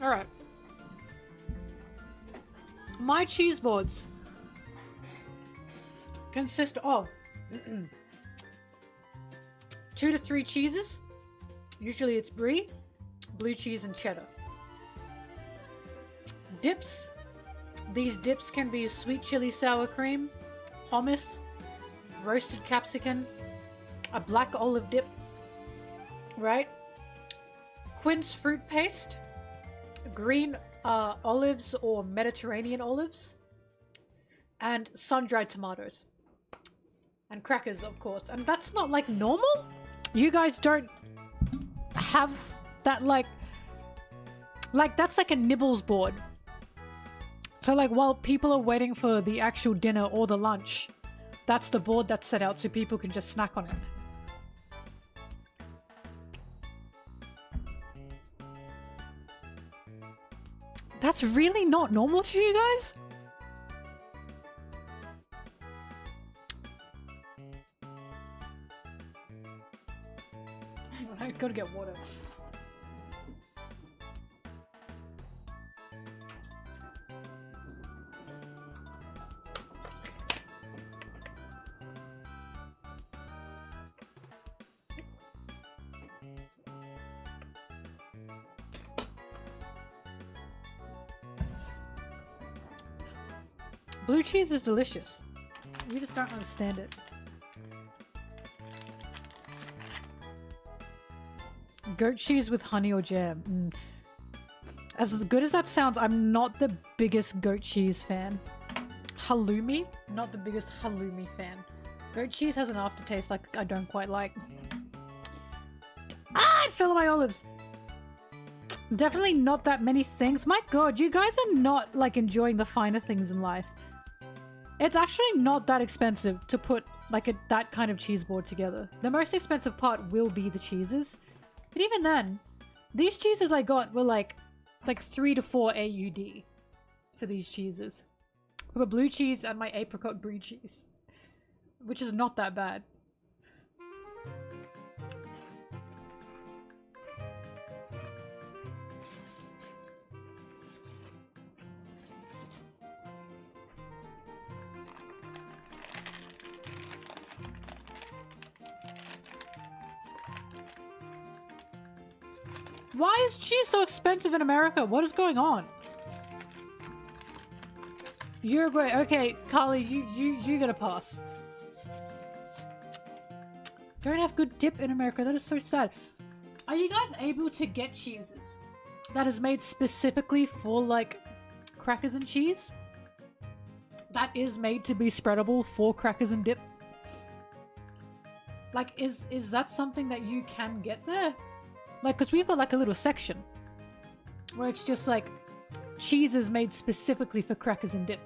Alright. My cheese boards consist of 2 to 3 cheeses. Usually it's brie, blue cheese, and cheddar. Dips. These dips can be sweet chili sour cream, hummus, roasted capsicum, a black olive dip, right? Quince fruit paste, green olives or Mediterranean olives, and sun-dried tomatoes. And crackers, of course. And that's not like normal? You guys don't have that like that's like a nibbles board. So like while people are waiting for the actual dinner or the lunch, that's the board that's set out so people can just snack on it. That's really not normal to you guys? Hang on, I gotta get water. Blue cheese is delicious. You just don't understand it. Goat cheese with honey or jam. As good as that sounds, I'm not the biggest goat cheese fan. Halloumi? Not the biggest halloumi fan. Goat cheese has an aftertaste like I don't quite like. Ah, it fell on my olives. Definitely not that many things. My god, you guys are not like enjoying the finer things in life. It's actually not that expensive to put like that kind of cheese board together. The most expensive part will be the cheeses. But even then, these cheeses I got were like 3 to 4 AUD for these cheeses. For the blue cheese and my apricot brie cheese. Which is not that bad. Why is cheese so expensive in America? What is going on? Uruguay. Okay, Carly, you gotta pass. Don't have good dip in America. That is so sad. Are you guys able to get cheeses that is made specifically for like crackers and cheese? That is made to be spreadable for crackers and dip? Like, is that something that you can get there? Like, because we've got like a little section where it's just like cheeses made specifically for crackers and dip.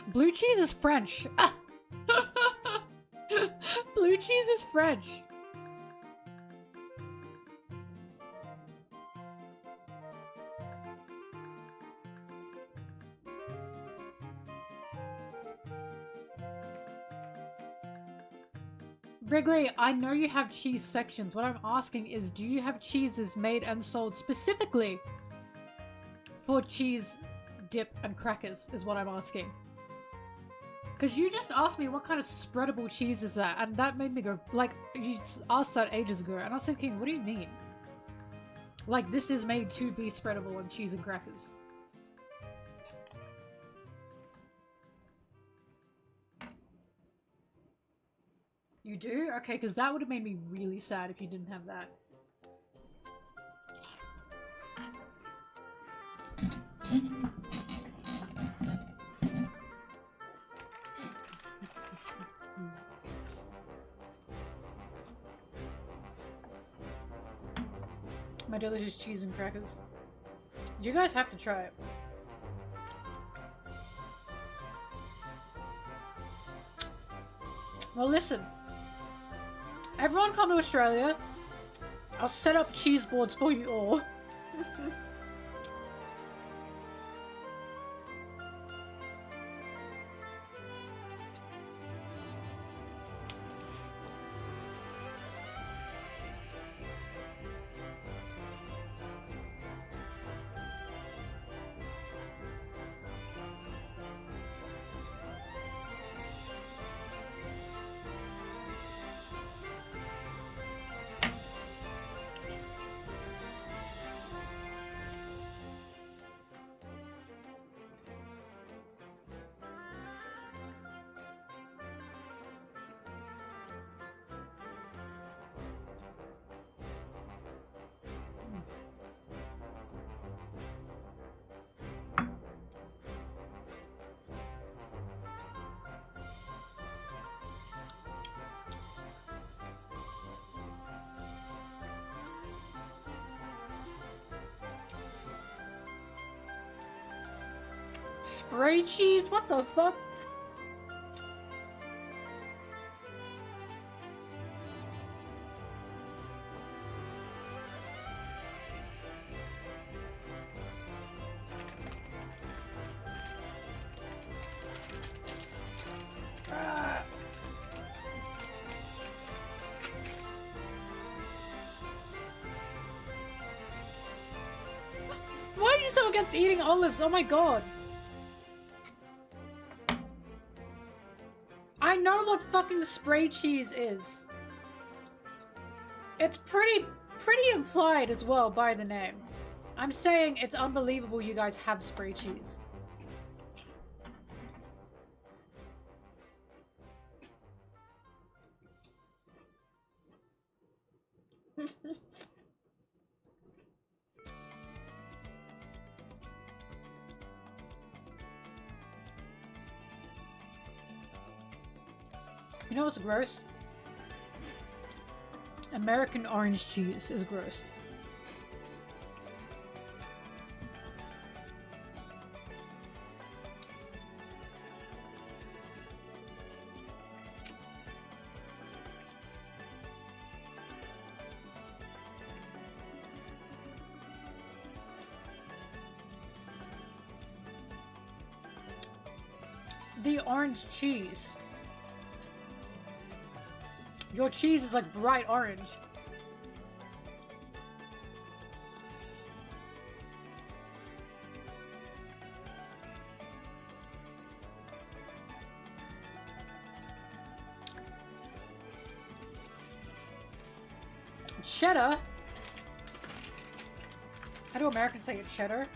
Blue cheese is French. Ah! Blue cheese is French. Wrigley, I know you have cheese sections. What I'm asking is, do you have cheeses made and sold specifically for cheese, dip, and crackers, is what I'm asking. Because you just asked me what kind of spreadable cheese is that, and that made me go, like, you asked that ages ago, and I was thinking, what do you mean? Like, this is made to be spreadable on cheese and crackers. You do? Okay, because that would have made me really sad if you didn't have that. My delicious cheese and crackers. You guys have to try it. Well, listen. Everyone come to Australia. I'll set up cheese boards for you all. Spray cheese? What the fuck? Why are you so against eating olives? Oh my god. I know what fucking spray cheese is. It's pretty implied as well by the name. I'm saying it's unbelievable you guys have spray cheese. You know what's gross? American orange cheese is gross. The orange cheese. Your cheese is like bright orange. Cheddar? How do Americans say it? Cheddar?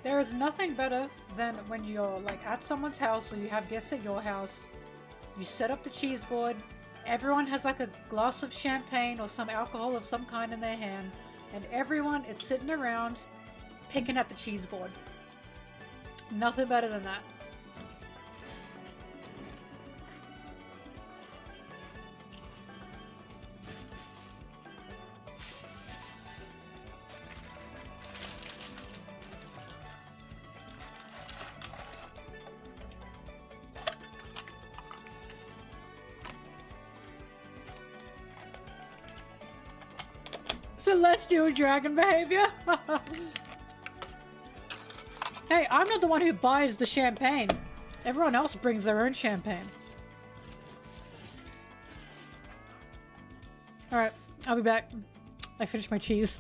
There is nothing better than when you're like at someone's house or you have guests at your house. You set up the cheese board. Everyone has like a glass of champagne or some alcohol of some kind in their hand, and everyone is sitting around picking at the cheese board. Nothing better than that. Celestial dragon behavior. Hey, I'm not the one who buys the champagne. Everyone else brings their own champagne. Alright, I'll be back. I finished my cheese.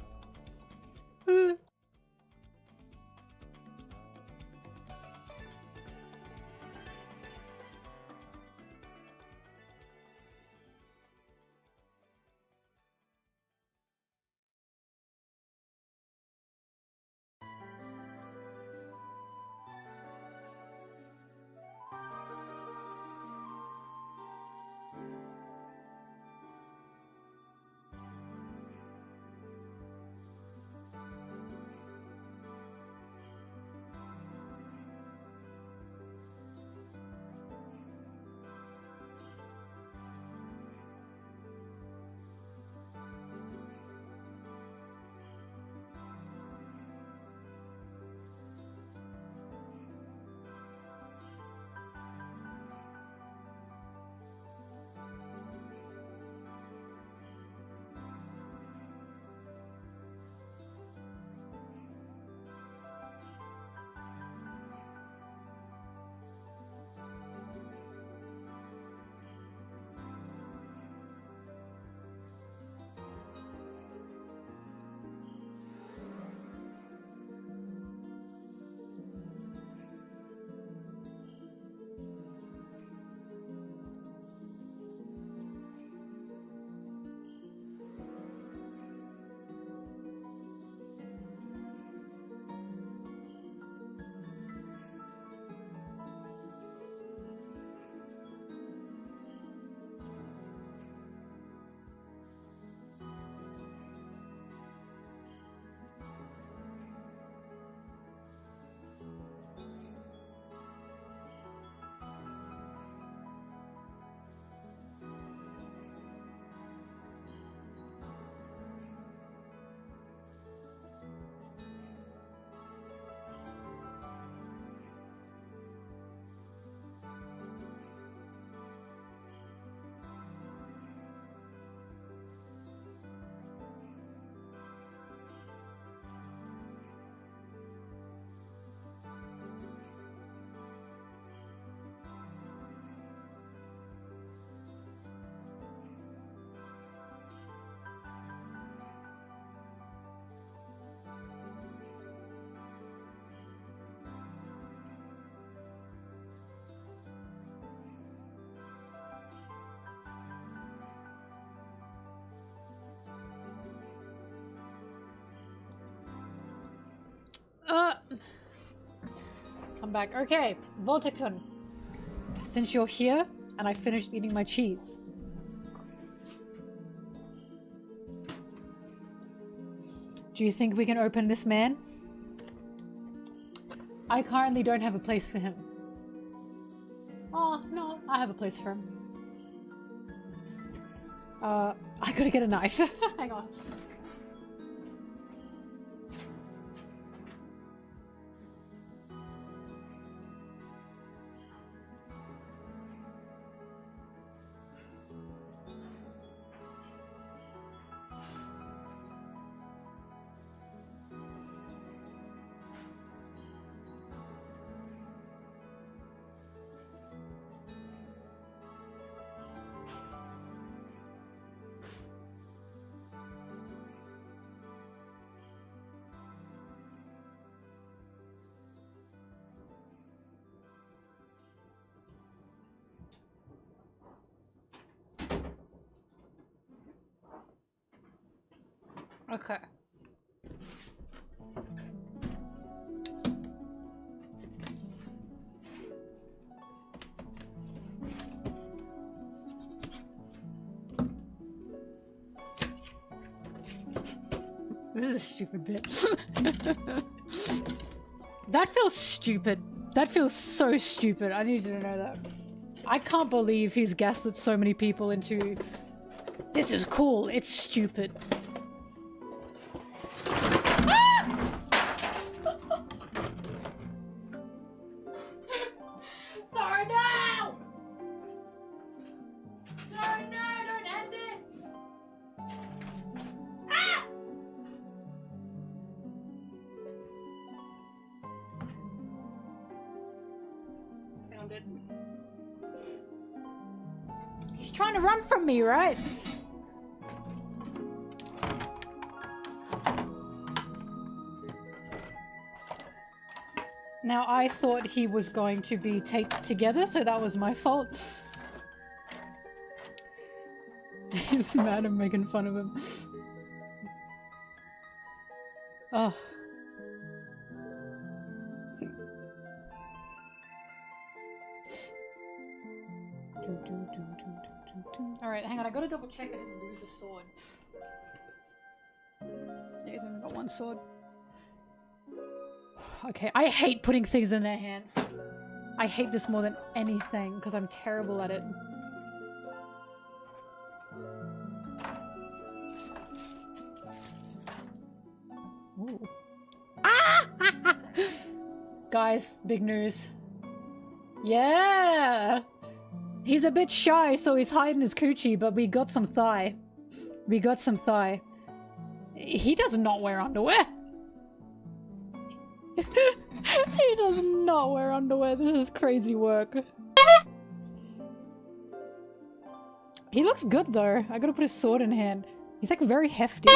I'm back. Okay, Volticon. Since you're here, and I finished eating my cheese. Do you think we can open this man? I currently don't have a place for him. Oh, no, I have a place for him. I gotta get a knife. Hang on. Okay. This is a stupid bit. That feels stupid. That feels so stupid. I need you to know that. I can't believe he's gaslit so many people into this is cool, it's stupid. Sorry, no! Sorry, no, don't end it! Ah! Found it. He's trying to run from me, right? Now, I thought he was going to be taped together, so that was my fault. He's mad I'm making fun of him. Oh. Alright, hang on, I gotta double check I didn't lose a sword. Yeah, he's only got one sword. Okay, I hate putting things in their hands. I hate this more than anything because I'm terrible at it. Ooh. Ah! Guys, big news. Yeah! He's a bit shy, so he's hiding his coochie, but we got some thigh. We got some thigh. He does not wear underwear. He does not wear underwear. This is crazy work. He looks good though. I gotta put his sword in hand. He's like very hefty.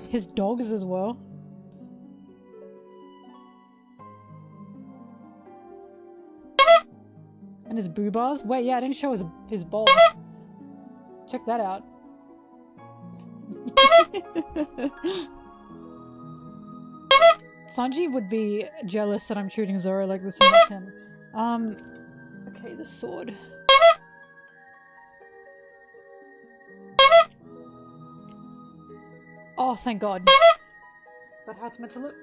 His dogs as well. And his boobas. Wait, yeah, I didn't show his balls. Check that out. Sanji would be jealous that I'm treating Zoro like this and not him. Okay, the sword. Oh, thank God. Is that how it's meant to look?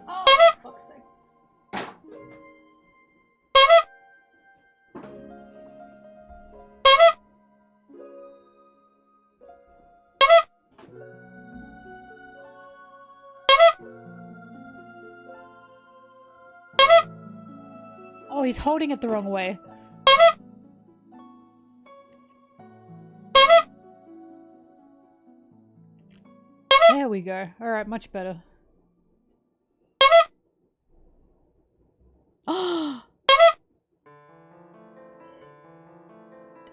Oh, for fuck's sake. Oh, he's holding it the wrong way. There we go. Alright, much better.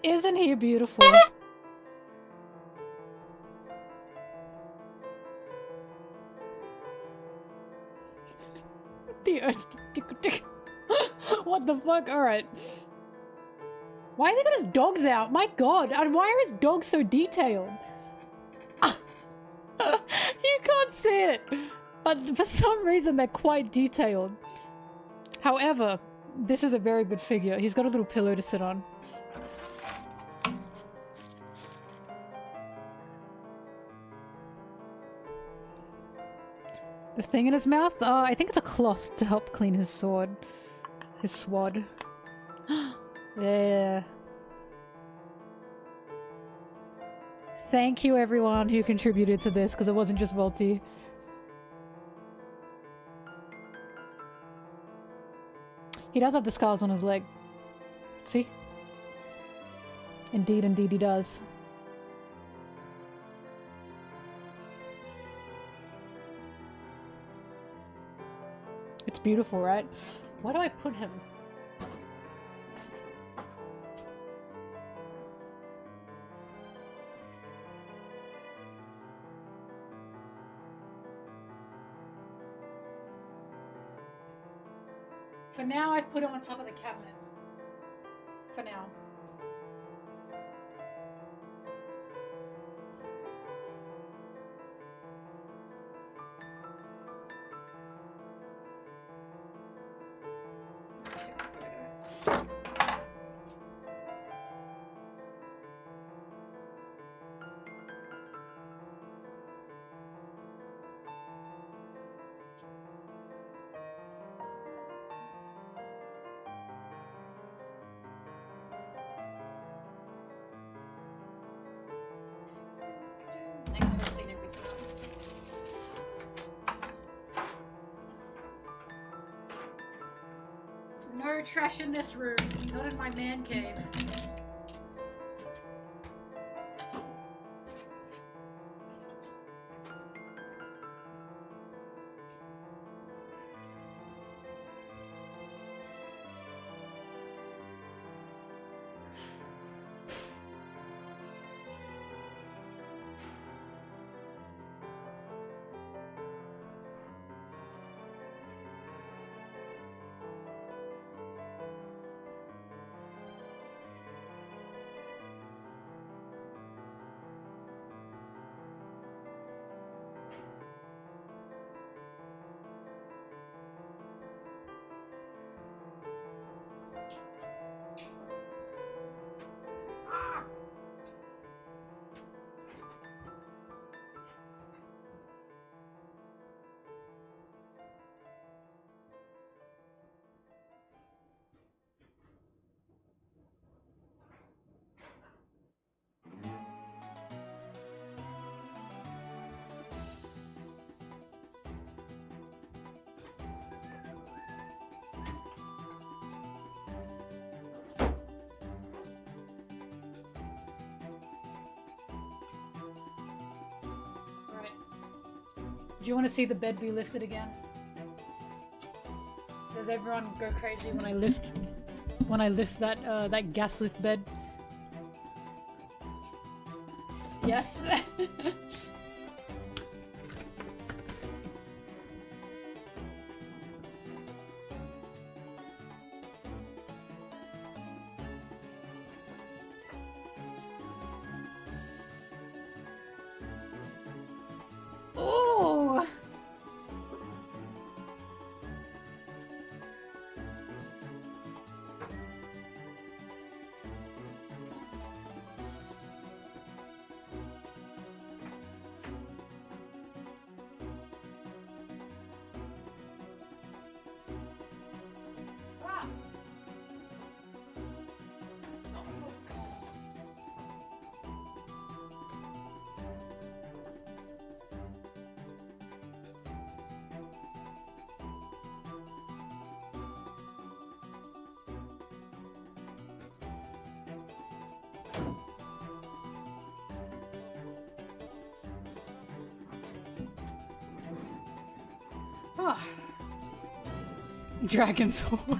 Isn't he beautiful? The urge to tickle. What the fuck? Alright. Why has he got his dogs out? My god, and why are his dogs so detailed? You can't see it, but for some reason they're quite detailed. However, this is a very good figure. He's got a little pillow to sit on. The thing in his mouth? I think it's a cloth to help clean his sword. His swad. Yeah. Thank you everyone who contributed to this, because it wasn't just Volty. He does have the scars on his leg. See? Indeed, indeed he does. It's beautiful, right? Where do I put him? For now, I've put him on top of the cabinet. For now. No trash in this room, not in my man cave. Do you want to see the bed be lifted again? Does everyone go crazy when I lift that that gas lift bed? Yes. Dragon's horn.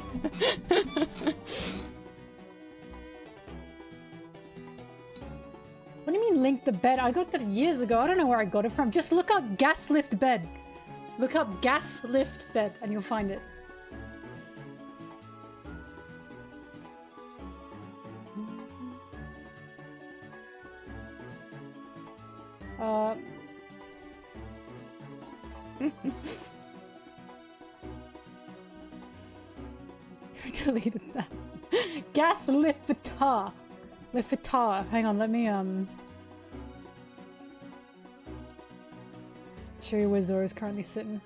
What do you mean link the bed? I got that years ago. I don't know where I got it from. Just look up gas lift bed. Look up gas lift bed and you'll find it. Uh... Deleted that. Gas Lifitar. Lifitar. Hang on, let me show you where Zora's currently sitting.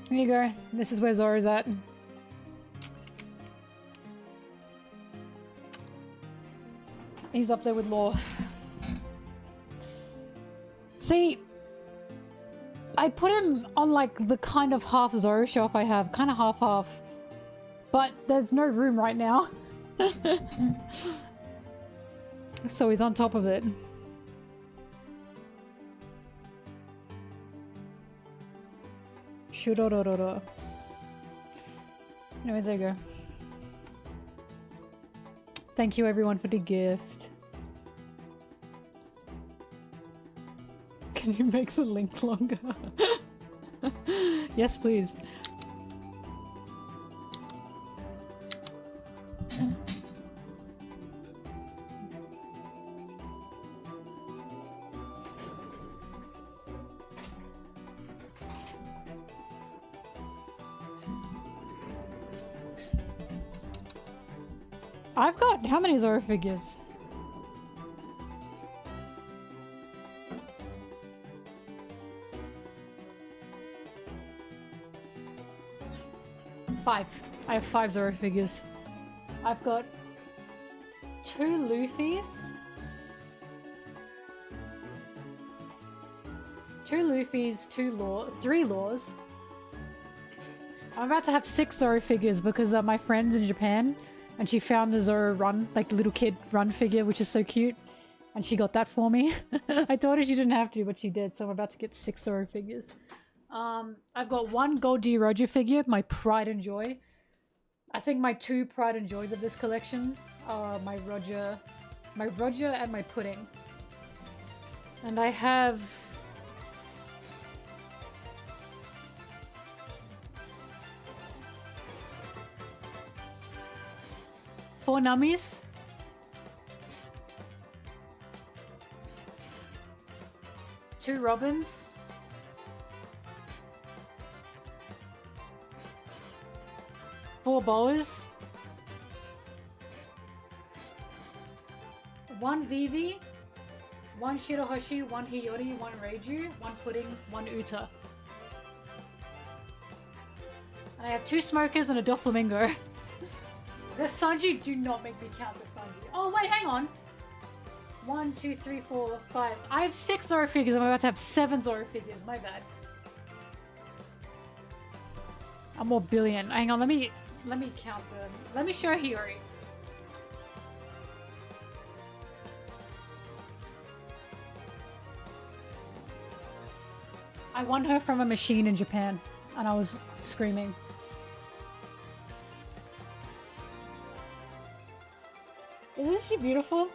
Here you go. This is where Zora's at. He's up there with Law. See, I put him on like the kind of half Zoro shop I have, kind of half-half. But there's no room right now. So he's on top of it. Shurororo. Anyways, there you go. Thank you everyone for the gift. Can you make the link longer? Yes, please. I've got how many Zoro figures? Five. I have 5 Zoro figures. I've got 2 Luffys. 2 Luffys, 3 Laws. I'm about to have 6 Zoro figures because my friend's in Japan and she found the Zoro run, like the little kid run figure, which is so cute. And she got that for me. I told her she didn't have to, but she did. So I'm about to get 6 Zoro figures. I've got 1 Gold D. Roger figure, my pride and joy. I think my 2 pride and joys of this collection are my Roger and my Pudding. And I have... four Nummies. 2 Robins. 4 Boas. 1 Vivi. 1 Shirahoshi, 1 Hiyori, 1 Reiju, 1 Pudding, 1 Uta. And I have 2 Smokers and a Doflamingo. The Sanji, do not make me count the Sanji. Oh wait, hang on. 1, 2, 3, 4, 5. I have 6 Zoro figures. I'm about to have 7 Zoro figures. My bad. I'm more billion. Hang on, let me count them. Let me show Hiyori. I won her from a machine in Japan, and I was screaming. Isn't she beautiful?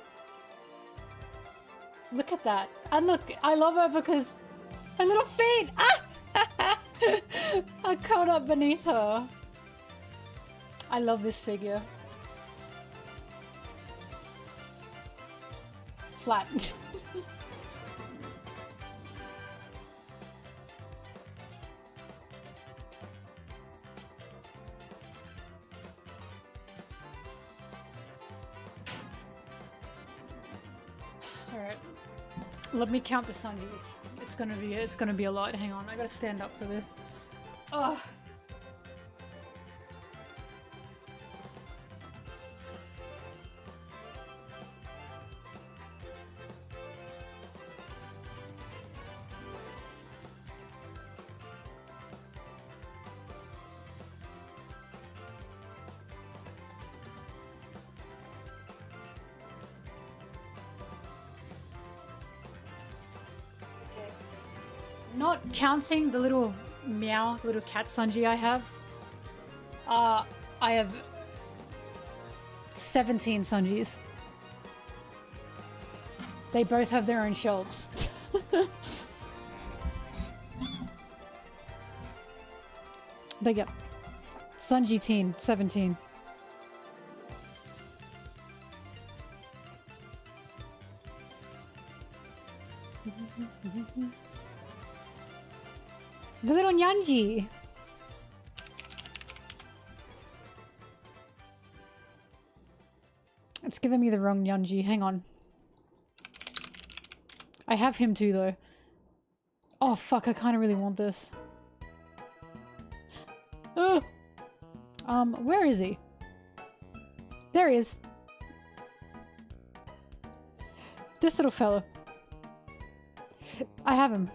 Look at that. And look, I love her because her little feet! Ah! I curled up beneath her. I love this figure. Flat. Alright. Let me count the Sanjis. It's gonna be a lot. Hang on, I gotta stand up for this. Oh. Not counting the little meow, little cat Sanji I have I have 17 Sanjis. They both have their own shelves. But yeah, Sanji teen, 17. The little Nyanji. It's giving me the wrong Nyanji. Hang on. I have him too, though. Oh, fuck. I kind of really want this. Oh! Where is he? There he is. This little fella. I have him.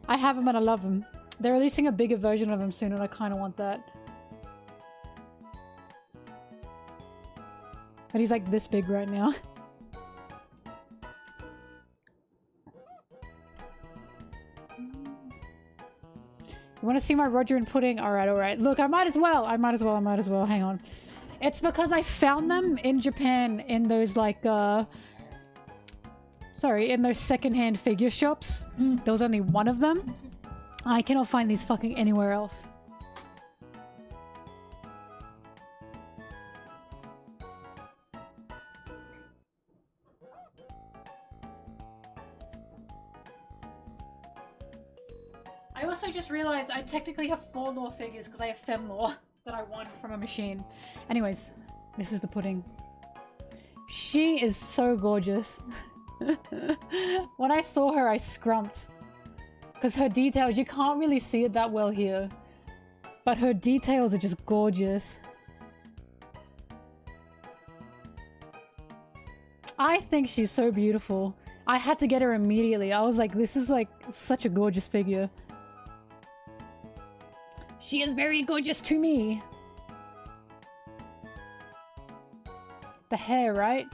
I have him and I love him. They're releasing a bigger version of him soon and I kind of want that. But he's like this big right now. You want to see my Roger and Pudding? Alright, alright. Look, I might as well. Hang on. It's because I found them in Japan in those like, sorry, in those secondhand figure shops. There was only one of them. I cannot find these fucking anywhere else. I also just realized I technically have 4 lore figures because I have Fem lore that I won from a machine. Anyways, this is the pudding. She is so gorgeous. When I saw her, I scrumped. Because her details, you can't really see it that well here. But her details are just gorgeous. I think she's so beautiful. I had to get her immediately. I was like, this is like such a gorgeous figure. She is very gorgeous to me. The hair, right?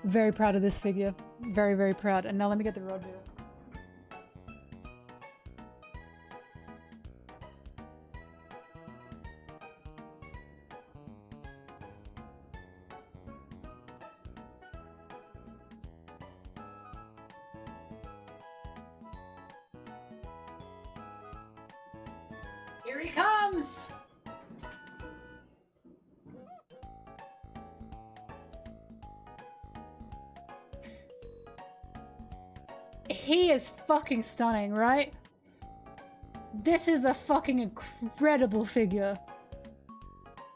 Very proud of this figure. Very, very proud. And now let me get the Roger. Here he comes! He is fucking stunning, right? This is a fucking incredible figure.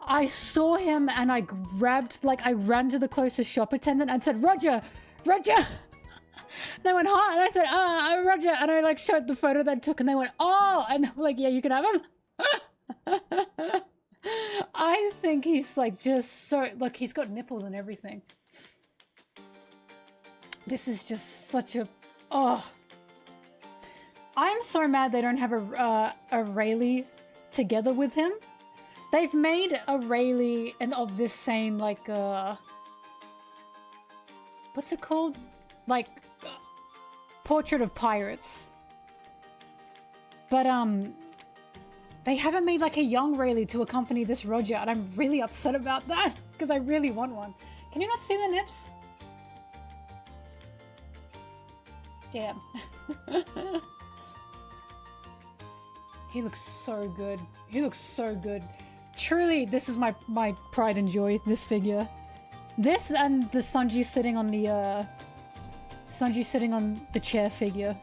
I saw him and I grabbed, like, I ran to the closest shop attendant and said, Roger! Roger! They went, hi! And I said, Roger! And I, like, showed the photo that I took and they went, oh! And I'm like, yeah, you can have him. I think he's, like, just so... Look, he's got nipples and everything. This is just such a... Oh, I'm so mad they don't have a Rayleigh together with him. They've made a Rayleigh and of this same like what's it called? Like Portrait of Pirates. But they haven't made like a young Rayleigh to accompany this Roger, and I'm really upset about that because I really want one. Can you not see the nips? Damn. He looks so good. He looks so good. Truly, this is my pride and joy, this figure. This and the Sanji sitting on the chair figure.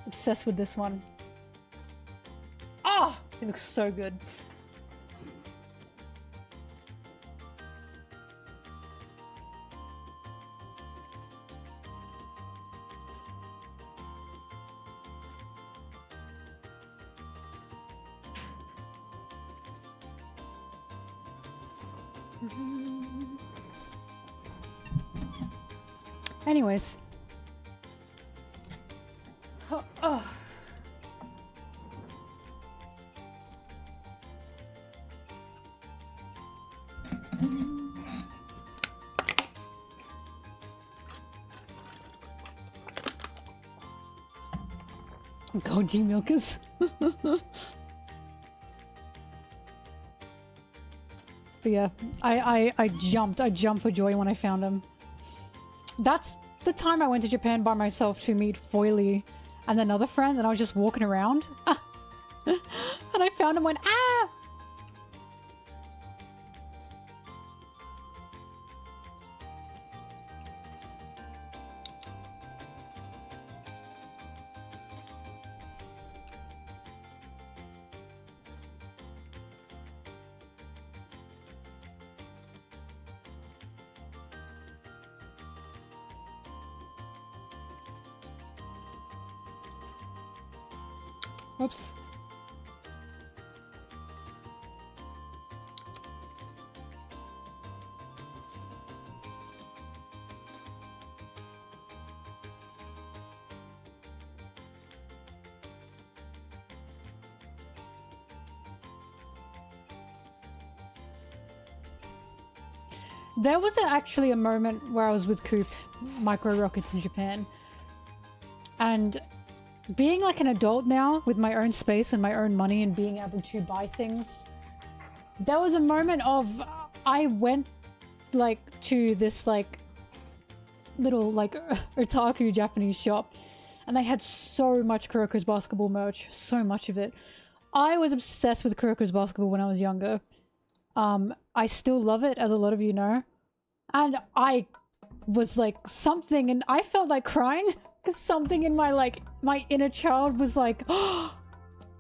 Obsessed with this one. Ah! Oh, he looks so good. Anyways. Oh. Goji milkers. But yeah, I jumped for joy when I found him. That's the time I went to Japan by myself to meet Foily and another friend, and I was just walking around. And I found him and went, ah! Oops. There was actually a moment where I was with Coop, Micro Rockets in Japan, and being like an adult now with my own space and my own money and being able to buy things, there was a moment of I went like to this like little like otaku Japanese shop, and they had so much Kuroko's basketball merch, so much of it. I was obsessed with Kuroko's basketball when I was younger. I still love it, as a lot of you know. And I was like something, and I felt like crying because something in my like my inner child was like, oh,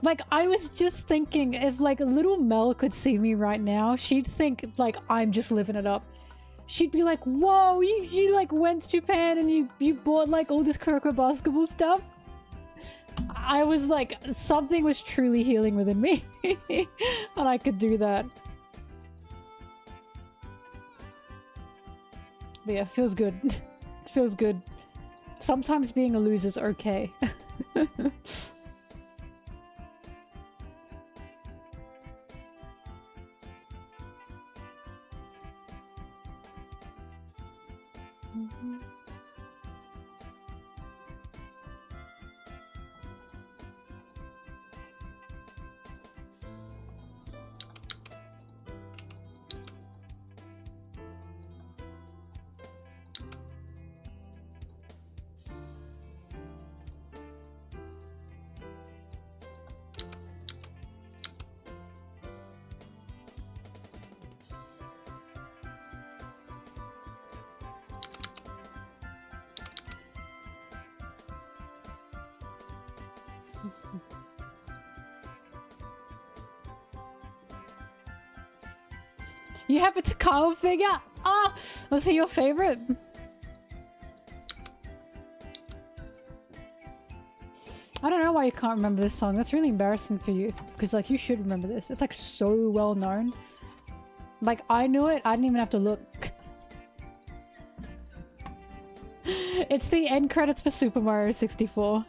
like I was just thinking if like little Mel could see me right now, she'd think like I'm just living it up. She'd be like, whoa, you like went to Japan and you bought like all this Kuroko basketball stuff. I was like, something was truly healing within me and I could do that. But yeah, feels good. Feels good. Sometimes being a loser's okay. You have a Takao figure? Ah! Was he your favorite? I don't know why you can't remember this song. That's really embarrassing for you. Because, like, you should remember this. It's, like, so well known. Like, I knew it. I didn't even have to look. It's the end credits for Super Mario 64.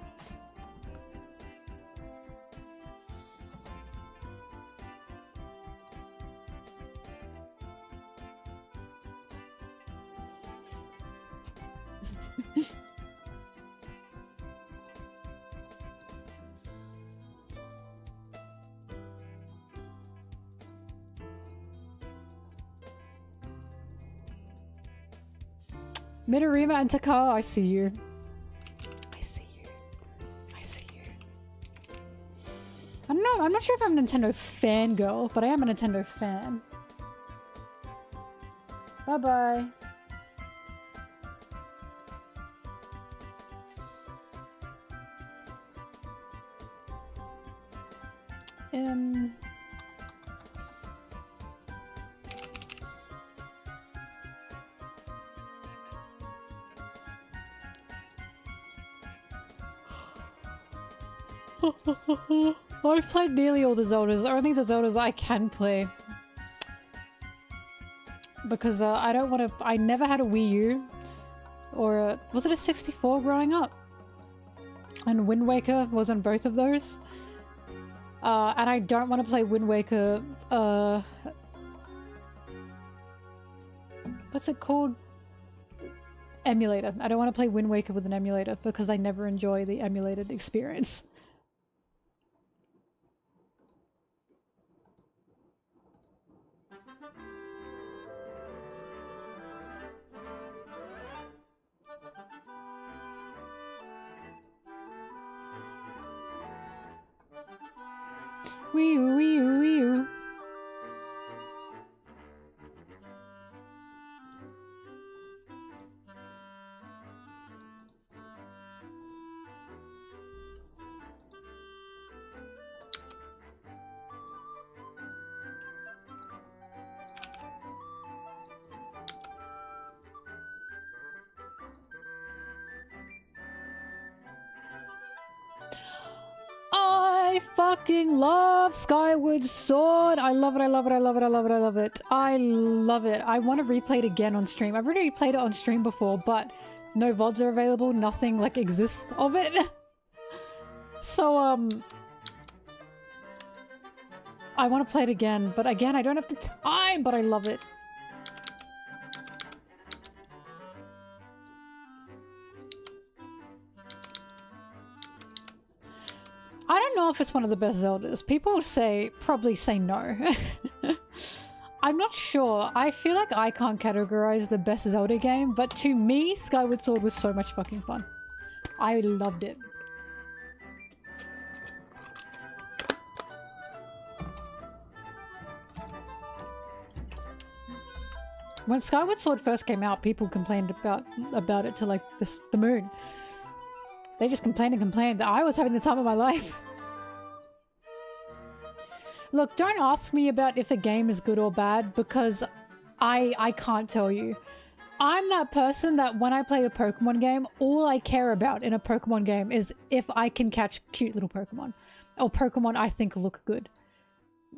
Midorima and Takao, I see you. I see you. I see you. I don't know, I'm not sure if I'm a Nintendo fangirl, but I am a Nintendo fan. Bye-bye. I've played nearly all the Zeldas, only the Zeldas I can play. Because I don't want to- I never had a Wii U. Or was it a 64 growing up? And Wind Waker was on both of those. And I don't want to play Wind Waker, what's it called? Emulator. I don't want to play Wind Waker with an emulator because I never enjoy the emulated experience. Wee oo, wee oo, wee oo. I fucking love Skyward Sword. I love it, I love it, I love it, I love it, I love it. I love it. I want to replay it again on stream. I've already played it on stream before, but no VODs are available. Nothing like exists of it. So, I want to play it again, but again, I don't have the time, but I love it. I don't know if it's one of the best Zeldas. People probably say no. I'm not sure. I feel like I can't categorize the best Zelda game, but to me, Skyward Sword was so much fucking fun. I loved it. When Skyward Sword first came out, people complained about it to like the moon. They just complained and complained. I was having the time of my life. Look, don't ask me about if a game is good or bad because I can't tell you. I'm that person that when I play a Pokemon game, all I care about in a Pokemon game is if I can catch cute little Pokemon. Or Pokemon I think look good.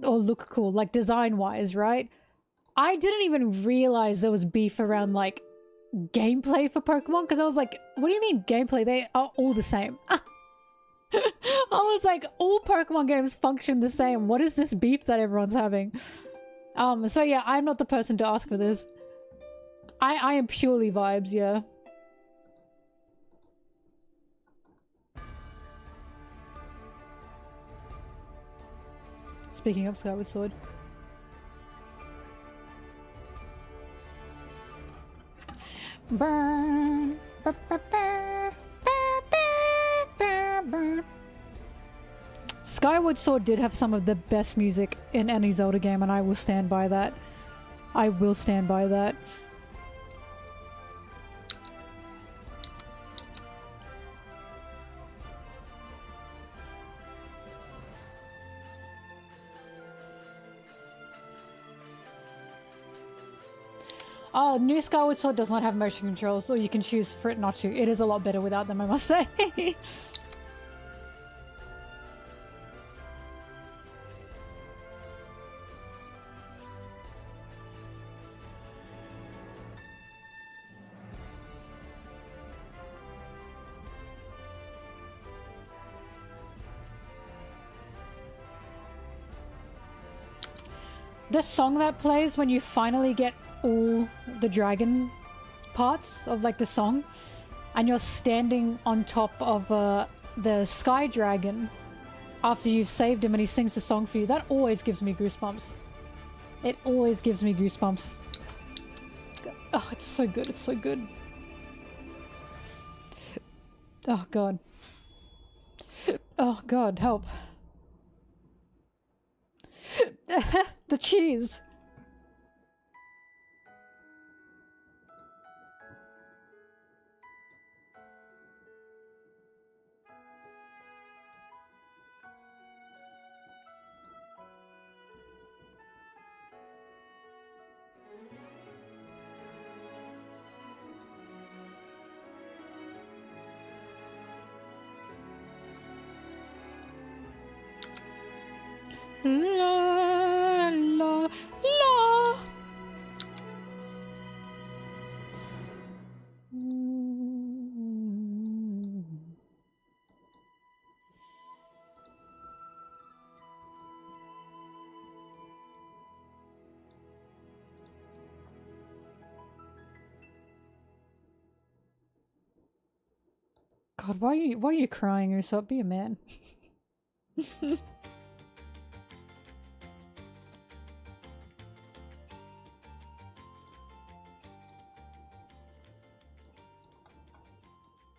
Or look cool, like design-wise, right? I didn't even realize there was beef around like gameplay for Pokemon because I was like, what do you mean gameplay? They are all the same. I was like, all Pokemon games function the same. What is this beef that everyone's having? So yeah, I'm not the person to ask for this. I am purely vibes, yeah. Speaking of Skyward Sword. Burn. Burn, burn, burn, burn, burn. Skyward Sword did have some of the best music in any Zelda game, and I will stand by that. I will stand by that. Oh, new Skyward Sword does not have motion controls, or you can choose for it not to. It is a lot better without them, I must say. The song that plays when you finally get all the dragon parts of like the song and you're standing on top of the sky dragon after you've saved him and he sings the song for you, that always gives me goosebumps. It always gives me goosebumps. Oh, it's so good, it's so good. Oh god. Oh god, help. The cheese. La la la. God, why are you crying, Usopp? Be a man.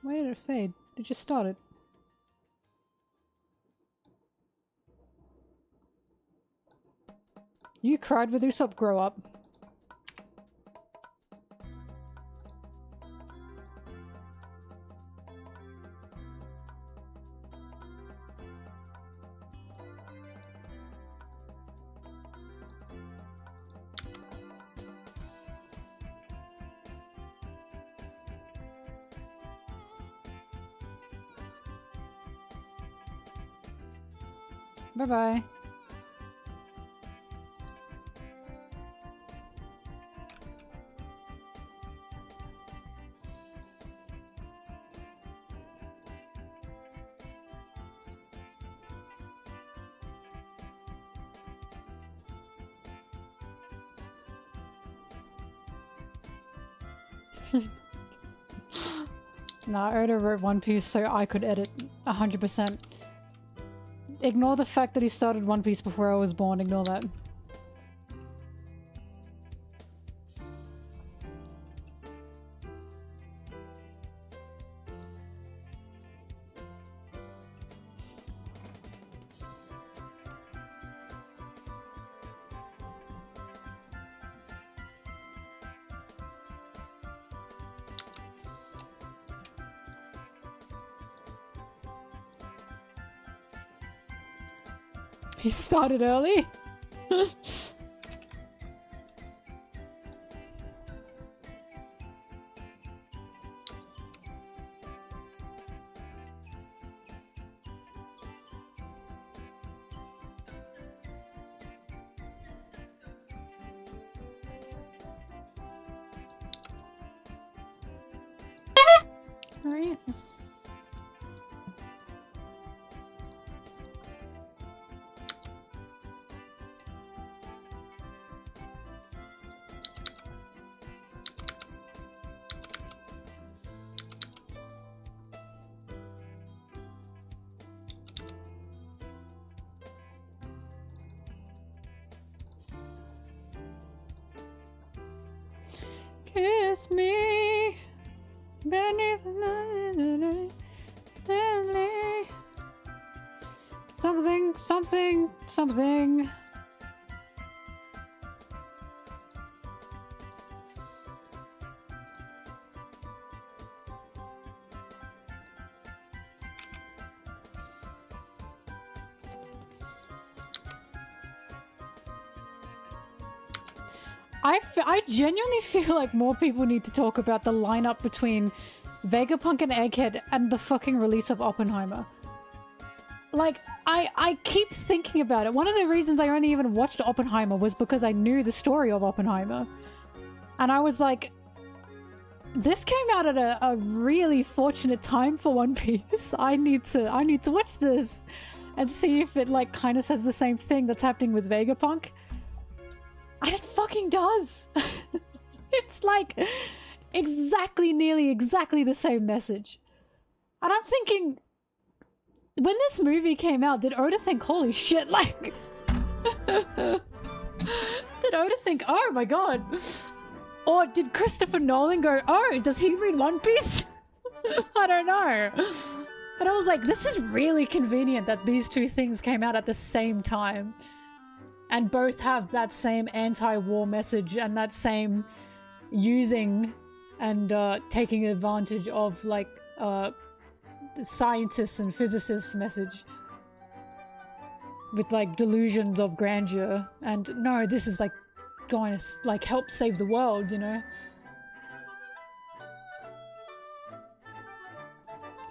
Why did it fade? It just started. You cried with Usopp, grow up. Bye-bye. Nah, Oda wrote One Piece so I could edit 100%. Ignore the fact that he started One Piece before I was born, ignore that. He started early? Alright. Kiss me beneath the night. Something, something, something. I genuinely feel like more people need to talk about the lineup between Vegapunk and Egghead and the fucking release of Oppenheimer. Like, I keep thinking about it. One of the reasons I only even watched Oppenheimer was because I knew the story of Oppenheimer. And I was like, this came out at a really fortunate time for One Piece. I need to watch this and see if it like kind of says the same thing that's happening with Vegapunk. And it fucking does. It's like nearly exactly the same message. And I'm thinking, when this movie came out, did Oda think, holy shit, like... did Oda think, oh my god? Or did Christopher Nolan go, oh, does he read One Piece? I don't know. But I was like, this is really convenient that these two things came out at the same time. And both have that same anti-war message and that same using and taking advantage of like the scientists and physicists message with like delusions of grandeur and no, this is like going to like help save the world, you know.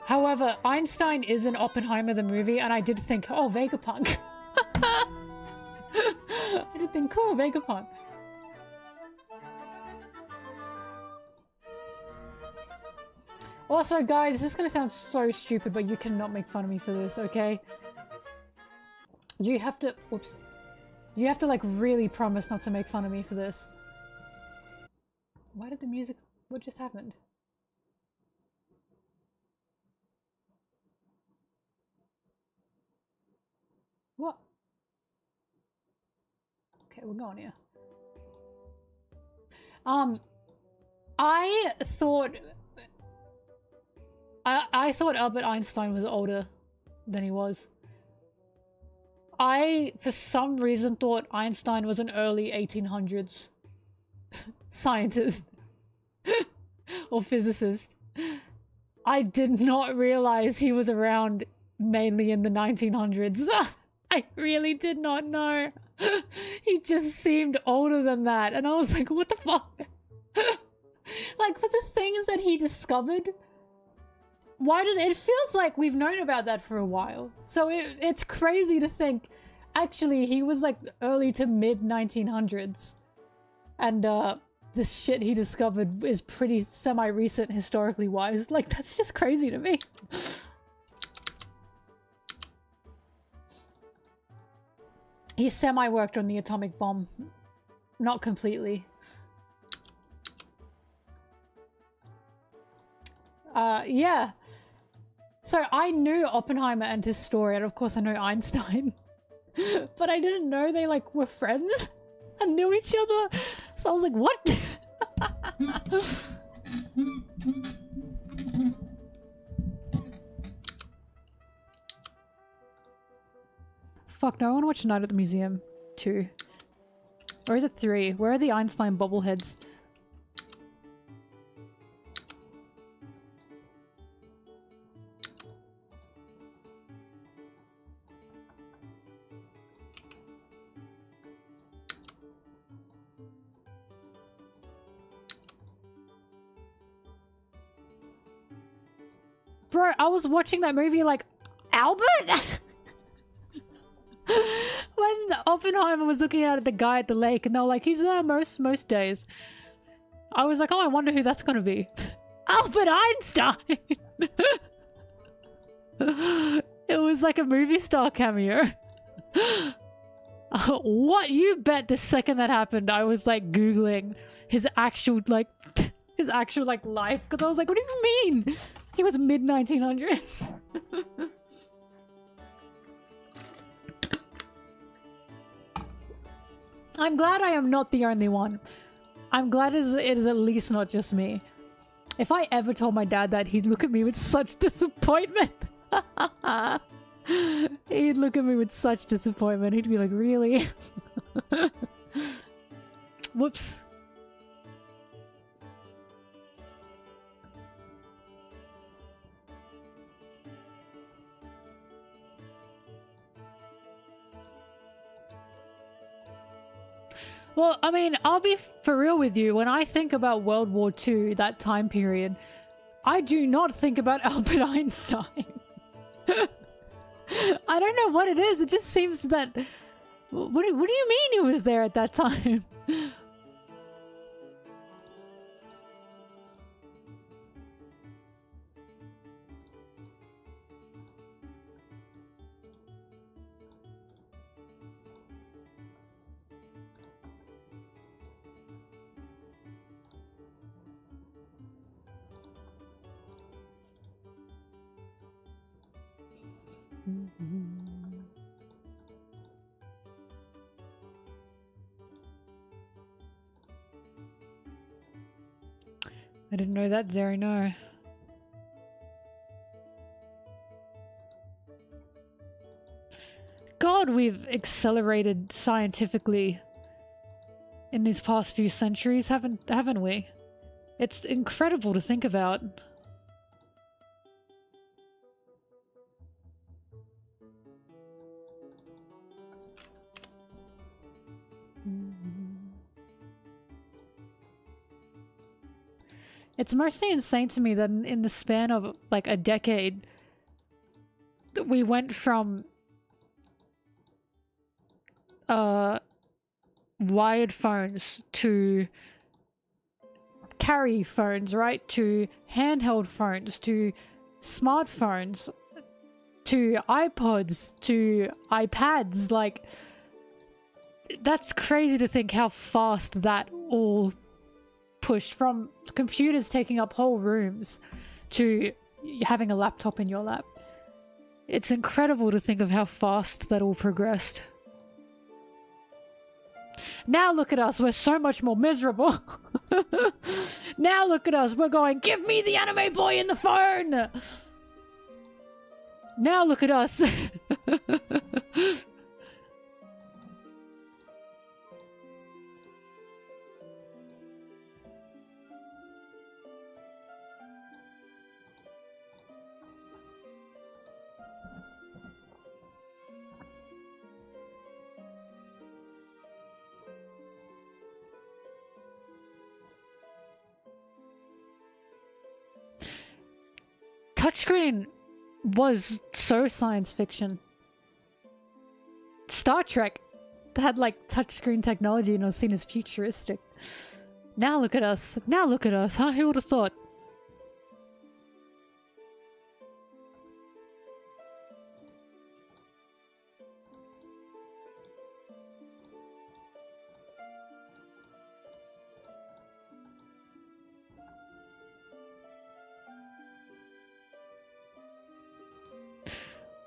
However, Einstein is in Oppenheimer the movie and I did think, oh, Vegapunk. I did think, cool, Vegapunk. Also, guys, this is gonna sound so stupid, but you cannot make fun of me for this, okay? You have to... Oops. You have to, like, really promise not to make fun of me for this. Why did the music... What just happened? What? Okay, we're going here. I thought Albert Einstein was older than he was. I, for some reason, thought Einstein was an early 1800s scientist or physicist. I did not realize he was around mainly in the 1900s. I really did not know. He just seemed older than that. And I was like, what the fuck? Like, for the things that he discovered, why does it feels like we've known about that for a while. So it's crazy to think Actually, he was like early to mid 1900s. And this shit he discovered is pretty semi-recent historically wise. Like, that's just crazy to me. He semi-worked on the atomic bomb. Not completely. Yeah. So I knew Oppenheimer and his story, and of course I know Einstein. But I didn't know they, like, were friends and knew each other. So I was like, what? Fuck, no, I want to watch Night at the Museum 2. Or is it 3? Where are the Einstein bobbleheads? Bro, I was watching that movie like, Albert? When Oppenheimer was looking out at the guy at the lake and they were like, he's there most days. I was like, oh, I wonder who that's gonna be. Albert Einstein! It was like a movie star cameo. What? You bet the second that happened, I was like Googling his actual like life, because I was like, what do you mean? He was mid 1900s. I'm glad I am not the only one. I'm glad it is at least not just me. If I ever told my dad that, he'd look at me with such disappointment. He'd look at me with such disappointment. He'd be like, really? Whoops. Well, I mean, I'll be for real with you. When I think about World War II, that time period, I do not think about Albert Einstein. I don't know what it is. It just seems that... What do you mean he was there at that time? I didn't know that, Zeri, no. God, we've accelerated scientifically in these past few centuries, haven't we? It's incredible to think about. It's mostly insane to me that in the span of like a decade, we went from wired phones to carry phones, right? To handheld phones, to smartphones, to iPods, to iPads. Like, that's crazy to think how fast that all pushed, from computers taking up whole rooms to having a laptop in your lap. It's incredible to think of how fast that all progressed. Now look at us, we're so much more miserable. Now look at us, we're going, give me the anime boy in the phone! Now look at us. Touchscreen was so science fiction. Star Trek that had like touchscreen technology and was seen as futuristic. Now look at us. Now look at us, huh? Who would have thought?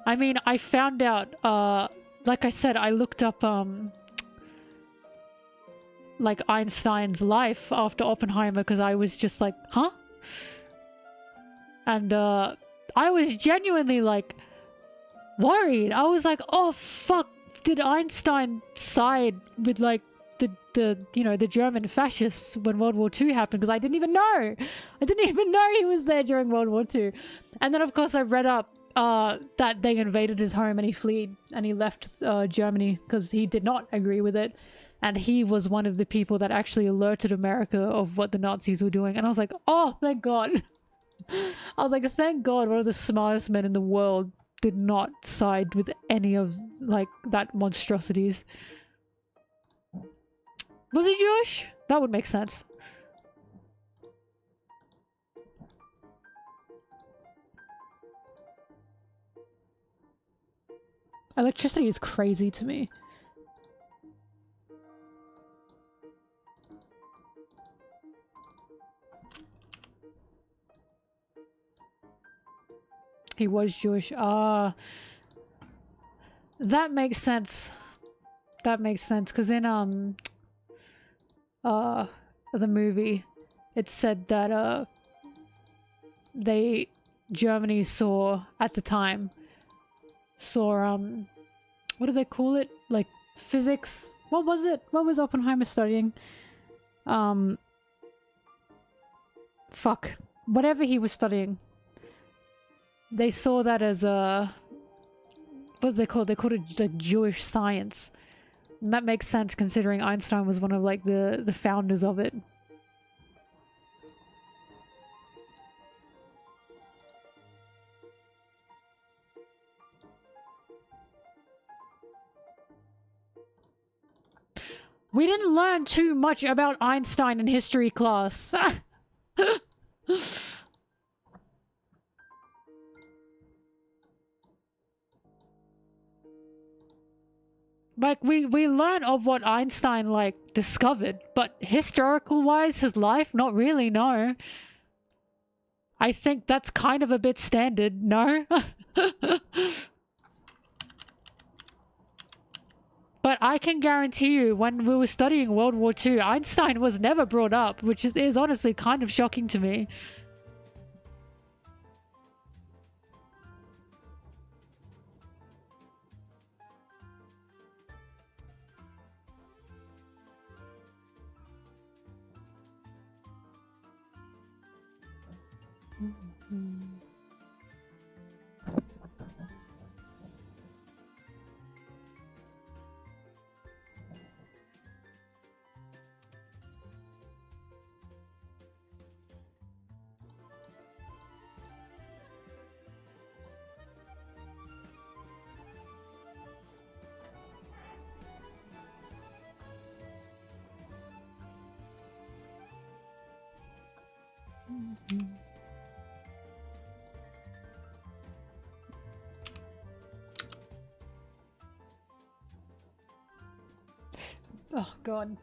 I mean, I found out, like I said, I looked up, like Einstein's life after Oppenheimer because I was just like, huh? And, I was genuinely, like, worried. I was like, oh, fuck, did Einstein side with, like, you know, the German fascists when World War II happened? Because I didn't even know. I didn't even know he was there during World War II. And then, of course, I read up that they invaded his home and he fled and he left Germany because he did not agree with it, and he was one of the people that actually alerted America of what the Nazis were doing. And I was like, oh, thank God. I was like, thank God one of the smartest men in the world did not side with any of like that monstrosities. Was he Jewish? That would make sense. Electricity is crazy to me. He was Jewish. That makes sense. That makes sense, because in the movie, it said that Germany saw at the time what do they call it? Like physics? What was it? What was Oppenheimer studying? Fuck. Whatever he was studying. They saw that as what do they call it? They called it the Jewish science. And that makes sense considering Einstein was one of like the founders of it. We didn't learn too much about Einstein in history class. Like, we learn of what Einstein, like, discovered, but historical-wise, his life? Not really, no. I think that's kind of a bit standard, no? But I can guarantee you, when we were studying World War II, Einstein was never brought up, which is honestly kind of shocking to me. Oh, God.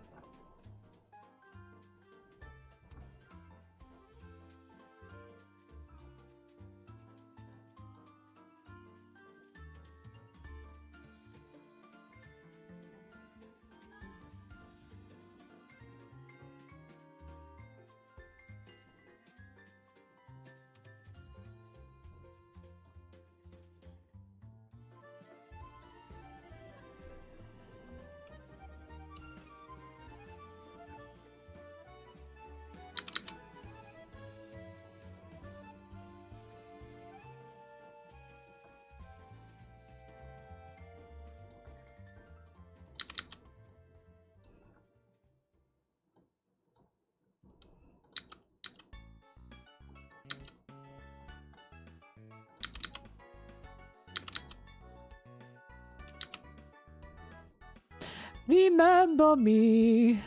Remember me.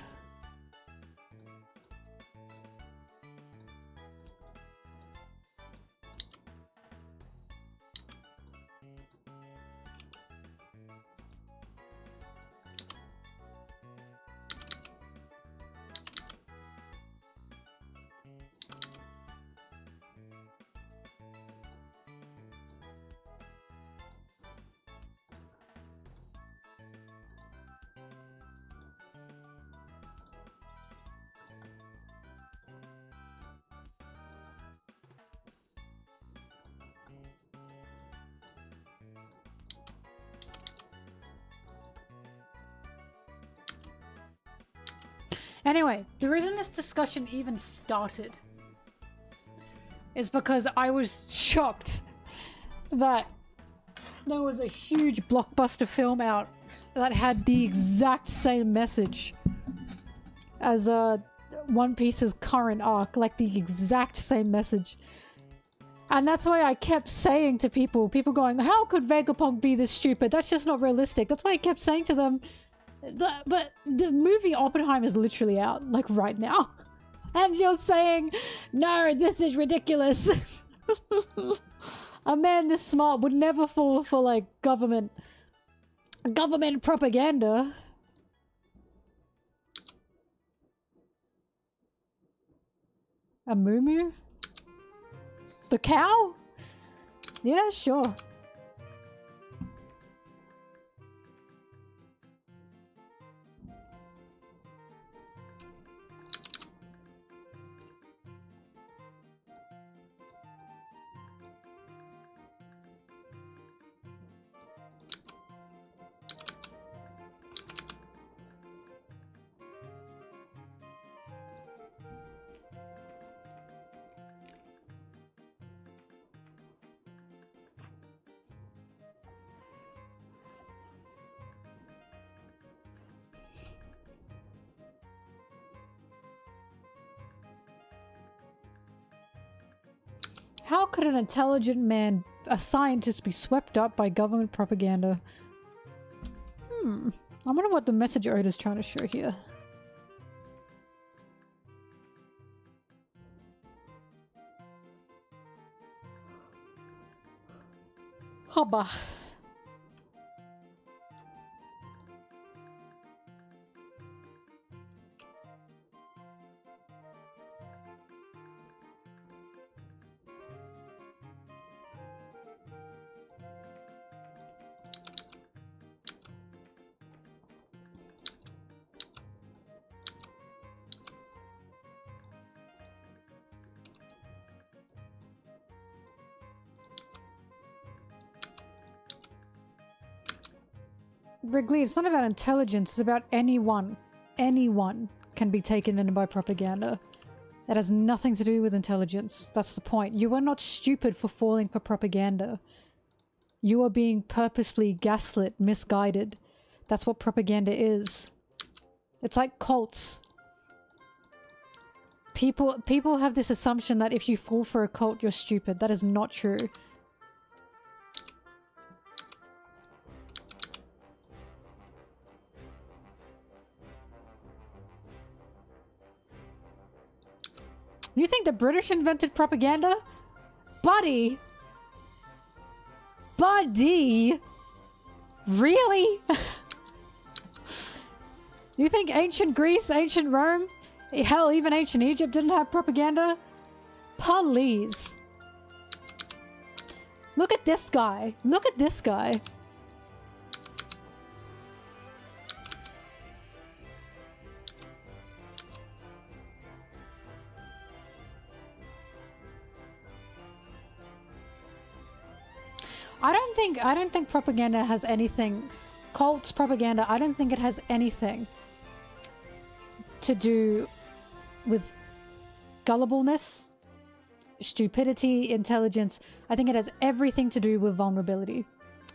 Anyway, the reason this discussion even started is because I was shocked that there was a huge blockbuster film out that had the exact same message as One Piece's current arc, like the exact same message. And that's why I kept saying to people going, how could Vegapunk be this stupid? That's just not realistic. That's why I kept saying to them, but the movie Oppenheimer is literally out, like right now. And you're saying, no, this is ridiculous. A man this smart would never fall for like government propaganda. A moo-moo? The cow? Yeah, sure. How could an intelligent man, a scientist, be swept up by government propaganda? I wonder what the message Oda's trying to show here. Hobba. Wrigley, it's not about intelligence, it's about anyone. Anyone can be taken in by propaganda. That has nothing to do with intelligence. That's the point. You are not stupid for falling for propaganda. You are being purposefully gaslit, misguided. That's what propaganda is. It's like cults. People have this assumption that if you fall for a cult, you're stupid. That is not true. You think the British invented propaganda? Buddy! Buddy! Really? You think ancient Greece, ancient Rome, hell, even ancient Egypt didn't have propaganda? Please. Look at this guy. Look at this guy. I don't think propaganda has anything, cults propaganda, I don't think it has anything to do with gullibleness, stupidity, intelligence. I think it has everything to do with vulnerability.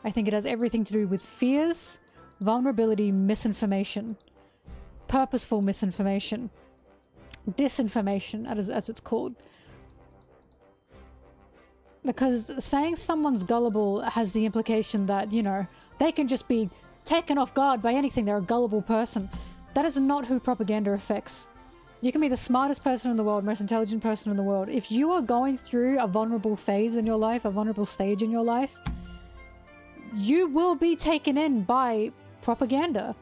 I think it has everything to do with fears, vulnerability, misinformation, purposeful misinformation, disinformation as it's called. Because saying someone's gullible has the implication that, you know, they can just be taken off guard by anything. They're a gullible person. That is not who propaganda affects. You can be the smartest person in the world, most intelligent person in the world. If you are going through a vulnerable phase in your life, a vulnerable stage in your life, you will be taken in by propaganda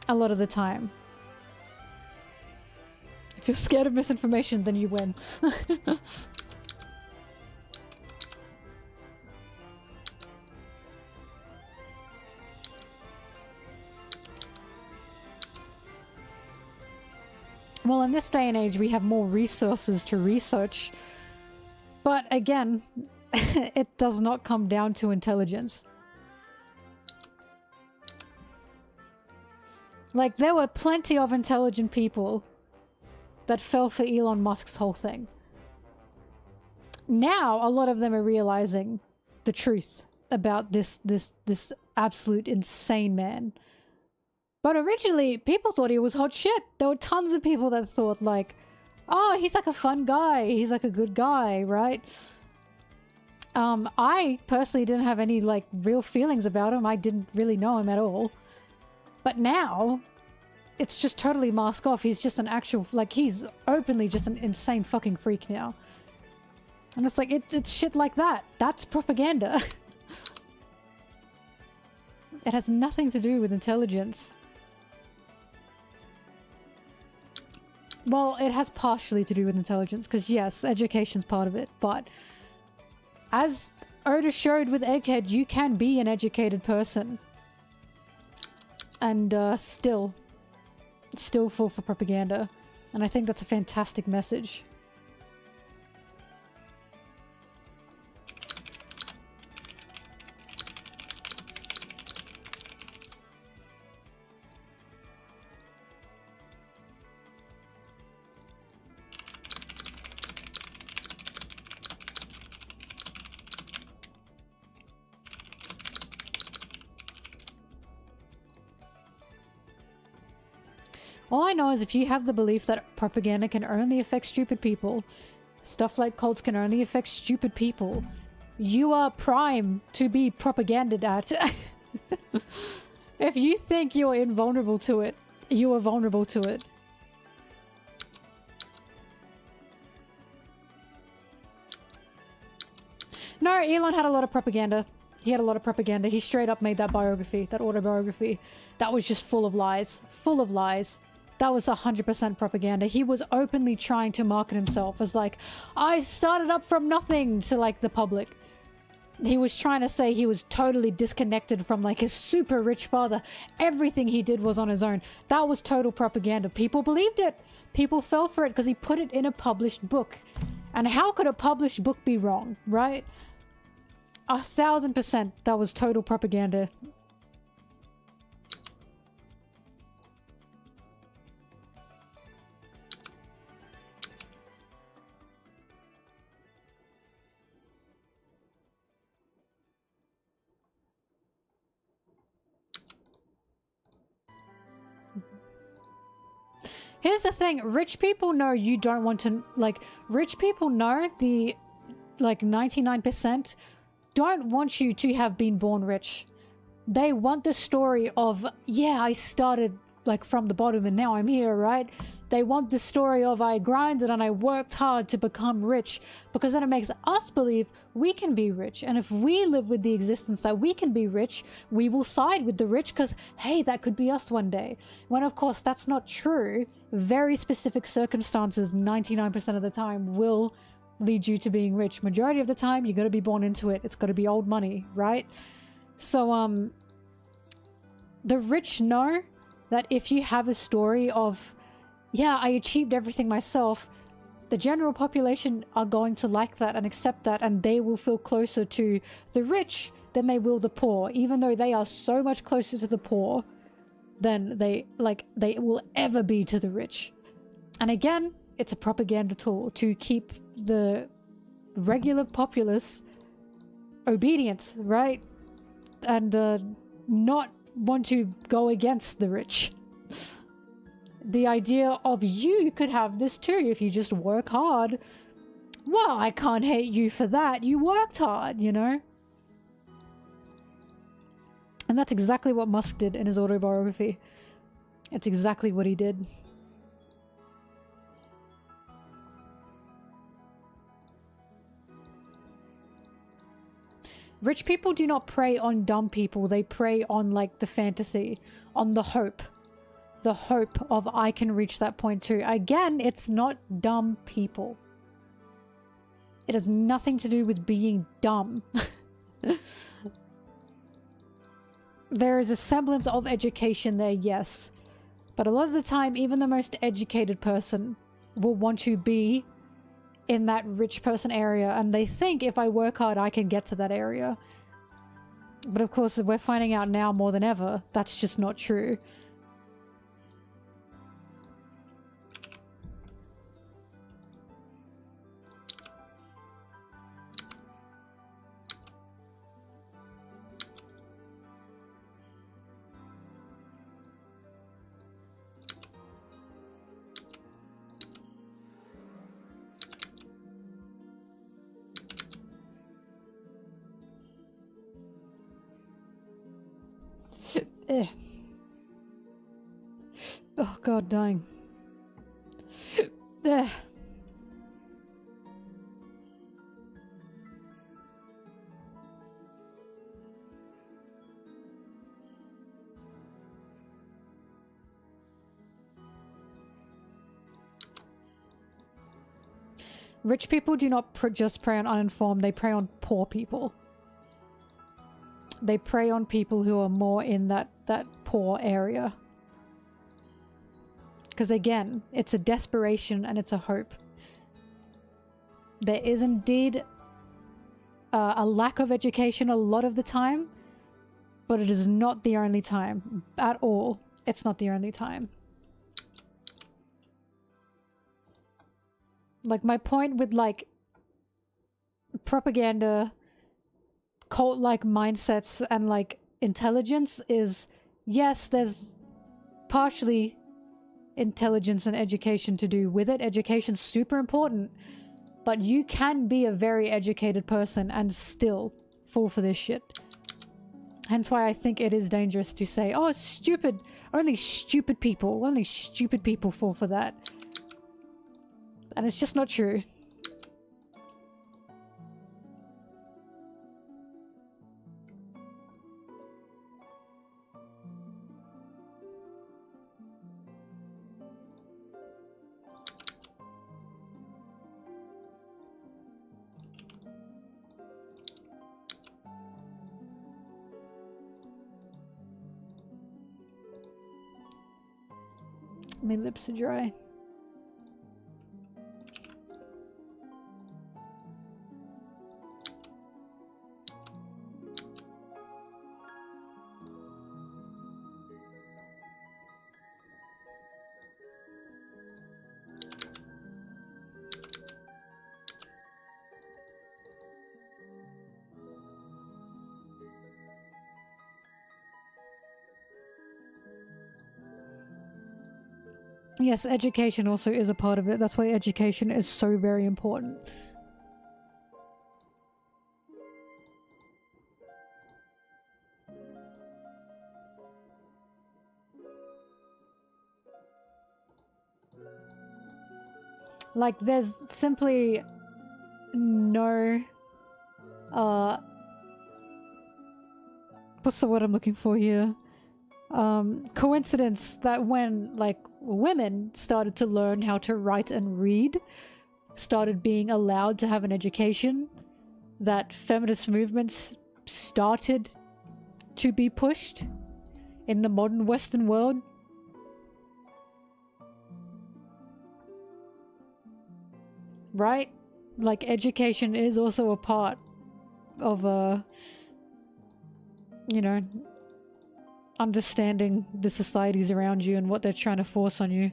a lot of the time. If you're scared of misinformation, then you win. Well, in this day and age, we have more resources to research. But again, it does not come down to intelligence. Like, there were plenty of intelligent people that fell for Elon Musk's whole thing. Now, a lot of them are realizing the truth about this absolute insane man. But originally, people thought he was hot shit. There were tons of people that thought like, oh, he's like a fun guy. He's like a good guy, right? I personally didn't have any like real feelings about him. I didn't really know him at all. But now, it's just totally masked off. He's just an actual, like, he's openly just an insane fucking freak now. And it's like, it's shit like that. That's propaganda. It has nothing to do with intelligence. Well, it has partially to do with intelligence, because yes, education's part of it, but as Oda showed with Egghead, you can be an educated person and still fall for propaganda, and I think that's a fantastic message. All I know is if you have the belief that propaganda can only affect stupid people, stuff like cults can only affect stupid people, you are prime to be propaganded at. If you think you're invulnerable to it, you are vulnerable to it. No, Elon had a lot of propaganda. He had a lot of propaganda. He straight up made that biography, that autobiography. That was just full of lies. Full of lies. That was 100% propaganda. He was openly trying to market himself as like, I started up from nothing to like the public. He was trying to say he was totally disconnected from like his super rich father. Everything he did was on his own. That was total propaganda. People believed it. People fell for it because he put it in a published book. And how could a published book be wrong, right? 1000% that was total propaganda. Here's the thing, rich people know you don't want to, like, rich people know the, like, 99% don't want you to have been born rich. They want the story of, yeah, I started, like, from the bottom and now I'm here, right? They want the story of I grinded and I worked hard to become rich, because then it makes us believe we can be rich. And if we live with the existence that we can be rich, we will side with the rich because, hey, that could be us one day. When, of course, that's not true. Very specific circumstances, 99% of the time, will lead you to being rich. Majority of the time, you got to be born into it. It's got to be old money, right? So, the rich know that if you have a story of, yeah, I achieved everything myself, the general population are going to like that and accept that, and they will feel closer to the rich than they will the poor, even though they are so much closer to the poor than they will ever be to the rich. And again, it's a propaganda tool to keep the regular populace obedient, right? And not want to go against the rich. The idea of you could have this too if you just work hard. Well, I can't hate you for that. You worked hard, you know? And that's exactly what Musk did in his autobiography. It's exactly what he did. Rich people do not prey on dumb people. They prey on, like, the fantasy, on the hope. The hope of I can reach that point too. Again, it's not dumb people. It has nothing to do with being dumb. There is a semblance of education there, yes. But a lot of the time, even the most educated person will want to be in that rich person area, and they think if I work hard, I can get to that area. But of course, we're finding out now more than ever, that's just not true. Oh god, dying. Rich people do not just prey on uninformed, they prey on poor people. They prey on people who are more in that poor area. Because again, it's a desperation and it's a hope. There is indeed a lack of education a lot of the time, but it is not the only time. At all. It's not the only time. Like, my point with, like, propaganda, cult-like mindsets, and, like, intelligence is, yes, there's partially intelligence and education to do with it. Education's super important, but you can be a very educated person and still fall for this shit. Hence why I think it is dangerous to say, oh, it's stupid. Only stupid people fall for that. And it's just not true. My lips are dry. Yes, education also is a part of it. That's why education is so very important. Like, there's simply no, what's the word I'm looking for here? Coincidence that when, like, women started to learn how to write and read, started being allowed to have an education, that feminist movements started to be pushed in the modern Western world. Right? Like, education is also a part of, you know, understanding the societies around you and what they're trying to force on you.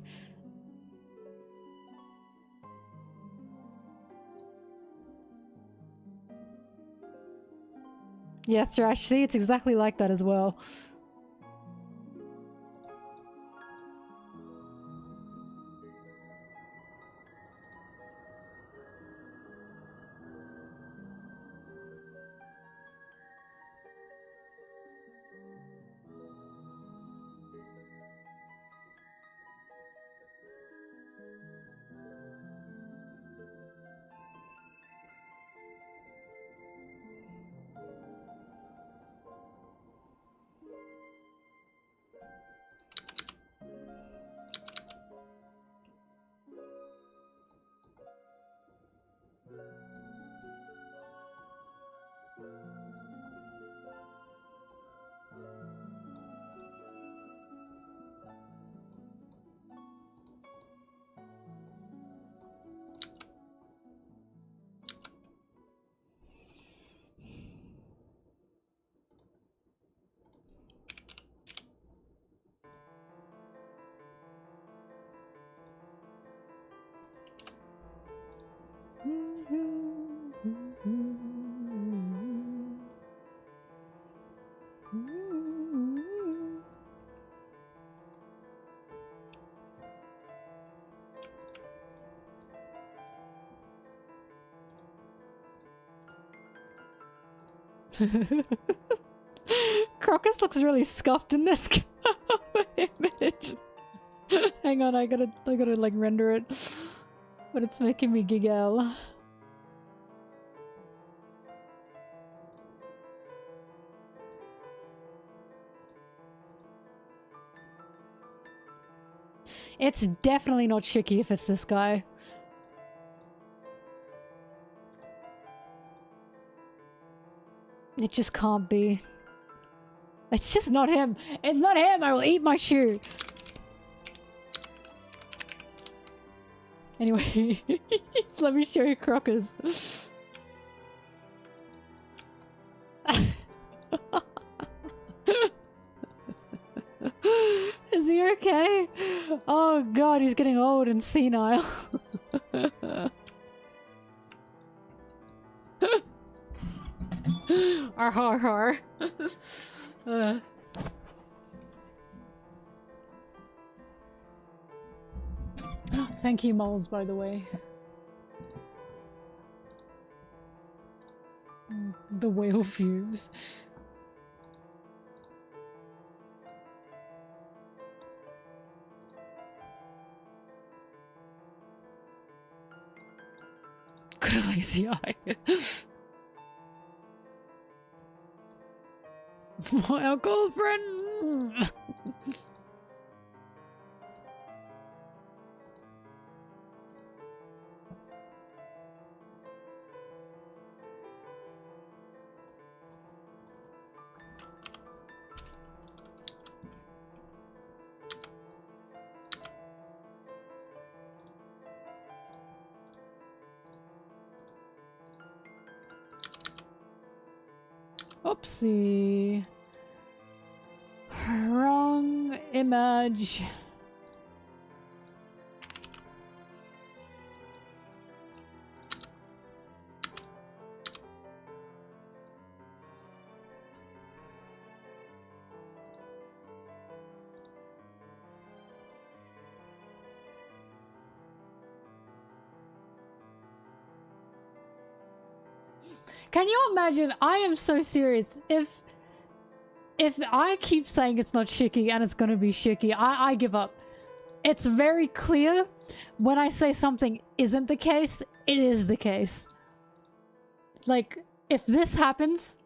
Yeah, Thrash, see, it's exactly like that as well. Crocus looks really scuffed in this image. Hang on, I gotta like render it. But it's making me giggle. It's definitely not Shiki if it's this guy. It just can't be. It's just not him. It's not him! I will eat my shoe! Anyway, so let me show you Crocus. Is he okay? Oh god, he's getting old and senile. Arr. Thank you, moles, by the way. The whale fumes. Got a lazy eye. My girlfriend. Oopsie. Wrong image. Can you imagine? I am so serious. If I keep saying it's not Shiki and it's gonna be Shiki, I give up. It's very clear when I say something isn't the case, it is the case. Like, if this happens,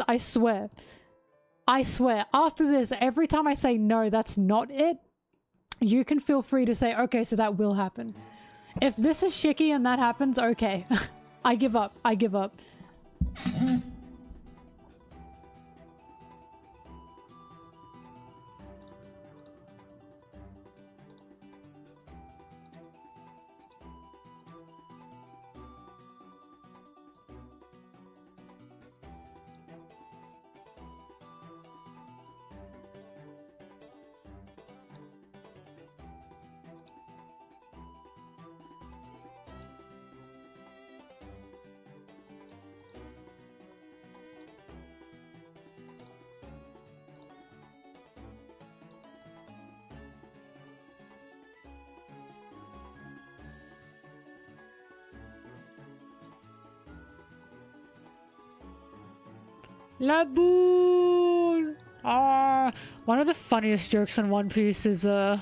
I swear. I swear, after this, every time I say no, that's not it, you can feel free to say, okay, so that will happen. If this is Shiki and that happens, okay. I give up. I give up. Laboon! One of the funniest jokes in One Piece is when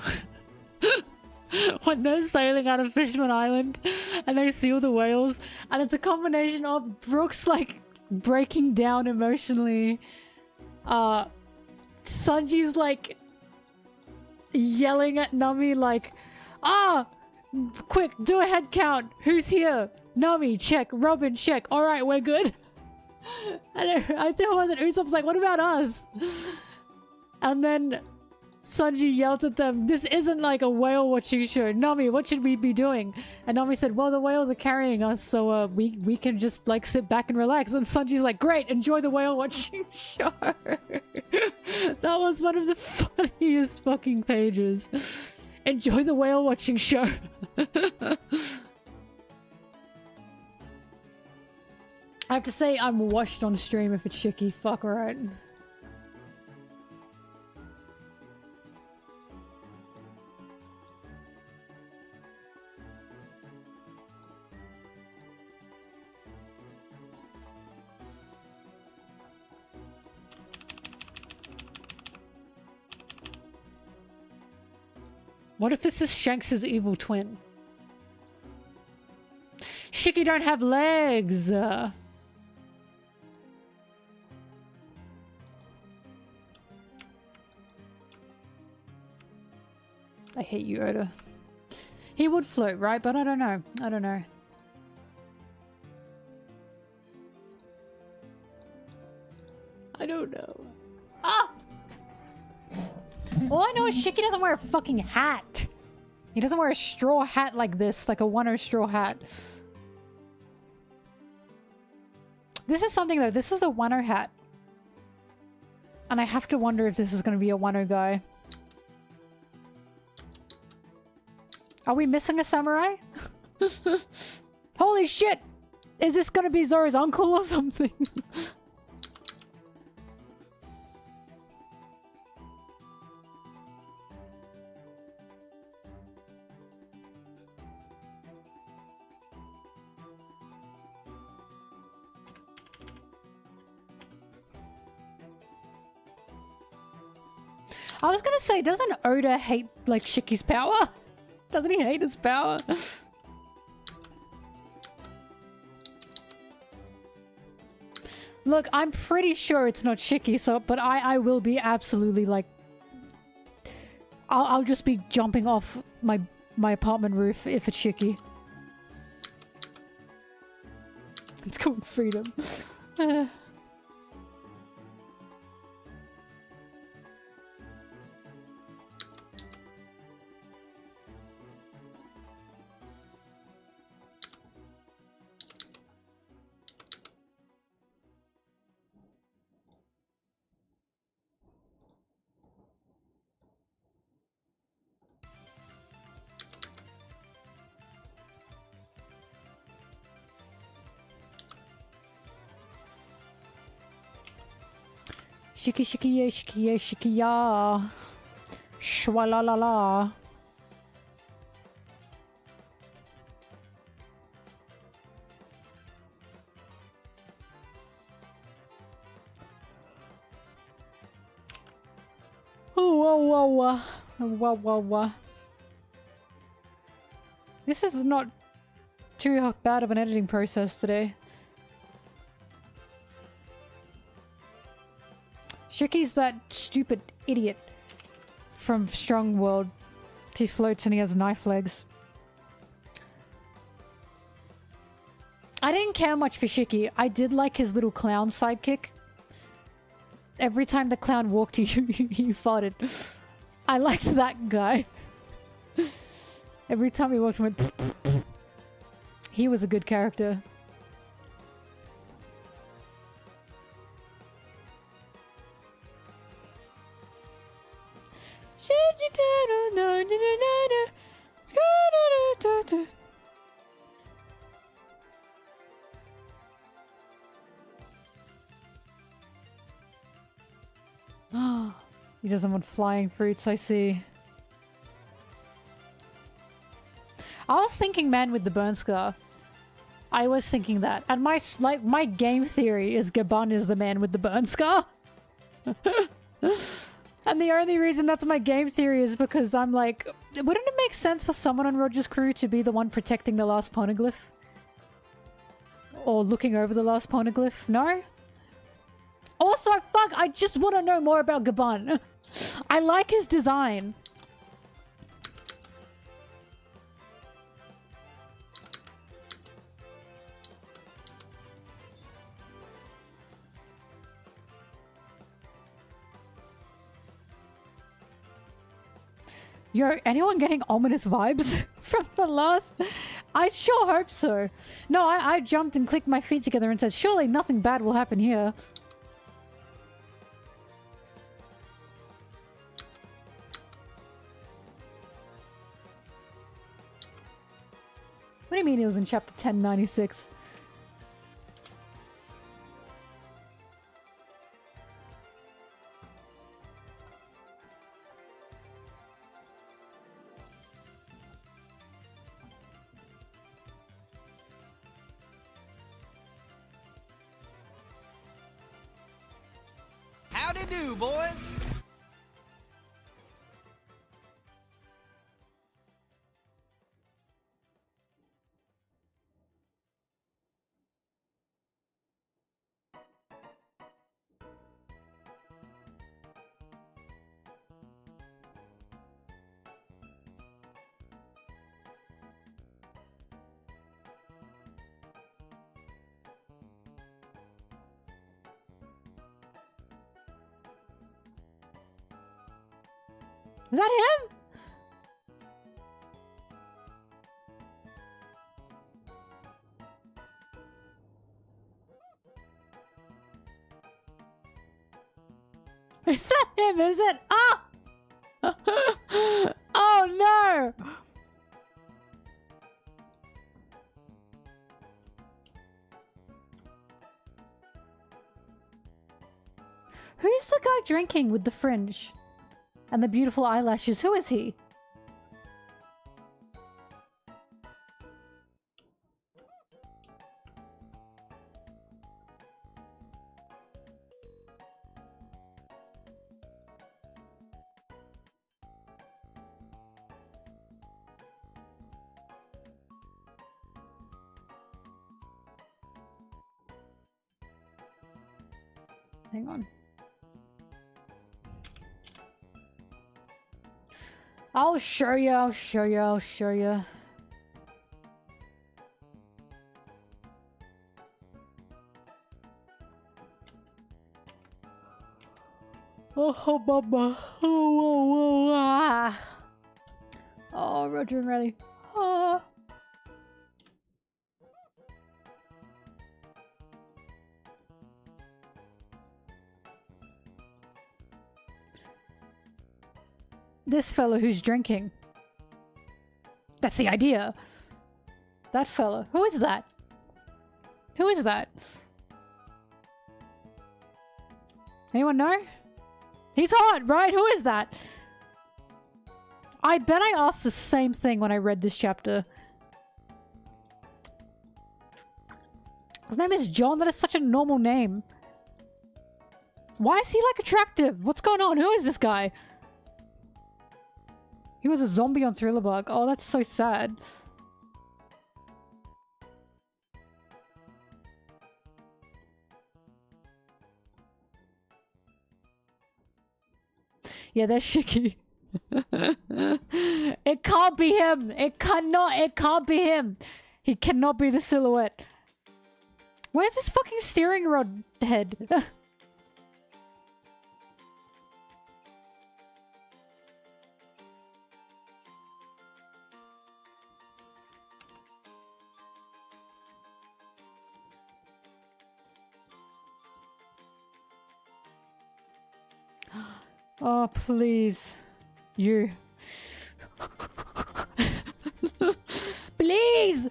they're sailing out of Fishman Island and they see all the whales, and it's a combination of Brooks like breaking down emotionally, Sanji's like yelling at Nami like, quick, do a head count, who's here? Nami, check. Robin, check. Alright, we're good. And I think it wasn't Usopp's like, what about us? And then Sanji yelled at them, this isn't like a whale watching show. Nami, what should we be doing? And Nami said, well, the whales are carrying us, so we can just like sit back and relax. And Sanji's like, great, enjoy the whale watching show. That was one of the funniest fucking pages. Enjoy the whale watching show. I have to say I'm washed on stream if it's Shiki. Fuck, alright. What if this is Shanks's evil twin? Shiki don't have legs! I hate you, Oda. He would float, right? But I don't know. I don't know. I don't know. Ah! All I know is Shiki doesn't wear a fucking hat. He doesn't wear a straw hat like this, like a Wano straw hat. This is something though. This is a Wano hat. And I have to wonder if this is going to be a Wano guy. Are we missing a samurai? Holy shit! Is this going to be Zoro's uncle or something? I was gonna say, doesn't Oda hate, like, Shiki's power? Doesn't he hate his power? Look, I'm pretty sure it's not Shiki, so, but I will be absolutely, like... I'll just be jumping off my apartment roof if it's Shiki. It's called freedom. Shiki shiki ye shiki ye shiki ya. Shwala la la. Oh, whoa, whoa, whoa, whoa, whoa. This is not too bad of an editing process today. Shiki's that stupid idiot from Strong World. He floats and he has knife legs. I didn't care much for Shiki. I did like his little clown sidekick. Every time the clown walked, you farted. I liked that guy. Every time he walked, he went... He was a good character. He doesn't want flying fruits, I see. I was thinking man with the burn scar. I was thinking that. And my game theory is Gaban is the man with the burn scar. And the only reason that's my game theory is because I'm like, wouldn't it make sense for someone on Roger's crew to be the one protecting the last poneglyph? Or looking over the last poneglyph? No? Also, fuck, I just want to know more about Gaban. I like his design. Yo, anyone getting ominous vibes from the last? I sure hope so. No, I jumped and clicked my feet together and said, surely nothing bad will happen here. What do you mean it was in chapter 1096? Howdy do, boys. Was that him? Is that him? Is it? Oh! Oh no! Who's the guy drinking with the fringe? And the beautiful eyelashes? Who is he? Hang on. I'll show you, I'll show you, I'll show you. Oh, Baba. Oh, Roger and ready. Oh. This fellow who's drinking. That's the idea. That fellow. Who is that? Who is that? Anyone know? He's hot, right? Who is that? I bet I asked the same thing when I read this chapter. His name is John. That is such a normal name. Why is he like attractive? What's going on? Who is this guy? He was a zombie on Thriller Bark. Oh, that's so sad. Yeah, that's Shiki. It can't be him. It can't be him. He cannot be the silhouette. Where's this fucking steering rod head? Oh, please. You. Please!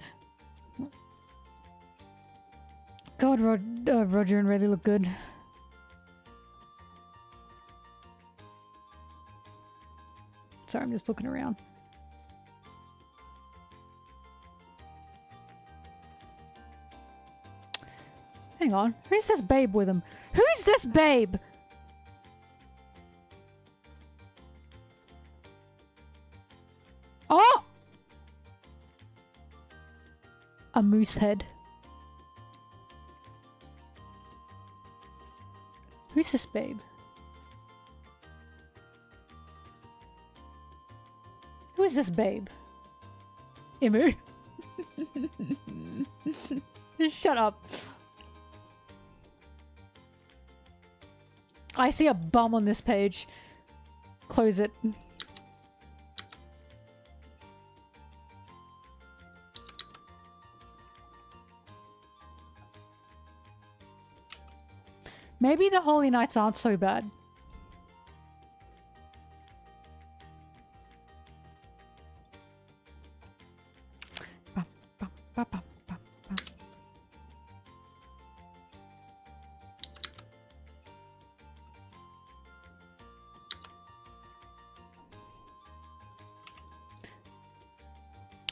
God, Roger and Reddy look good. Sorry, I'm just looking around. Hang on. Who's this babe with him? Who's this babe? Oh! A moose head. Who's this babe? Who is this babe? Imu? Shut up. I see a bum on this page. Close it. Maybe the Holy Knights aren't so bad.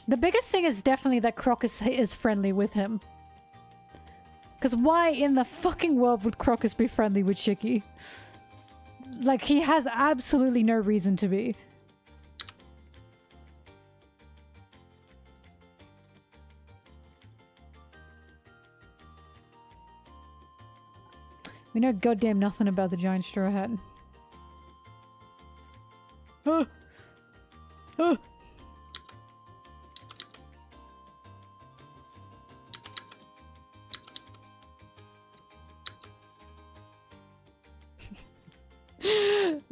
The biggest thing is definitely that Crocus is friendly with him. Because why in the fucking world would Crocus be friendly with Shiki? Like, he has absolutely no reason to be. We know goddamn nothing about the giant straw hat. Oh! Oh!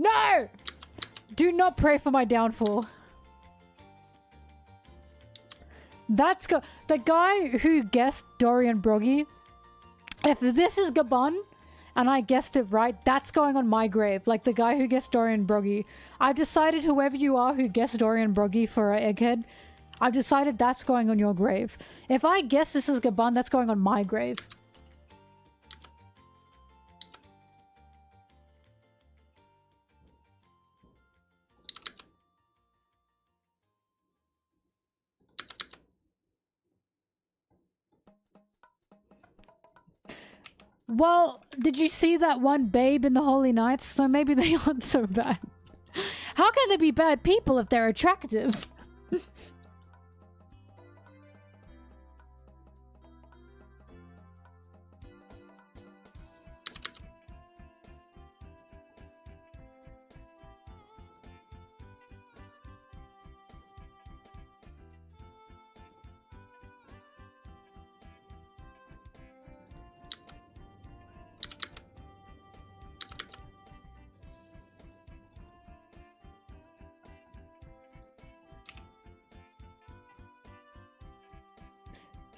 No! Do not pray for my downfall. That's the guy who guessed Dorian Broggy. If this is Gabon and I guessed it right, that's going on my grave. Like the guy who guessed Dorian Broggy. I've decided whoever you are who guessed Dorian Broggy for an egghead, I've decided that's going on your grave. If I guess this is Gabon, that's going on my grave. Well, did you see that one babe in the Holy Knights? So maybe they aren't so bad. How can they be bad people if they're attractive?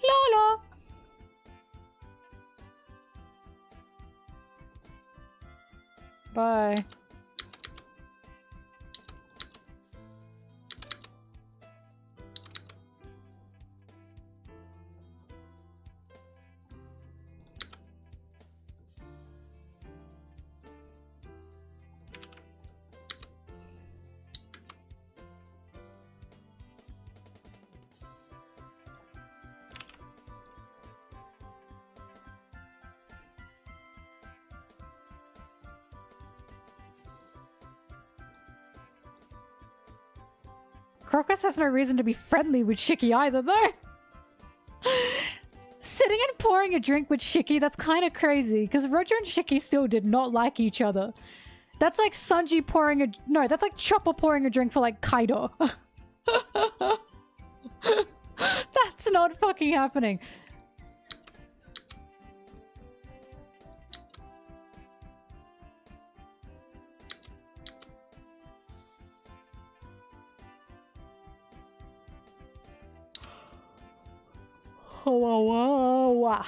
Lola! Bye. Crocus has no reason to be friendly with Shiki either, though. Sitting and pouring a drink with Shiki, that's kind of crazy, because Roger and Shiki still did not like each other. That's like Sanji pouring a... No, that's like Chopper pouring a drink for, like, Kaido. That's not fucking happening. Whoa, whoa, whoa.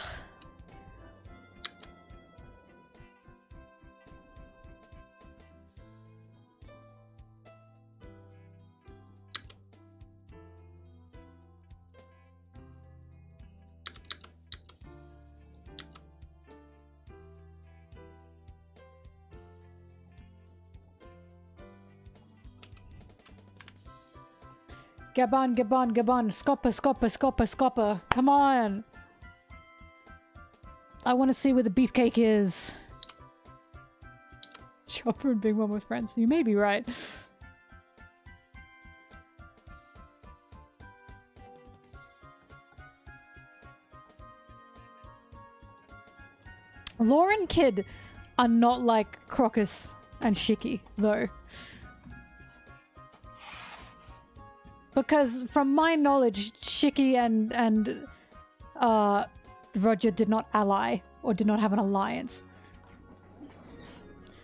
Gabon, Gabon, Gabon. Scopper, Scopper, Scopper, Scopper. Come on. I want to see where the beefcake is. Chopper and Big Mom with friends. You may be right. Law and Kid are not like Crocus and Shiki, though. Because from my knowledge, Shiki and Roger did not ally or did not have an alliance.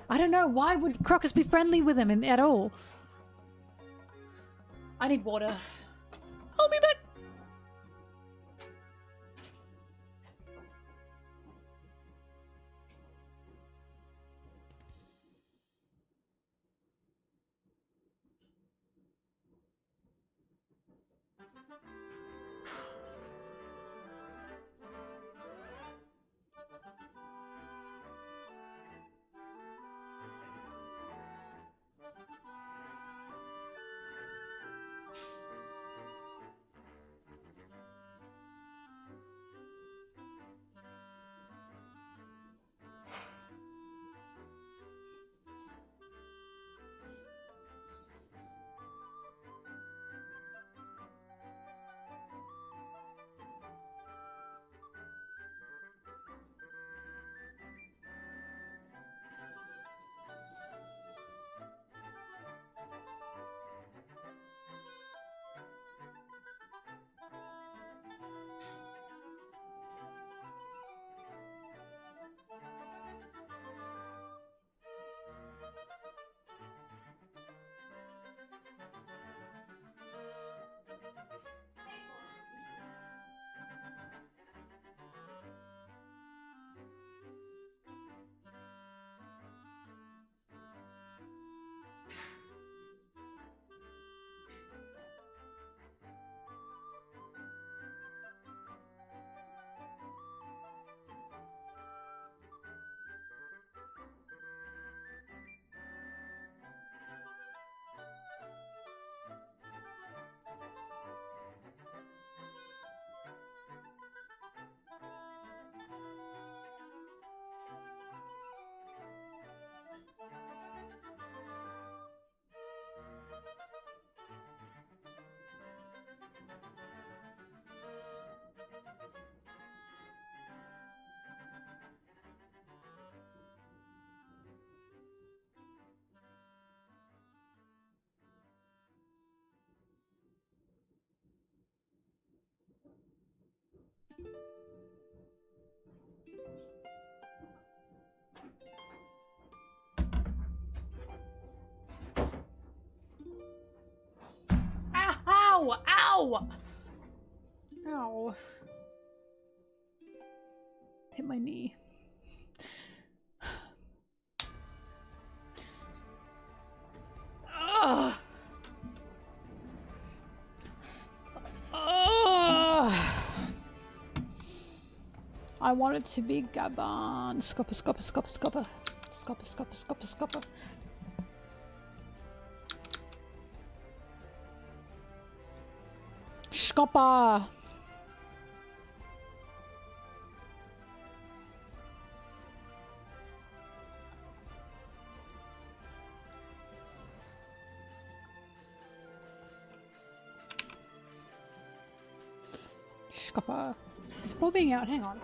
I don't know, why would Crocus be friendly with him at all? I need water. I'll be back. Ow! Ow! Ow. Hit my knee. Ugh. Ugh. I want it to be Gabon. Scopper, scopper, scopper, scopper. Scopper, scopper, scopper, scopper. Scopper! Scopper. Is Paul being out? Hang on.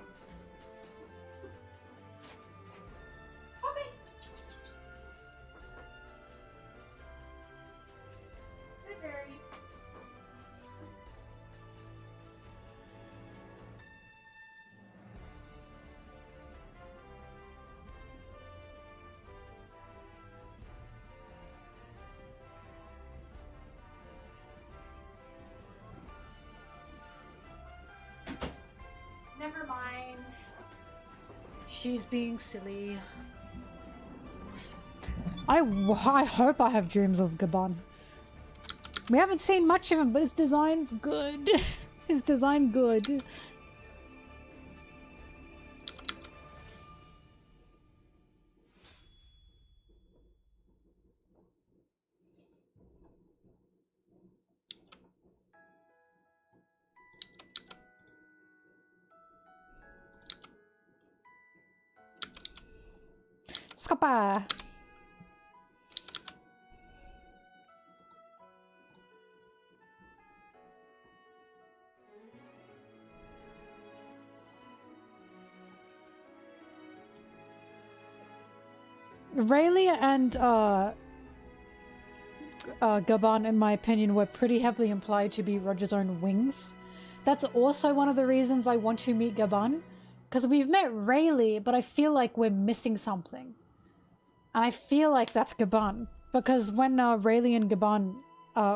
Never mind. She's being silly. I hope I have dreams of Gabon. We haven't seen much of him, but his design's good. His design good. Scopper! Rayleigh and Gabon, in my opinion, were pretty heavily implied to be Roger's own wings. That's also one of the reasons I want to meet Gabon, because we've met Rayleigh, but I feel like we're missing something. And I feel like that's Gabon, because when Rayleigh and Gabon,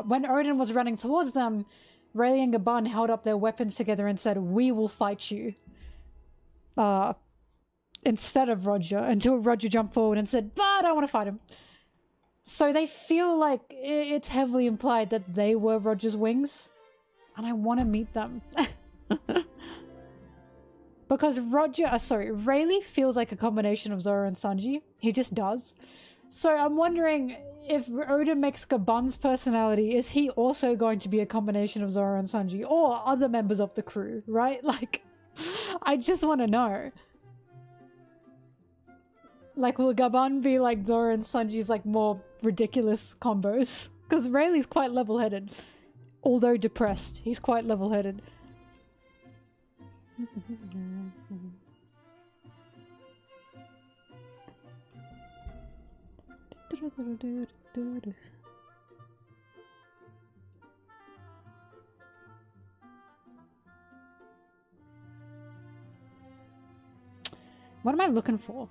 when Odin was running towards them, Rayleigh and Gabon held up their weapons together and said, "We will fight you." Instead of Roger, until Roger jumped forward and said, "But I want to fight him." So they feel like it's heavily implied that they were Roger's wings, and I want to meet them. Because Rayleigh feels like a combination of Zoro and Sanji. He just does. So I'm wondering if Odin makes Gabon's personality, is he also going to be a combination of Zoro and Sanji? Or other members of the crew, right? Like, I just want to know. Like, will Gabon be like Zoro and Sanji's like more ridiculous combos? Because Rayleigh's quite level-headed. Although depressed, he's quite level-headed. What am I looking for?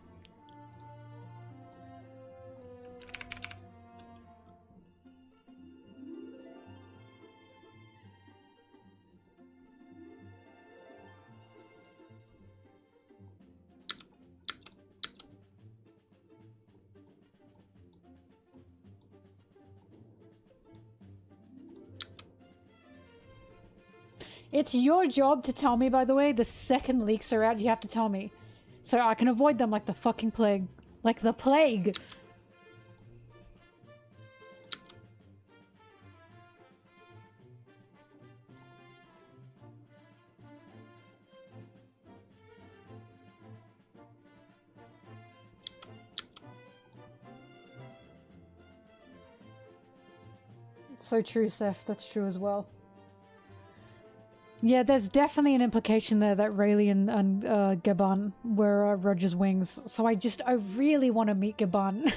It's your job to tell me, by the way, the second leaks are out, you have to tell me. So I can avoid them like the fucking plague. Like the plague! It's so true, Seth. That's true as well. Yeah, there's definitely an implication there that Rayleigh and Gabon were Roger's wings. So I really want to meet Gabon.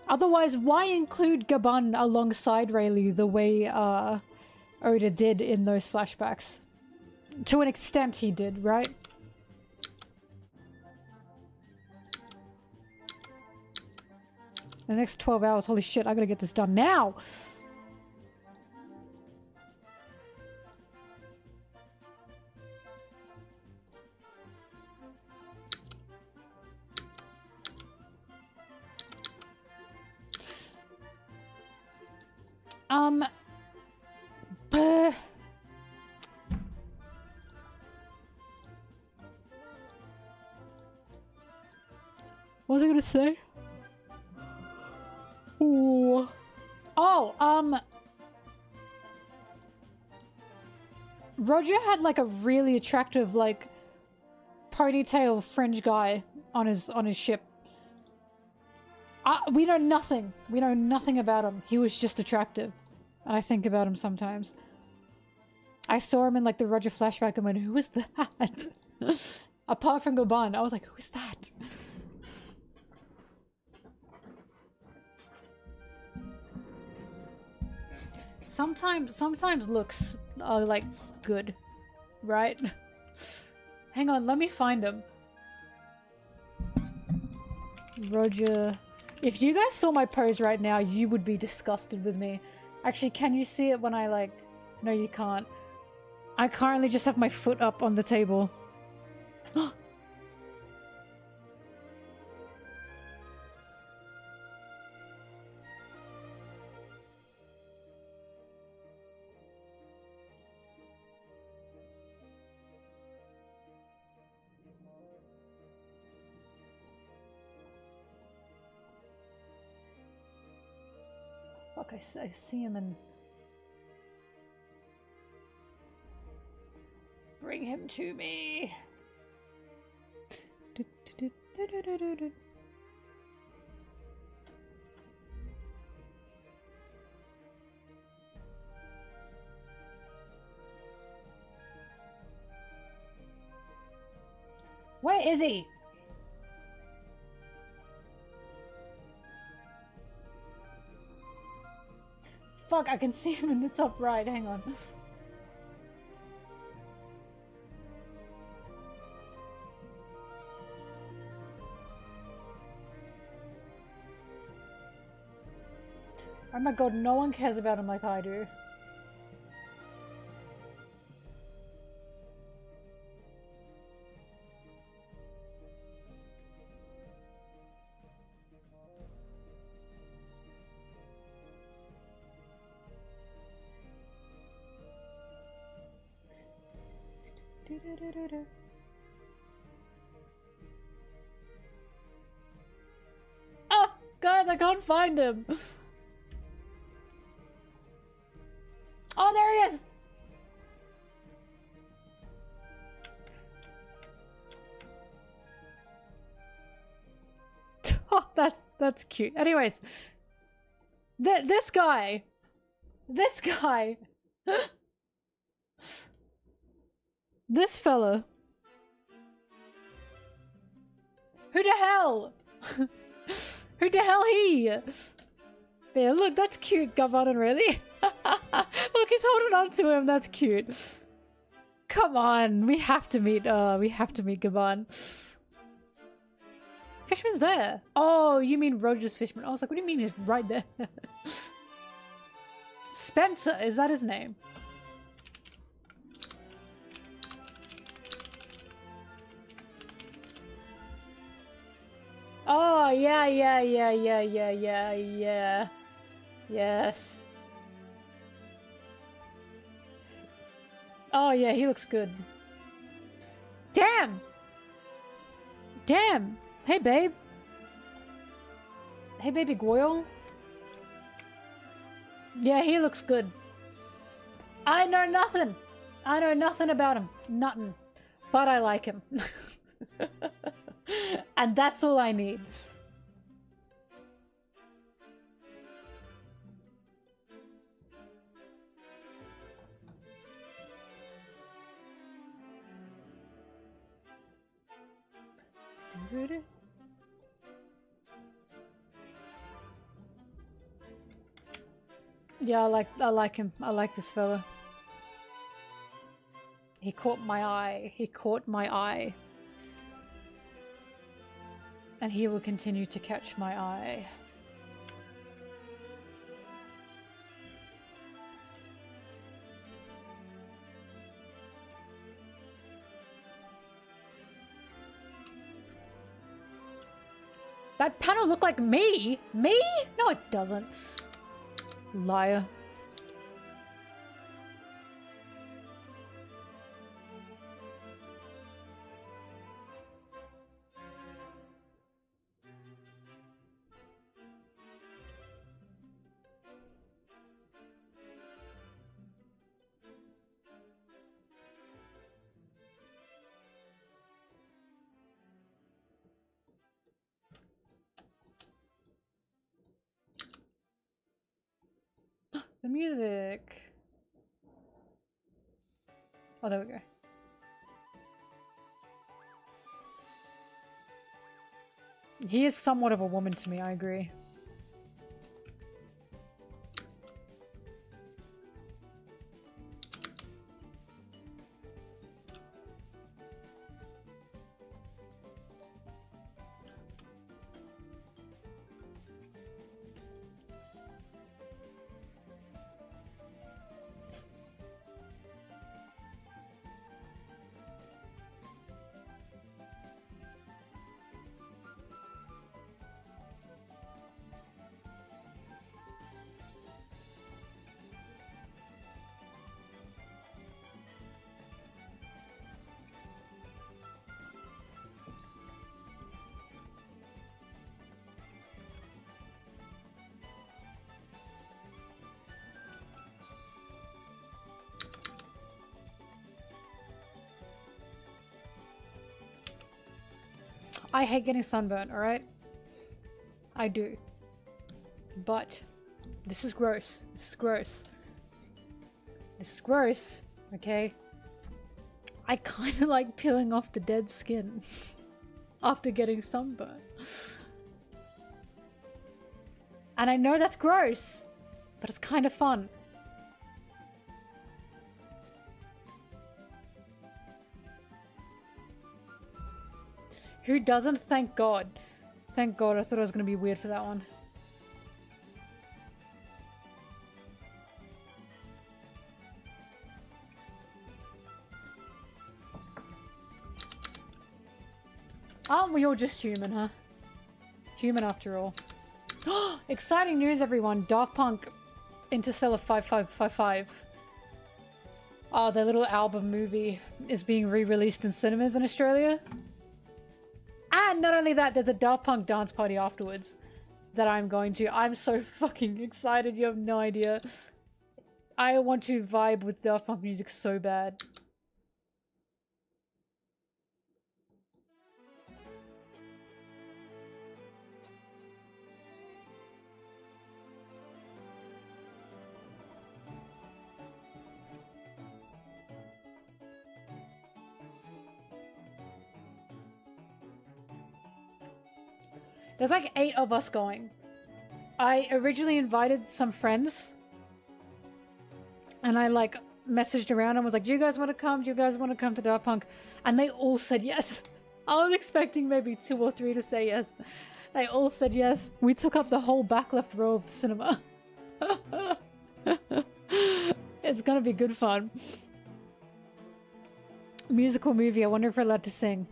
Otherwise, why include Gabon alongside Rayleigh the way Oda did in those flashbacks? To an extent he did, right? The next 12 hours, holy shit, I gotta get this done now! Uh, what was I gonna say? Ooh. Oh, Roger had like a really attractive, like, ponytail fringe guy on his ship. We know nothing. We know nothing about him. He was just attractive. And I think about him sometimes. I saw him in like the Roger flashback and went, who is that? Apart from Goban, I was like, who is that? Sometimes looks are like good, right? Hang on, let me find him. Roger. If you guys saw my pose right now, you would be disgusted with me. Actually, can you see it when I like... No, you can't. I currently just have my foot up on the table. Fuck, I see him and... Bring him to me. Where is he? Fuck, I can see him in the top right. Hang on. Oh my god, no one cares about him like I do. Oh, guys, I can't find him. Oh, there he is! Oh, that's cute. Anyways, this guy, this fella. Who the hell? Who the hell he? Yeah, look, that's cute, Gavanan, really. Look, he's holding on to him. That's cute. Come on, we have to meet Gaban. Fishman's there. Oh, you mean Roger's Fishman? I was like, what do you mean he's right there? Spencer, is that his name? Oh, yeah. Yes. Oh, yeah, he looks good. Damn! Damn! Hey, babe. Hey, baby Goyle. Yeah, he looks good. I know nothing. I know nothing about him. Nothing. But I like him. And that's all I need. Yeah, I like him. I like this fella. He caught my eye. He caught my eye. And he will continue to catch my eye. That panel looked like me? Me? No, it doesn't. Liar. the music? Oh, there we go. He is somewhat of a woman to me, I agree. I hate getting sunburnt, alright? I do. But this is gross. This is gross. This is gross, okay? I kind of like peeling off the dead skin after getting sunburnt. And I know that's gross, but it's kind of fun. Who doesn't? Thank God. Thank God, I thought I was going to be weird for that one. Aren't we all just human, huh? Human after all. Exciting news, everyone. Daft Punk Interstellar 5555. Oh, their little album movie is being re-released in cinemas in Australia. And not only that, there's a Daft Punk dance party afterwards that I'm going to. I'm so fucking excited, you have no idea. I want to vibe with Daft Punk music so bad. There's like 8 of us going. I originally invited some friends. And I like messaged around and was like, do you guys want to come? Do you guys want to come to Daft Punk? And they all said yes. I was expecting maybe 2 or 3 to say yes. They all said yes. We took up the whole back left row of the cinema. It's gonna be good fun. Musical movie. I wonder if we're allowed to sing.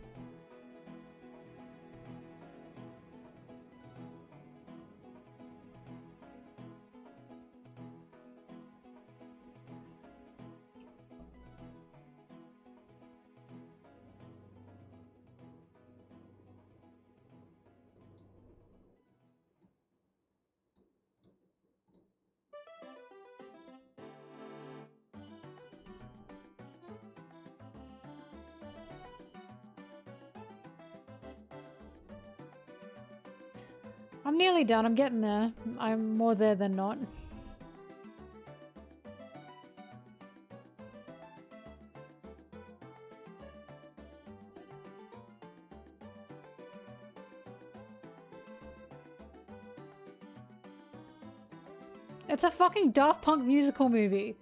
I'm nearly done. I'm getting there. I'm more there than not. It's a fucking Daft Punk musical movie.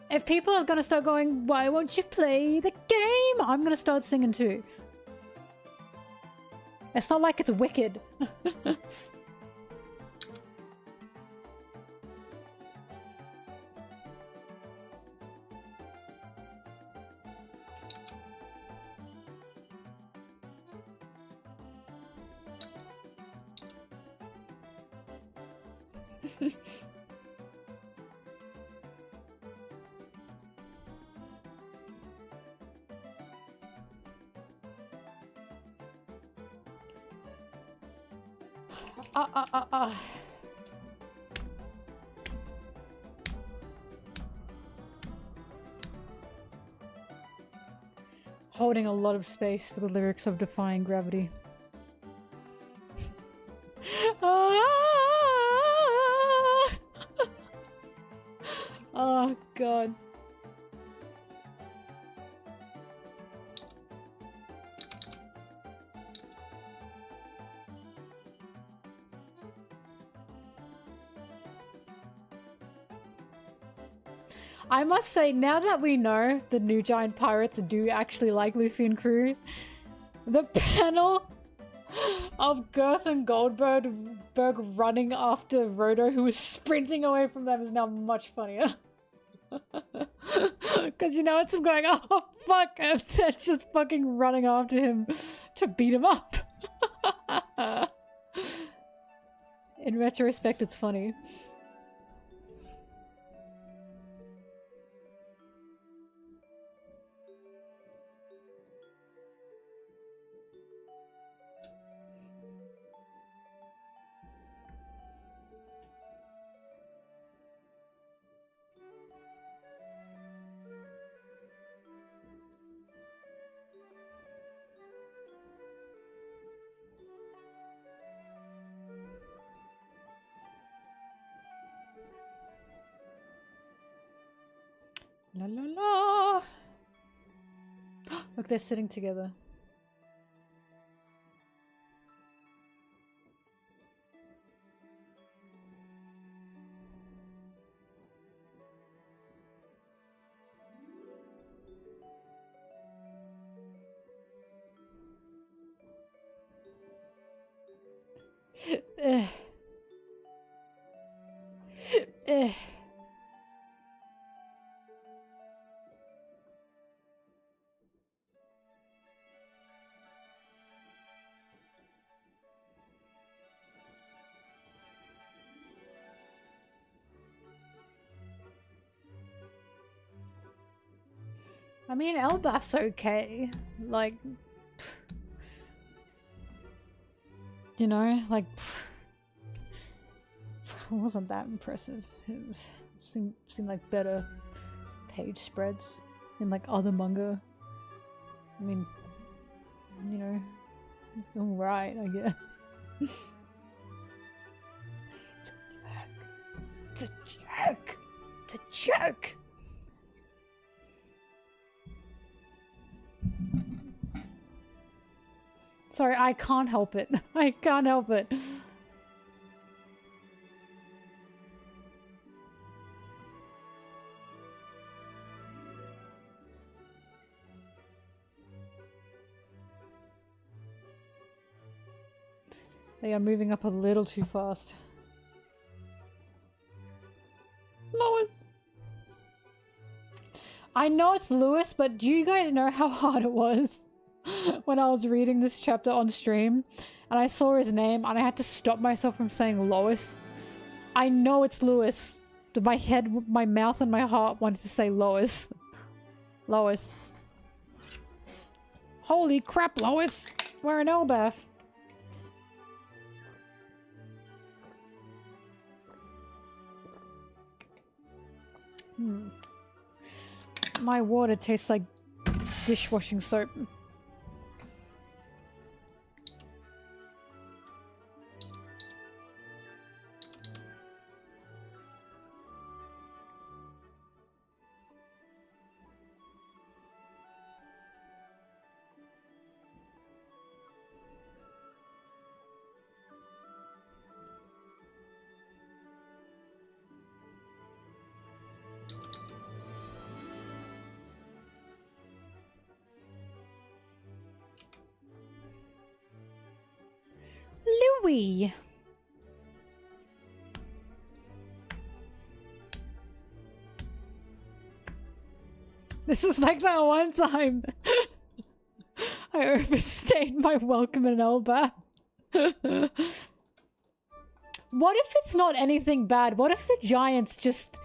If people are gonna start going, why won't you play the game? I'm gonna start singing too. It's not like it's Wicked. Holding a lot of space for the lyrics of Defying Gravity. I must say, now that we know the new giant pirates do actually like Luffy and crew, the panel of Girth and Goldberg running after Roto, who was sprinting away from them, is now much funnier. Because you know it's him going, oh fuck, and they're just fucking running after him to beat him up. In retrospect, it's funny. La la la! Look, they're sitting together. I mean, Elbaf's okay. Like, you know, like, it wasn't that impressive. It seemed like better page spreads in like other manga. I mean, you know, it's alright, I guess. It's a joke. It's a joke. Sorry, I can't help it. I can't help it. They are moving up a little too fast. Lois! I know it's Lewis, but do you guys know how hard it was when I was reading this chapter on stream and I saw his name and I had to stop myself from saying Lois? I know it's Lewis. My head, my mouth, and my heart wanted to say Lois. Lois. Holy crap, Lois! We're in Elbaf. My water tastes like dishwashing soap. Louis. This is like that one time I overstayed my welcome in Elbaf. What if it's not anything bad? What if the giants just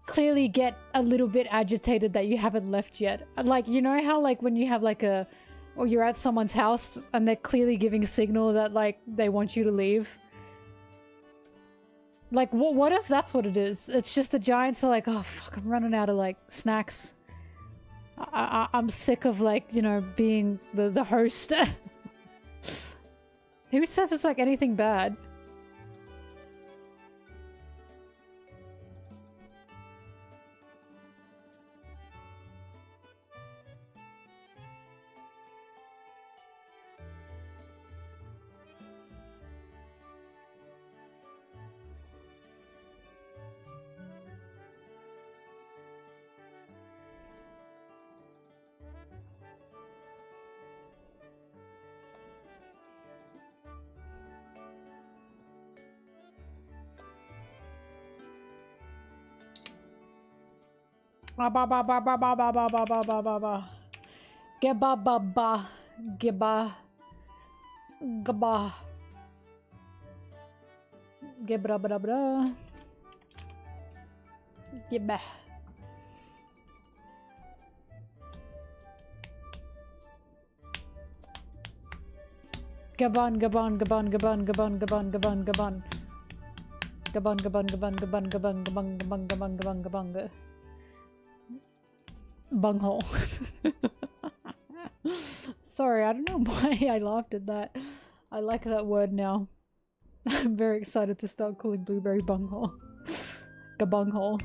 clearly get a little bit agitated that you haven't left yet? Like, you know how like when you have like a... or you're at someone's house and they're clearly giving a signal that like they want you to leave? Like what if that's what it is? It's just the giants are like, oh fuck, I'm running out of like snacks. I'm sick of like, you know, being the host. Who says it's like anything bad? Ba ba ba ba ba ba ba ba ba ba ba ba ba. Geba ba ba. Geba. Gaba. Gebra bra bra. Geba. Gabon, Gabon, Gabon, Gabon, Gabon, Gabon, Gabon, Gabon. Gabon, Gabon, Gabon, Gabon, Gabon, Gabon, Gabon, Gabon, Gabon, Gabon. Bunghole. Sorry, I don't know why I laughed at that. I like that word now. I'm very excited to start calling blueberry bunghole. Gabunghole.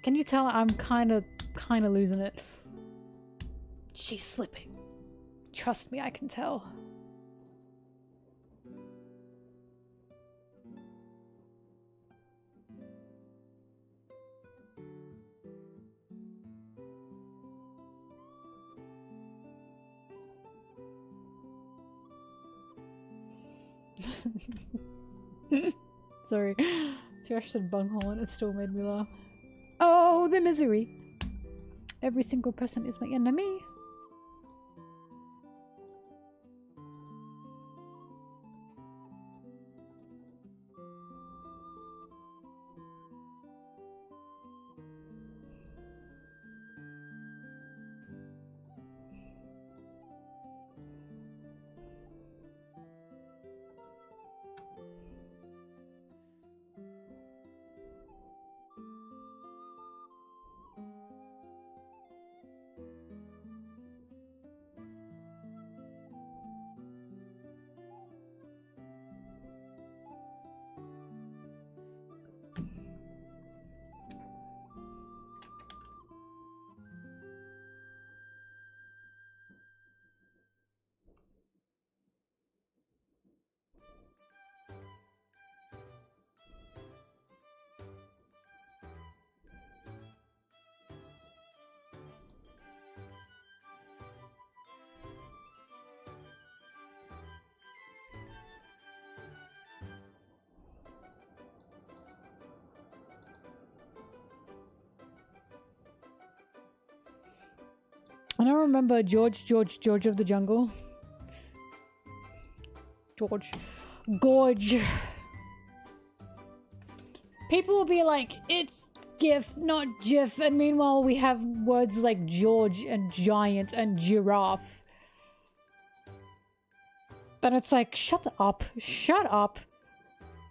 Can you tell I'm kinda losing it? She's slipping. Trust me, I can tell. Sorry. Thrash said bunghole and it still made me laugh. Oh, the misery. Every single person is my enemy. I don't remember George of the Jungle. Gorge. People will be like, it's GIF, not GIF, and meanwhile we have words like George and giant and giraffe. And it's like, shut up. Shut up.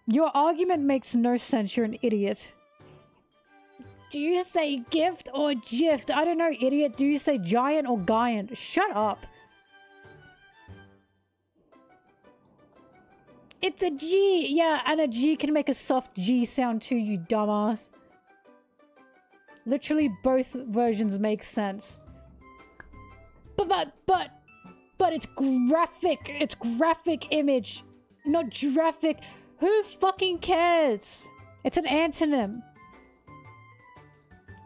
Your argument makes no sense, you're an idiot. Do you say gift or gift? I don't know, idiot. Do you say giant or giant? Shut up. It's a G. Yeah, and a G can make a soft G sound too, you dumbass. Literally both versions make sense. But it's graphic. It's graphic image, not graphic. Who fucking cares? It's an antonym.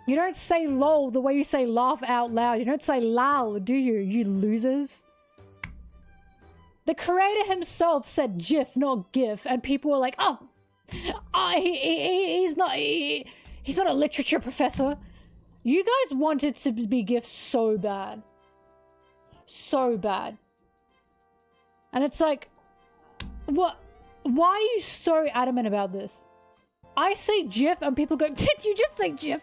You don't say lol the way you say laugh out loud. You don't say lol, do you, you losers? The creator himself said GIF, not GIF, and people were like, oh, he's not a literature professor. You guys wanted to be GIF so bad. So bad. And it's like, what? Why are you so adamant about this? I say GIF and people go, did you just say GIF?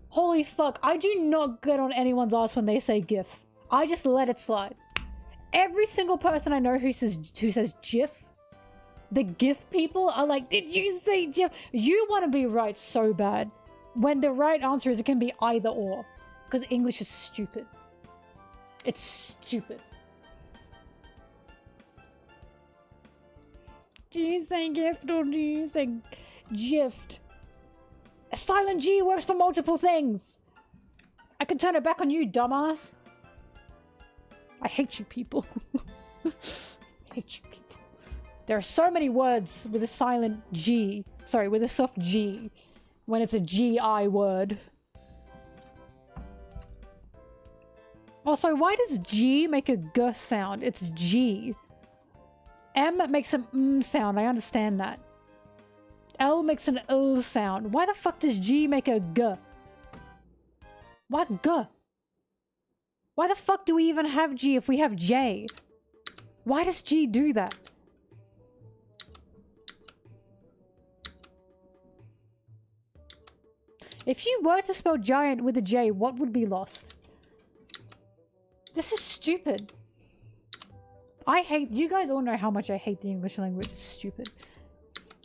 Holy fuck, I do not get on anyone's ass when they say GIF. I just let it slide. Every single person I know who says GIF, the GIF people are like, did you say GIF? You want to be right so bad. When the right answer is it can be either or. Because English is stupid. It's stupid. Do you say gift or do you say gift? A silent G works for multiple things. I can turn it back on you, dumbass. I hate you people. I hate you people. There are so many words with a silent G. Sorry, with a soft G. When it's a GI word. Also, why does G make a G sound? It's G. M makes an sound. I understand that. L makes an L sound. Why the fuck does G make a G? Why G? Why the fuck do we even have G if we have J? Why does G do that? If you were to spell giant with a J, what would be lost? This is stupid. I hate- you guys all know how much I hate the English language. It's stupid.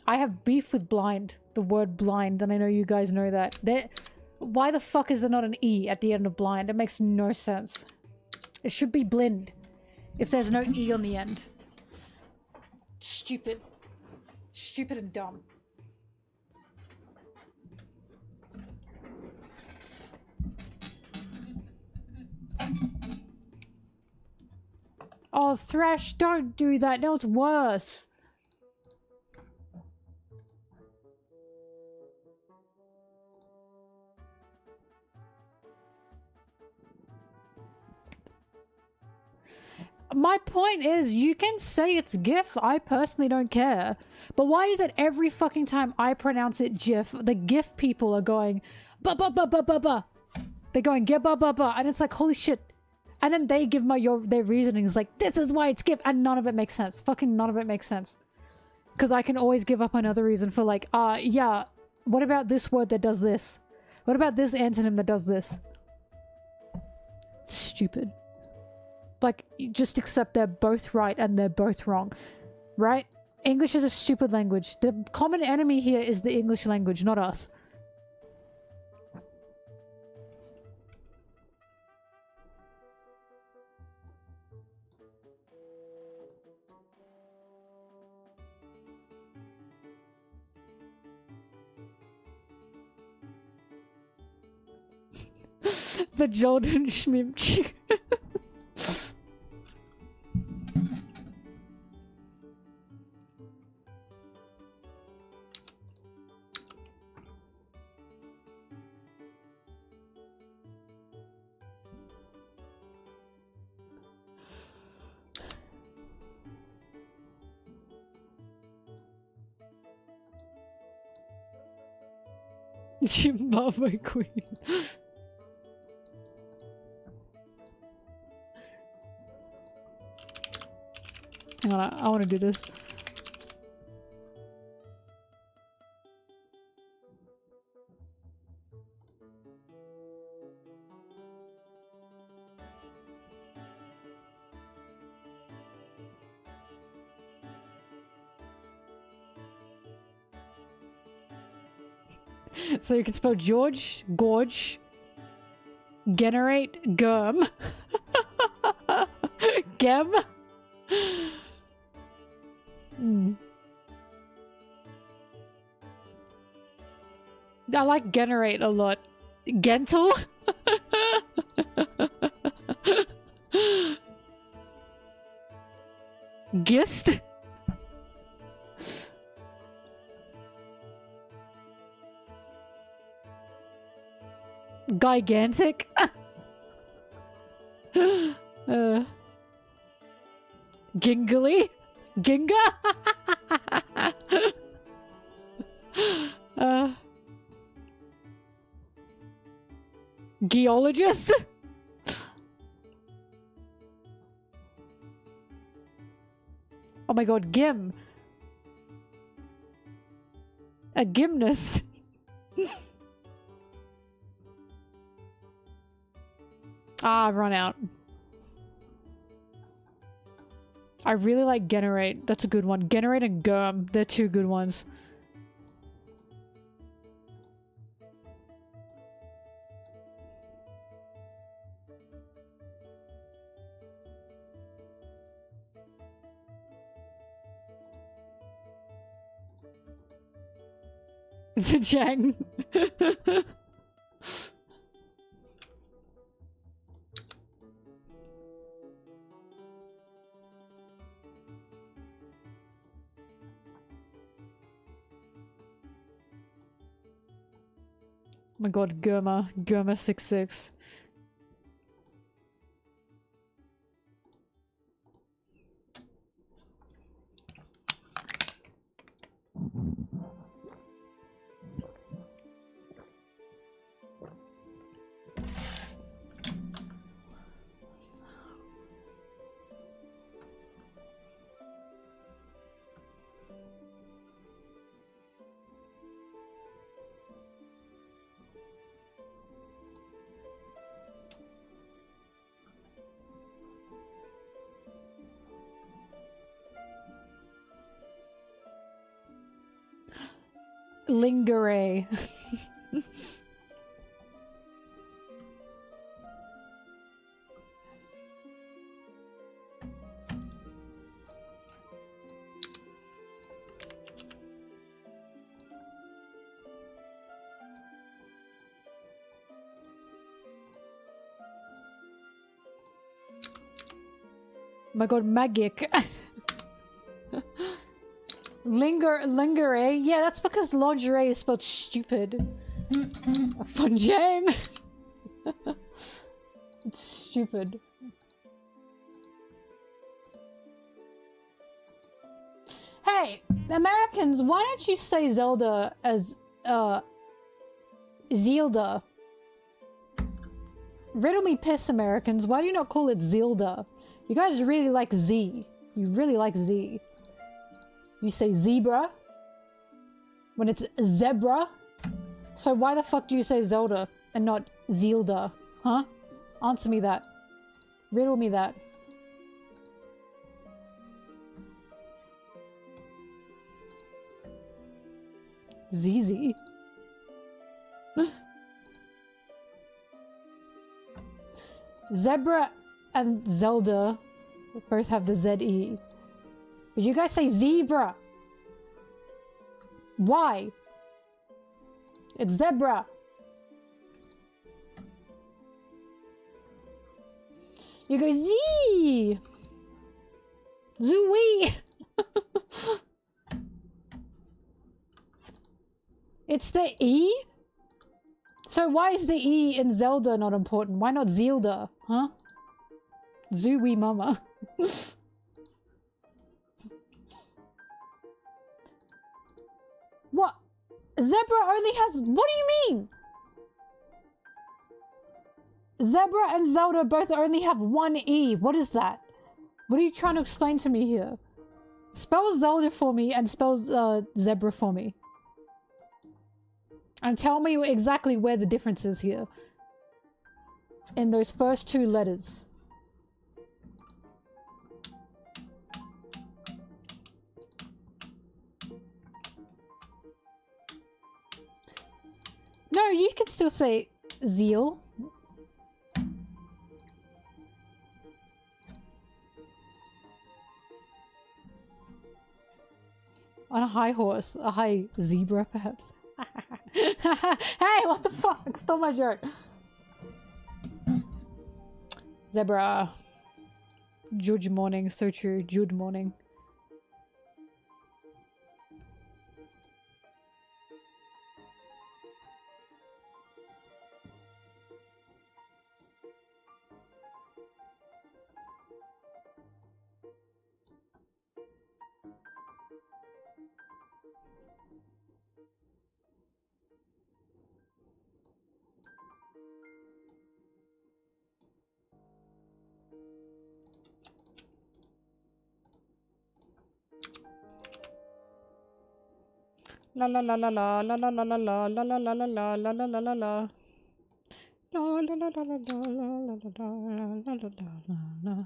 I have beef with blind. The word blind, and I know you guys know that. Why the fuck is there not an E at the end of blind? It makes no sense. It should be blind. If there's no E on the end. Stupid. Stupid and dumb. Oh, Thresh, don't do that. Now it's worse. My point is, you can say it's GIF. I personally don't care. But why is it every fucking time I pronounce it GIF, the GIF people are going, ba ba ba ba ba ba. They're going, get ba ba ba. And it's like, holy shit. And then they give their reasonings like, this is why it's GIF. And none of it makes sense. Fucking none of it makes sense. Because I can always give up another reason for like, yeah, what about this word that does this? What about this antonym that does this? It's stupid. Like, you just accept they're both right and they're both wrong. Right? English is a stupid language. The common enemy here is the English language, not us. The Jordan Schmimch. Zimbabwe Queen. Hang on, I want to do this. So you can spell George, Gorge, generate, gum, gem. I like generate a lot. Gentle? Gist? Gigantic? Gingly? Ginga? Geologist? Oh my god, Gim. A gymnast. I've run out. I really like generate. That's a good one. Generate and gum. They're two good ones. The Jang. Oh my god, Gurma 66. Lingere. My god, magic. Lingere? Yeah, that's because lingerie is spelled stupid. A fun jam. It's stupid. Hey, Americans, why don't you say Zelda as, Zelda? Riddle me piss, Americans. Why do you not call it Zelda? You guys really like Z. You really like Z. You say zebra when it's zebra. So why the fuck do you say Zelda and not Zelda? Huh? Answer me that. Riddle me that. ZZ. Zebra and Zelda both have the Z-E. But you guys say zebra. Why? It's zebra. You go Z. Zooey. It's the E? So why is the E in Zelda not important? Why not Zelda? Huh? Zooey mama. What? Zebra only has... What do you mean? Zebra and Zelda both only have one E. What is that? What are you trying to explain to me here? Spell Zelda for me and spell zebra for me. And tell me exactly where the difference is here. In those first two letters. No, you can still say zeal. On a high horse, a high zebra, perhaps. Hey, what the fuck? Stole my joke. Zebra. Judge morning, so true. Jude morning. La la la la la la la la la la la la la la la la la la la la. La la la la la la la la la la la la.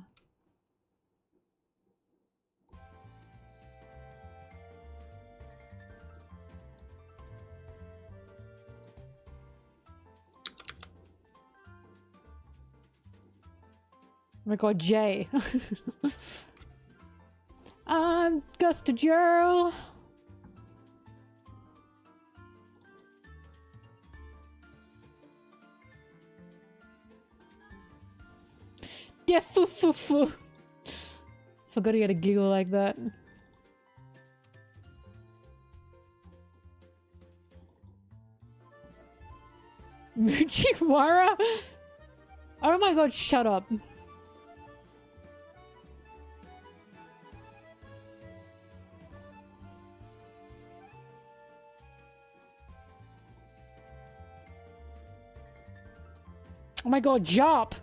Oh my god, Jay. I'm Gusta Gerl. Defufufu. Forgot he had a giggle like that. Mujiwara? Oh my god, shut up. Oh my god, jump!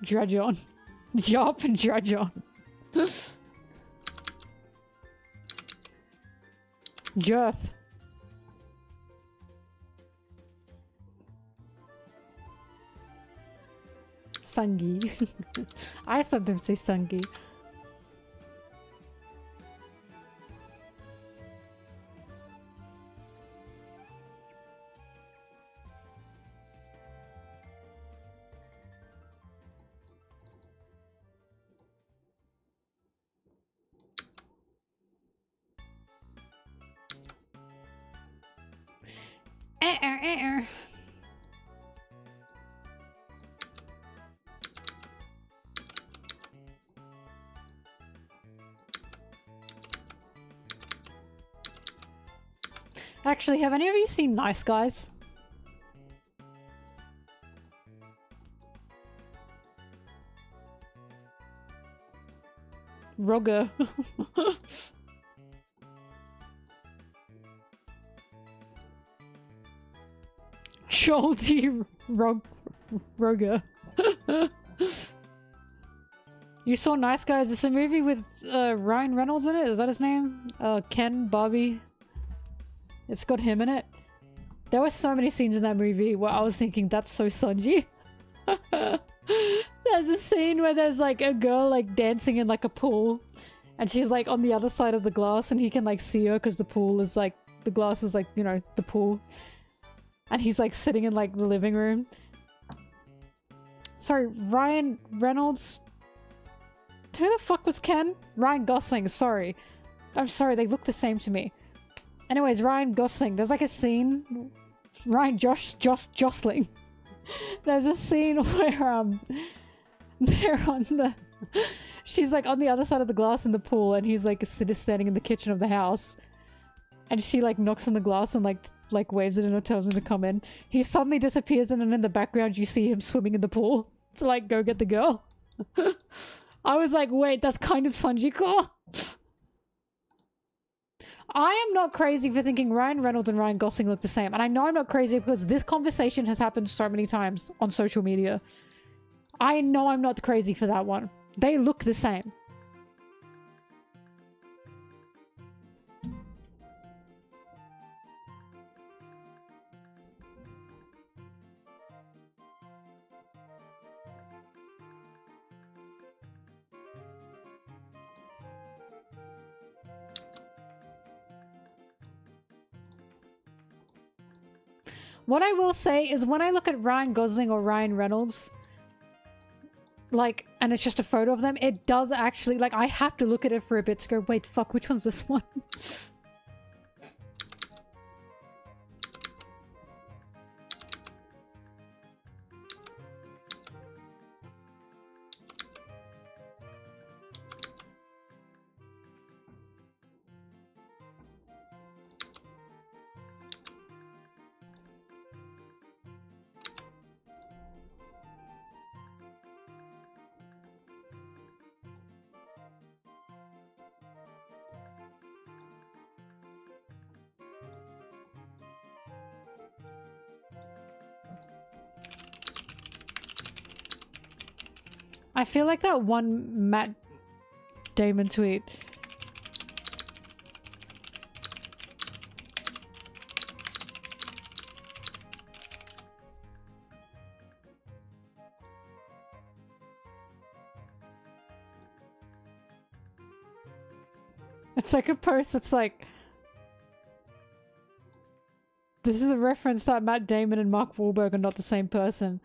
Dredge on. Jump and dredge on. Jirth. Sungi. I sometimes say Sungi. Actually, have any of you seen Nice Guys? Rogger. Jolty Rogger. You saw Nice Guys? It's a movie with Ryan Reynolds in it. Is that his name? Ken Barbie. It's got him in it. There were so many scenes in that movie where I was thinking, that's so Sanji. There's a scene where there's like a girl like dancing in like a pool, and she's like on the other side of the glass, and he can like see her because the pool is like, the glass is like, you know, the pool. And he's like sitting in like the living room. Sorry, Ryan Reynolds. Who the fuck was Ken? Ryan Gosling, sorry. I'm sorry, they look the same to me. Anyways, Ryan Gosling, there's like a scene. Jostling. There's a scene where they're on the, she's like on the other side of the glass in the pool, and he's like standing in the kitchen of the house, and she like knocks on the glass and like waves it and tells him to come in. He suddenly disappears, and then in the background you see him swimming in the pool to like go get the girl. I was like, wait, that's kind of Sanji-ko? I am not crazy for thinking Ryan Reynolds and Ryan Gosling look the same. And I know I'm not crazy because this conversation has happened so many times on social media. I know I'm not crazy for that one. They look the same. What I will say is when I look at Ryan Gosling or Ryan Reynolds, like, and it's just a photo of them, it does actually, like, I have to look at it for a bit to go, wait, fuck, which one's this one? I feel like that one Matt Damon tweet. It's like a post that's like, this is a reference that Matt Damon and Mark Wahlberg are not the same person.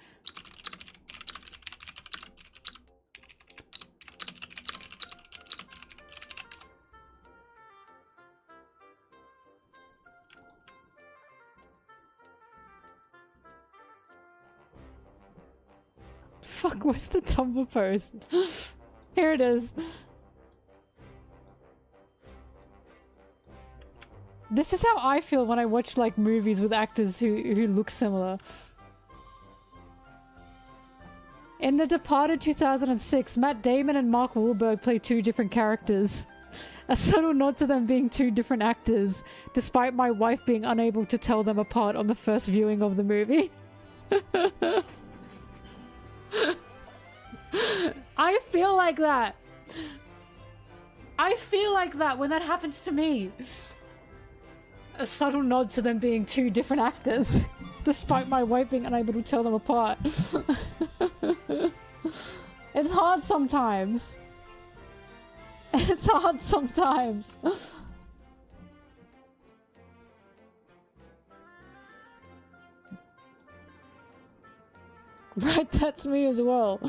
Fuck, where's the Tumblr post? Here it is. This is how I feel when I watch like movies with actors who look similar. In The Departed 2006, Matt Damon and Mark Wahlberg play two different characters. A subtle nod to them being two different actors, despite my wife being unable to tell them apart on the first viewing of the movie. I feel like that. I feel like that when that happens to me. A subtle nod to them being two different actors, despite my wife being unable to tell them apart. It's hard sometimes. It's hard sometimes. Right, that's me as well.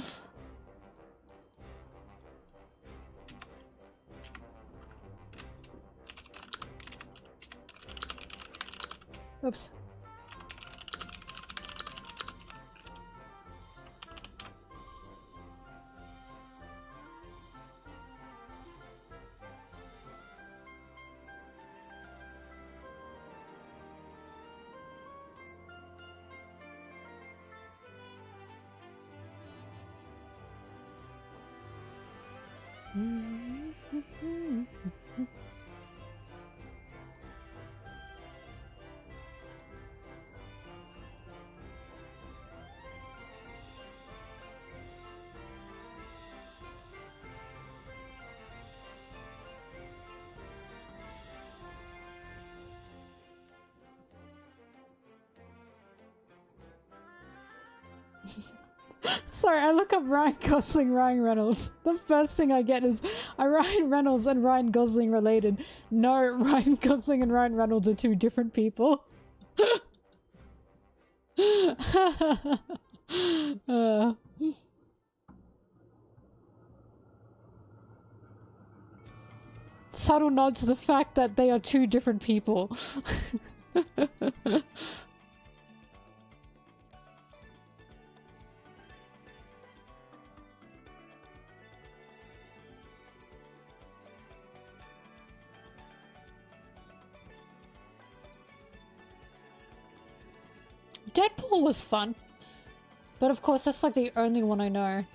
Oops. Sorry, I look up Ryan Gosling, Ryan Reynolds. The first thing I get is Ryan Reynolds and Ryan Gosling related. No, Ryan Gosling and Ryan Reynolds are two different people. Subtle nod to the fact that they are two different people. Deadpool was fun, but of course that's like the only one I know.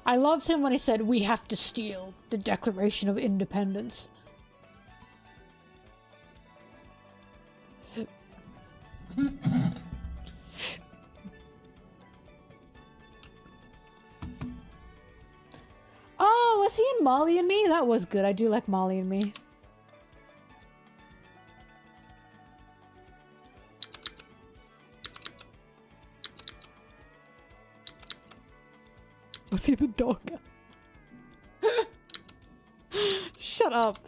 I loved him when he said, "We have to steal the Declaration of Independence." Oh, was he in Marley and Me? That was good. I do like Marley and Me. Was he the dog? Shut up.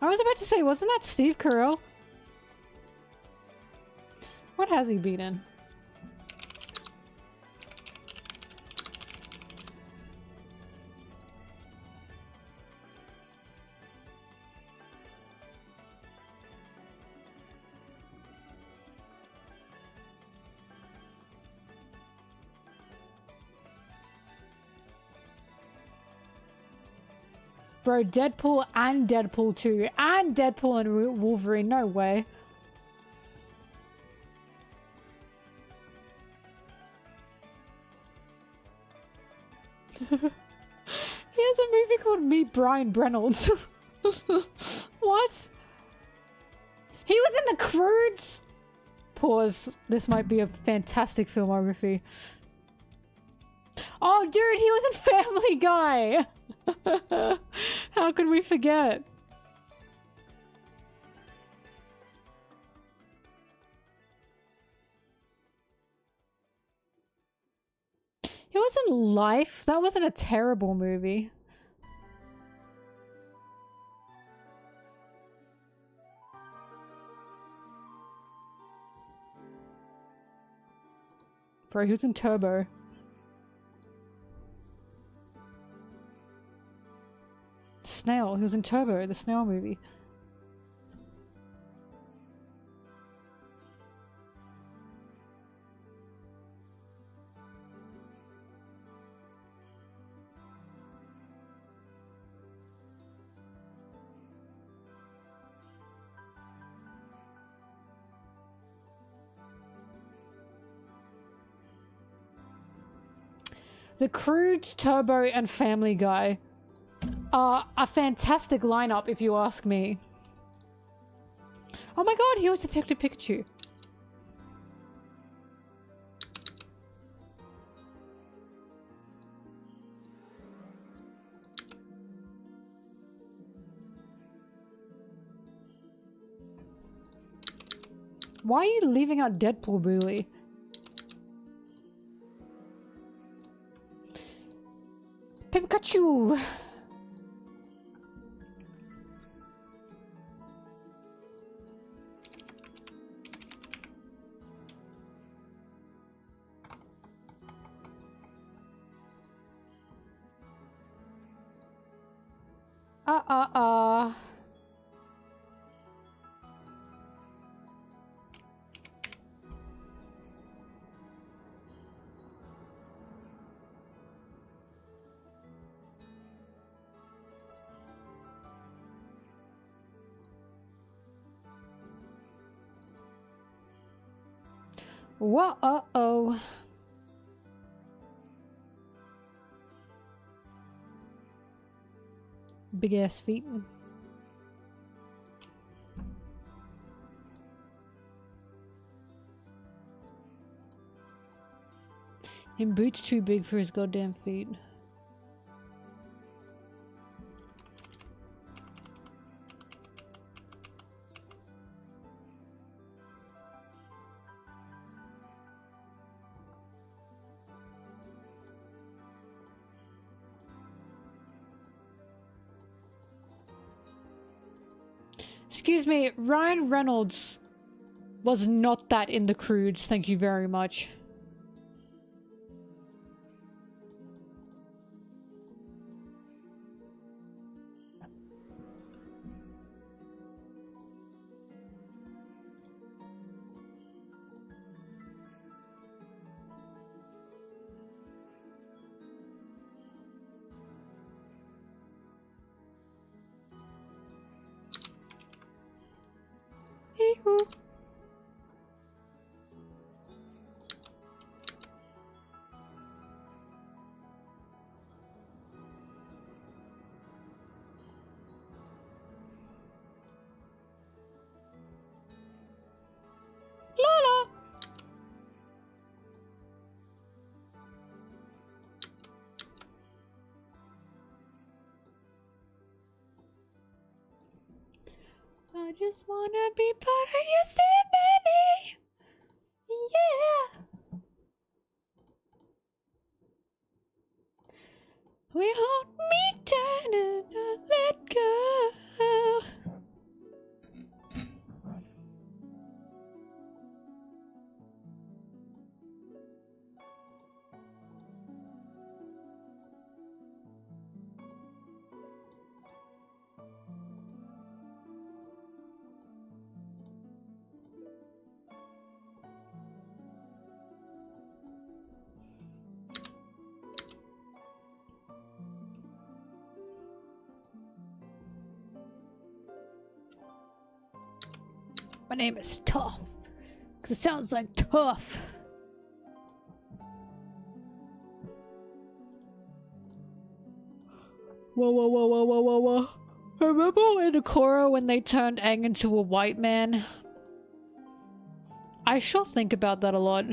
I was about to say, wasn't that Steve Carell? What has he been in? Bro, Deadpool and Deadpool 2 and Deadpool and Wolverine, no way. He has a movie called Meet Brian Reynolds. What? He was in The Croods? Pause. This might be a fantastic filmography. Oh, dude, he was in Family Guy! How could we forget? He was in Life. That wasn't a terrible movie. Bro, he was in Turbo. Snail. He was in Turbo, the Snail movie. The Croods, Turbo, and Family Guy are a fantastic lineup, if you ask me. Oh my god, he was Detective Pikachu. Why are you leaving out Deadpool, really? Pikachu! What? Uh-oh. Big ass feet. Him boots too big for his goddamn feet. Excuse me, Ryan Reynolds was not that in the Croods, thank you very much. Hee-hoo. Lola. I just wanna be part of your symphony. Yeah. We hold me tight and not let go. My name is Tough, because it sounds like tough. Whoa. Remember in Akora when they turned Aang into a white man? I sure think about that a lot.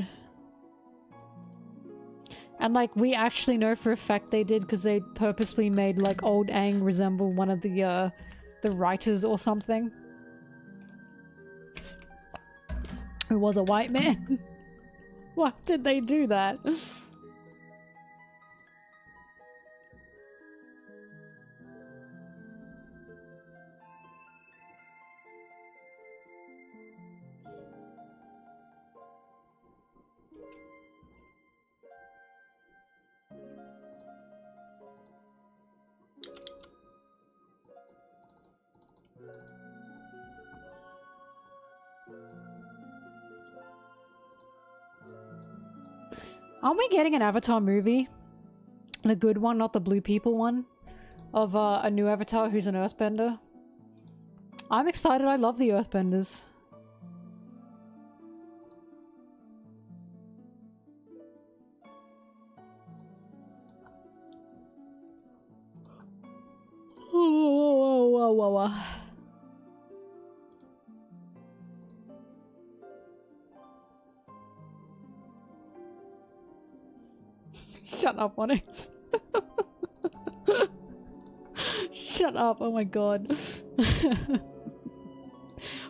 And like, we actually know for a fact they did because they purposely made like old Aang resemble one of the writers or something. Who was a white man. Why did they do that? Aren't we getting an Avatar movie? The good one, not the blue people one. Of a new Avatar who's an Earthbender. I'm excited, I love the Earthbenders. Whoa. Shut up, Onyx. Shut up, oh my god.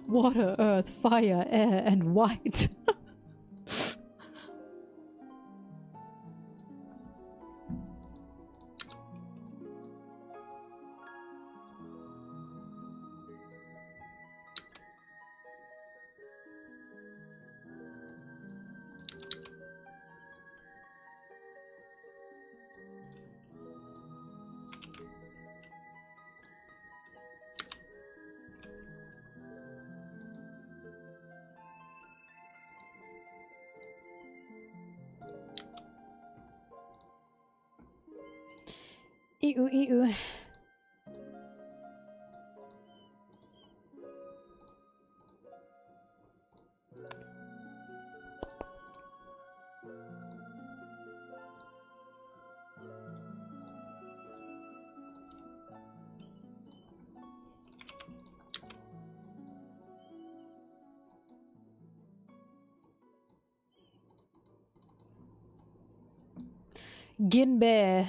water, earth, fire, air, and white. Ew, ew. Ginbe.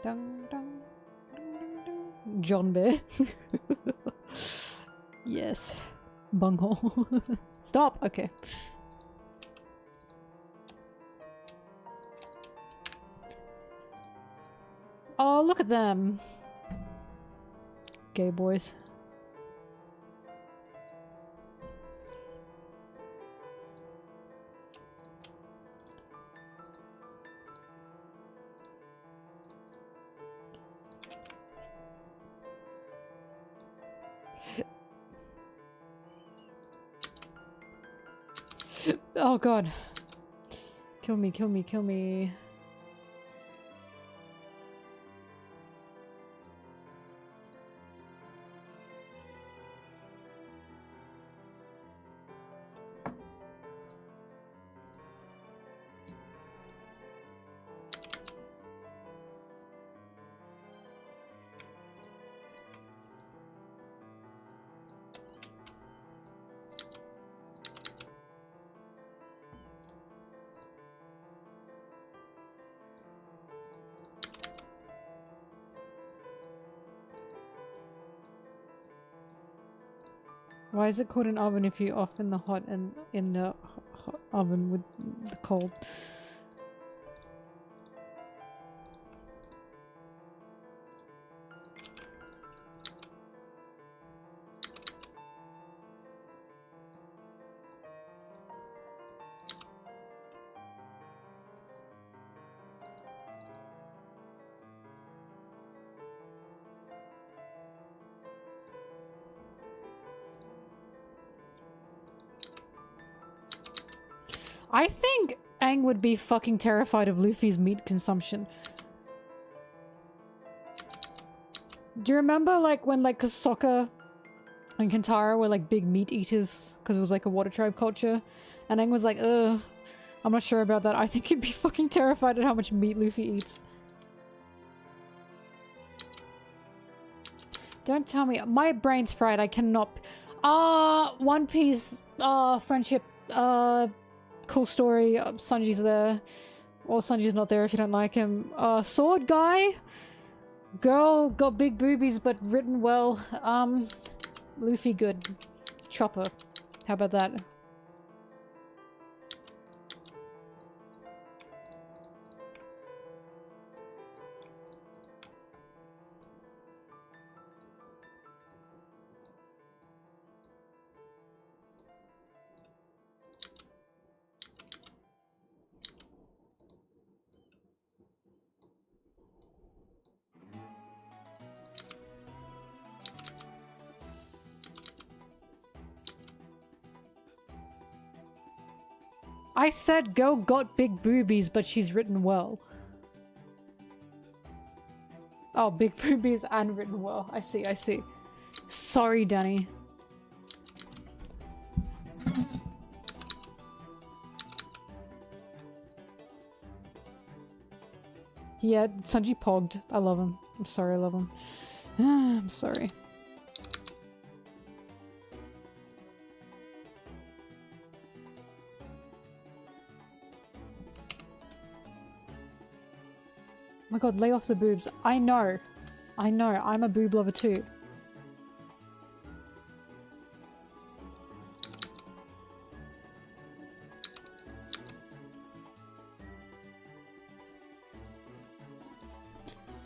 Dun, dun, dun, dun, dun. John Bear. Yes. Bunghole. Stop. Okay. Oh, look at them. Gay boys. Oh god. Kill me, kill me, kill me. Why is it called an oven if you're off in the hot and in the oven with the cold? I think Aang would be fucking terrified of Luffy's meat consumption. Do you remember like when like Sokka and Kantara were like big meat eaters because it was like a water tribe culture? And Aang was like, ugh, I'm not sure about that. I think he'd be fucking terrified at how much meat Luffy eats. Don't tell me. My brain's fried. I cannot... One Piece, friendship, cool story. Sanji's there. Or Sanji's not there if you don't like him. Sword guy? Girl got big boobies but written well. Luffy good. Chopper. How about that? I said girl got big boobies, but she's written well. Oh, big boobies and written well. I see, I see. Sorry, Danny. Yeah, Sanji pogged. I love him. I'm sorry, love him. I'm sorry. Oh my god, lay off the boobs. I know. I know. I'm a boob lover too.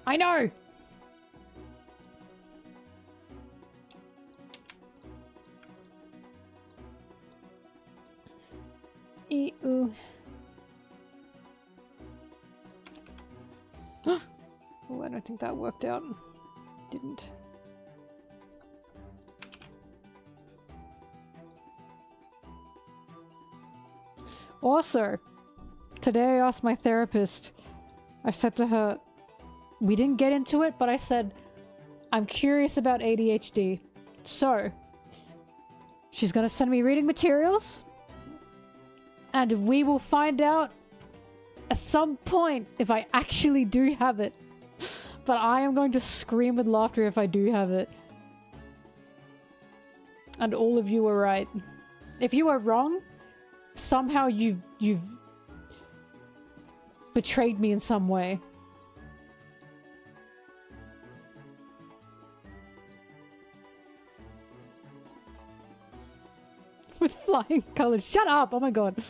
I know! Ooh. Oh, I don't think that worked out. Didn't. Also, today I asked my therapist, I said to her, we didn't get into it, but I said, I'm curious about ADHD. So, she's gonna send me reading materials, and we will find out at some point if I actually do have it. But I am going to scream with laughter if I do have it. And all of you were right. If you are wrong, somehow you've betrayed me in some way. With flying colors. Shut up! Oh my god.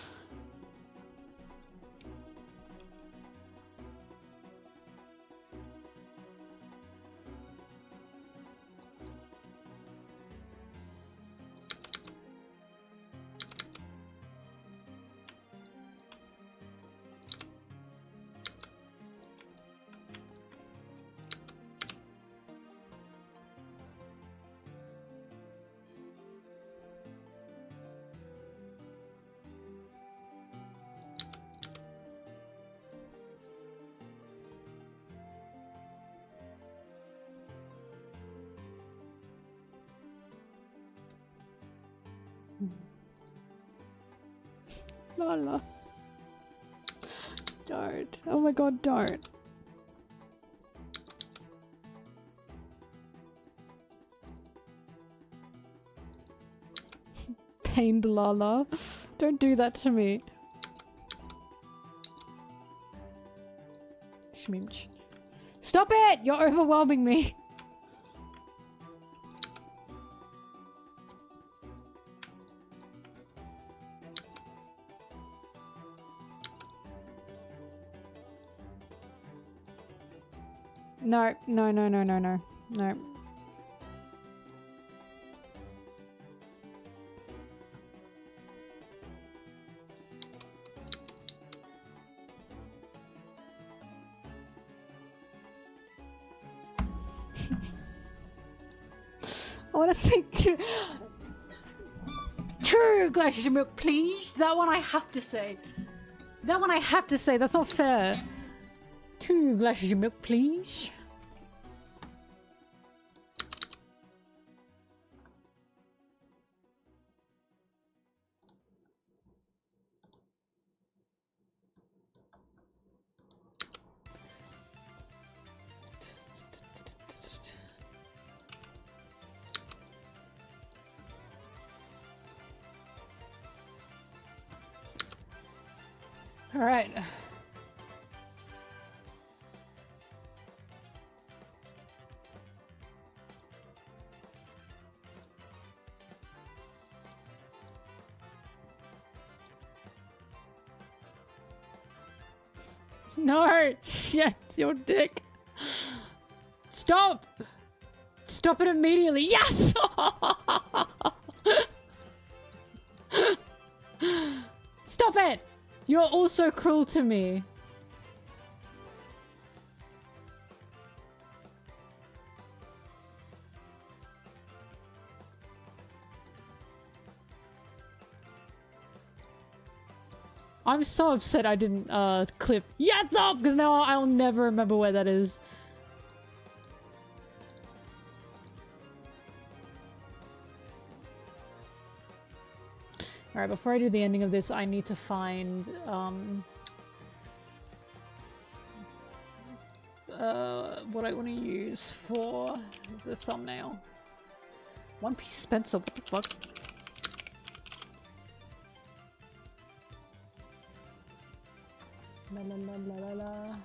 Lala. Don't. Oh my god, don't. Pained Lala. Don't do that to me. Schminch. Stop it! You're overwhelming me. No, no, no, no, no, no, no. I want to say two glasses of milk, please. That one I have to say. That one I have to say. That's not fair. 2 glasses of milk, please. All right. No! Shit, your dick. Stop! Stop it immediately. Yes! Stop it! You're also cruel to me. I'm so upset I didn't clip yes up because now I'll never remember where that is. Alright, before I do the ending of this, I need to find what I want to use for the thumbnail. One Piece Spencer, what the fuck? La la la la la la.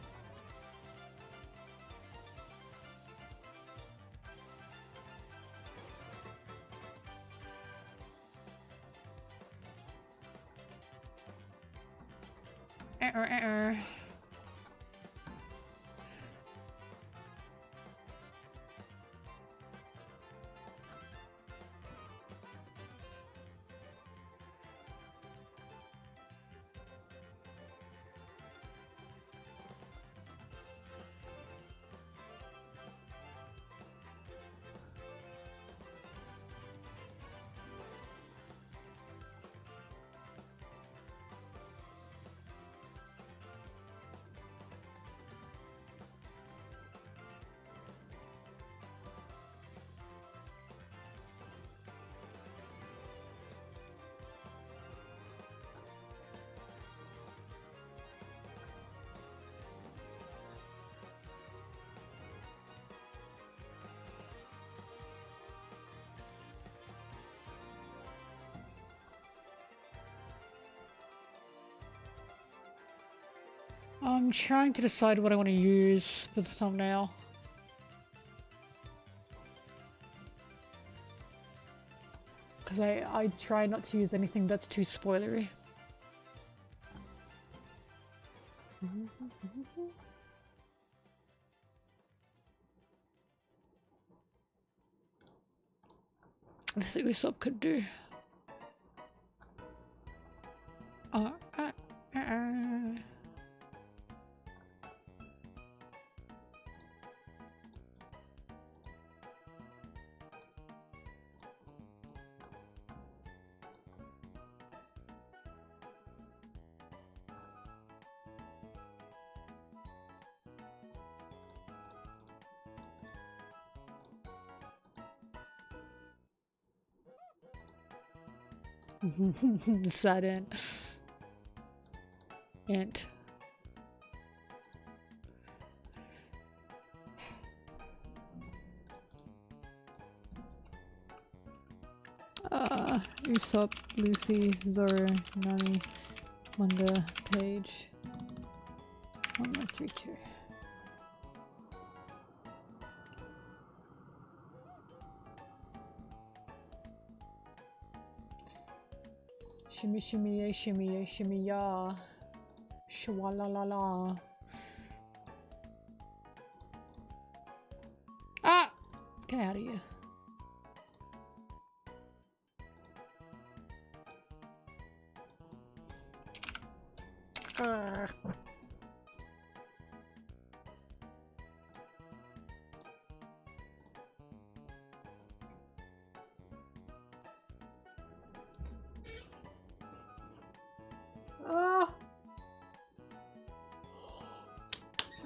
I'm trying to decide what I want to use for the thumbnail. Because I try not to use anything that's too spoilery. Let's see what Usopp could do. Sudden ant. Usopp, Luffy, Zoro, Nami, manga page 1132. Shimmy shimmy yay, shimmy ya. Shwala la la. Ah! Get out of here.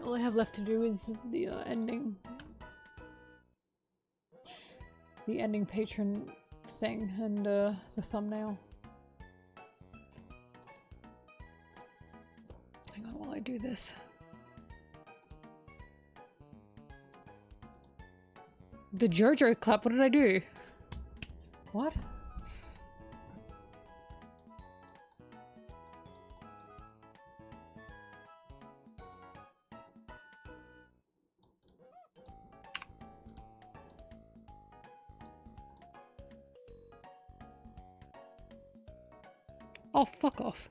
All I have left to do is the ending. The ending patron thing and the thumbnail. Hang on while I do this. The JoJo clap, what did I do? What? Oh, fuck off.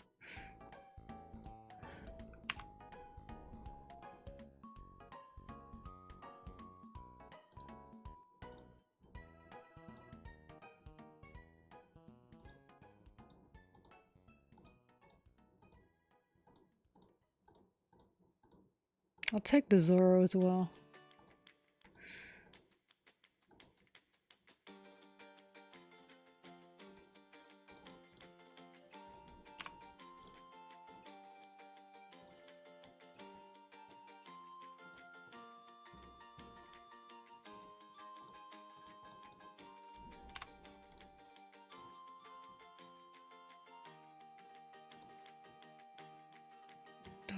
I'll take the Zoro as well.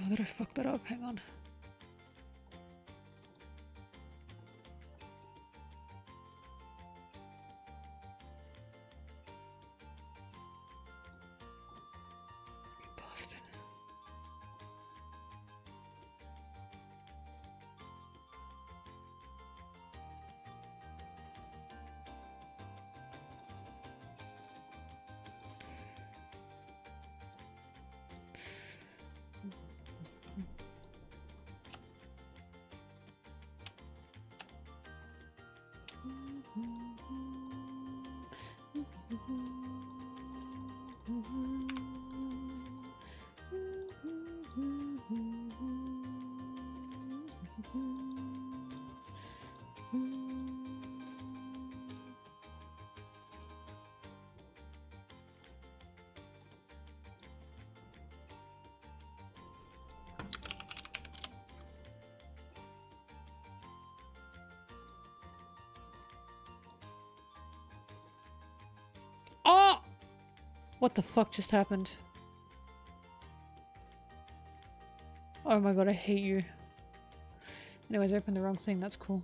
Oh, did I fuck that up? Hang on. Oh! What the fuck just happened? Oh my god, I hate you. Anyways, I opened the wrong thing, that's cool.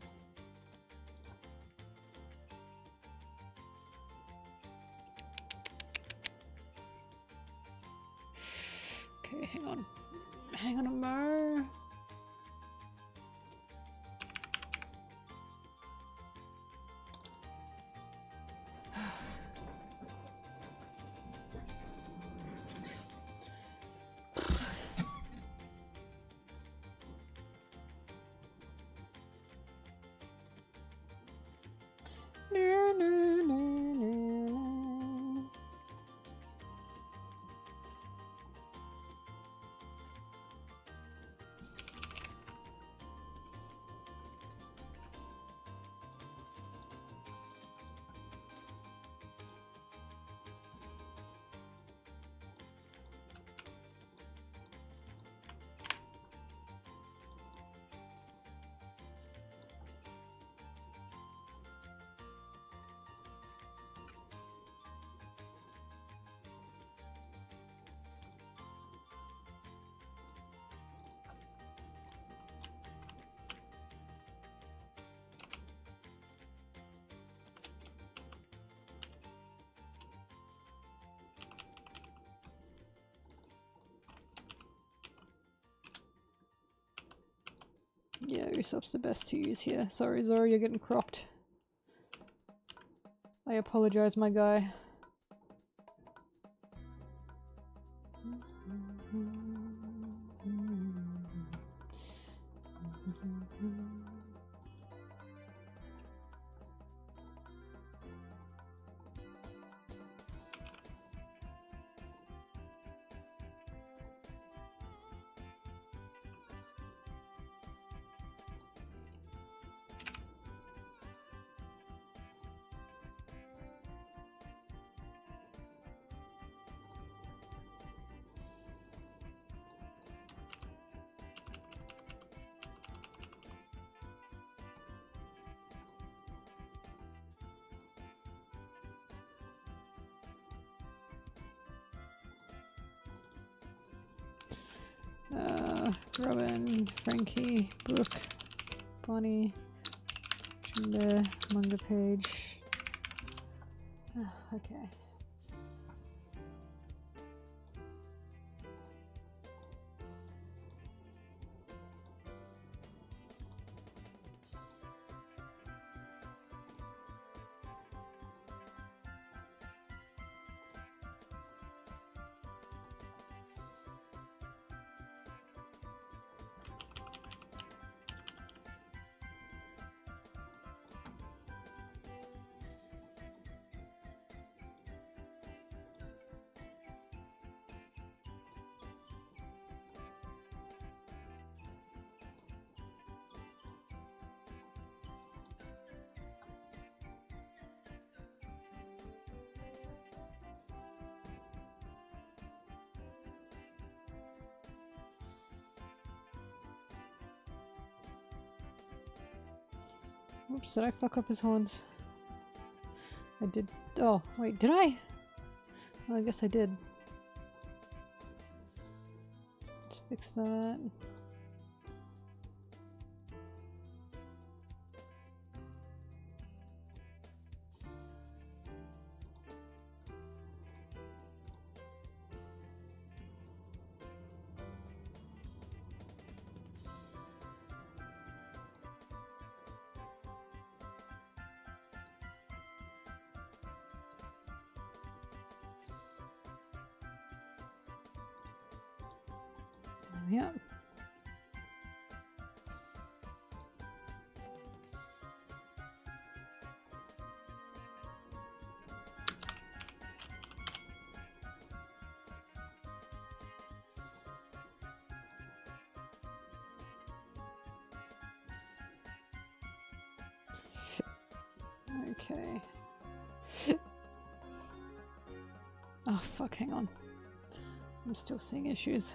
Okay, hang on. Hang on a mo. Yeah, Usopp's the best to use here. Sorry, Zoro, you're getting cropped. I apologize, my guy. Robin, Frankie, Brooke, Bonnie, Jinder, manga page. Okay. Oops, did I fuck up his horns? I did. Oh, wait, did I? Oh, I guess I did. Let's fix that. Yeah. Okay. Oh fuck, hang on. I'm still seeing issues.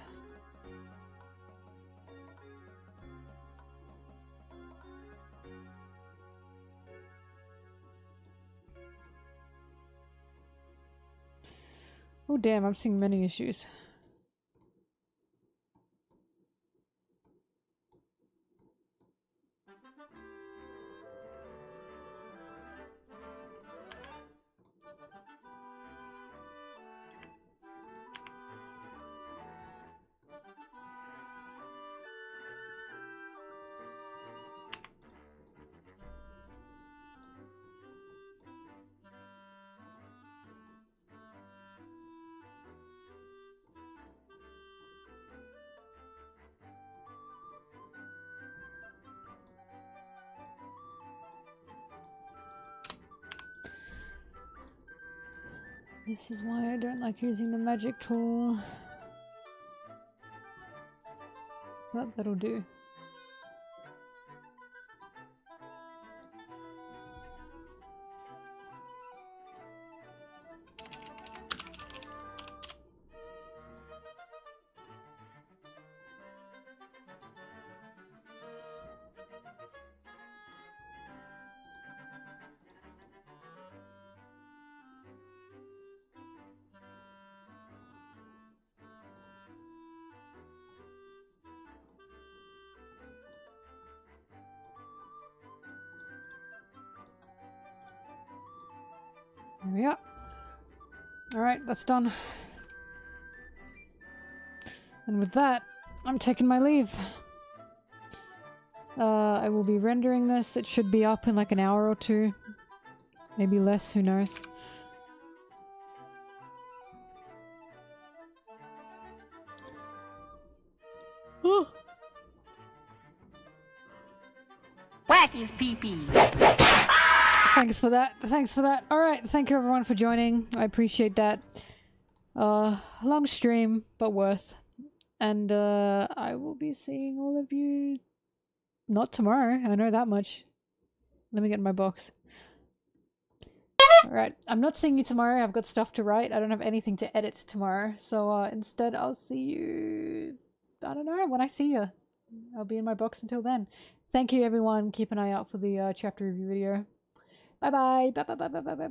Oh damn, I'm seeing many issues. This is why I don't like using the magic tool. But that'll do. There we are. Alright, that's done. And with that, I'm taking my leave. I will be rendering this. It should be up in like an hour or two. Maybe less, who knows. Oh. Whack his pee-pee. Thanks for that. Thanks for that. Alright, thank you everyone for joining. I appreciate that. Long stream, but worse. And I will be seeing all of you not tomorrow, I know that much. Let me get in my box. Alright, I'm not seeing you tomorrow, I've got stuff to write. I don't have anything to edit tomorrow. So instead I'll see you, I don't know, when I see you. I'll be in my box until then. Thank you everyone, keep an eye out for the chapter review video. Bye bye. Bye bye bye bye bye bye.